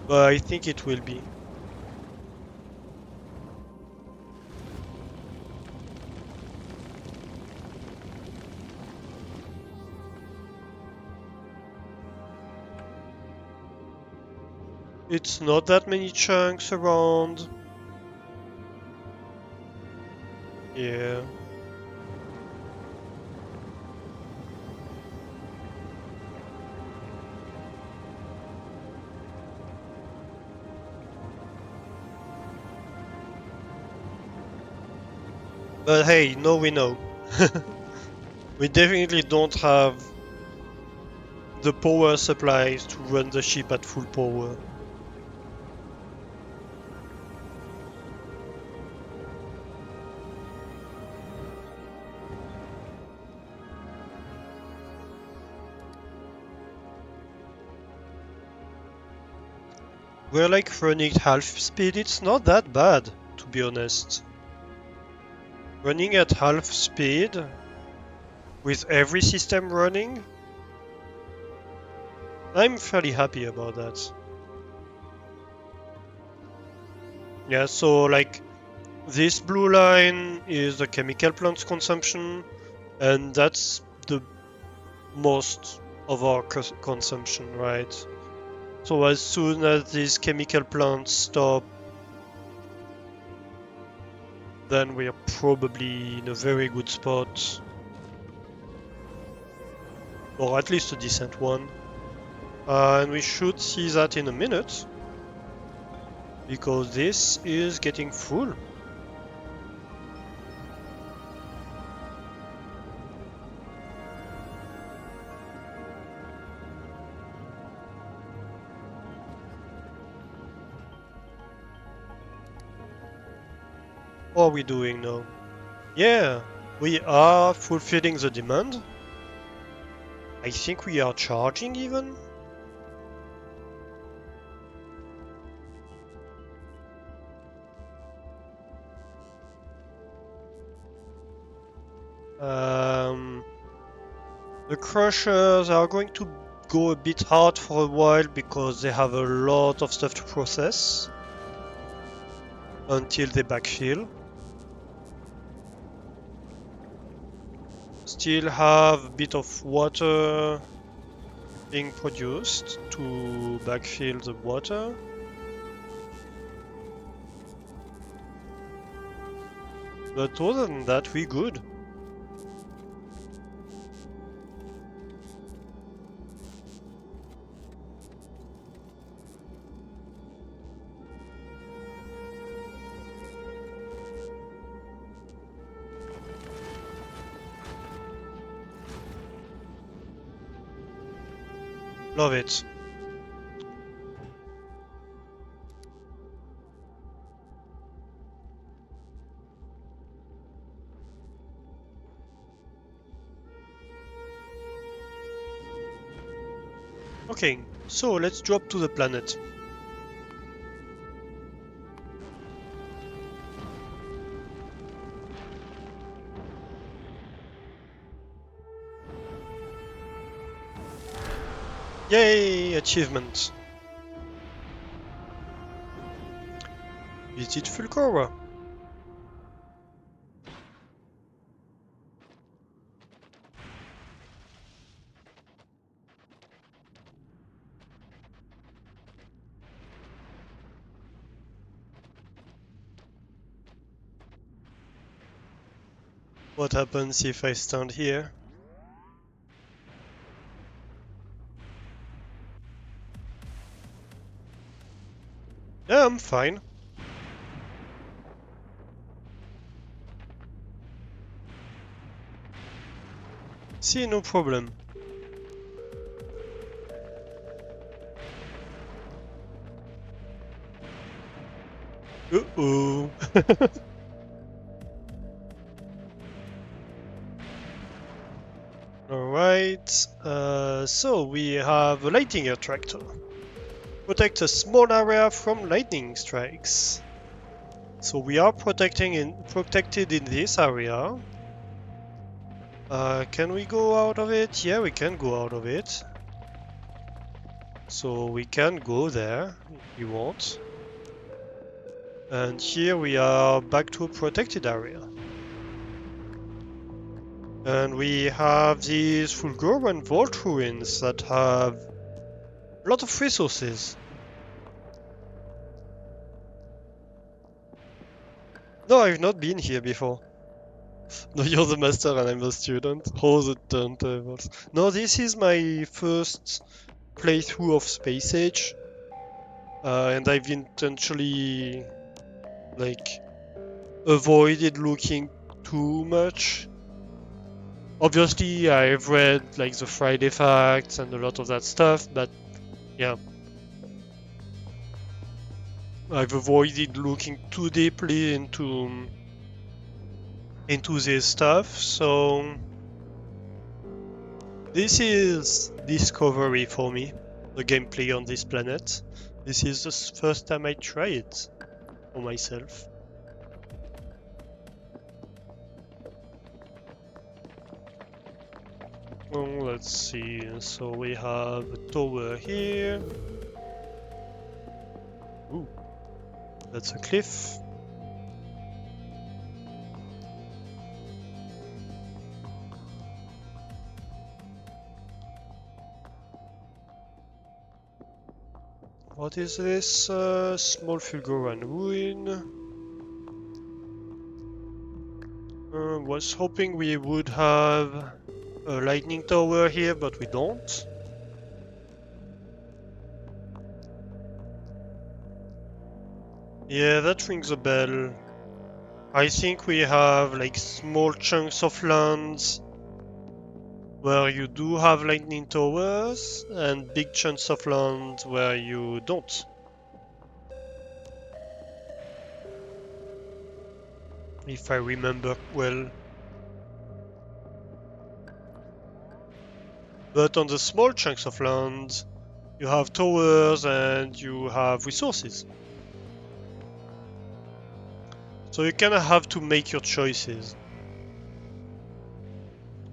But I think it will be. It's not that many chunks around. Yeah. But hey, now we know. We definitely don't have the power supplies to run the ship at full power. We're like running half speed, it's not that bad, to be honest. Running at half speed, with every system running, I'm fairly happy about that. Yeah, so like, this blue line is the chemical plant's consumption, and that's the most of our consumption, right? So as soon as these chemical plants stop, then we are probably in a very good spot. Or at least a decent one. And we should see that in a minute. Because this is getting full. What are we doing now? Yeah, we are fulfilling the demand. I think we are charging even. The crushers are going to go a bit hard for a while because they have a lot of stuff to process until they backfill. Still have a bit of water being produced to backfill the water. But other than that, we good. Love it. Okay, so let's drop to the planet. Yay, achievement. Visit Fulgora. What happens if I stand here? Yeah, I'm fine. See, no problem. Uh-oh. Alright, so we have a lightning attractor. Protect a small area from lightning strikes. So we are protected in this area. Can we go out of it? Yeah, we can go out of it. So we can go there if we want. And here we are back to a protected area. And we have these fulgora vault ruins that have a lot of resources. No, I've not been here before. No, you're the master and I'm the student. Oh, the turntables. No, this is my first playthrough of Space Age. And I've intentionally, like, avoided looking too much. Obviously, I've read, like, the Friday facts and a lot of that stuff, but yeah. I've avoided looking too deeply into this stuff, so this is discovery for me, the gameplay on this planet. This is the first time I try it for myself. Well, let's see, so we have a tower here. Ooh, that's a cliff. What is this? Small fulgora ruin. Was hoping we would have a lightning tower here, but we don't. Yeah, that rings a bell. I think we have like small chunks of lands where you do have lightning towers, and big chunks of land where you don't. If I remember well. But on the small chunks of land, you have towers and you have resources. So you kinda have to make your choices.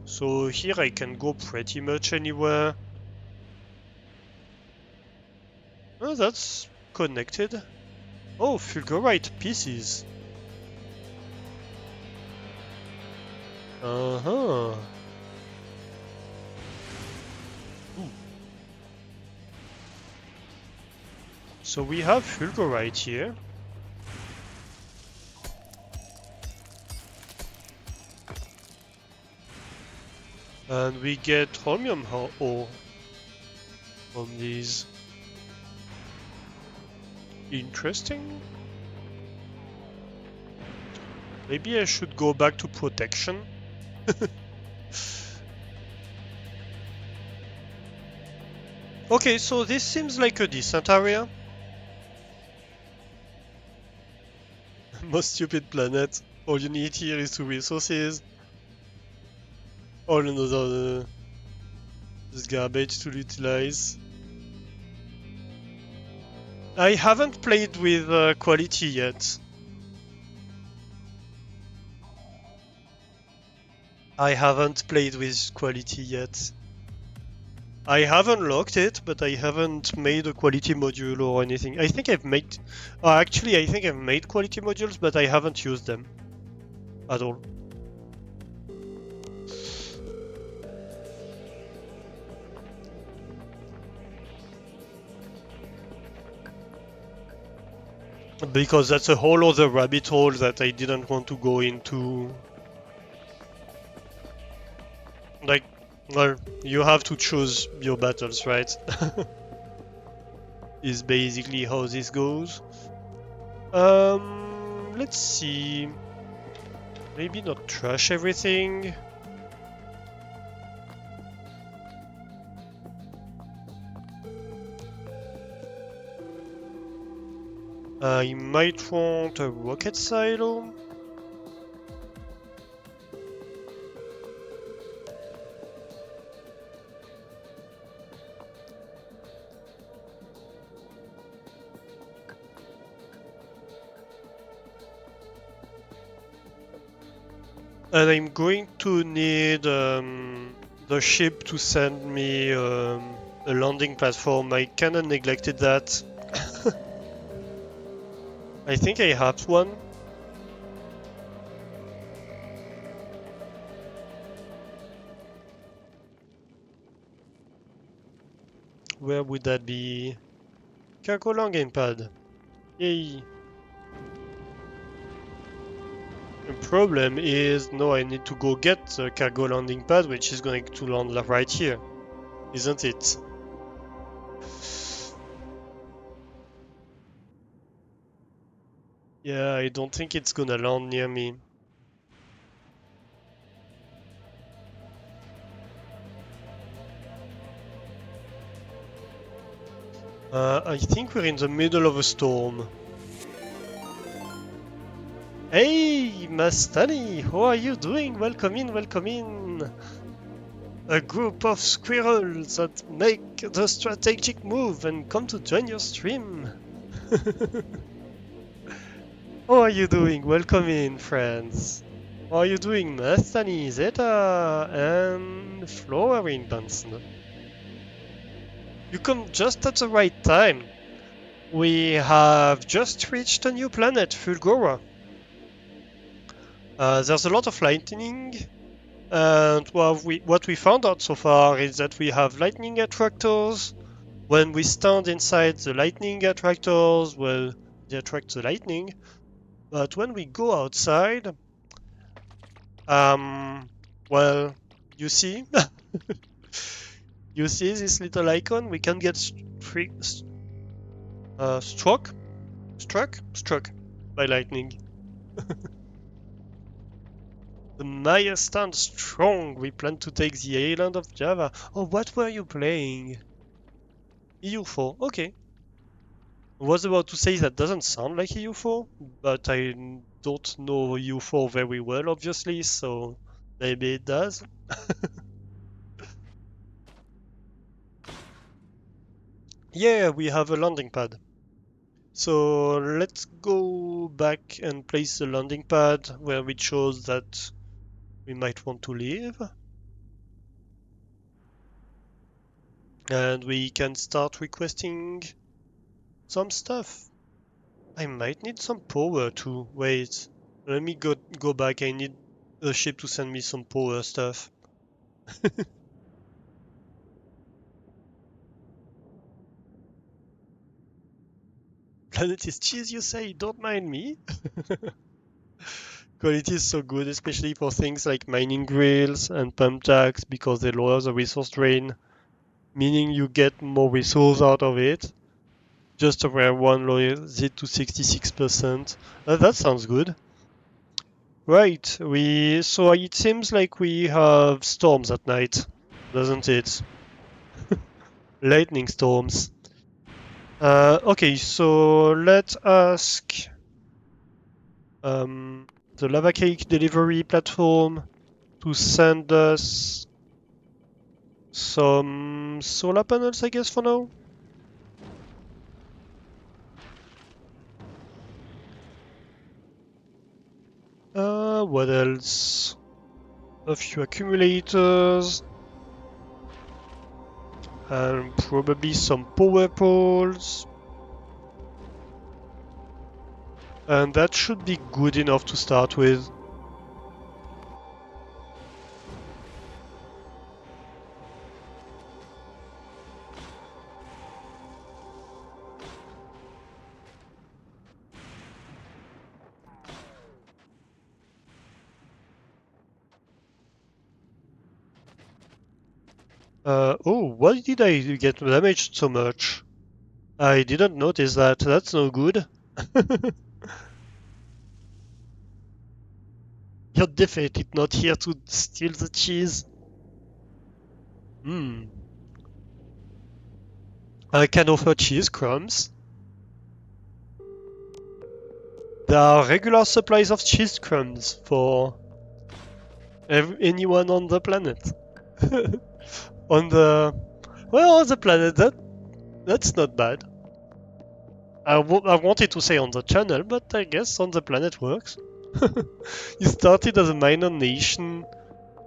So here I can go pretty much anywhere. Oh, that's connected. Oh, fulgurite pieces. Uh-huh. Ooh. So we have fulgurite here. And we get chromium ore from these. Interesting. Maybe I should go back to protection. Okay, so this seems like a decent area. Most stupid planet. All you need here is 2 resources. All another this garbage to utilize. I haven't played with quality yet. I haven't played with quality yet. I haven't locked it, but I haven't made a quality module or anything. I think I've made... actually, I think I've made quality modules, but I haven't used them at all. Because that's a whole other rabbit hole that I didn't want to go into. Like, well, you have to choose your battles, right? Is basically how this goes. Let's see. Maybe not trash everything. I might want a rocket silo. And I'm going to need the ship to send me a landing platform. I kinda neglected that. I think I have one. Where would that be? Cargo landing pad. Yay! The problem is, no, I need to go get the cargo landing pad, which is going to land right here, isn't it? Yeah, I don't think it's gonna land near me. I think we're in the middle of a storm. Hey, Mastani, how are you doing? Welcome in, welcome in. A group of squirrels that make the strategic move and come to join your stream. How are you doing? Welcome in, friends. How are you doing, Mastani, Zeta, and Florian Benson? You come just at the right time. We have just reached a new planet, Fulgora. There's a lot of lightning, and what we found out so far is that we have lightning attractors. When we stand inside the lightning attractors, well, they attract the lightning. But when we go outside, um, well, you see, you see this little icon? We can get struck by lightning. The Maya stand strong. We plan to take the island of Java. Oh, what were you playing? EU4. Okay. I was about to say that doesn't sound like EU4, but I don't know EU4 very well, obviously, so maybe it does. Yeah, we have a landing pad. So let's go back and place the landing pad where we chose that we might want to live. And we can start requesting some stuff. I might need some power too. Wait, let me go back. I need a ship to send me some power stuff. Planet is cheese, you say? Don't mind me. Quality is so good, especially for things like mining grills and pump jacks because they lower the resource drain, meaning you get more resource out of it. Just around one lowers it to 66%. That sounds good. Right, so it seems like we have storms at night, doesn't it? Lightning storms. Okay, so let's ask the lava cake delivery platform to send us some solar panels, I guess, for now. What else? A few accumulators. And probably some power poles. And that should be good enough to start with. Oh, why did I get damaged so much? I didn't notice that. That's no good. You're definitely not here to steal the cheese. Hmm. I can offer cheese crumbs. There are regular supplies of cheese crumbs for anyone on the planet. On the... Well, on the planet, that's not bad. I wanted to say on the channel, but I guess on the planet works. You started as a minor nation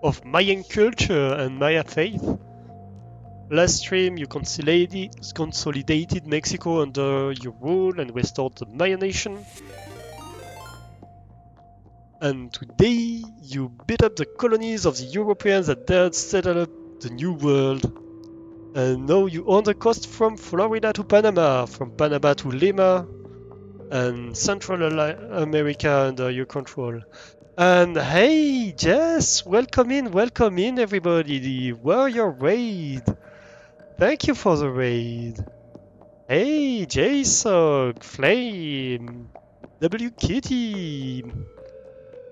of Mayan culture and Maya faith. Last stream, you consolidated Mexico under your rule and restored the Maya nation. And today, you beat up the colonies of the Europeans that dared settle up the New World. And now you own the coast from Florida to Panama, from Panama to Lima, and Central America under your control. And hey, Jess, welcome in, everybody. The Warrior Raid. Thank you for the raid. Hey, Jason, Flame, W Kitty,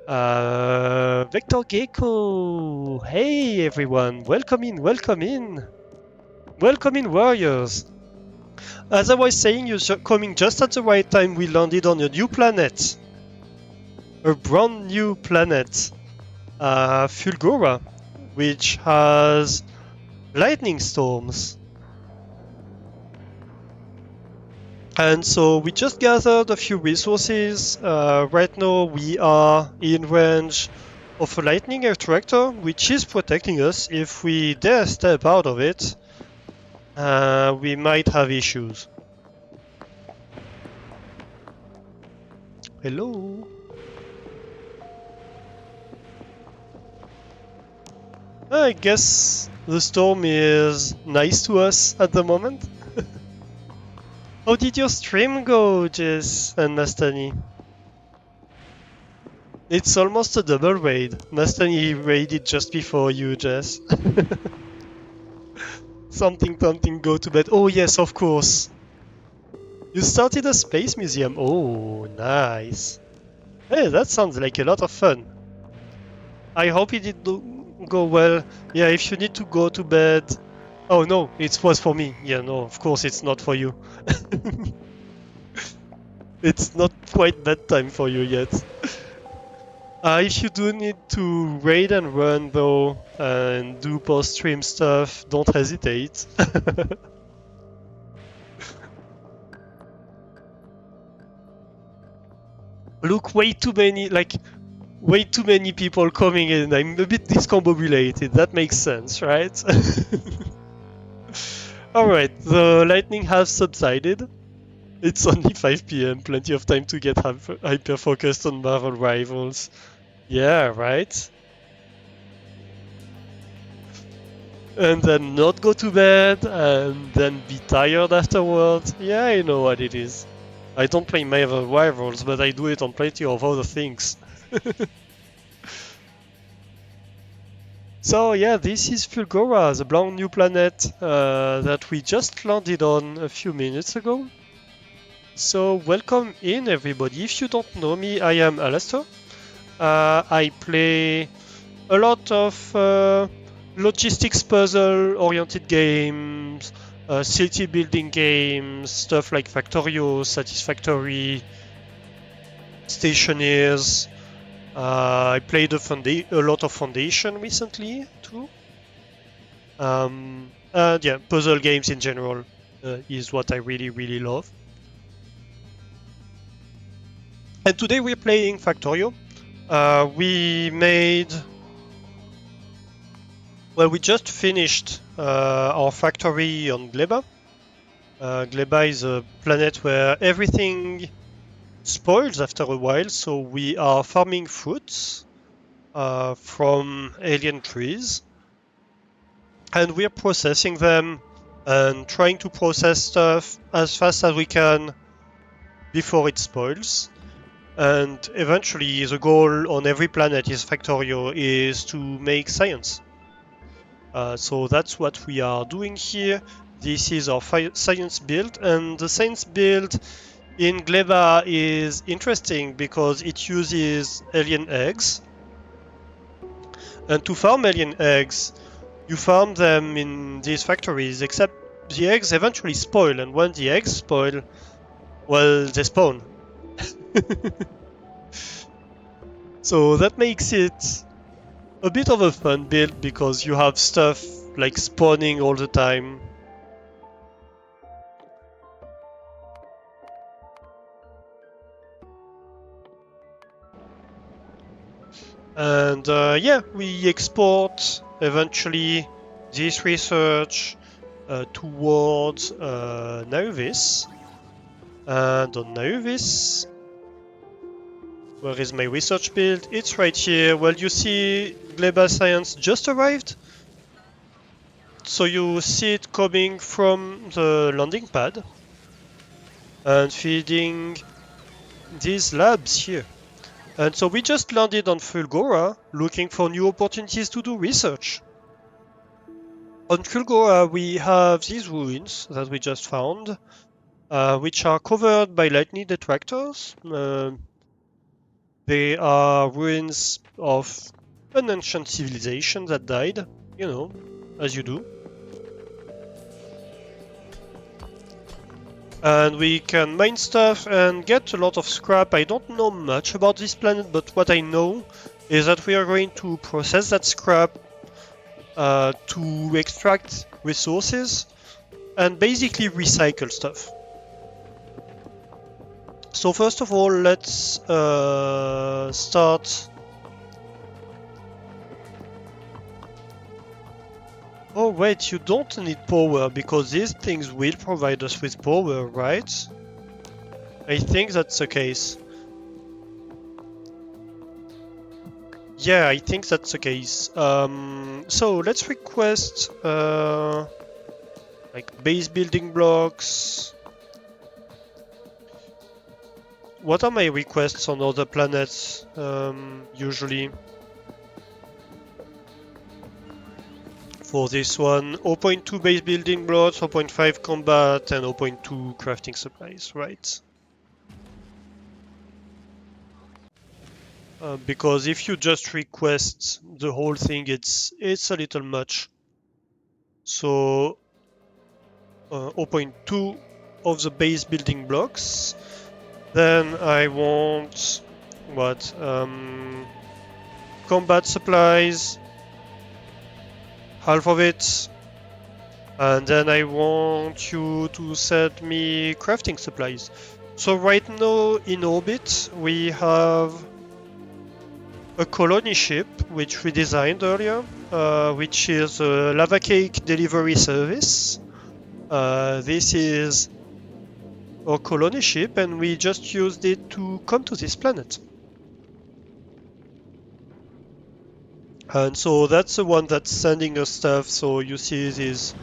Vector Gecko. Hey, everyone, welcome in, Warriors. As I was saying, you're coming just at the right time. We landed on a new planet, a brand new planet, Fulgora, which has lightning storms. And so we just gathered a few resources. Right now we are in range of a lightning attractor, which is protecting us. If we dare step out of it, we might have issues. Hello? I guess the storm is nice to us at the moment. How did your stream go, Jess and Nastani? It's almost a double raid. Nastani raided just before you, Jess. Something, go to bed. Oh yes, of course. You started a space museum. Oh, nice. Hey, that sounds like a lot of fun. I hope it did go well. Yeah, if you need to go to bed... Oh no, it was for me. Yeah, no, of course it's not for you. It's not quite bedtime for you yet. If you do need to raid and run though, and do post-stream stuff, don't hesitate. Look, way too many people coming in. I'm a bit discombobulated. That makes sense, right? Alright, the lightning has subsided. It's only 5 p.m. Plenty of time to get hyper focused on Marvel Rivals. Yeah, right? And then not go to bed and then be tired afterwards. Yeah, I know what it is. I don't play Marvel Rivals, but I do it on plenty of other things. So yeah, this is Fulgora, the brand new planet that we just landed on a few minutes ago. So welcome in, everybody. If you don't know me, I am Alastair. I play a lot of logistics puzzle-oriented games, city building games, stuff like Factorio, Satisfactory, Stationers. I played a lot of Foundation recently too. And yeah, puzzle games in general is what I really love. And today we're playing Factorio. We just finished our factory on Gleba. Gleba is a planet where everything spoils after a while, so we are farming fruits from alien trees. And we're processing them and trying to process stuff as fast as we can before it spoils. And eventually the goal on every planet is Factorio is to make science. So that's what we are doing here. This is our science build, and the science build in Gleba is interesting because it uses alien eggs. And to farm alien eggs, you farm them in these factories, except the eggs eventually spoil, and when the eggs spoil, well, they spawn. So that makes it a bit of a fun build because you have stuff like spawning all the time. And yeah, we export eventually this research towards Nauvis. And on Nauvis, where is my research build? It's right here. Well, you see Gleba Science just arrived. So you see it coming from the landing pad and feeding these labs here. And so we just landed on Fulgora, looking for new opportunities to do research. On Fulgora, we have these ruins that we just found, which are covered by lightning detractors. They are ruins of an ancient civilization that died, you know, as you do. And we can mine stuff and get a lot of scrap. I don't know much about this planet, but what I know is that we are going to process that scrap to extract resources and basically recycle stuff. So first of all, let's start. Oh wait, you don't need power because these things will provide us with power, right? I think that's the case. Yeah, I think that's the case. So let's request like base building blocks. What are my requests on other planets usually? For this one, 0.2 base building blocks, 0.5 combat, and 0.2 crafting supplies, right? Because if you just request the whole thing, it's a little much. So zero point 0.2 of the base building blocks. Then I want what? Combat supplies, half of it. And then I want you to send me crafting supplies. So right now in orbit we have a colony ship which we designed earlier, which is a lava cake delivery service. This is our colony ship and we just used it to come to this planet. And so that's the one that's sending us stuff. So you see these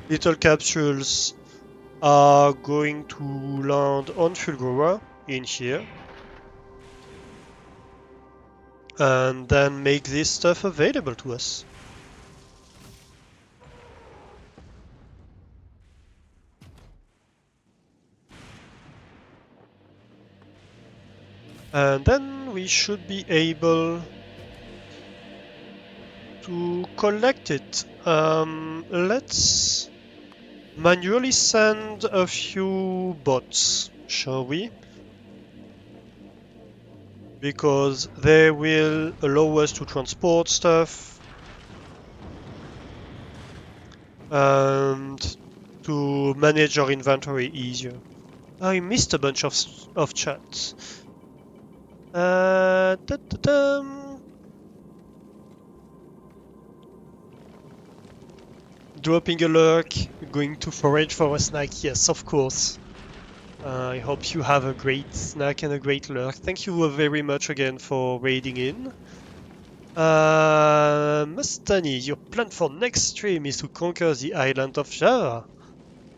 little capsules are going to land on Fulgora in here. And then make this stuff available to us. And then we should be able to collect it. Let's manually send a few bots, shall we? Because they will allow us to transport stuff and to manage our inventory easier. I missed a bunch of chats. Dropping a lurk, going to forage for a snack. Yes, of course. I hope you have a great snack and a great lurk. Thank you very much again for raiding in. Mustani, your plan for next stream is to conquer the island of Java.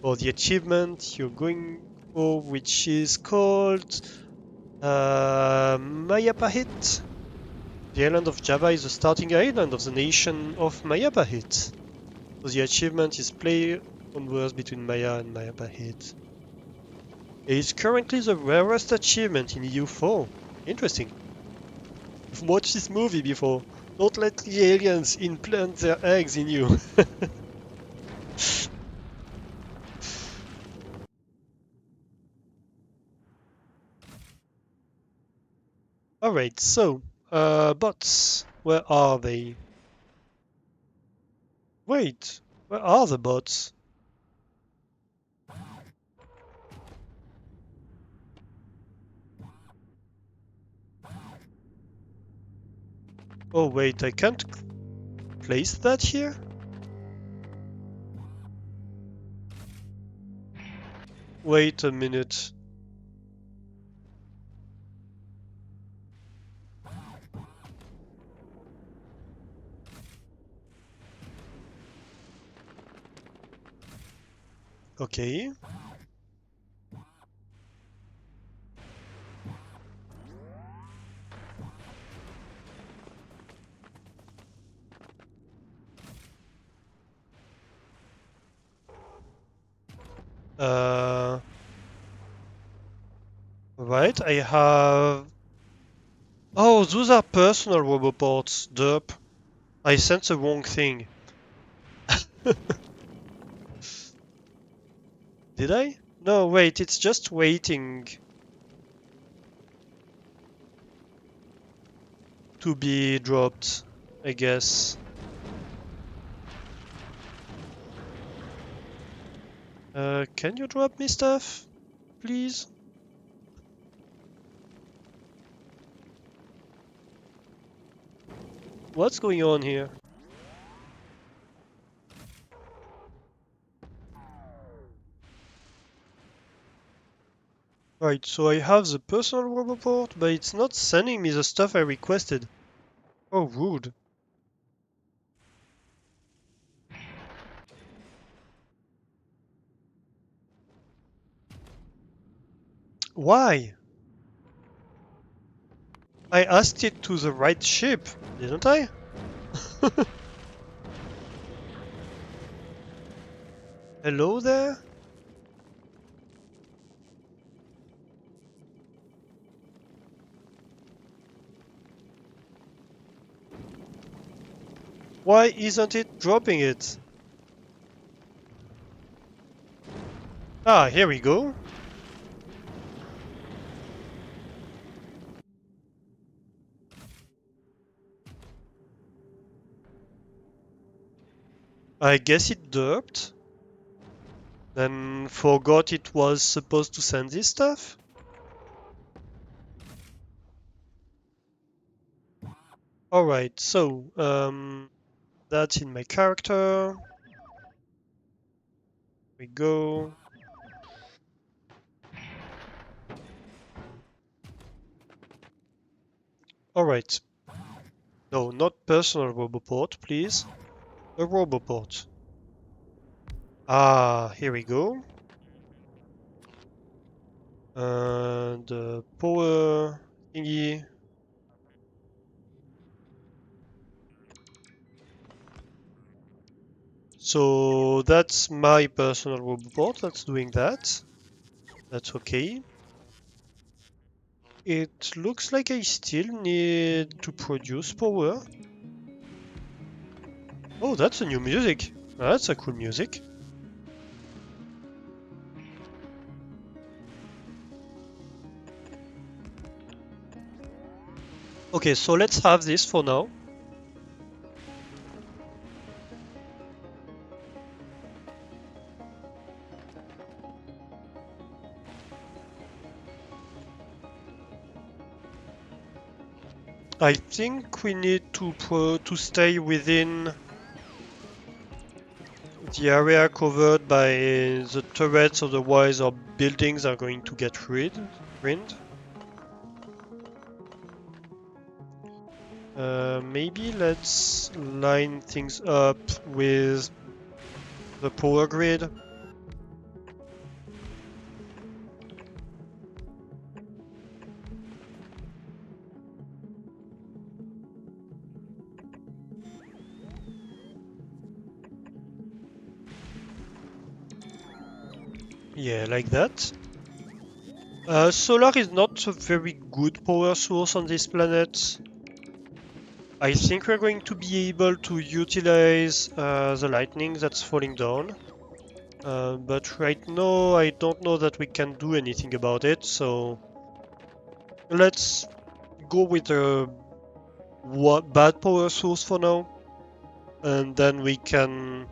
For the achievement you're going for, which is called Mayapahit. The island of Java is the starting island of the nation of Mayapahit. So the achievement is play on words between Maya and Mayapahit. It is currently the rarest achievement in EU4. Interesting. You've watched this movie before. Don't let the aliens implant their eggs in you. Alright, so, bots. Where are they? Wait, where are the bots? Oh wait, I can't place that here? Wait a minute. Okay. Uh, right, I have... Oh, those are personal roboports. Derp. I sent the wrong thing. Did I? No, wait, it's just waiting to be dropped, I guess. Can you drop me stuff, please? What's going on here? Right, so I have the personal roboport, but it's not sending me the stuff I requested. Oh, rude. Why? I asked it to the right ship, didn't I? Hello there? Why isn't it dropping it? Ah, here we go. I guess it derped. Then forgot it was supposed to send this stuff? Alright, so, that's in my character. We go. Alright. No, not personal roboport, please. A roboport. Ah, here we go. And power thingy. So that's my personal roboport that's doing that. That's okay. It looks like I still need to produce power. Oh, that's a new music. That's a cool music. Okay, so let's have this for now. I think we need to stay within the area covered by the turrets, otherwise our buildings are going to get ruined. Maybe let's line things up with the power grid. Yeah, like that. Solar is not a very good power source on this planet. I think we're going to be able to utilize the lightning that's falling down. But right now, I don't know that we can do anything about it, so let's go with a bad power source for now, and then we can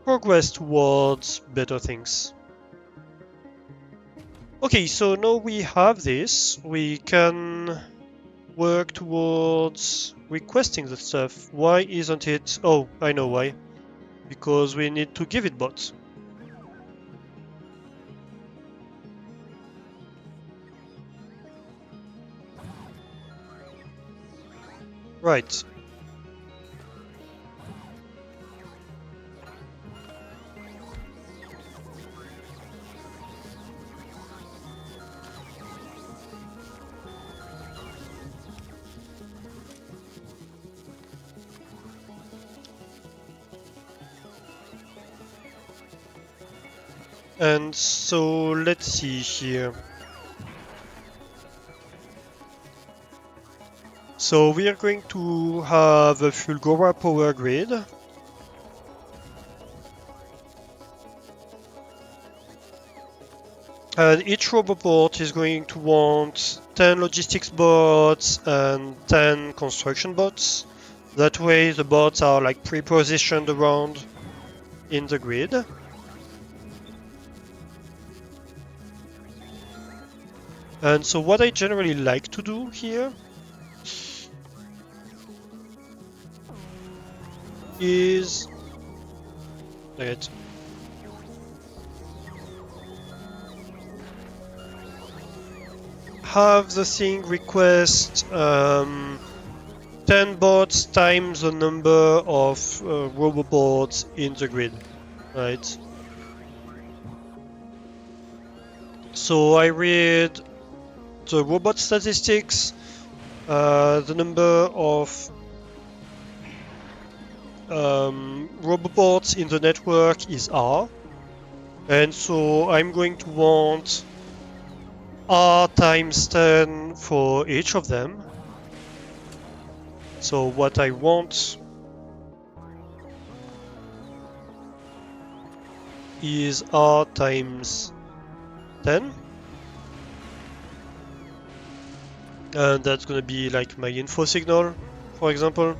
progress towards better things. Okay, so now we have this, we can work towards requesting the stuff. Why isn't it? Oh, I know why. Because we need to give it bots. Right. And so let's see here. So we are going to have a fulgora power grid. And each roboport is going to want 10 logistics bots and 10 construction bots. That way the bots are like pre-positioned around in the grid. And so what I generally like to do here is have the thing request 10 bots times the number of robobots in the grid, right? So I read the robot statistics, the number of robobots in the network is R, and so I'm going to want R times 10 for each of them. So what I want is R times 10. And that's gonna be like my info signal, for example.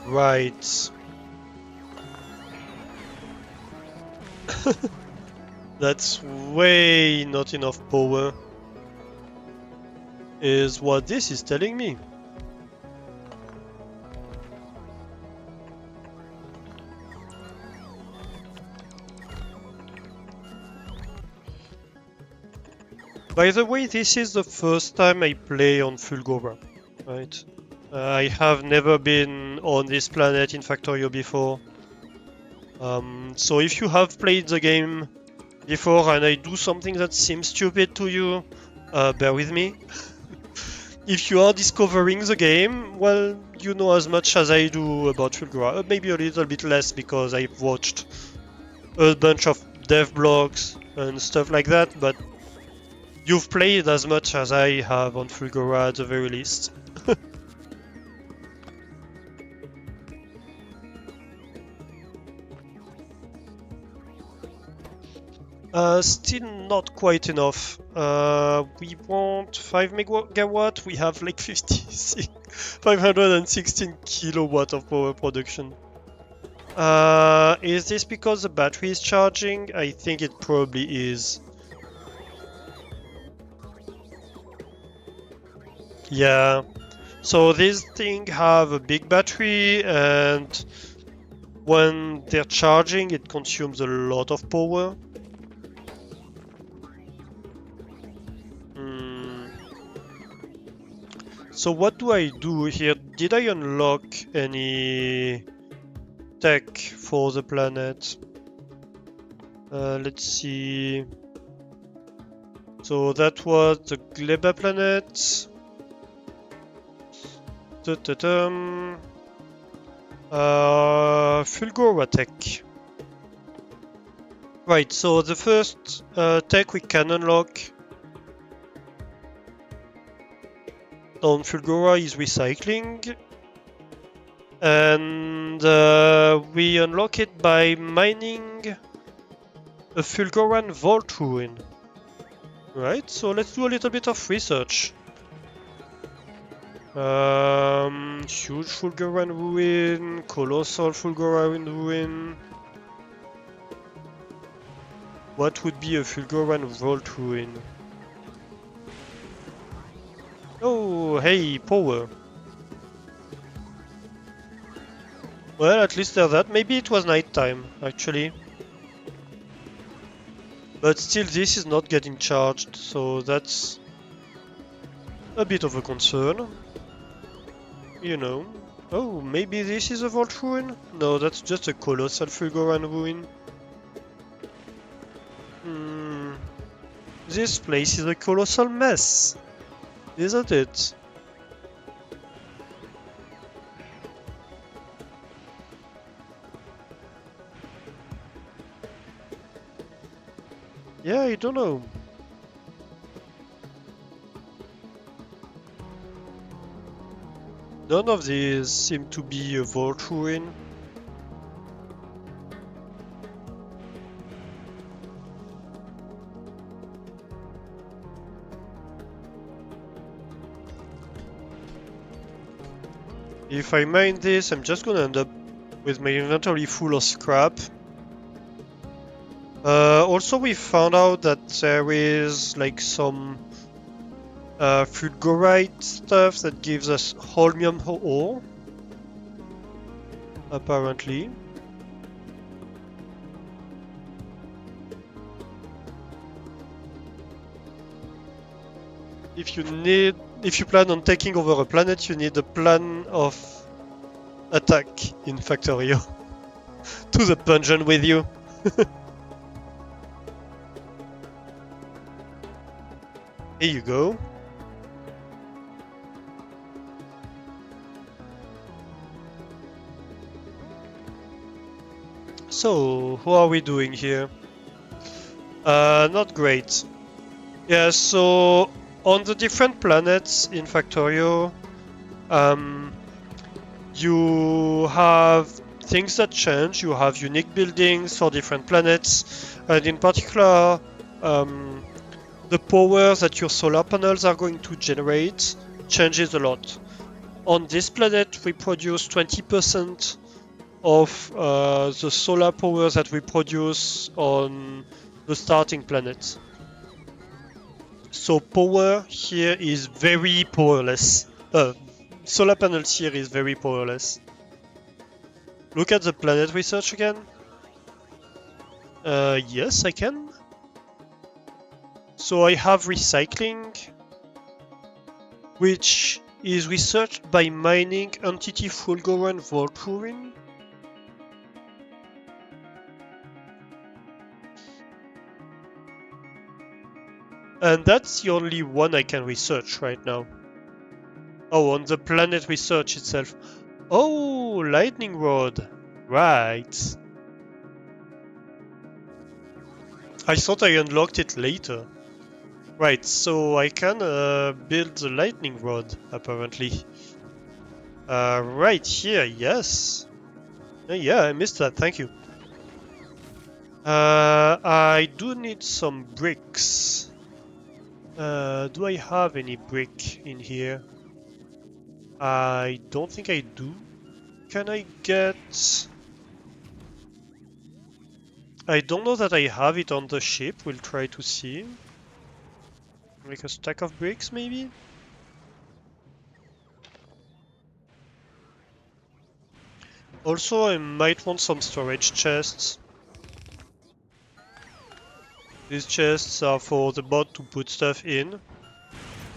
Right. That's way not enough power, is what this is telling me. By the way, this is the first time I play on Fulgora, right? I have never been on this planet in Factorio before. So if you have played the game before and I do something that seems stupid to you, bear with me. If you are discovering the game, well, you know as much as I do about Fulgora. Maybe a little bit less because I've watched a bunch of dev blogs and stuff like that, but you've played as much as I have on Fulgora at the very least. Still not quite enough. We want 5 megawatt, we have like 516 kilowatt of power production. Is this because the battery is charging? I think it probably is. Yeah. So these things have a big battery, and when they're charging, it consumes a lot of power. So what do I do here? Did I unlock any tech for the planet? Let's see. So that was the Gleba planet. Fulgora tech. Right, so the first tech we can unlock on Fulgora is recycling, and we unlock it by mining a Fulgoran vault ruin. Right, so let's do a little bit of research. Huge Fulgoran ruin, colossal Fulgoran ruin. What would be a Fulgoran vault ruin? Oh, hey, power. Well, at least there's that. Maybe it was nighttime, actually. But still, this is not getting charged, so that's a bit of a concern. You know. Oh, maybe this is a vault ruin? No, that's just a colossal Fulgoran ruin. This place is a colossal mess. Isn't it? Yeah, I don't know. None of these seem to be a vault ruin. If I mine this, I'm just gonna end up with my inventory full of scrap. Also, we found out that there is like some fulgorite stuff that gives us holmium ore, apparently. If you plan on taking over a planet, you need a plan of attack in Factorio to the dungeon with you. Here you go. So, how are we doing here? Not great. Yeah, so on the different planets in Factorio, um, you have things that change. You have unique buildings for different planets, and in particular, um, the power that your solar panels are going to generate changes a lot. On this planet, we produce 20% of the solar power that we produce on the starting planet. So power here is very powerless. Solar panels here is very powerless. Look at the planet research again. Yes, I can. So I have recycling, which is researched by mining entity fulgora vault ruin. And that's the only one I can research right now. Oh, on the planet research itself. Oh, lightning rod. Right. I thought I unlocked it later. Right, so I can build the lightning rod, apparently. Right here, yes. Yeah, I missed that, thank you. I do need some bricks. Do I have any brick in here? I don't think I do. Can I get... I don't know that I have it on the ship. We'll try to see. Like a stack of bricks, maybe? Also, I might want some storage chests. These chests are for the bot to put stuff in.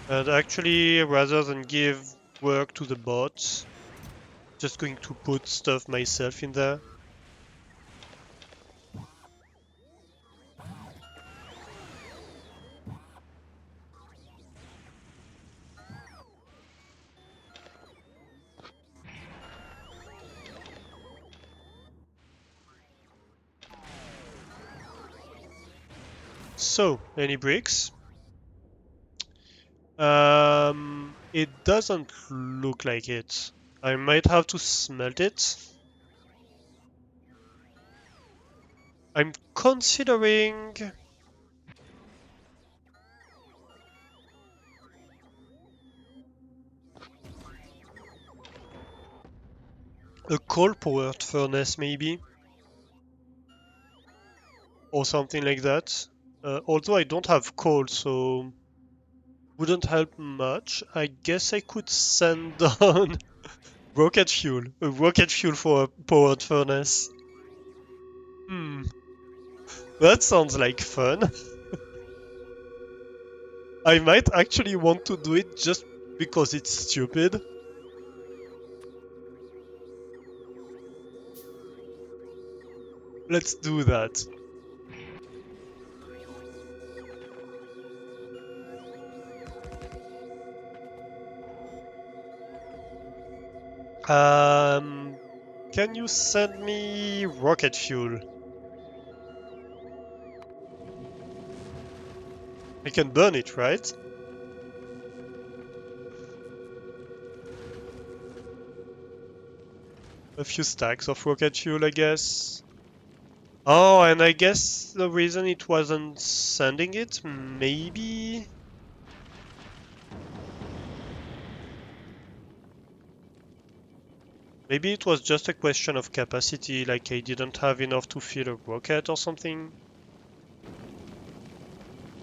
And actually, rather than give work to the bot, just going to put stuff myself in there. So, any bricks? It doesn't look like it. I might have to smelt it. I'm considering... a coal-powered furnace, maybe? Or something like that. Although I don't have coal, so... wouldn't help much. I guess I could send down rocket fuel. A rocket fuel for a powered furnace. Hmm, that sounds like fun. I might actually want to do it just because it's stupid. Let's do that. Um, can you send me rocket fuel? I can burn it, right? A few stacks of rocket fuel, I guess. Oh, and I guess the reason it wasn't sending it, maybe... Maybe it was just a question of capacity, like I didn't have enough to fill a rocket or something.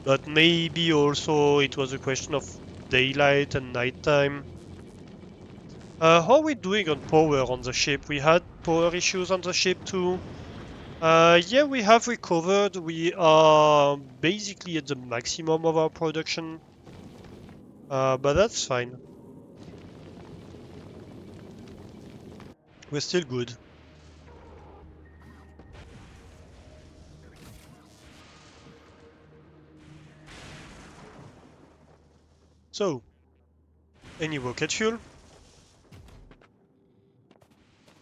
But maybe also it was a question of daylight and nighttime. How are we doing on power on the ship? We had power issues on the ship too. Yeah, we have recovered. We are basically at the maximum of our production. But that's fine. We're still good. So, any rocket fuel?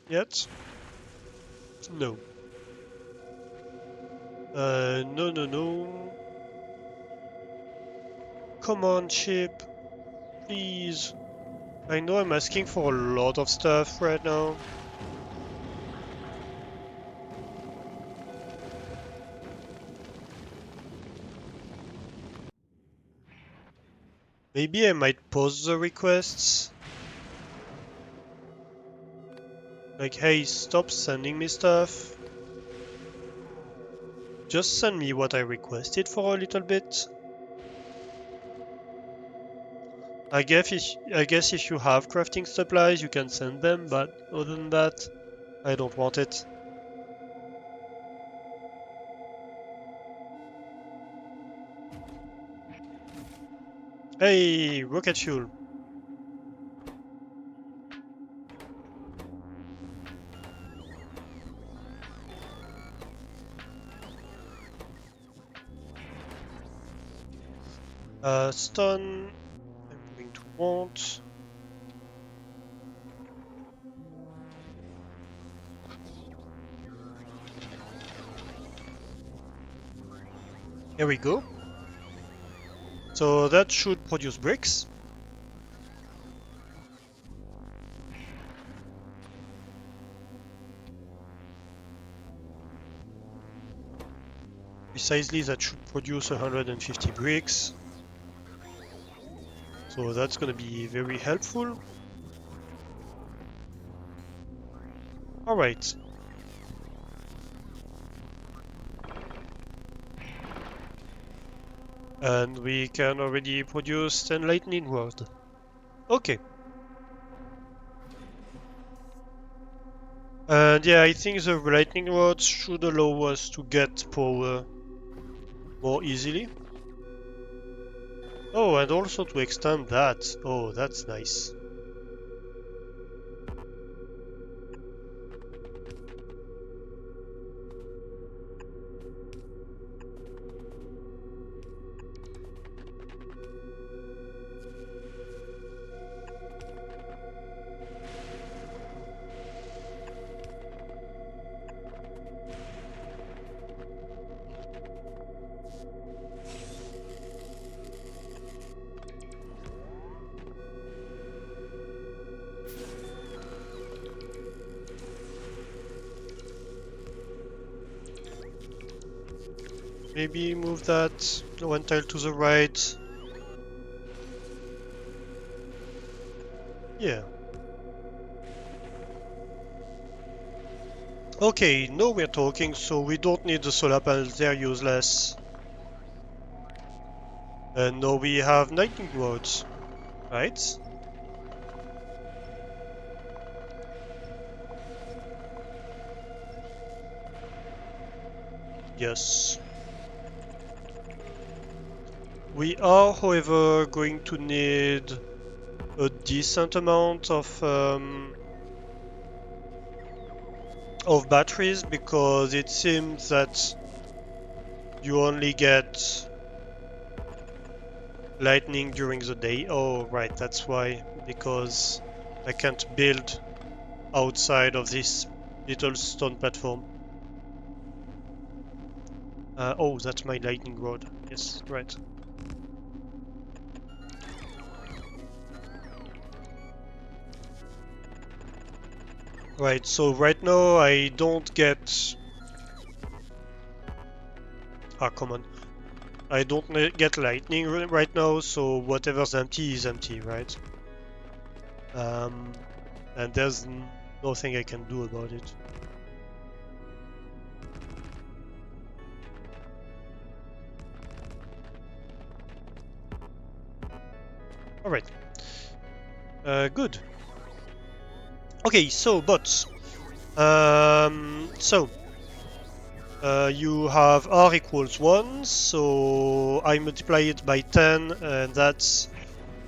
Yet? No. No, no, no. Come on, ship. Please. I know I'm asking for a lot of stuff right now. Maybe I might pause the requests. Like, hey, stop sending me stuff. Just send me what I requested for a little bit. I guess if you have crafting supplies, you can send them, but other than that, I don't want it. Hey, rocket fuel. Stone, I'm going to want. Here we go. So that should produce bricks. Precisely, that should produce 150 bricks. So that's gonna be very helpful. Alright. And we can already produce 10 lightning rod. Okay. And yeah, I think the lightning rods should allow us to get power more easily. Oh, and also to extend that. Oh, that's nice. Maybe move that one tile to the right. Yeah. Okay, now we're talking, so we don't need the solar panels, they're useless. And now we have lightning rods, right? Yes. We are, however, going to need a decent amount of batteries because it seems that you only get lightning during the day. Oh, right, that's why. Because I can't build outside of this little stone platform. Oh, that's my lightning rod. Yes, right. Right, so right now I don't get... Ah, come on. I don't get lightning right now, so whatever's empty is empty, right? Um, and there's nothing I can do about it. Alright. Good. Okay, so bots. You have r equals 1, so I multiply it by 10, and that's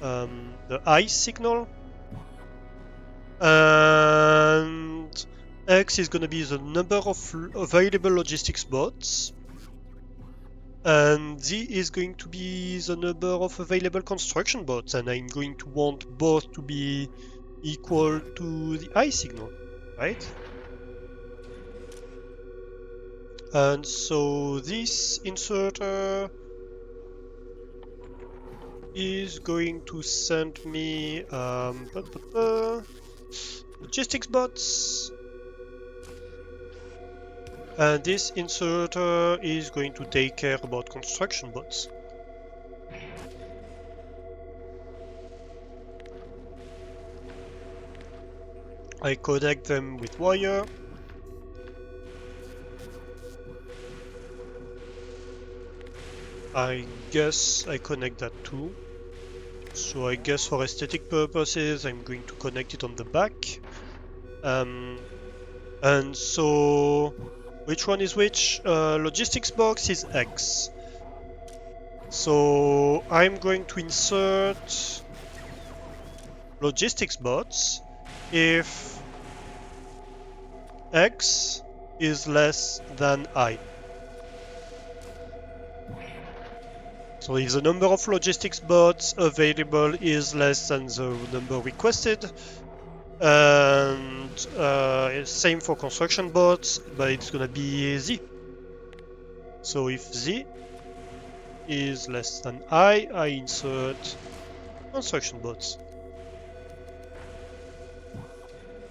the I signal. And X is going to be the number of available logistics bots. And Z is going to be the number of available construction bots, and I'm going to want both to be equal to the I signal, right? And so this inserter is going to send me logistics bots, and this inserter is going to take care about construction bots. I connect them with wire. I guess I connect that too. So I guess for aesthetic purposes, I'm going to connect it on the back. And so, which one is which? Logistics box is X. So I'm going to insert logistics bots if X is less than I. So if the number of logistics bots available is less than the number requested, and same for construction bots, but it's gonna be Z. So if Z is less than I insert construction bots.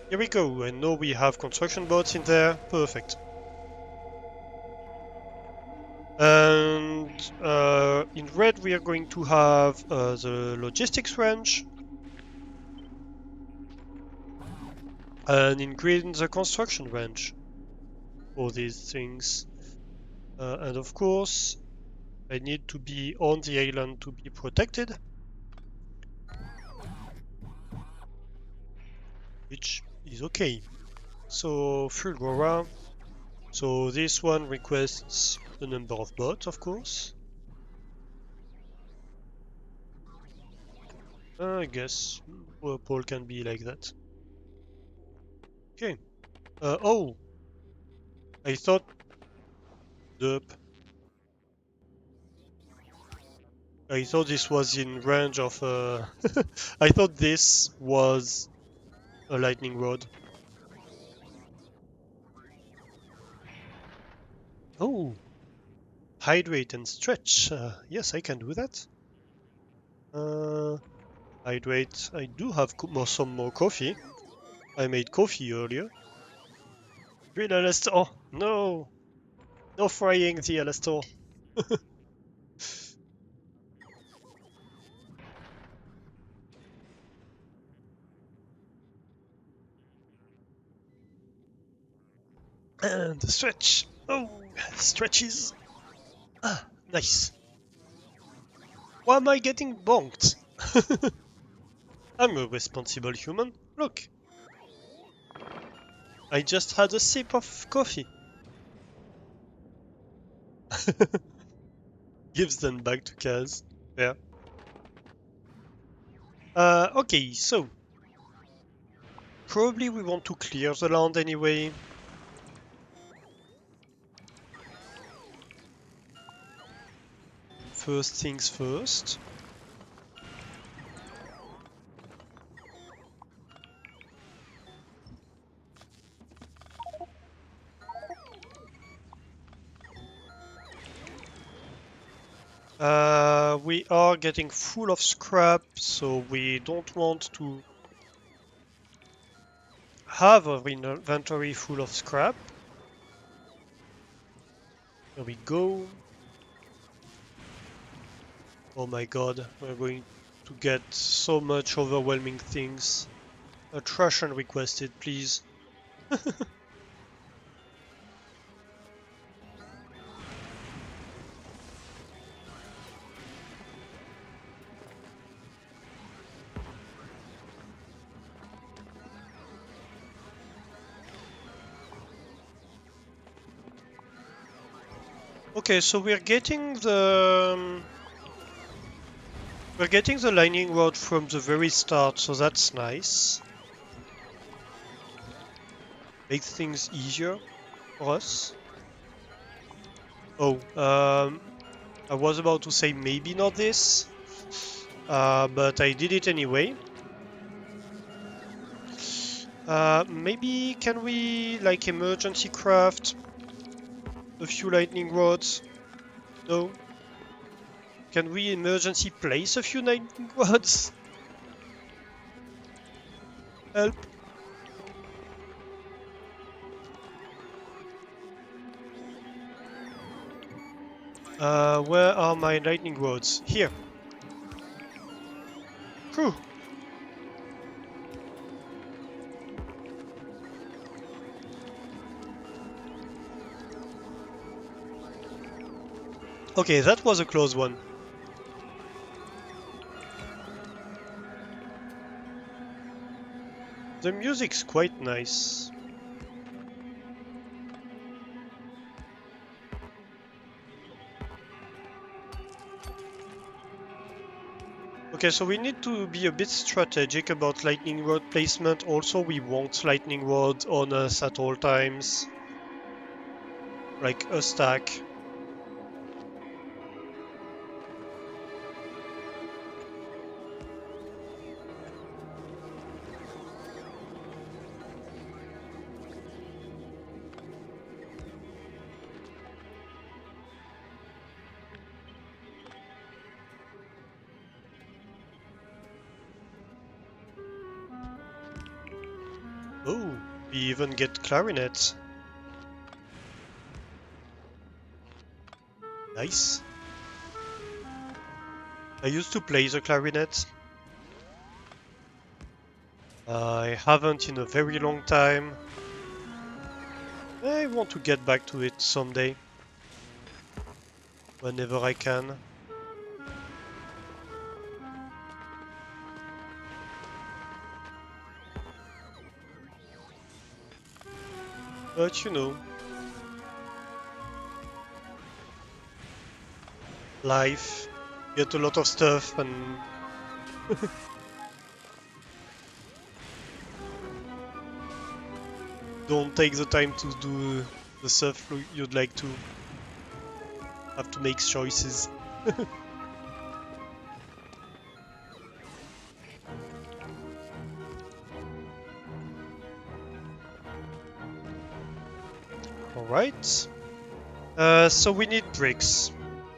Here we go, and now we have construction bots in there. Perfect. And in red we are going to have the logistics range, and in green the construction range for these things. And of course, I need to be on the island to be protected, which is okay. So fulgora. So this one requests the number of bots, of course. I guess purple can be like that. Okay. Oh, I thought the I thought this was in range of I thought this was a lightning rod. Oh, hydrate and stretch. Yes, I can do that. Hydrate. I do have some more coffee. I made coffee earlier. Green Alastor. Oh, no! No frying the Alastor. And the stretch. Oh, stretches. Ah, nice. Why am I getting bonked? I'm a responsible human. Look, I just had a sip of coffee. Gives them back to Kaz. Yeah. Okay, so probably we want to clear the land anyway. First things first. We are getting full of scrap, so we don't want to have our inventory full of scrap. There we go. Oh my god, we're going to get so much overwhelming things. A trash unrequested, please. Okay, so we're getting the lightning rod from the very start, so that's nice. Makes things easier for us. Oh, I was about to say maybe not this, but I did it anyway. Maybe can we like emergency craft a few lightning rods? No? Can we emergency place a few lightning rods? Help! Where are my lightning rods? Here. Whew. Okay, that was a close one. The music's quite nice. Okay, so we need to be a bit strategic about lightning rod placement. Also, we want lightning rod on us at all times. Like a stack. Oh, we even get clarinets. Nice. I used to play the clarinet. I haven't in a very long time. I want to get back to it someday. Whenever I can. But you know, life, get a lot of stuff and don't take the time to do the stuff you'd like to. Have to make choices. Alright. So we need bricks.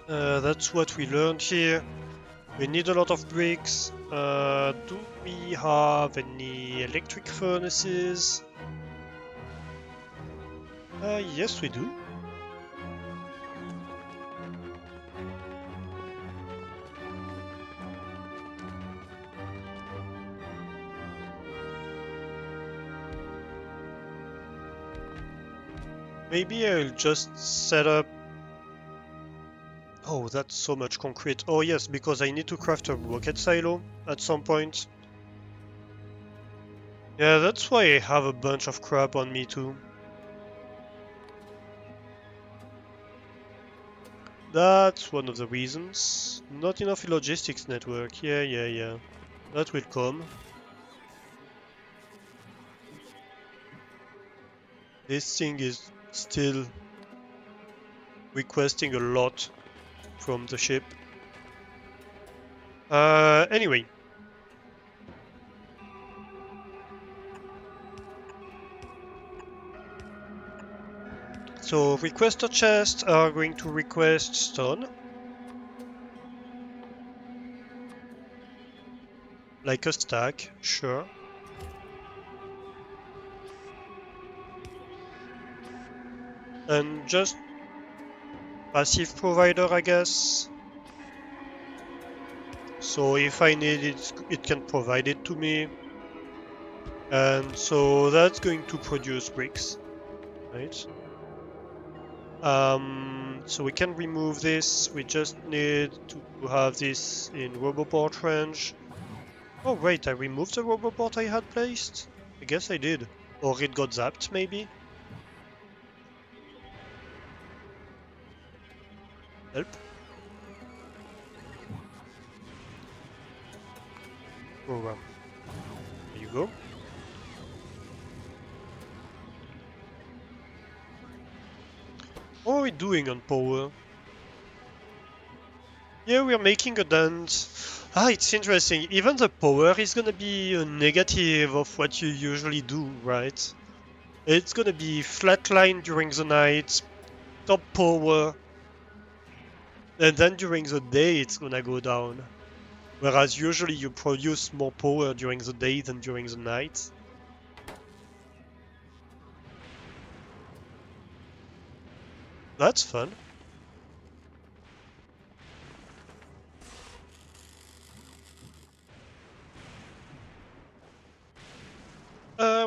That's what we learned here. We need a lot of bricks. Do we have any electric furnaces? Yes, we do. Maybe I'll just set up... Oh, that's so much concrete. Oh yes, because I need to craft a rocket silo at some point. Yeah, that's why I have a bunch of crap on me too. That's one of the reasons. Not enough logistics network. Yeah. That will come. This thing is still requesting a lot from the ship. Anyway. So requester chests are going to request stone. Like a stack, sure. And just passive provider, I guess. So if I need it, it can provide it to me. And so that's going to produce bricks, right? So we can remove this. We just need to have this in Roboport range. Oh wait, I removed the Roboport I had placed? I guess I did. Or it got zapped, maybe? Help. Program. There you go. What are we doing on power? Yeah, we're making a dent. Ah, it's interesting. Even the power is gonna be a negative of what you usually do, right? It's gonna be flatline during the night, top power, and then during the day it's gonna go down. Whereas usually you produce more power during the day than during the night. That's fun.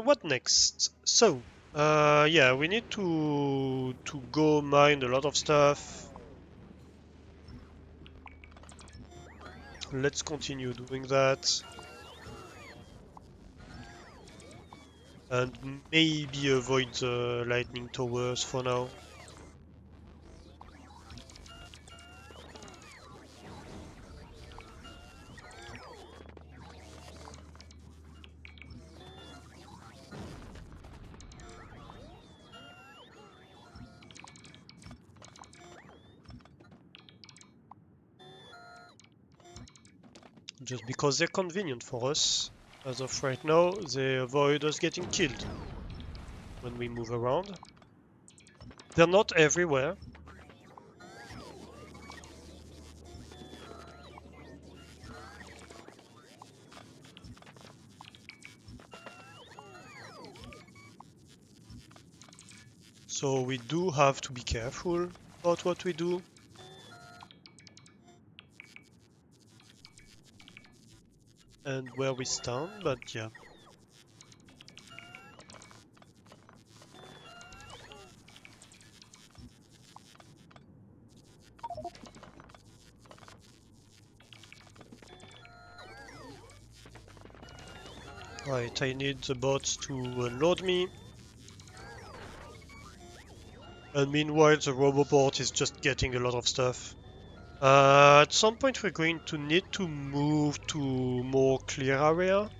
What next? So, yeah, we need to go mine a lot of stuff. Let's continue doing that. And maybe avoid the lightning towers for now. Just because they're convenient for us. As of right now, they avoid us getting killed when we move around. They're not everywhere. So we do have to be careful about what we do. And where we stand, but yeah. Right, I need the bots to unload me. And meanwhile, the robobot is just getting a lot of stuff. At some point, we're going to need to move to more clear area.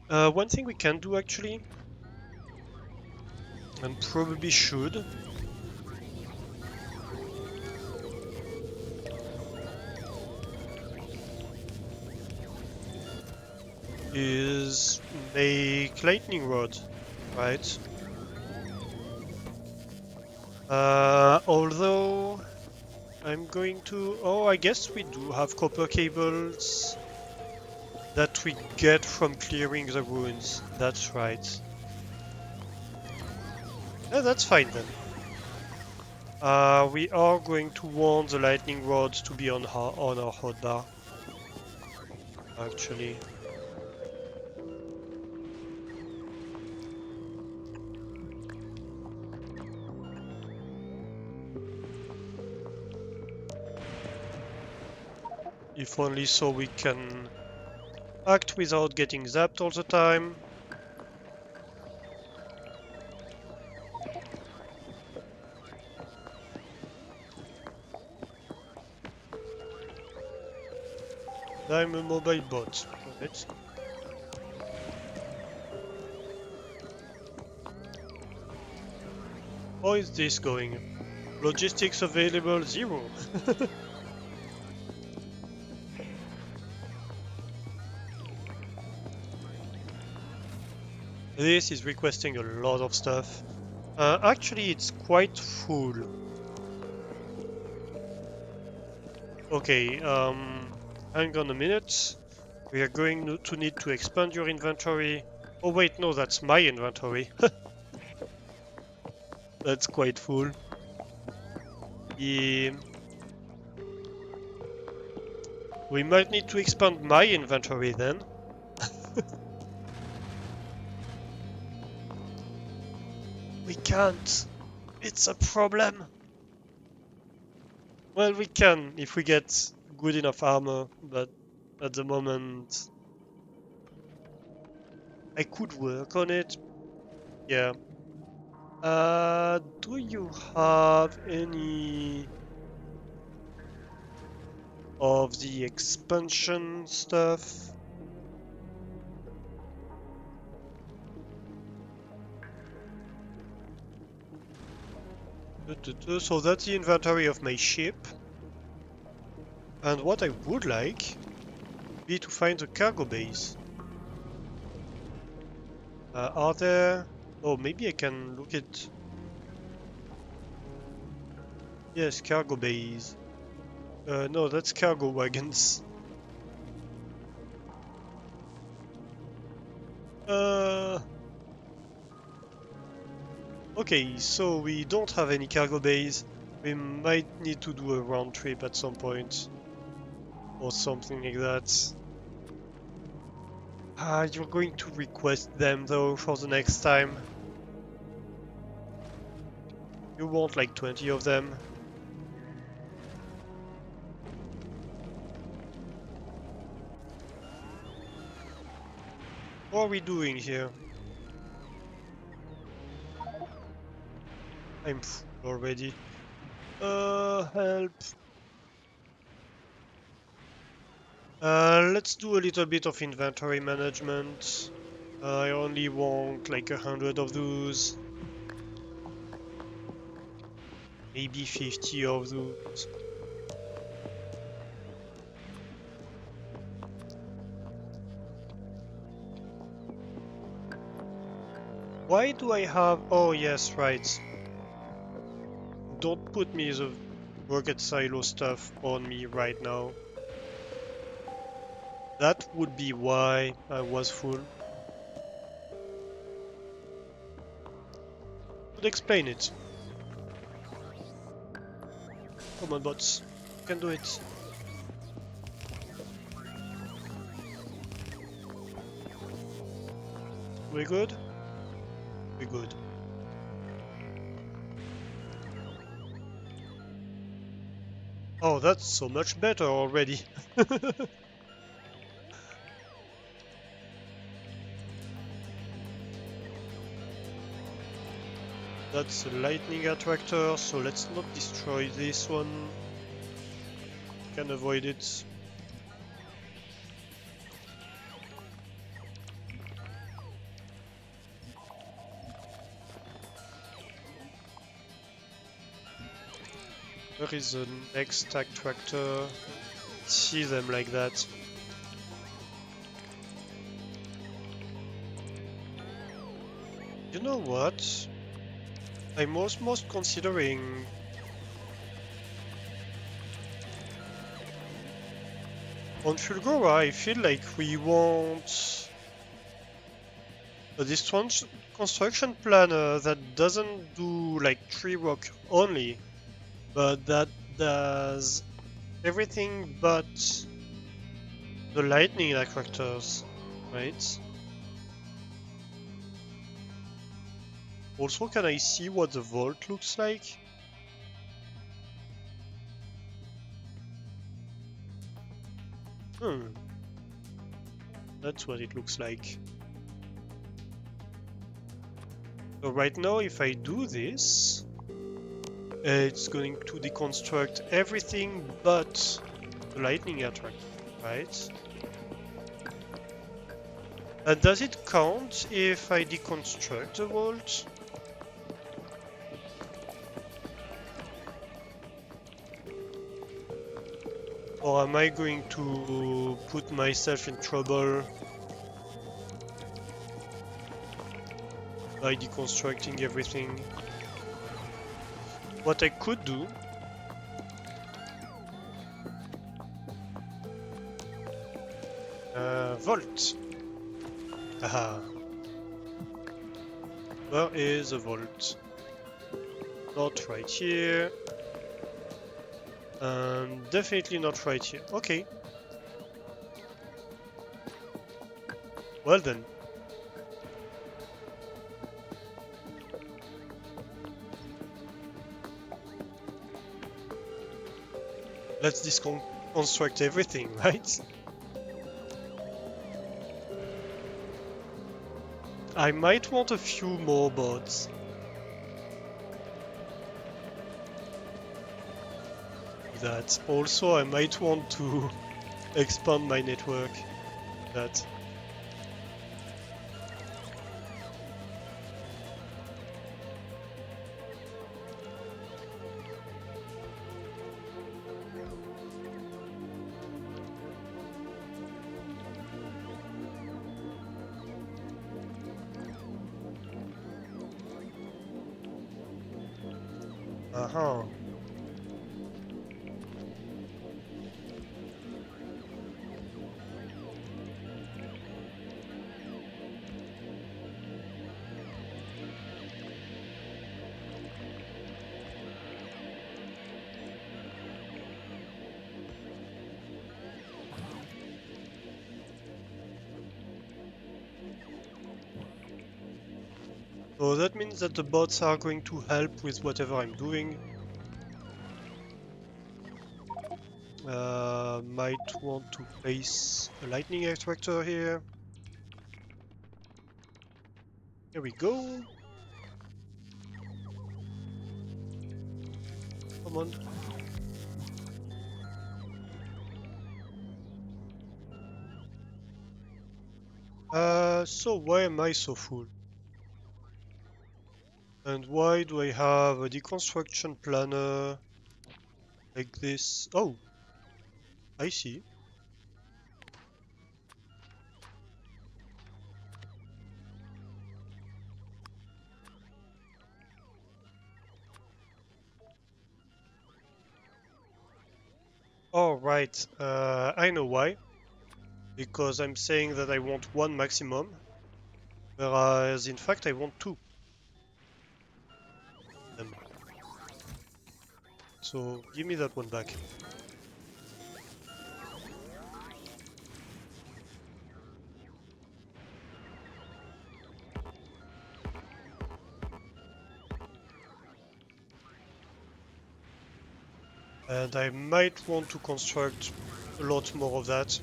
One thing we can do actually, and probably should, is make lightning rod, right? Although I'm going to... Oh, I guess we do have copper cables that we get from clearing the ruins. That's right. Yeah, that's fine then. We are going to want the lightning rods to be on our hotbar, actually. If only so we can act without getting zapped all the time. I'm a mobile bot. Right. How is this going? Logistics available 0. This is requesting a lot of stuff. Actually, it's quite full. Okay, hang on a minute. We are going to need to expand your inventory. Oh wait, no, that's my inventory. That's quite full. Yeah. We might need to expand my inventory then. We can't. It's a problem. Well, we can if we get good enough armor, but at the moment I could work on it. Yeah. Do you have any of the expansion stuff? So that's the inventory of my ship. And what I would like be to find a cargo base. Are there... Oh, maybe I can look at... Yes, cargo base. No, that's cargo wagons. Uh... Okay, so we don't have any cargo base. We might need to do a round trip at some point. Or something like that. You're going to request them though for the next time. You want like 20 of them. What are we doing here? I'm full already. Help. Let's do a little bit of inventory management. I only want like 100 of those. Maybe 50 of those. Why do I have... Oh yes, right. Don't put me the rocket silo stuff on me right now. That would be why I was full. Could explain it. Come on, bots. You can do it. We good? We good. Oh, that's so much better already. That's a lightning attractor, so let's not destroy this one. Can avoid it. Where is the next attractor? See them like that. You know what? I'm most considering on Fulgora. I feel like we want a construction planner that doesn't do like tree work only, but that does everything but the lightning attractors, right? Also, can I see what the vault looks like? Hmm. That's what it looks like. So right now, if I do this, it's going to deconstruct everything but the lightning attractor, right? And does it count if I deconstruct the vault? Or am I going to put myself in trouble by deconstructing everything? What I could do Vault. Aha. Where is a vault? Not right here. Definitely not right here. Okay. Well then. Let's deconstruct everything, right? I might want a few more bots. That. Also, I might want to expand my network. That. Uh-huh. So that means that the bots are going to help with whatever I'm doing. Might want to place a lightning extractor here. Here we go. Come on. So why am I so full? And why do I have a deconstruction planner like this? Oh, I see. Oh, right. I know why. Because I'm saying that I want one maximum, whereas in fact I want two. So give me that one back. And I might want to construct a lot more of that.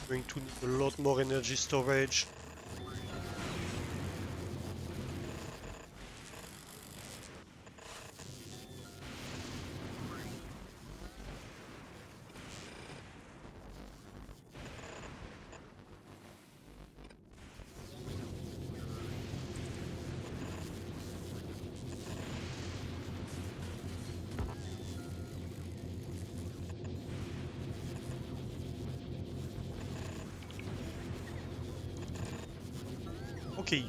Going to need a lot more energy storage. Okay,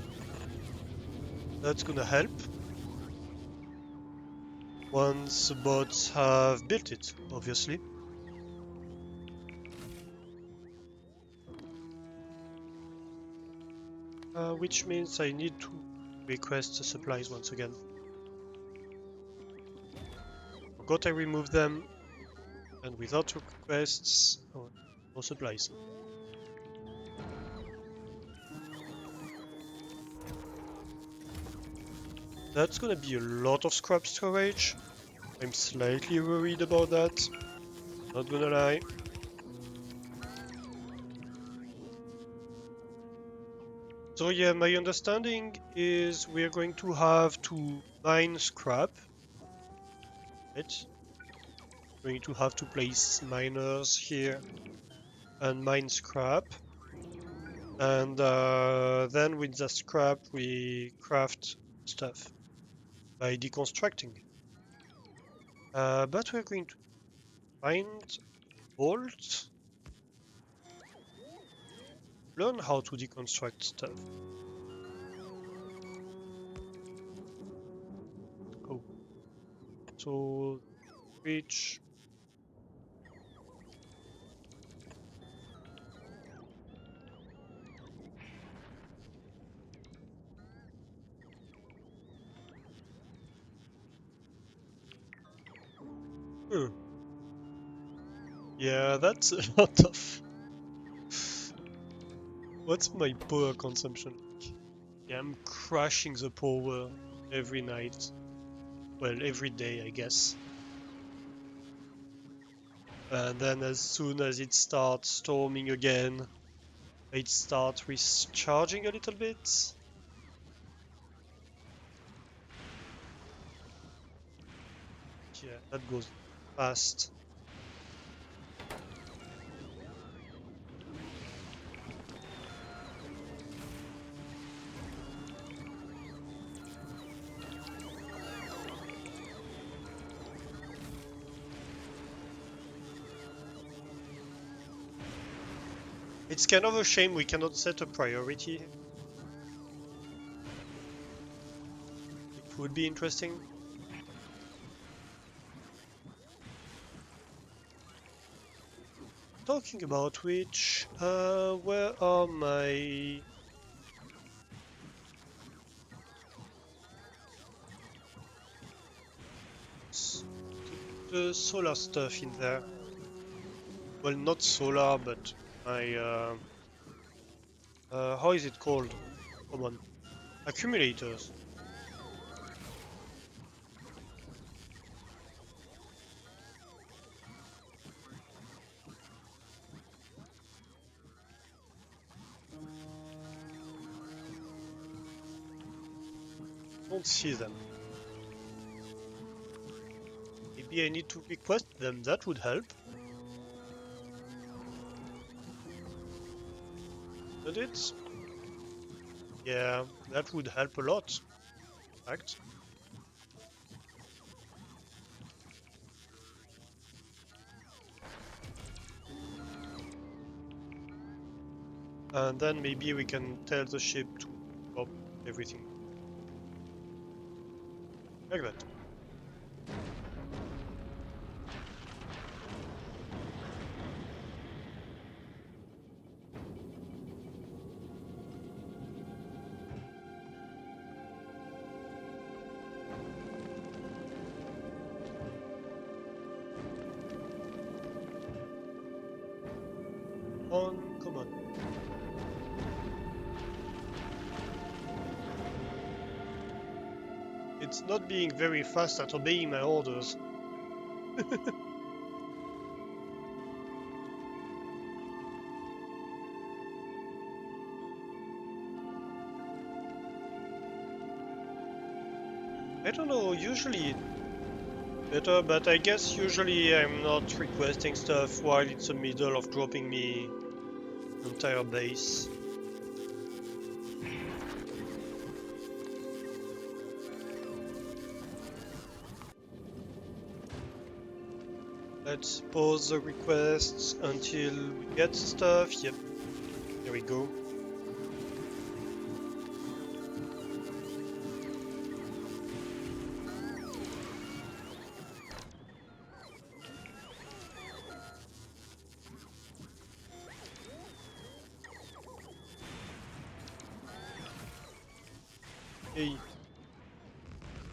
that's gonna help once the bots have built it, obviously. Which means I need to request the supplies once again. Forgot I removed them, and without requests, oh, no supplies. That's gonna be a lot of scrap storage. I'm slightly worried about that, not gonna lie. So yeah, my understanding is we're going to have to mine scrap, right? Going to have to place miners here and mine scrap. And then with the scrap we craft stuff by deconstructing. But we're going to find bolt, learn how to deconstruct stuff. auto switch. Hmm. Yeah, that's a lot of. What's my power consumption? Yeah, I'm crashing the power every night. Well, every day, I guess. And then as soon as it starts storming again, it starts recharging a little bit. Yeah, that goes fast. It's kind of a shame we cannot set a priority. It would be interesting. Talking about which, where are my... the solar stuff in there? Well, not solar, but my... how is it called? Come on. Accumulators. Don't see them. Maybe I need to request them, that would help. Would it? Yeah, that would help a lot, in fact. And then maybe we can tell the ship to drop everything. Like that. Come on. It's not being very fast at obeying my orders. I don't know, usually better, but I guess usually I'm not requesting stuff while it's the middle of dropping me entire base. Let's pause the requests until we get stuff. Yep, there we go. Hey,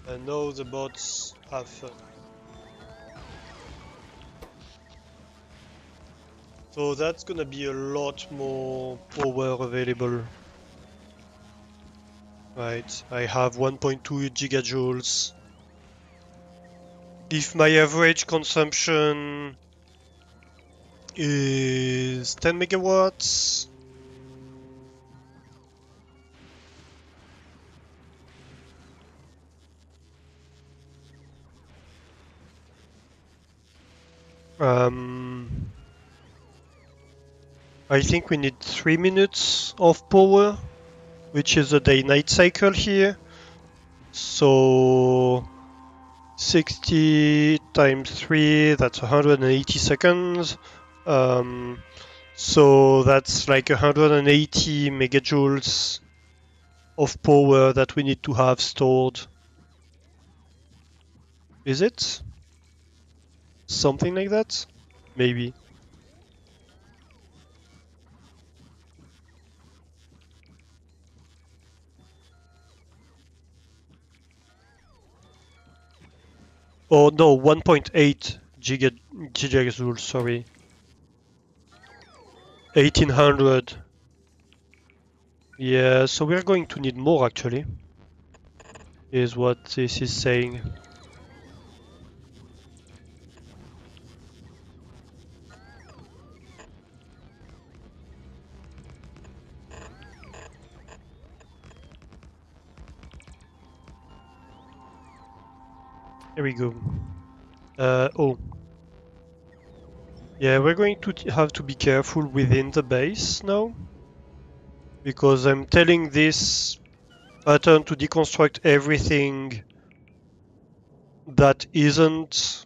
and now the bots have fun. So that's gonna be a lot more power available. Right, I have 1.2 gigajoules. If my average consumption is 10 megawatts, I think we need 3 minutes of power, which is a day-night cycle here. So 60 times 3, that's 180 seconds. So that's like 180 megajoules of power that we need to have stored. Is it? Something like that? Maybe. Oh no, 1.8 gigajoules, sorry. 1800. Yeah, so we're going to need more actually, is what this is saying. Here we go. Oh. Yeah, we're going to have to be careful within the base now, because I'm telling this pattern to deconstruct everything that isn't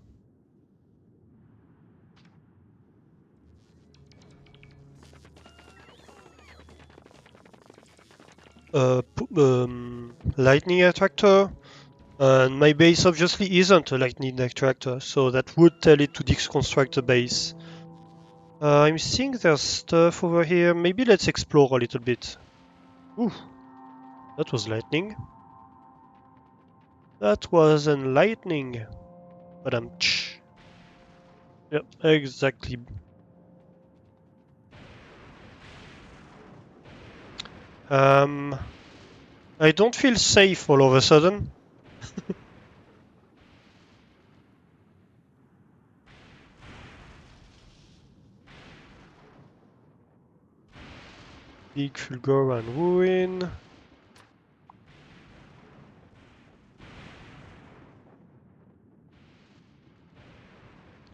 lightning attractor, and my base obviously isn't a lightning attractor, so that would tell it to deconstruct the base. I'm seeing there's stuff over here. Maybe let's explore a little bit. Ooh, that was lightning. That was enlightening. But yep, exactly. Um, I don't feel safe all of a sudden. Big fulgora and ruin.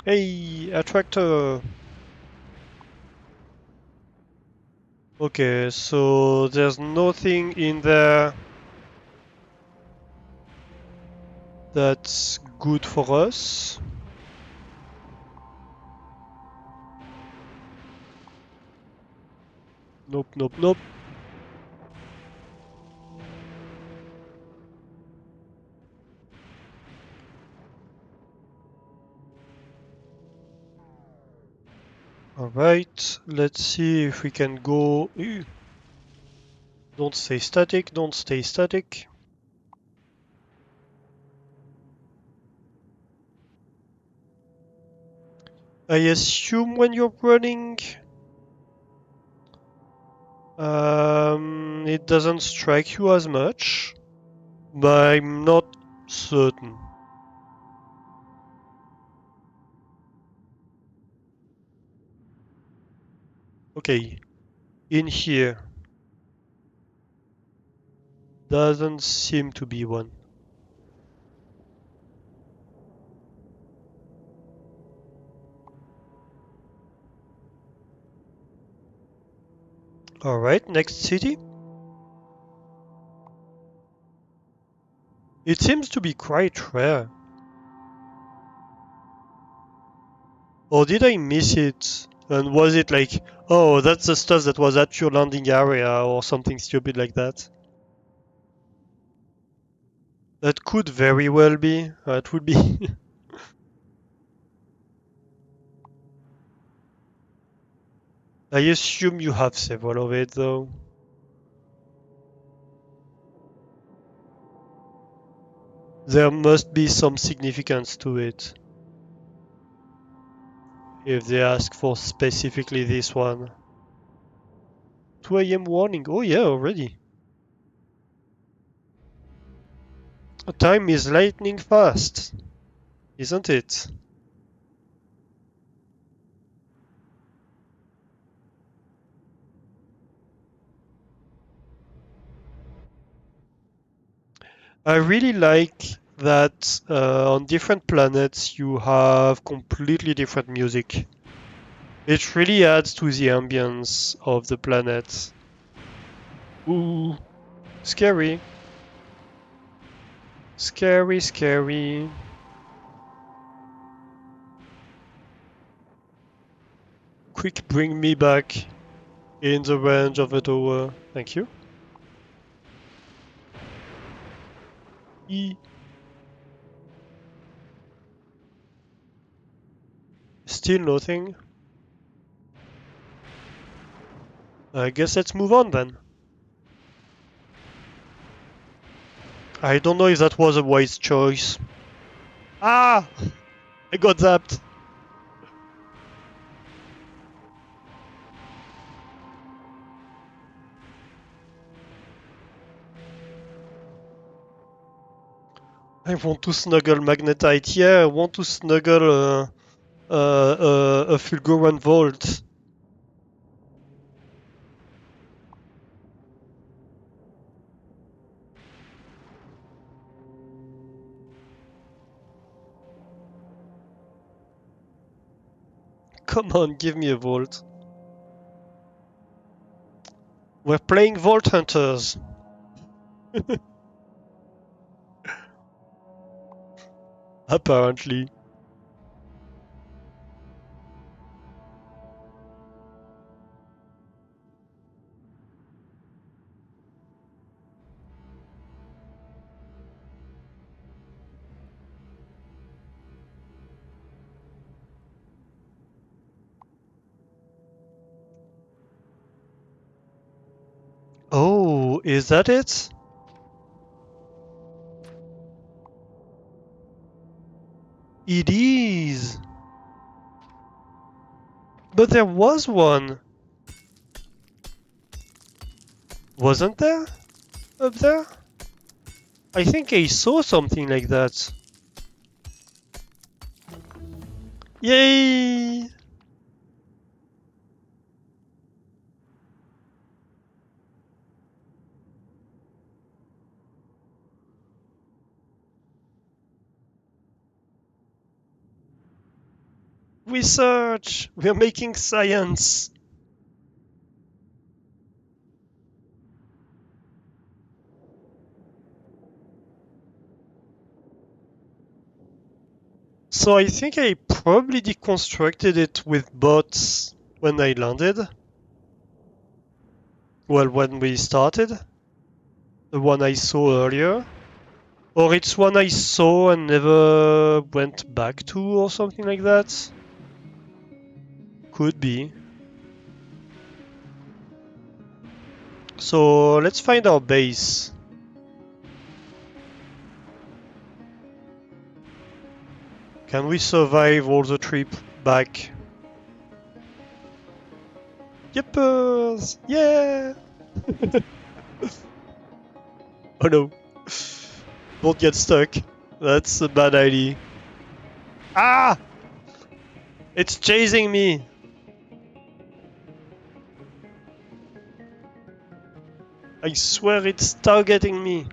Hey, attractor. Okay, so there's nothing in there that's good for us. Nope, nope, nope. Alright, let's see if we can go... Ew. Don't stay static, don't stay static. I assume when you're running, it doesn't strike you as much, but I'm not certain. Okay, in here, doesn't seem to be one. Alright, next city. It seems to be quite rare. Or did I miss it? And was it like, oh, that's the stuff that was at your landing area or something stupid like that? That could very well be. It would be. I assume you have several of it though. There must be some significance to it. If they ask for specifically this one. 2 a.m. warning. Oh yeah, already. Time is lightning fast, isn't it? I really like that on different planets you have completely different music. It really adds to the ambience of the planet. Ooh, scary. Scary, scary. Quick, bring me back in the range of the tower. Thank you. E. Still nothing. I guess let's move on then. I don't know if that was a wise choice. Ah! I got zapped. I want to snuggle Magnetite. Yeah, I want to snuggle a Fulgora Vault. Come on, give me a Vault. We're playing Vault Hunters. Apparently. Oh, is that it? It is. But there was one, wasn't there? Up there? I think I saw something like that. Yay! Research! We're making science! So I think I probably deconstructed it with bots when I landed. Well, when we started. The one I saw earlier. Or it's one I saw and never went back to or something like that. Could be. So let's find our base. Can we survive all the trip back? Yippers! Yeah! Oh no. Don't get stuck. That's a bad idea. Ah! It's chasing me! I swear it's targeting me.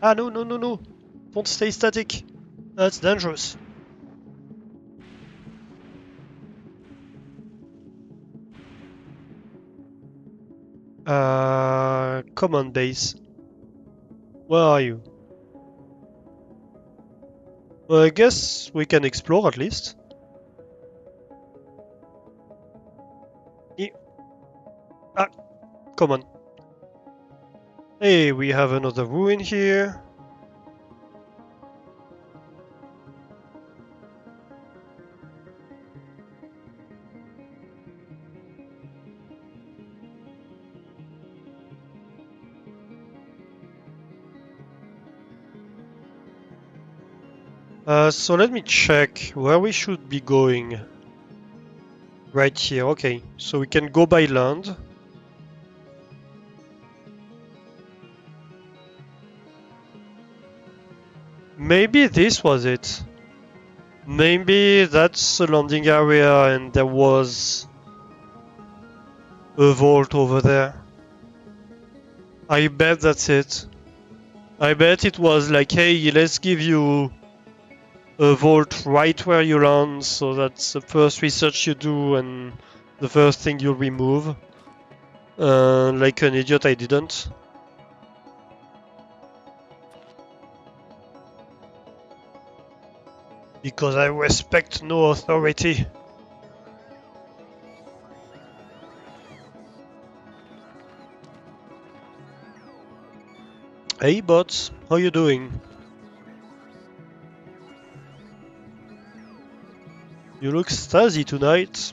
Ah no, no, no, no. Don't stay static. That's dangerous. Come on, base. Where are you? Well, I guess we can explore at least. Ah, come on. Hey, we have another ruin here. So let me check where we should be going. Right here, okay. So we can go by land. Maybe this was it. Maybe that's the landing area and there was a vault over there. I bet that's it. I bet it was like, hey, let's give you a vault right where you land, so that's the first research you do and the first thing you remove. Like an idiot, I didn't. Because I respect no authority. Hey bots, how you doing? You look Stasi tonight.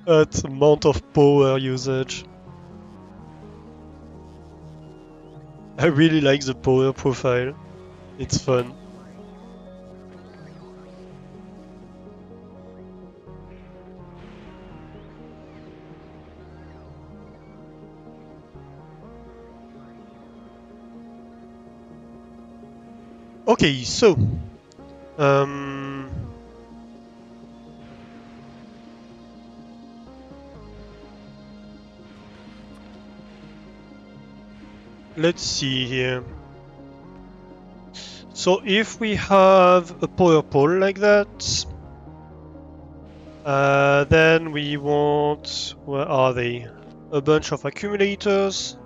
That amount of power usage. I really like the power profile. It's fun. Okay, so let's see here. So if we have a power pole like that, then we want, where are they? A bunch of accumulators.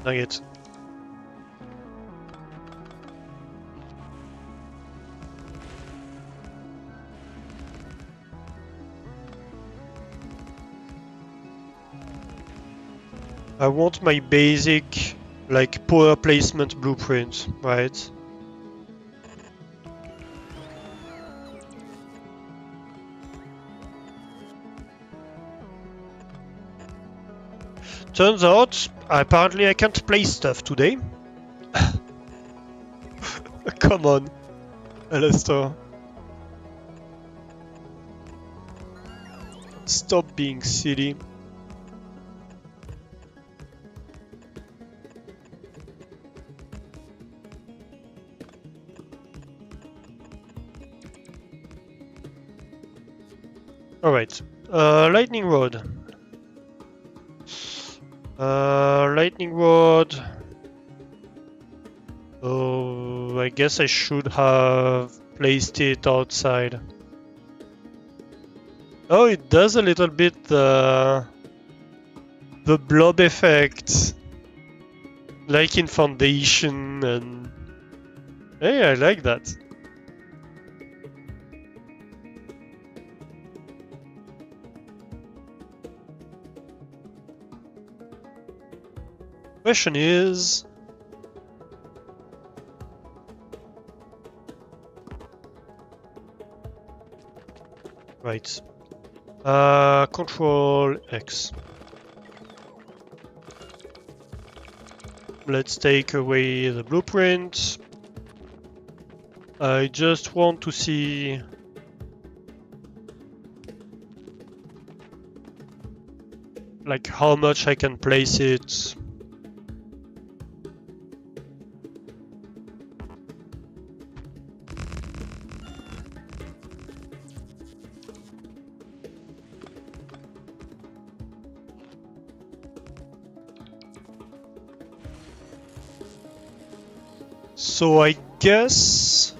Nugget. I want my basic, like, power placement blueprint, right? Turns out, apparently I can't place stuff today. Come on, Alistair. Stop being silly. Alright. Lightning rod. Lightning rod. Oh, I guess I should have placed it outside. Oh, it does a little bit the blob effect, like in Foundation, and hey, I like that. Question is, right. Control X. Let's take away the blueprint. I just want to see like how much I can place it. So I guess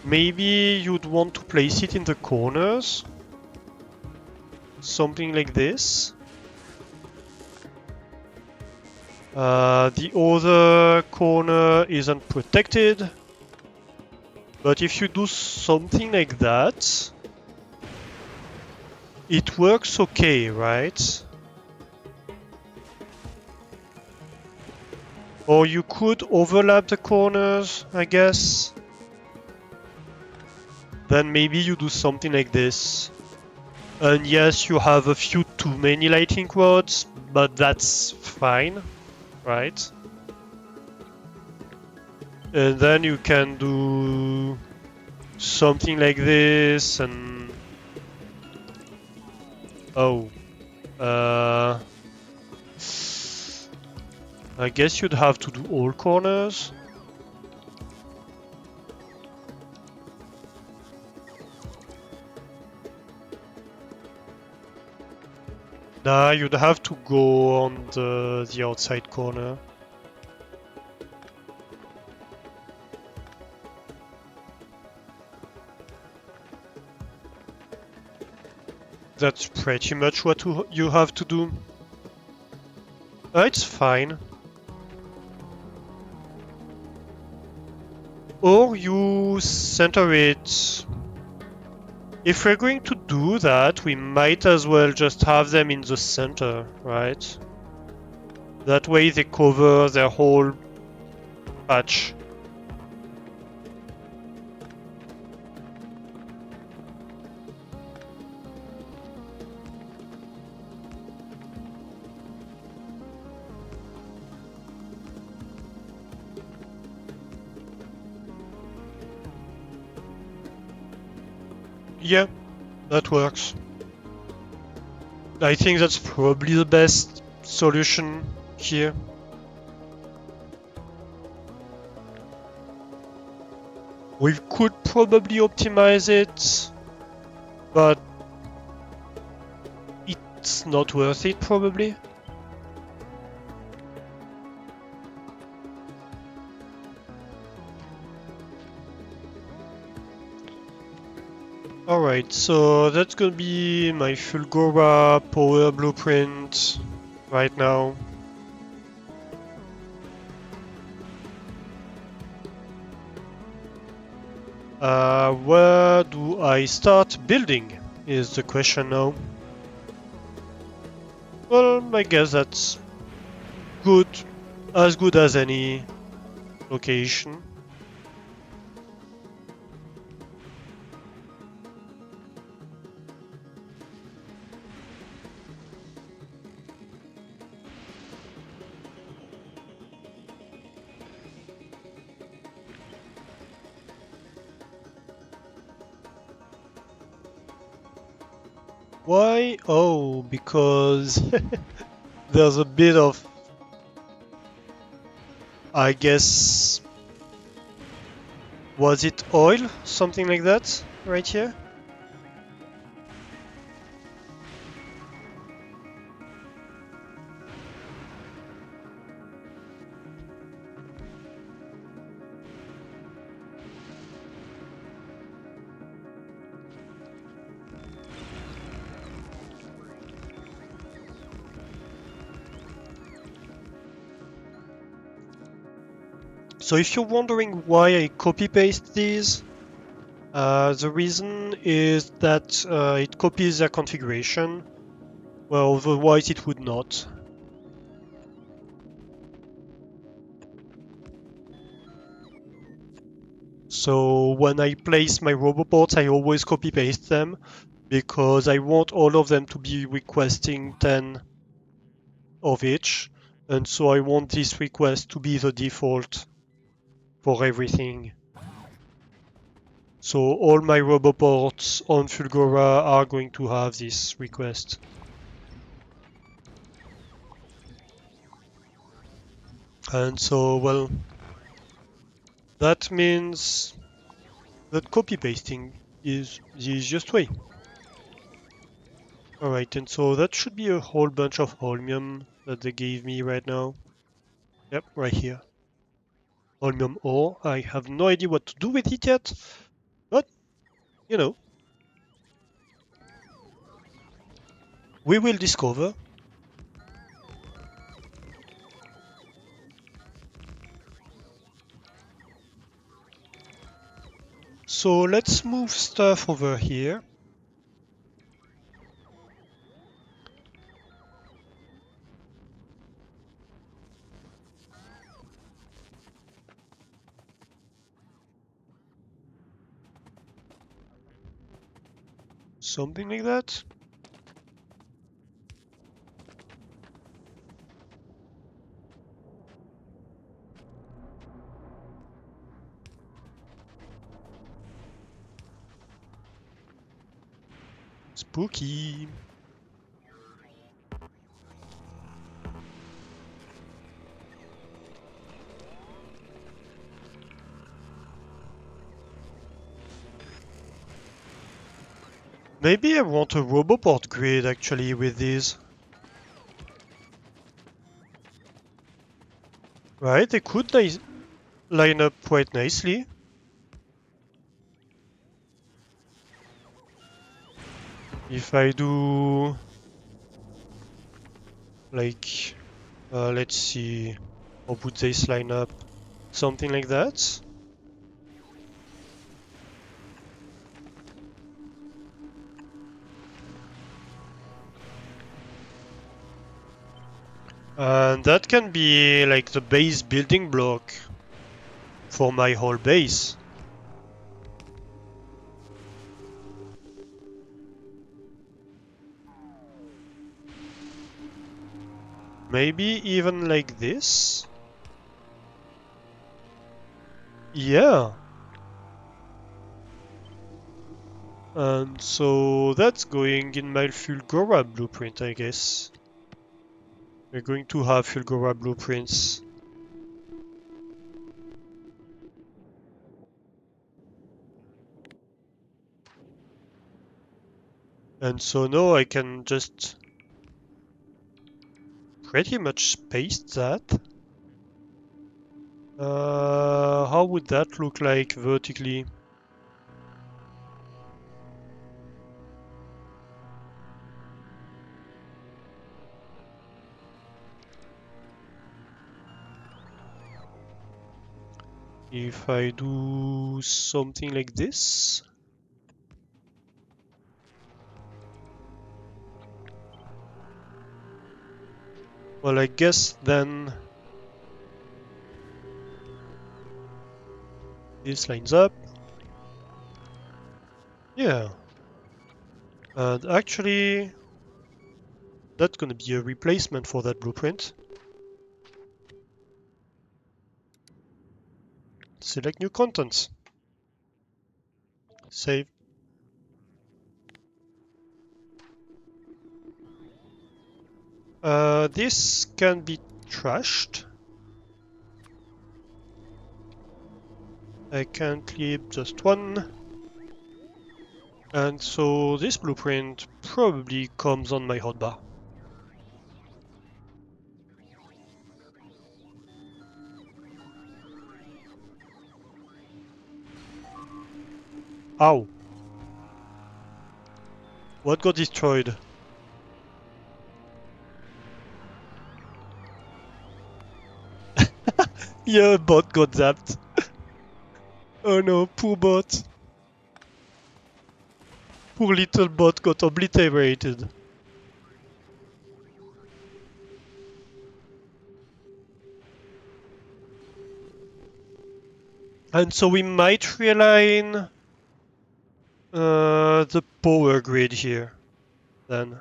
maybe you'd want to place it in the corners. Something like this. The other corner isn't protected. But if you do something like that, it works okay, right? Or you could overlap the corners, I guess. Then maybe you do something like this. And yes, you have a few too many lightning rods, but that's fine, right? And then you can do something like this and... Oh. I guess you'd have to do all corners. Nah, you'd have to go on the outside corner. That's pretty much what you have to do. It's fine. Or you center it. If we're going to do that, we might as well just have them in the center, right? That way they cover their whole patch. Yeah, that works. I think that's probably the best solution here. We could probably optimize it, but it's not worth it probably. Alright, so that's gonna be my fulgora power blueprint right now. Where do I start building is the question now. Well, I guess that's good, as good as any location. Why? Oh, because there's a bit of, I guess, was it oil? Something like that, right here? So if you're wondering why I copy-paste these, the reason is that it copies their configuration, well, otherwise it would not. So when I place my roboports, I always copy-paste them, because I want all of them to be requesting 10 of each, and so I want this request to be the default for everything. So all my roboports on Fulgora are going to have this request. And so, well, that means that copy pasting is the easiest way. Alright, and so that should be a whole bunch of holmium that they gave me right now. Yep, right here. Holmium ore. I have no idea what to do with it yet, but, you know, we will discover. So let's move stuff over here. Something like that. Spooky. Maybe I want a roboport grid actually with these. Right, they could line up quite nicely. If I do like Let's see. How would this line up? Something like that? And that can be like the base building block for my whole base. Maybe even like this? Yeah. And so that's going in my fulgora blueprint, I guess. We're going to have fulgora blueprints. And so now I can just pretty much paste that. How would that look like vertically? If I do something like this? Well, I guess then this lines up. Yeah. And actually, that's gonna be a replacement for that blueprint. Select new contents. Save. This can be trashed. I can clip just one. And so this blueprint probably comes on my hotbar. Ow! What got destroyed? Yeah, bot got zapped. Oh no, poor bot. Poor little bot got obliterated. And so we might realign the power grid here, then.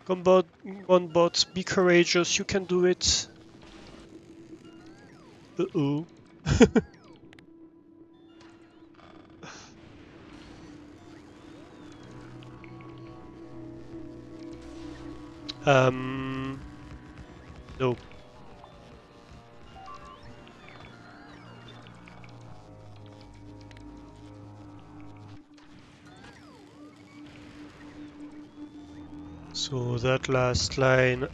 Come on bot, be courageous, you can do it. Uh-oh. No. So that last line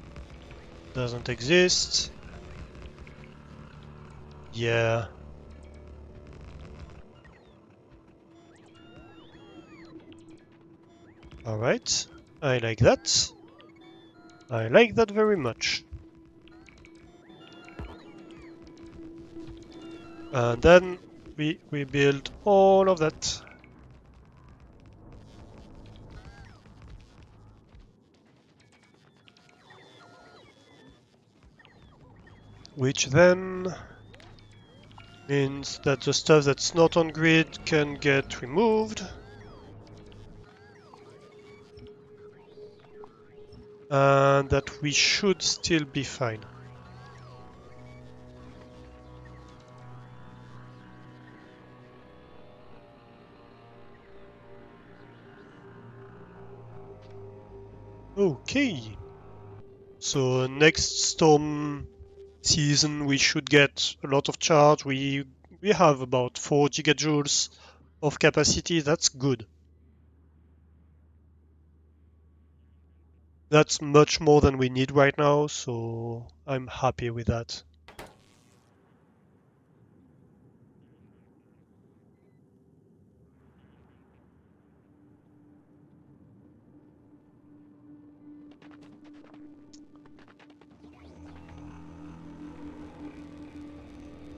doesn't exist. Yeah. Alright. I like that. I like that very much. And then we build all of that. Which then means that the stuff that's not on grid can get removed. And that we should still be fine. Okay. So next storm season we should get a lot of charge. We have about 4 gigajoules of capacity. That's good. That's much more than we need right now, so I'm happy with that.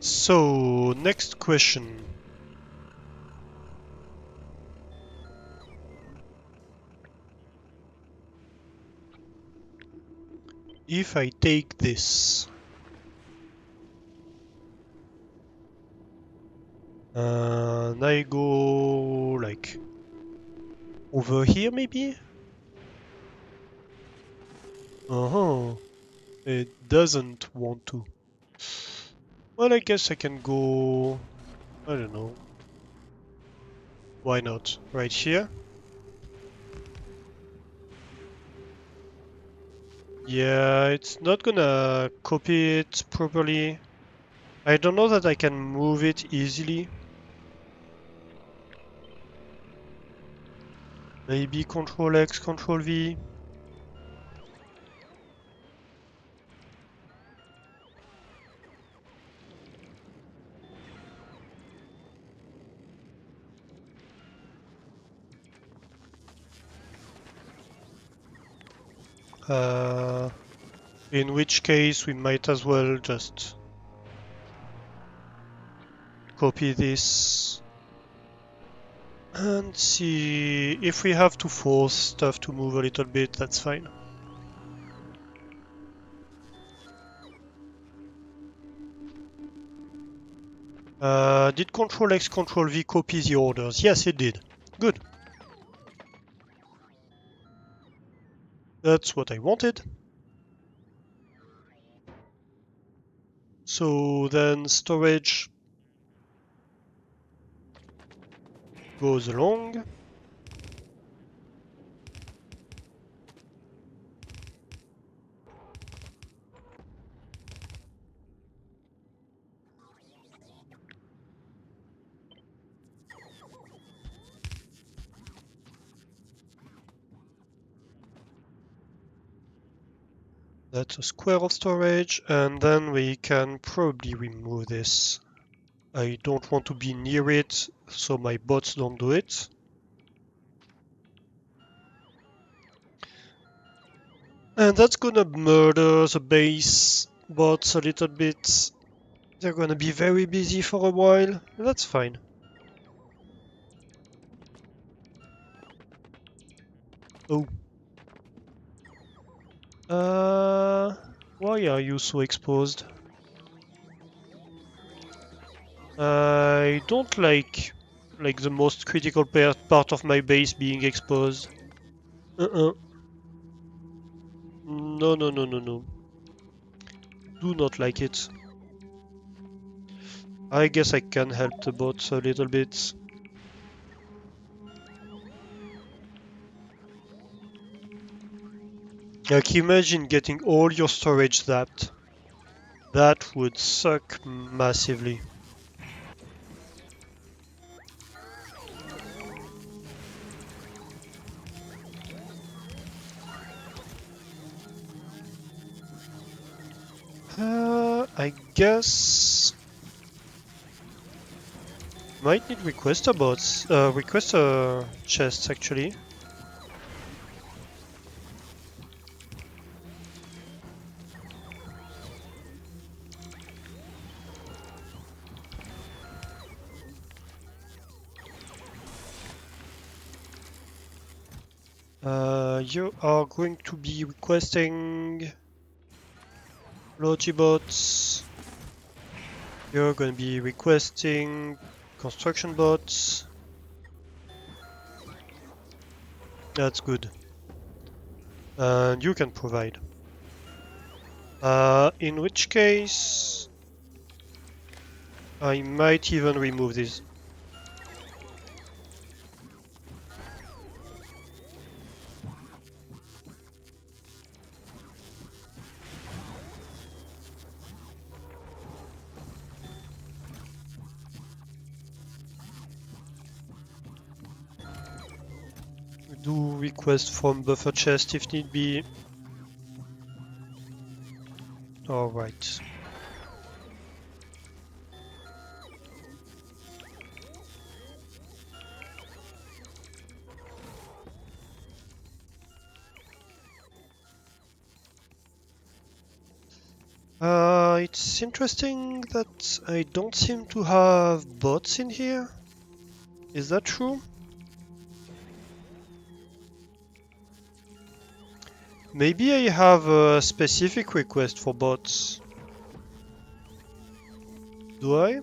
So, next question. If I take this, and I go like over here maybe? Uh-huh. It doesn't want to. Well, I guess I can go, I don't know. Why not? Right here? Yeah, it's not gonna copy it properly. I don't know that I can move it easily. Maybe Control X, Control V. In which case we might as well just copy this and see if we have to force stuff to move a little bit, that's fine. Did Control X, Control V copy the orders? Yes, it did. Good. That's what I wanted. So then storage goes along. That's a square of storage, and then we can probably remove this. I don't want to be near it, so my bots don't do it. And that's gonna murder the base bots a little bit. They're gonna be very busy for a while. That's fine. Oh. Why are you so exposed? I don't like the most critical part of my base being exposed. Uh-uh. No, no, no, no, no. Do not like it. I guess I can help the bots a little bit. Like imagine getting all your storage zapped. That would suck massively. I guess might need requester bots, requester chests actually. You are going to be requesting Logibots. You're going to be requesting construction bots. That's good. And you can provide. In which case, I might even remove this. Do request from buffer chest if need be. Alright. It's interesting that I don't seem to have bots in here. Is that true? Maybe I have a specific request for bots. Do I?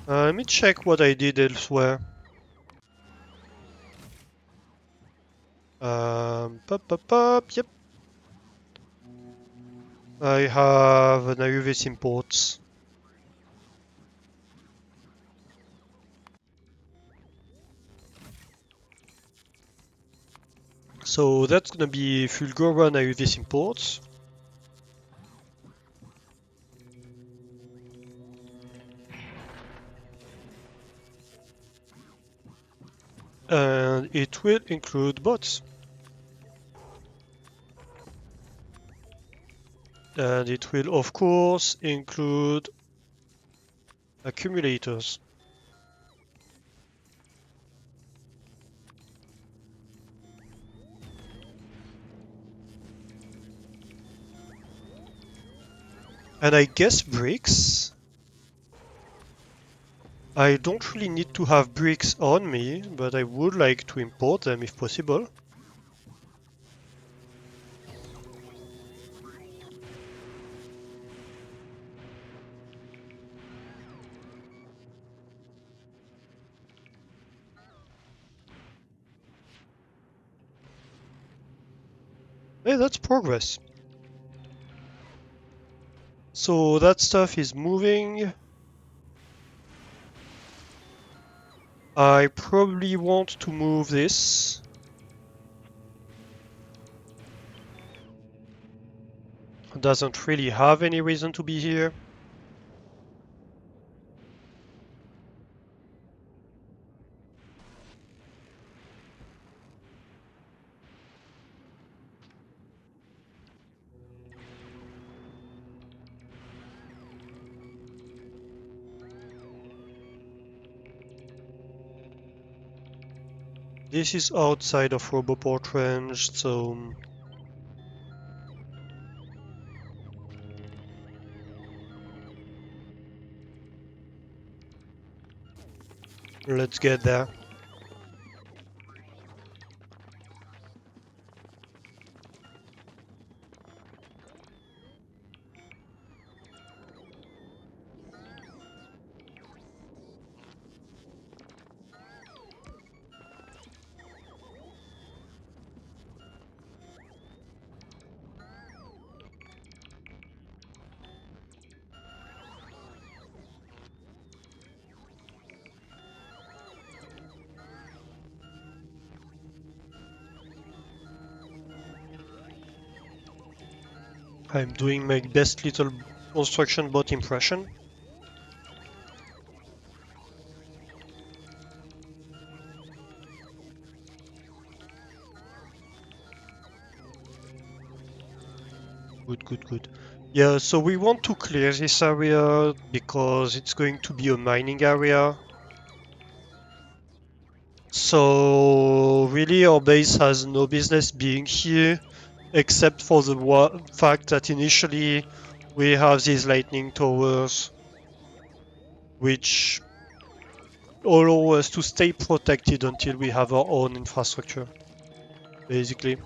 Let me check what I did elsewhere. Yep. I have an Ayurvedic imports. So that's gonna be fulgora and Ayurvedic imports. And it will include bots. And it will of course include accumulators. And I guess bricks. I don't really need to have bricks on me, but I would like to import them if possible. Hey, that's progress. So that stuff is moving. I probably want to move this. Doesn't really have any reason to be here. This is outside of Roboport range, so let's get there. I'm doing my best little construction bot impression. Good. Yeah, so we want to clear this area because it's going to be a mining area. So really our base has no business being here except for the fact that initially we have these lightning towers which allow us to stay protected until we have our own infrastructure, basically.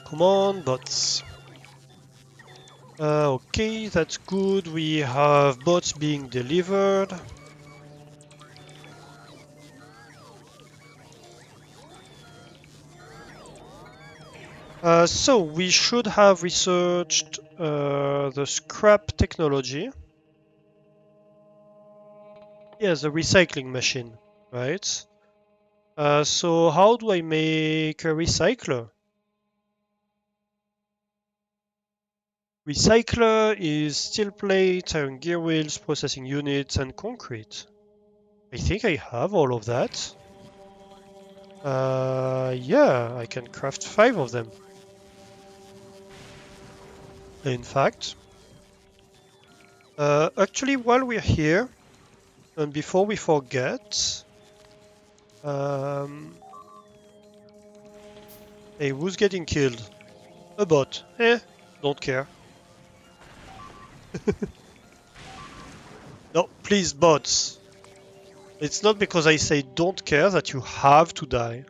Come on, bots. Okay, that's good. We have bots being delivered. So we should have researched the scrap technology. Yes, the recycling machine, right? So how do I make a recycler? Recycler is steel plate, iron gear wheels, processing units, and concrete. I think I have all of that. Yeah, I can craft 5 of them. In fact, actually, while we're here, And before we forget, hey, who's getting killed? A bot. Don't care. No, please, bots. It's not because I say don't care that you have to die.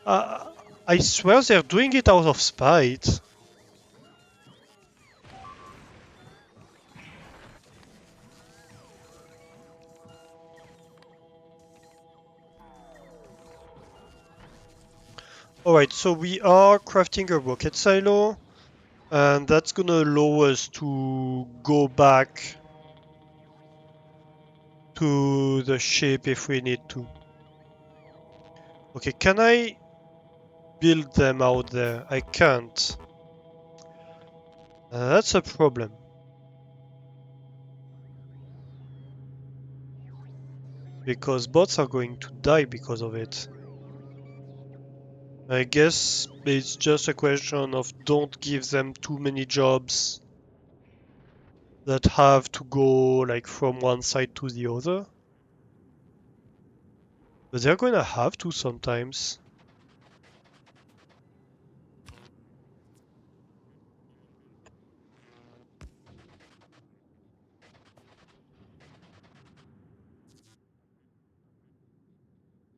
Uh, I swear they're doing it out of spite. Alright, so we are crafting a rocket silo, and that's gonna allow us to go back to the ship if we need to. Okay, can I build them out there? I can't. That's a problem. Because bots are going to die because of it. I guess it's just a question of don't give them too many jobs that have to go like from one side to the other. But they're gonna have to sometimes.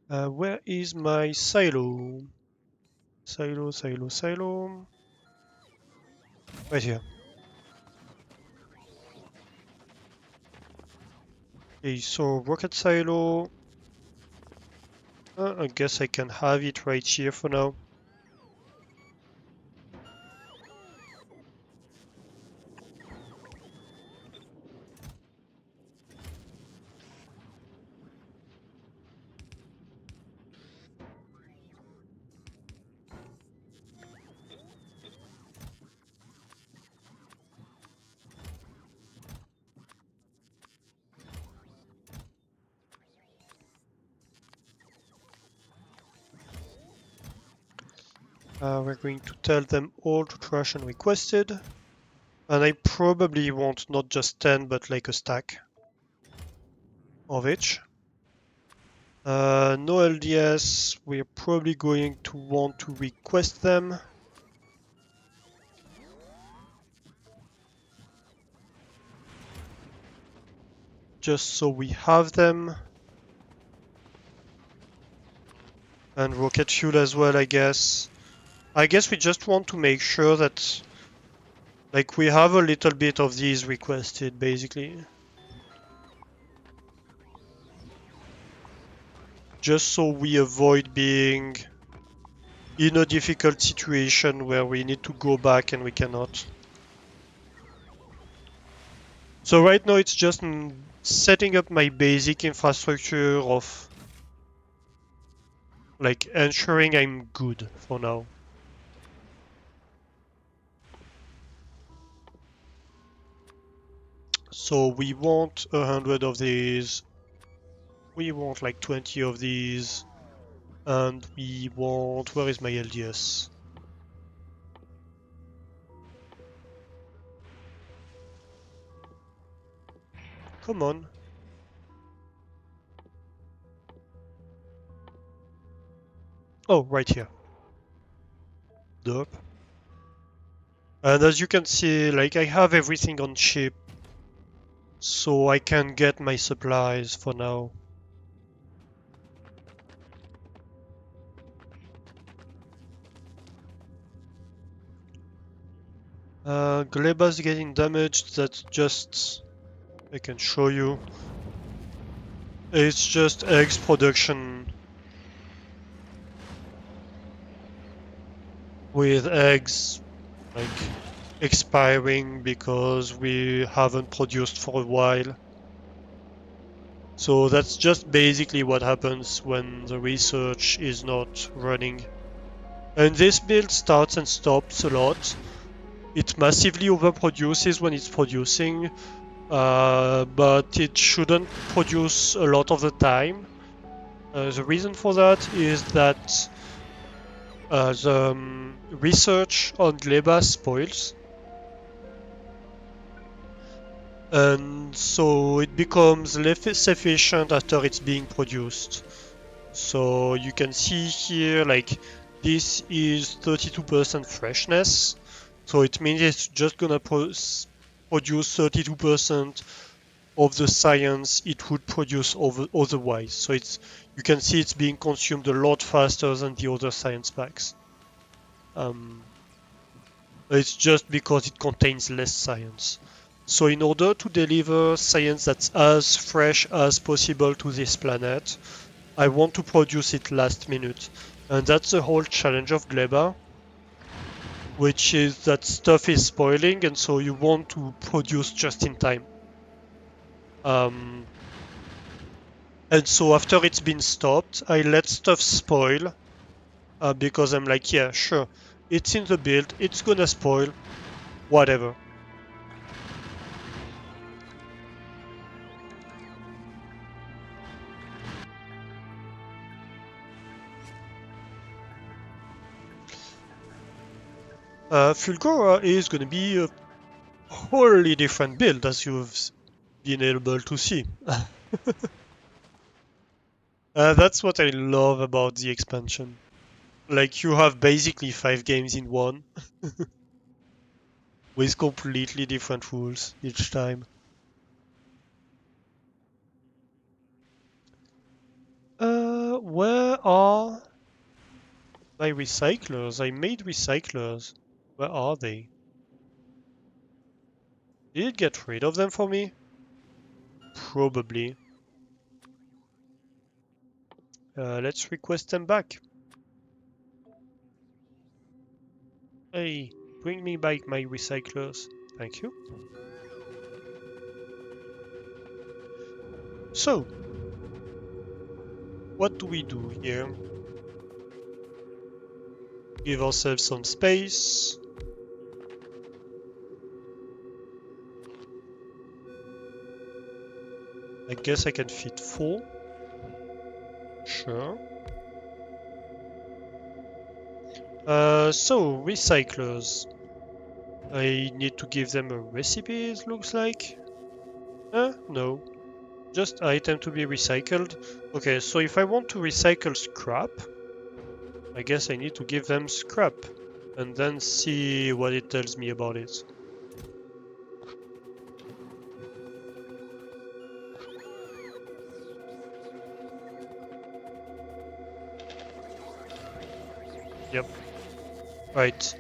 Where is my silo? Silo, silo, silo. Right here. Okay, so rocket silo. I guess I can have it right here for now. We're going to tell them all to trash and requested. And I probably want not just 10, but like a stack of each. No LDS, we're probably going to want to request them. Just so we have them. And rocket fuel as well, I guess. I guess we just want to make sure that like we have a little bit of these requested, basically. Just so we avoid being in a difficult situation where we need to go back and we cannot. So right now it's just setting up my basic infrastructure of like ensuring I'm good for now. So we want 100 of these. We want like 20 of these. And we want... Where is my LDS? Come on. Oh, right here. Dope. And as you can see, like I have everything on ship. So I can get my supplies for now. Gleba's getting damaged, that's just... I can show you. It's just eggs production. With eggs, like, expiring because we haven't produced for a while. So that's just basically what happens when the research is not running. And this build starts and stops a lot. It massively overproduces when it's producing, but it shouldn't produce a lot of the time. The reason for that is that The research on gleba spoils, and so it becomes less efficient after it's being produced. So you can see here, like, this is 32% freshness, so it means it's just gonna produce 32% of the science it would produce otherwise. So you can see it's being consumed a lot faster than the other science packs. It's just because it contains less science. So in order to deliver science that's as fresh as possible to this planet, I want to produce it last minute. And that's the whole challenge of Gleba, which is that stuff is spoiling, and so you want to produce just in time. Um, and so after it's been stopped, I let stuff spoil because I'm like, yeah, sure, it's in the build, it's gonna spoil, whatever. Fulgora is gonna be a wholly different build, as you've been able to see. That's what I love about the expansion. Like, you have basically 5 games in one, with completely different rules each time. Where are my recyclers? I made recyclers. Where are they? Did it get rid of them for me? Probably. Let's request them back. Hey, bring me back my recyclers. Thank you. So, what do we do here? Give ourselves some space. I guess I can fit 4. Sure. So, recyclers. I need to give them a recipe, it looks like. No. Just item to be recycled. Okay, so if I want to recycle scrap, I guess I need to give them scrap. And then see what it tells me about it. Yep. Right.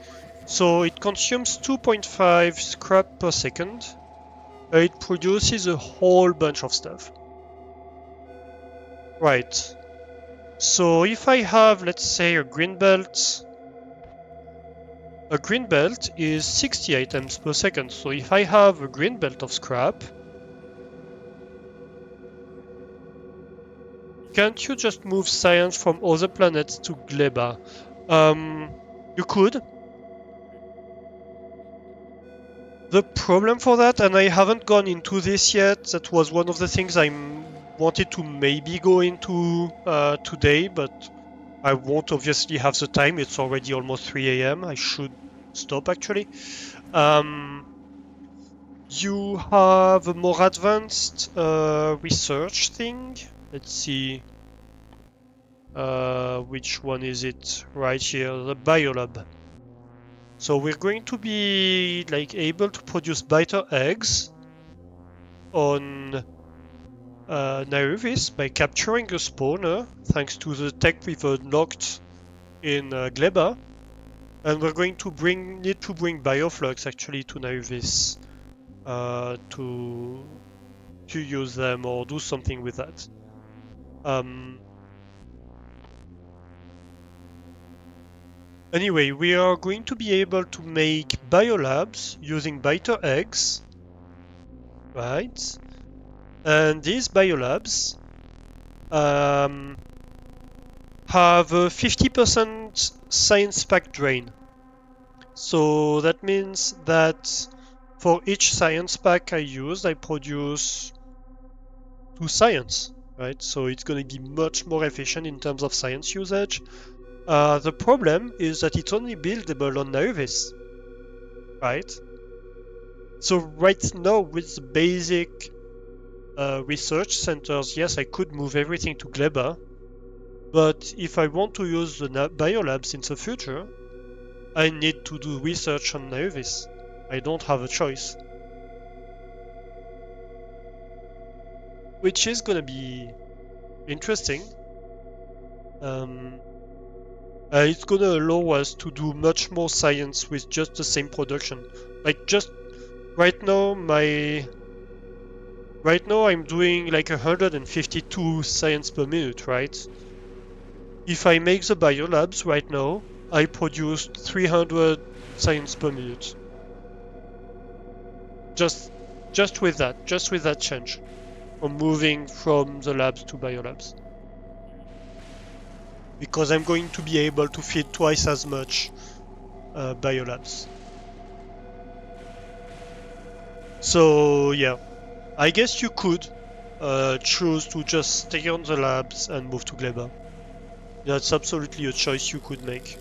So it consumes 2.5 scrap per second. It produces a whole bunch of stuff. Right. So if I have, let's say, a green belt is 60 items per second. So if I have a green belt of scrap, can't you just move science from other planets to Gleba? You could. The problem for that, and I haven't gone into this yet, that was one of the things I wanted to maybe go into today, but I won't obviously have the time. It's already almost 3 a.m. I should stop actually. You have a more advanced research thing. Let's see. Which one is it? Right here, the biolab. So we're going to be like able to produce biter eggs on Nairovis by capturing a spawner, thanks to the tech we've unlocked in Gleba. And we're going to need to bring bioflux actually to Nairovis to use them or do something with that. Anyway, we are going to be able to make biolabs using biter eggs, right? And these biolabs have a 50% science pack drain. So that means that for each science pack I use, I produce 2 science, right? So it's going to be much more efficient in terms of science usage. The problem is that it's only buildable on Naevis, right? So right now with the basic research centers, yes, I could move everything to Gleba, but if I want to use the biolabs in the future, I need to do research on Naevis. I don't have a choice. Which is gonna be interesting. Um, it's gonna allow us to do much more science with just the same production. Like just right now, right now I'm doing like 152 science per minute, right? If I make the biolabs right now, I produce 300 science per minute. Just, just with that change, from moving from the labs to biolabs. Because I'm going to be able to feed twice as much biolabs. So yeah, I guess you could choose to just stay on the labs and move to Gleba. That's absolutely a choice you could make.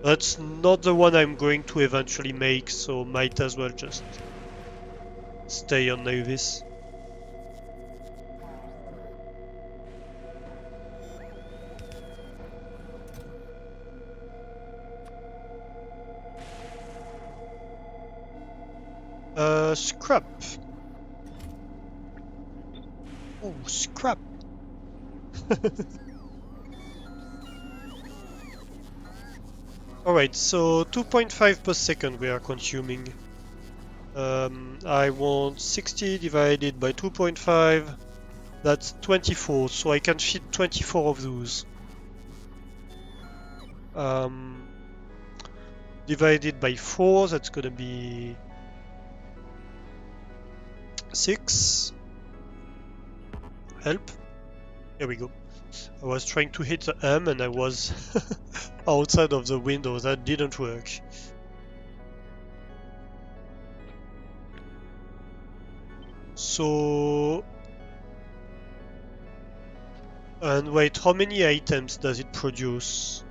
That's not the one I'm going to eventually make, so might as well just stay on Navis. Scrap. Oh, scrap. Alright, so 2.5 per second we are consuming. I want 60 divided by 2.5. That's 24, so I can fit 24 of those. Um, Divided by 4, that's gonna be 6. Help. Here we go. I was trying to hit the M and I was outside of the window. That didn't work. So... And wait, how many items does it produce?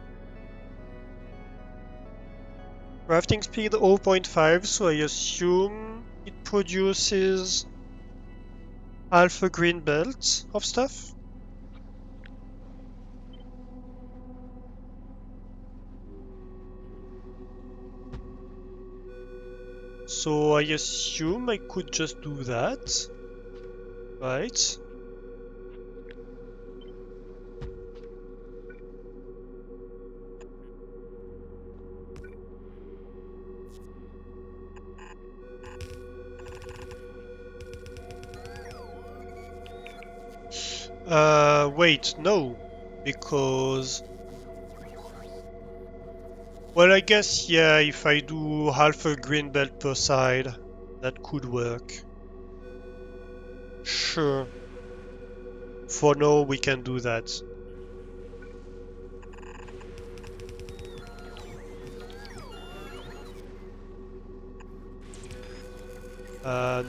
Crafting speed 0.5, so I assume it produces half a green belt of stuff? So I assume I could just do that, right? Wait, no, because... Well, I guess, yeah, if I do half a green belt per side, that could work. Sure. For now, we can do that.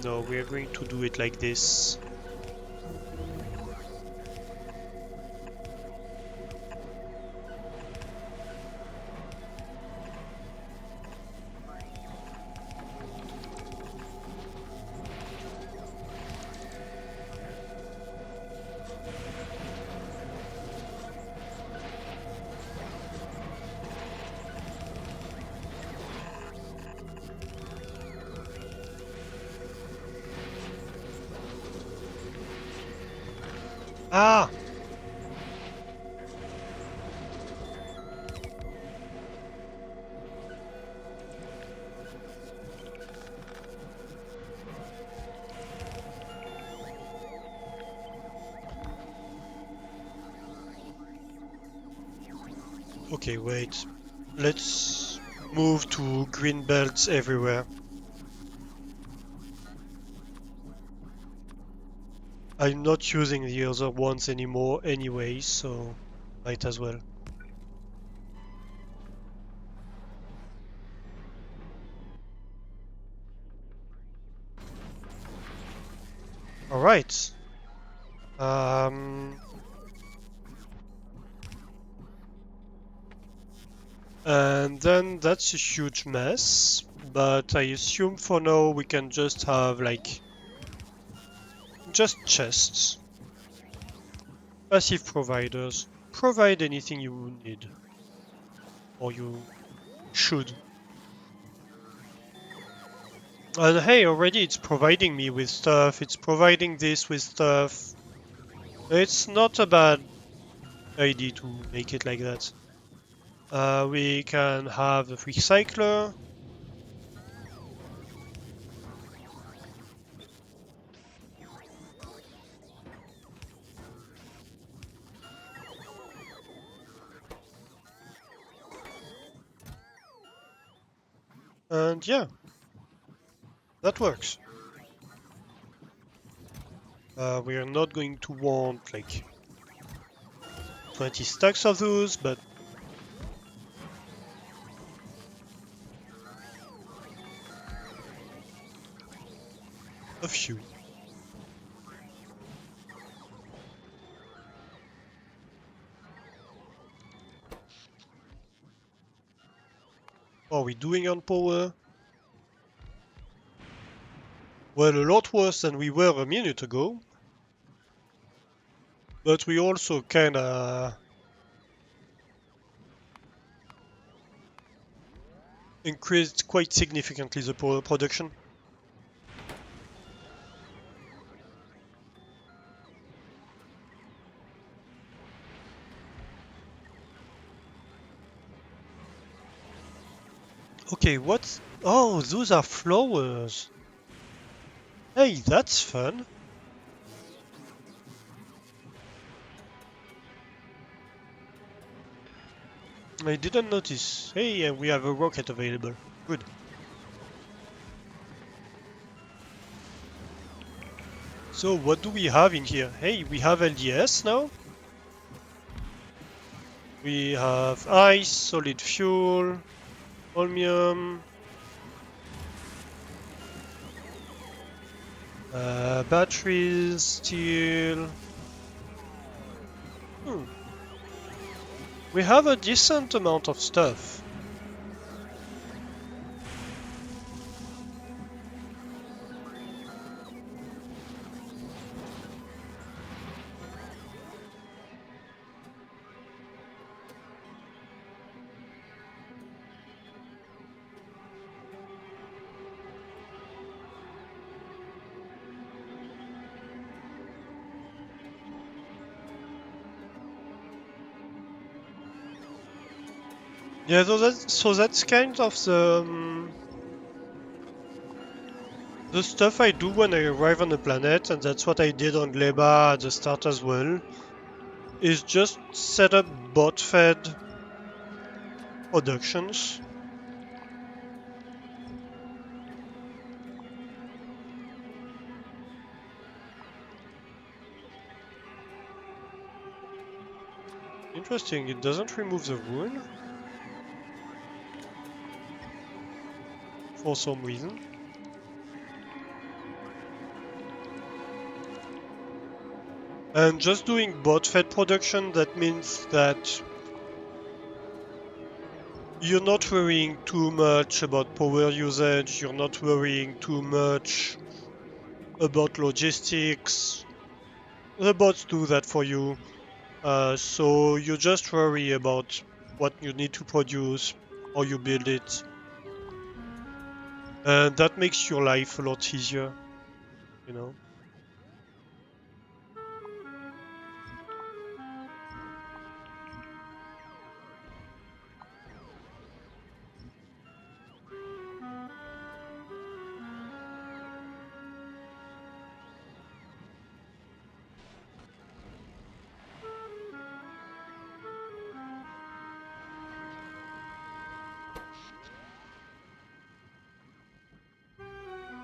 No, we are going to do it like this. Ah! Okay, wait. Let's move to green belts everywhere. I'm not using the other ones anymore anyway, so might as well. Alright. Um, And then that's a huge mess, but I assume for now we can just have like just chests. Passive providers. Provide anything you need. Or you should. And hey, already it's providing me with stuff, it's providing this with stuff. It's not a bad idea to make it like that. We can have the recycler. And yeah, that works. We are not going to want like 20 stacks of those, but a few. What are we doing on power? Well, a lot worse than we were a minute ago. But we also kinda increased quite significantly the power production. Okay, what's... Oh, those are flowers. Hey, that's fun. I didn't notice. Hey, we have a rocket available. Good. So, what do we have in here? Hey, we have LDS now. We have ice, solid fuel, holmium, batteries, steel. Hmm. We have a decent amount of stuff. Yeah, so that's kind of the stuff I do when I arrive on the planet, and that's what I did on Gleba at the start as well, is just set up bot-fed productions. Interesting, it doesn't remove the rune for some reason. And just doing bot-fed production, that means that you're not worrying too much about power usage, you're not worrying too much about logistics. The bots do that for you. So you just worry about what you need to produce, how you build it. And that makes your life a lot easier, you know.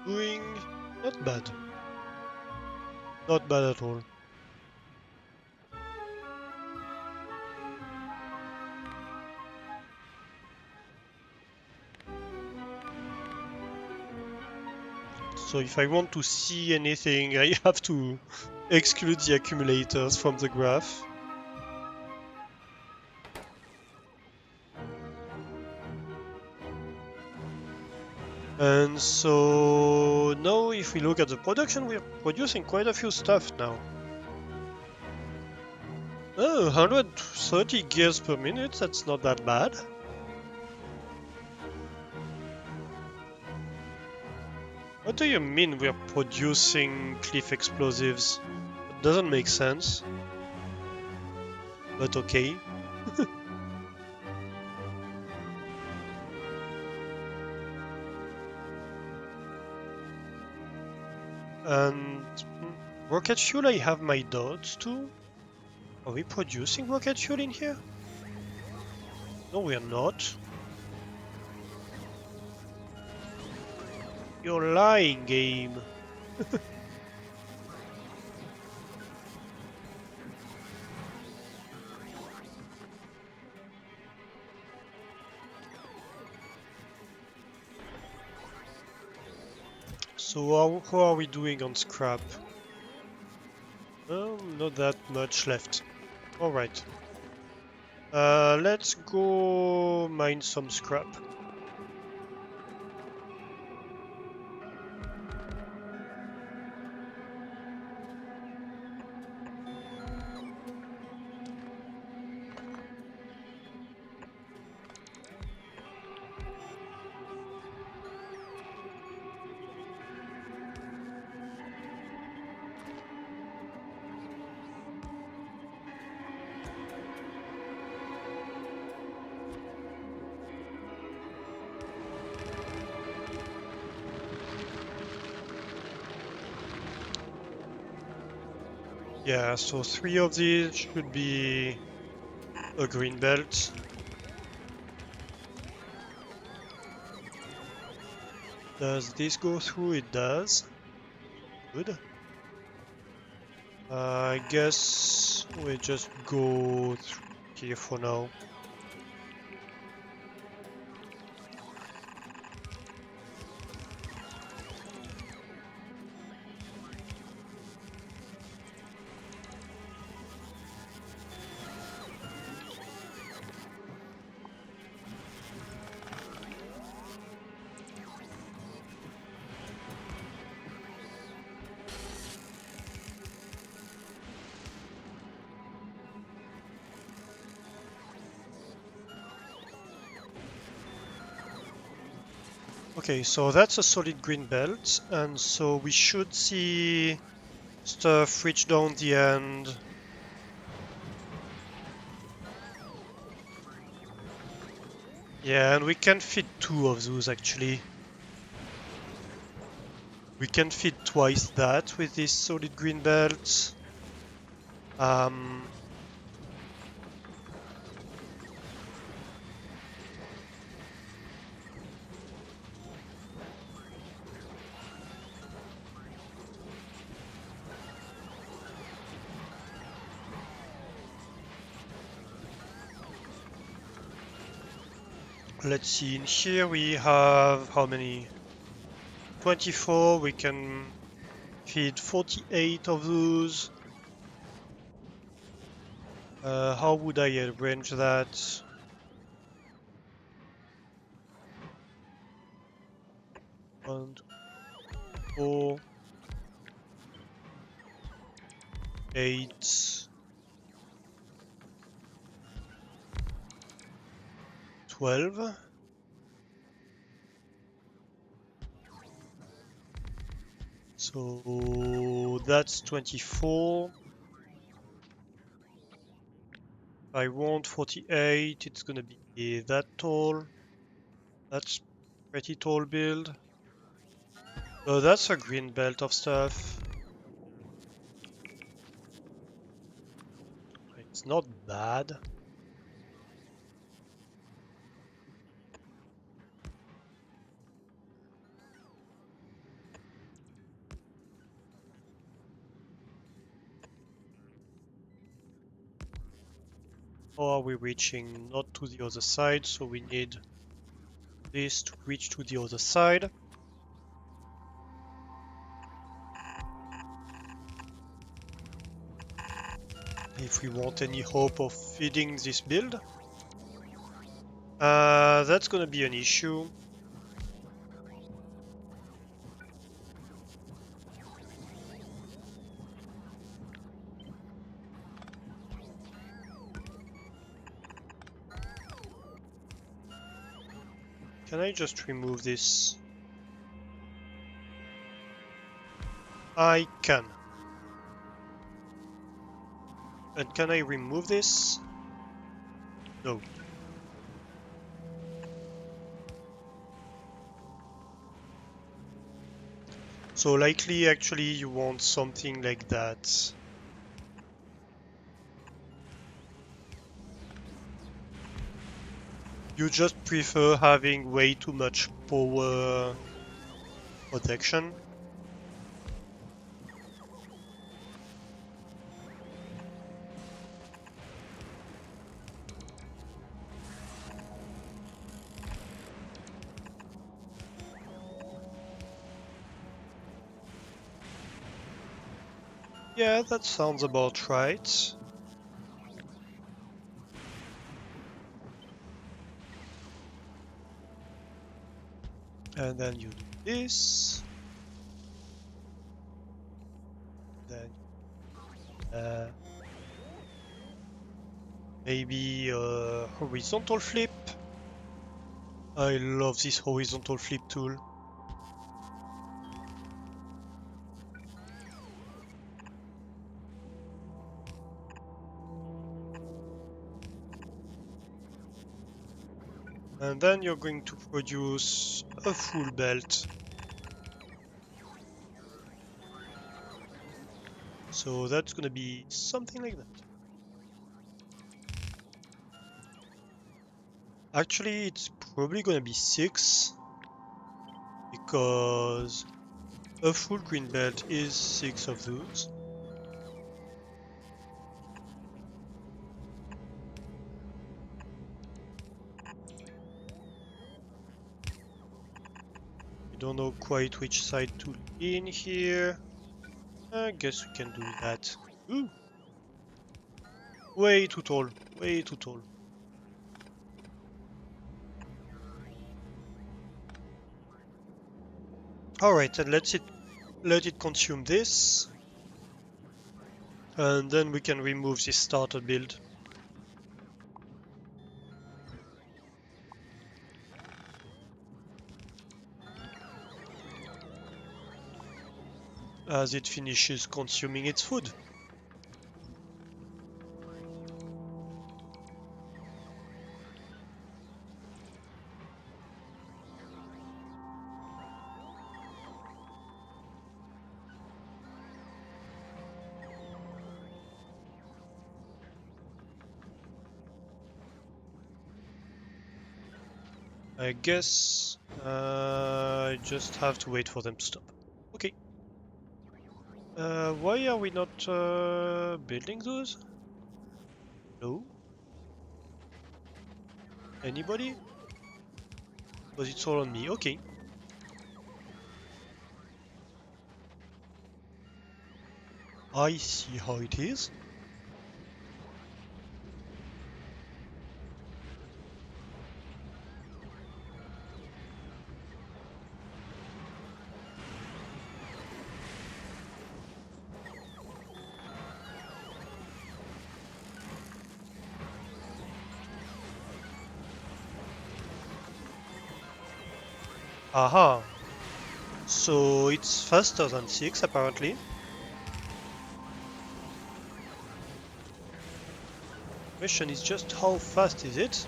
Doing not bad. Not bad at all. So if I want to see anything, I have to exclude the accumulators from the graph. And so now if we look at the production, we're producing quite a few stuff now. Oh, 130 gears per minute, that's not that bad. What do you mean we're producing cliff explosives? It doesn't make sense. But okay. And rocket fuel, I have my doubts too. Are we producing rocket fuel in here? No, we're not. You're lying, game. So how are we doing on scrap? Not that much left. Alright. Let's go mine some scrap. Yeah, so 3 of these should be a green belt. Does this go through? It does. Good. I guess we just go here for now. Okay, so that's a solid green belt, and so we should see stuff reach down the end. Yeah, and we can fit 2 of those actually. We can fit twice that with this solid green belt. Um, let's see, in here we have how many? 24, we can feed 48 of those. How would I arrange that? One, two, 4, 8, 12. So that's 24. I want 48, it's gonna be that tall. That's pretty tall build. So that's a green belt of stuff. It's not bad. Or are we reaching not to the other side, so we need this to reach to the other side. If we want any hope of feeding this build. That's gonna be an issue. Can I just remove this? I can. And can I remove this? No. So likely actually you want something like that. You just prefer having way too much power protection. Yeah, that sounds about right. And then you do this. Then maybe horizontal flip. I love this horizontal flip tool. And then you're going to produce a full belt. So that's gonna be something like that. Actually, it's probably gonna be 6 because a full green belt is 6 of those. I don't know quite which side to lean here. I guess we can do that. Ooh, way too tall, way too tall. Alright, and let it consume this. And then we can remove this starter build. As it finishes consuming its food. I guess I just have to wait for them to stop. Okay. Why are we not building those? No? Anybody? But it's all on me. Okay. I see how it is. Aha. So it's faster than 6 apparently. Question is just how fast is it?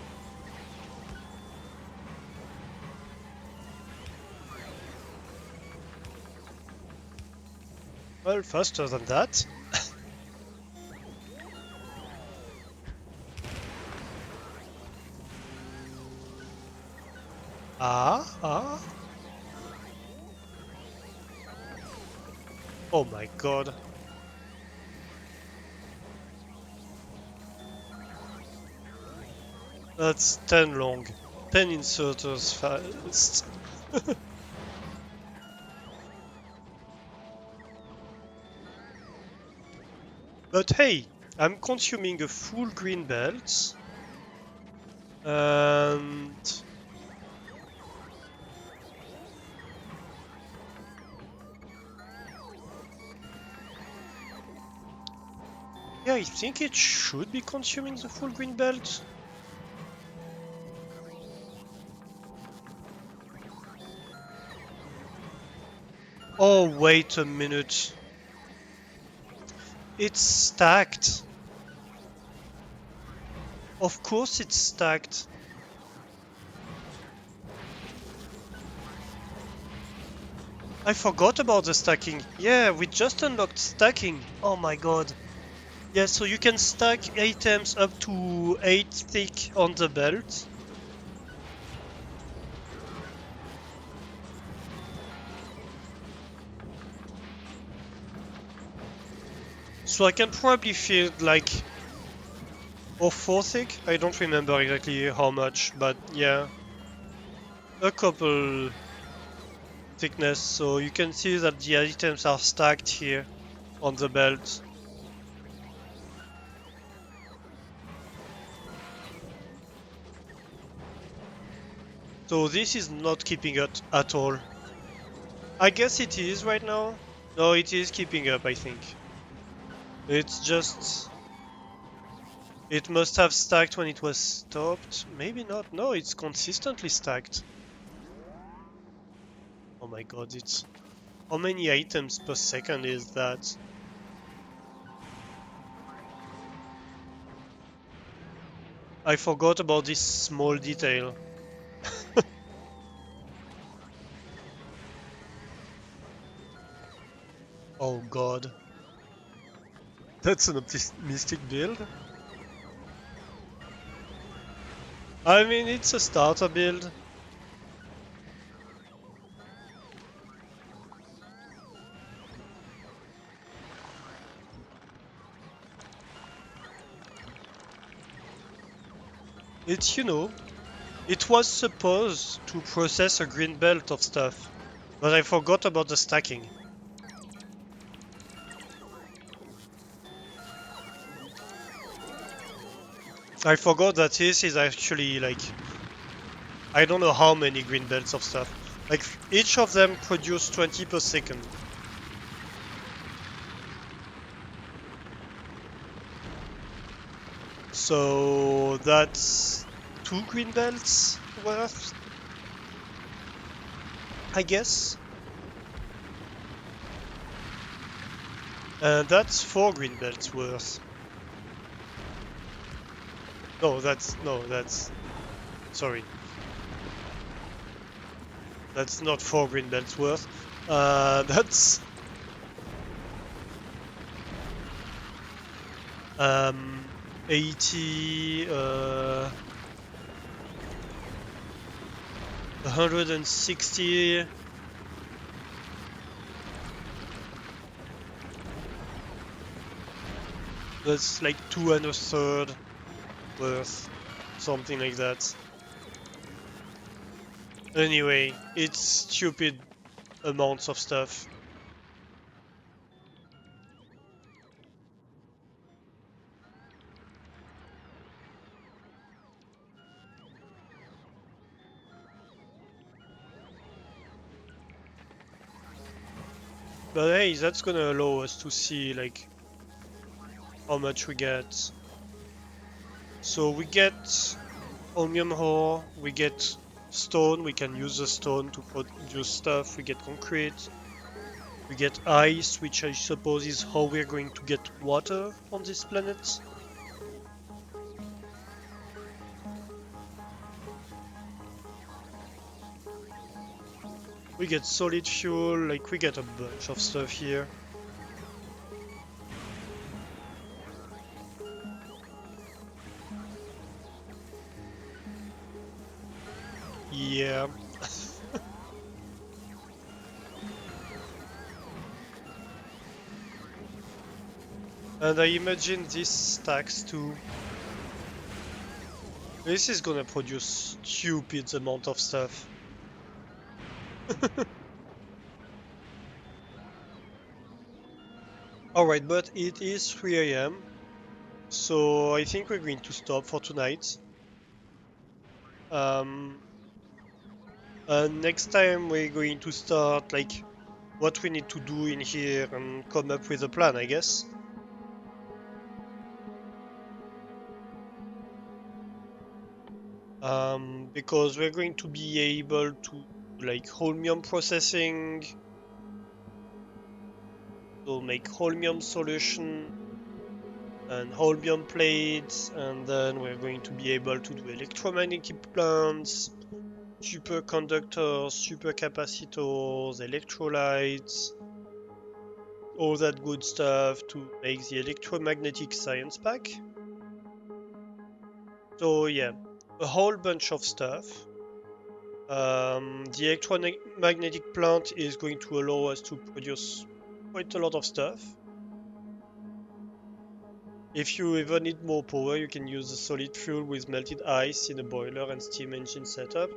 Well, faster than that. Ah. Oh my god. That's 10 long. 10 inserters fast. But hey, I'm consuming a full green belt. And yeah, I think it should be consuming the full green belt. Oh, wait a minute. It's stacked. Of course it's stacked. I forgot about the stacking. Yeah, we just unlocked stacking. Oh my god. Yeah, so you can stack items up to 8 thick on the belt. So I can probably field like or 4 thick. I don't remember exactly how much, but yeah, a couple thickness. So you can see that the items are stacked here on the belt. So this is not keeping it at all. I guess it is right now. No, it is keeping up, I think. It's just... It must have stacked when it was stopped. Maybe not. No, it's consistently stacked. Oh my god, it's... How many items per second is that? I forgot about this small detail. Oh god. That's an optimistic build. I mean, it's a starter build. It's, it was supposed to process a green belt of stuff, but I forgot about the stacking. I forgot that this is actually like, I don't know how many green belts of stuff. Like, each of them produce 20 per second. So that's 2 green belts worth, I guess. And that's 4 green belts worth. No, that's sorry. That's not 4 green belts worth. That's 80, 160. That's like 2 1/3 worth, something like that. Anyway, it's stupid amounts of stuff. But hey, that's gonna allow us to see like how much we get. So we get Omnium ore, we get stone, we can use the stone to produce stuff, we get concrete, we get ice, which I suppose is how we're going to get water on this planet. We get solid fuel, like we get a bunch of stuff here. Yeah. And I imagine this stacks too. This is gonna produce stupid amount of stuff. Alright, but it is 3 AM, so I think we're going to stop for tonight. Um, Next time we're going to start like what we need to do in here and come up with a plan, I guess. Because we're going to be able to like holmium processing, So make holmium solution and holmium plates, and then we're going to be able to do electromagnetic plants, superconductors, supercapacitors, electrolytes, all that good stuff to make the electromagnetic science pack. So yeah, a whole bunch of stuff. The electromagnetic plant is going to allow us to produce quite a lot of stuff. If you ever need more power, you can use a solid fuel with melted ice in a boiler and steam engine setup.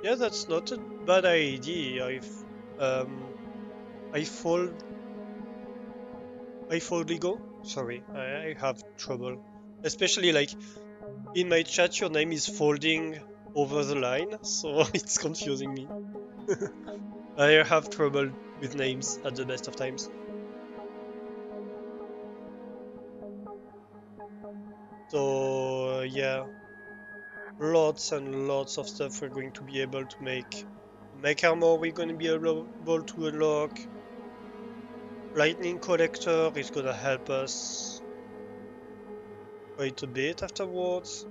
Yeah, that's not a bad idea. Um, I fold Lego. Sorry, I have trouble. Especially like in my chat, your name is folding over the line, so it's confusing me. I have trouble with names at the best of times. So yeah, lots and lots of stuff we're going to be able to make. Mech armor we're going to be able to unlock. Lightning collector is going to help us quite a bit afterwards.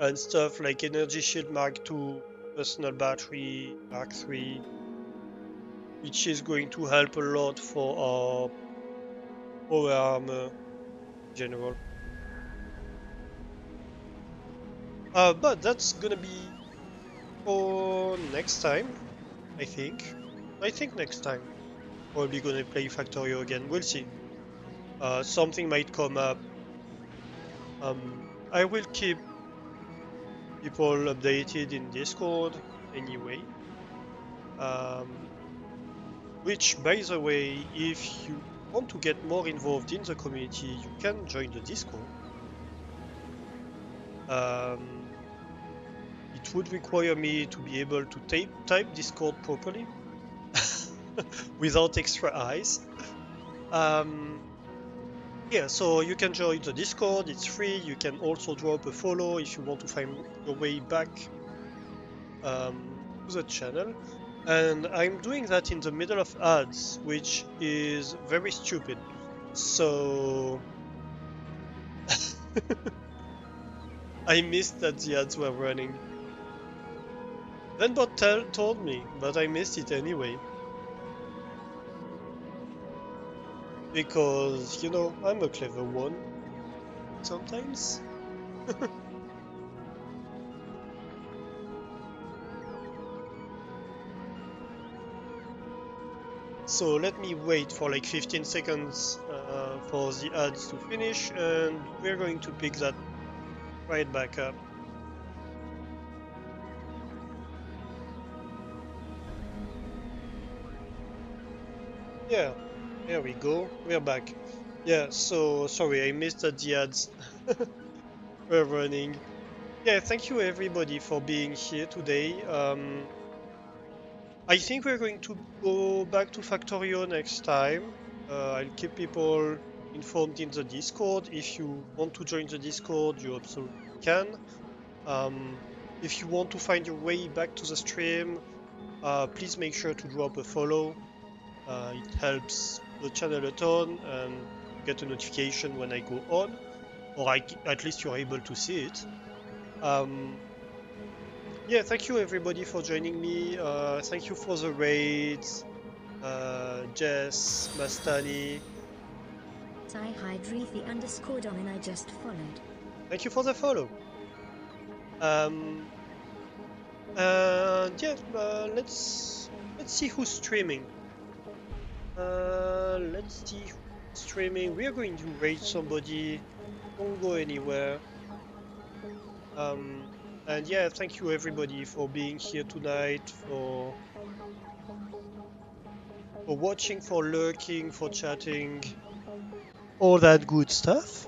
And stuff like energy shield Mark II, personal battery Mark III, which is going to help a lot for our power armor in general. But that's gonna be for next time, I think. I think next time. Probably gonna play Factorio again. We'll see. Something might come up. I will keep people updated in Discord anyway. Um, which, by the way, if you want to get more involved in the community, you can join the Discord. Um, it would require me to be able to type Discord properly without extra eyes. Um, yeah, so you can join the Discord, it's free. You can also drop a follow if you want to find your way back to the channel. And I'm doing that in the middle of ads, which is very stupid. So I missed that the ads were running. Then bot told me, but I missed it anyway. Because, you know, I'm a clever one sometimes. So let me wait for like 15 seconds for the ads to finish, and we're going to pick that right back up. Yeah, there we go. We're back. Yeah, so sorry, I missed that the ads were running. Yeah, thank you everybody for being here today. I think we're going to go back to Factorio next time. I'll keep people informed in the Discord. If you want to join the Discord, you absolutely can. Um, if you want to find your way back to the stream, please make sure to drop a follow. It helps the channel a ton, and you get a notification when I go on, or at least you're able to see it. Yeah, thank you everybody for joining me. Thank you for the raids, Jess, Mastani. Hydrethi_Dom and I just followed. Thank you for the follow. And yeah, let's see who's streaming. Let's see who's streaming. We are going to raid somebody. Don't go anywhere. And yeah, thank you everybody for being here tonight, for watching, for lurking, for chatting, all that good stuff.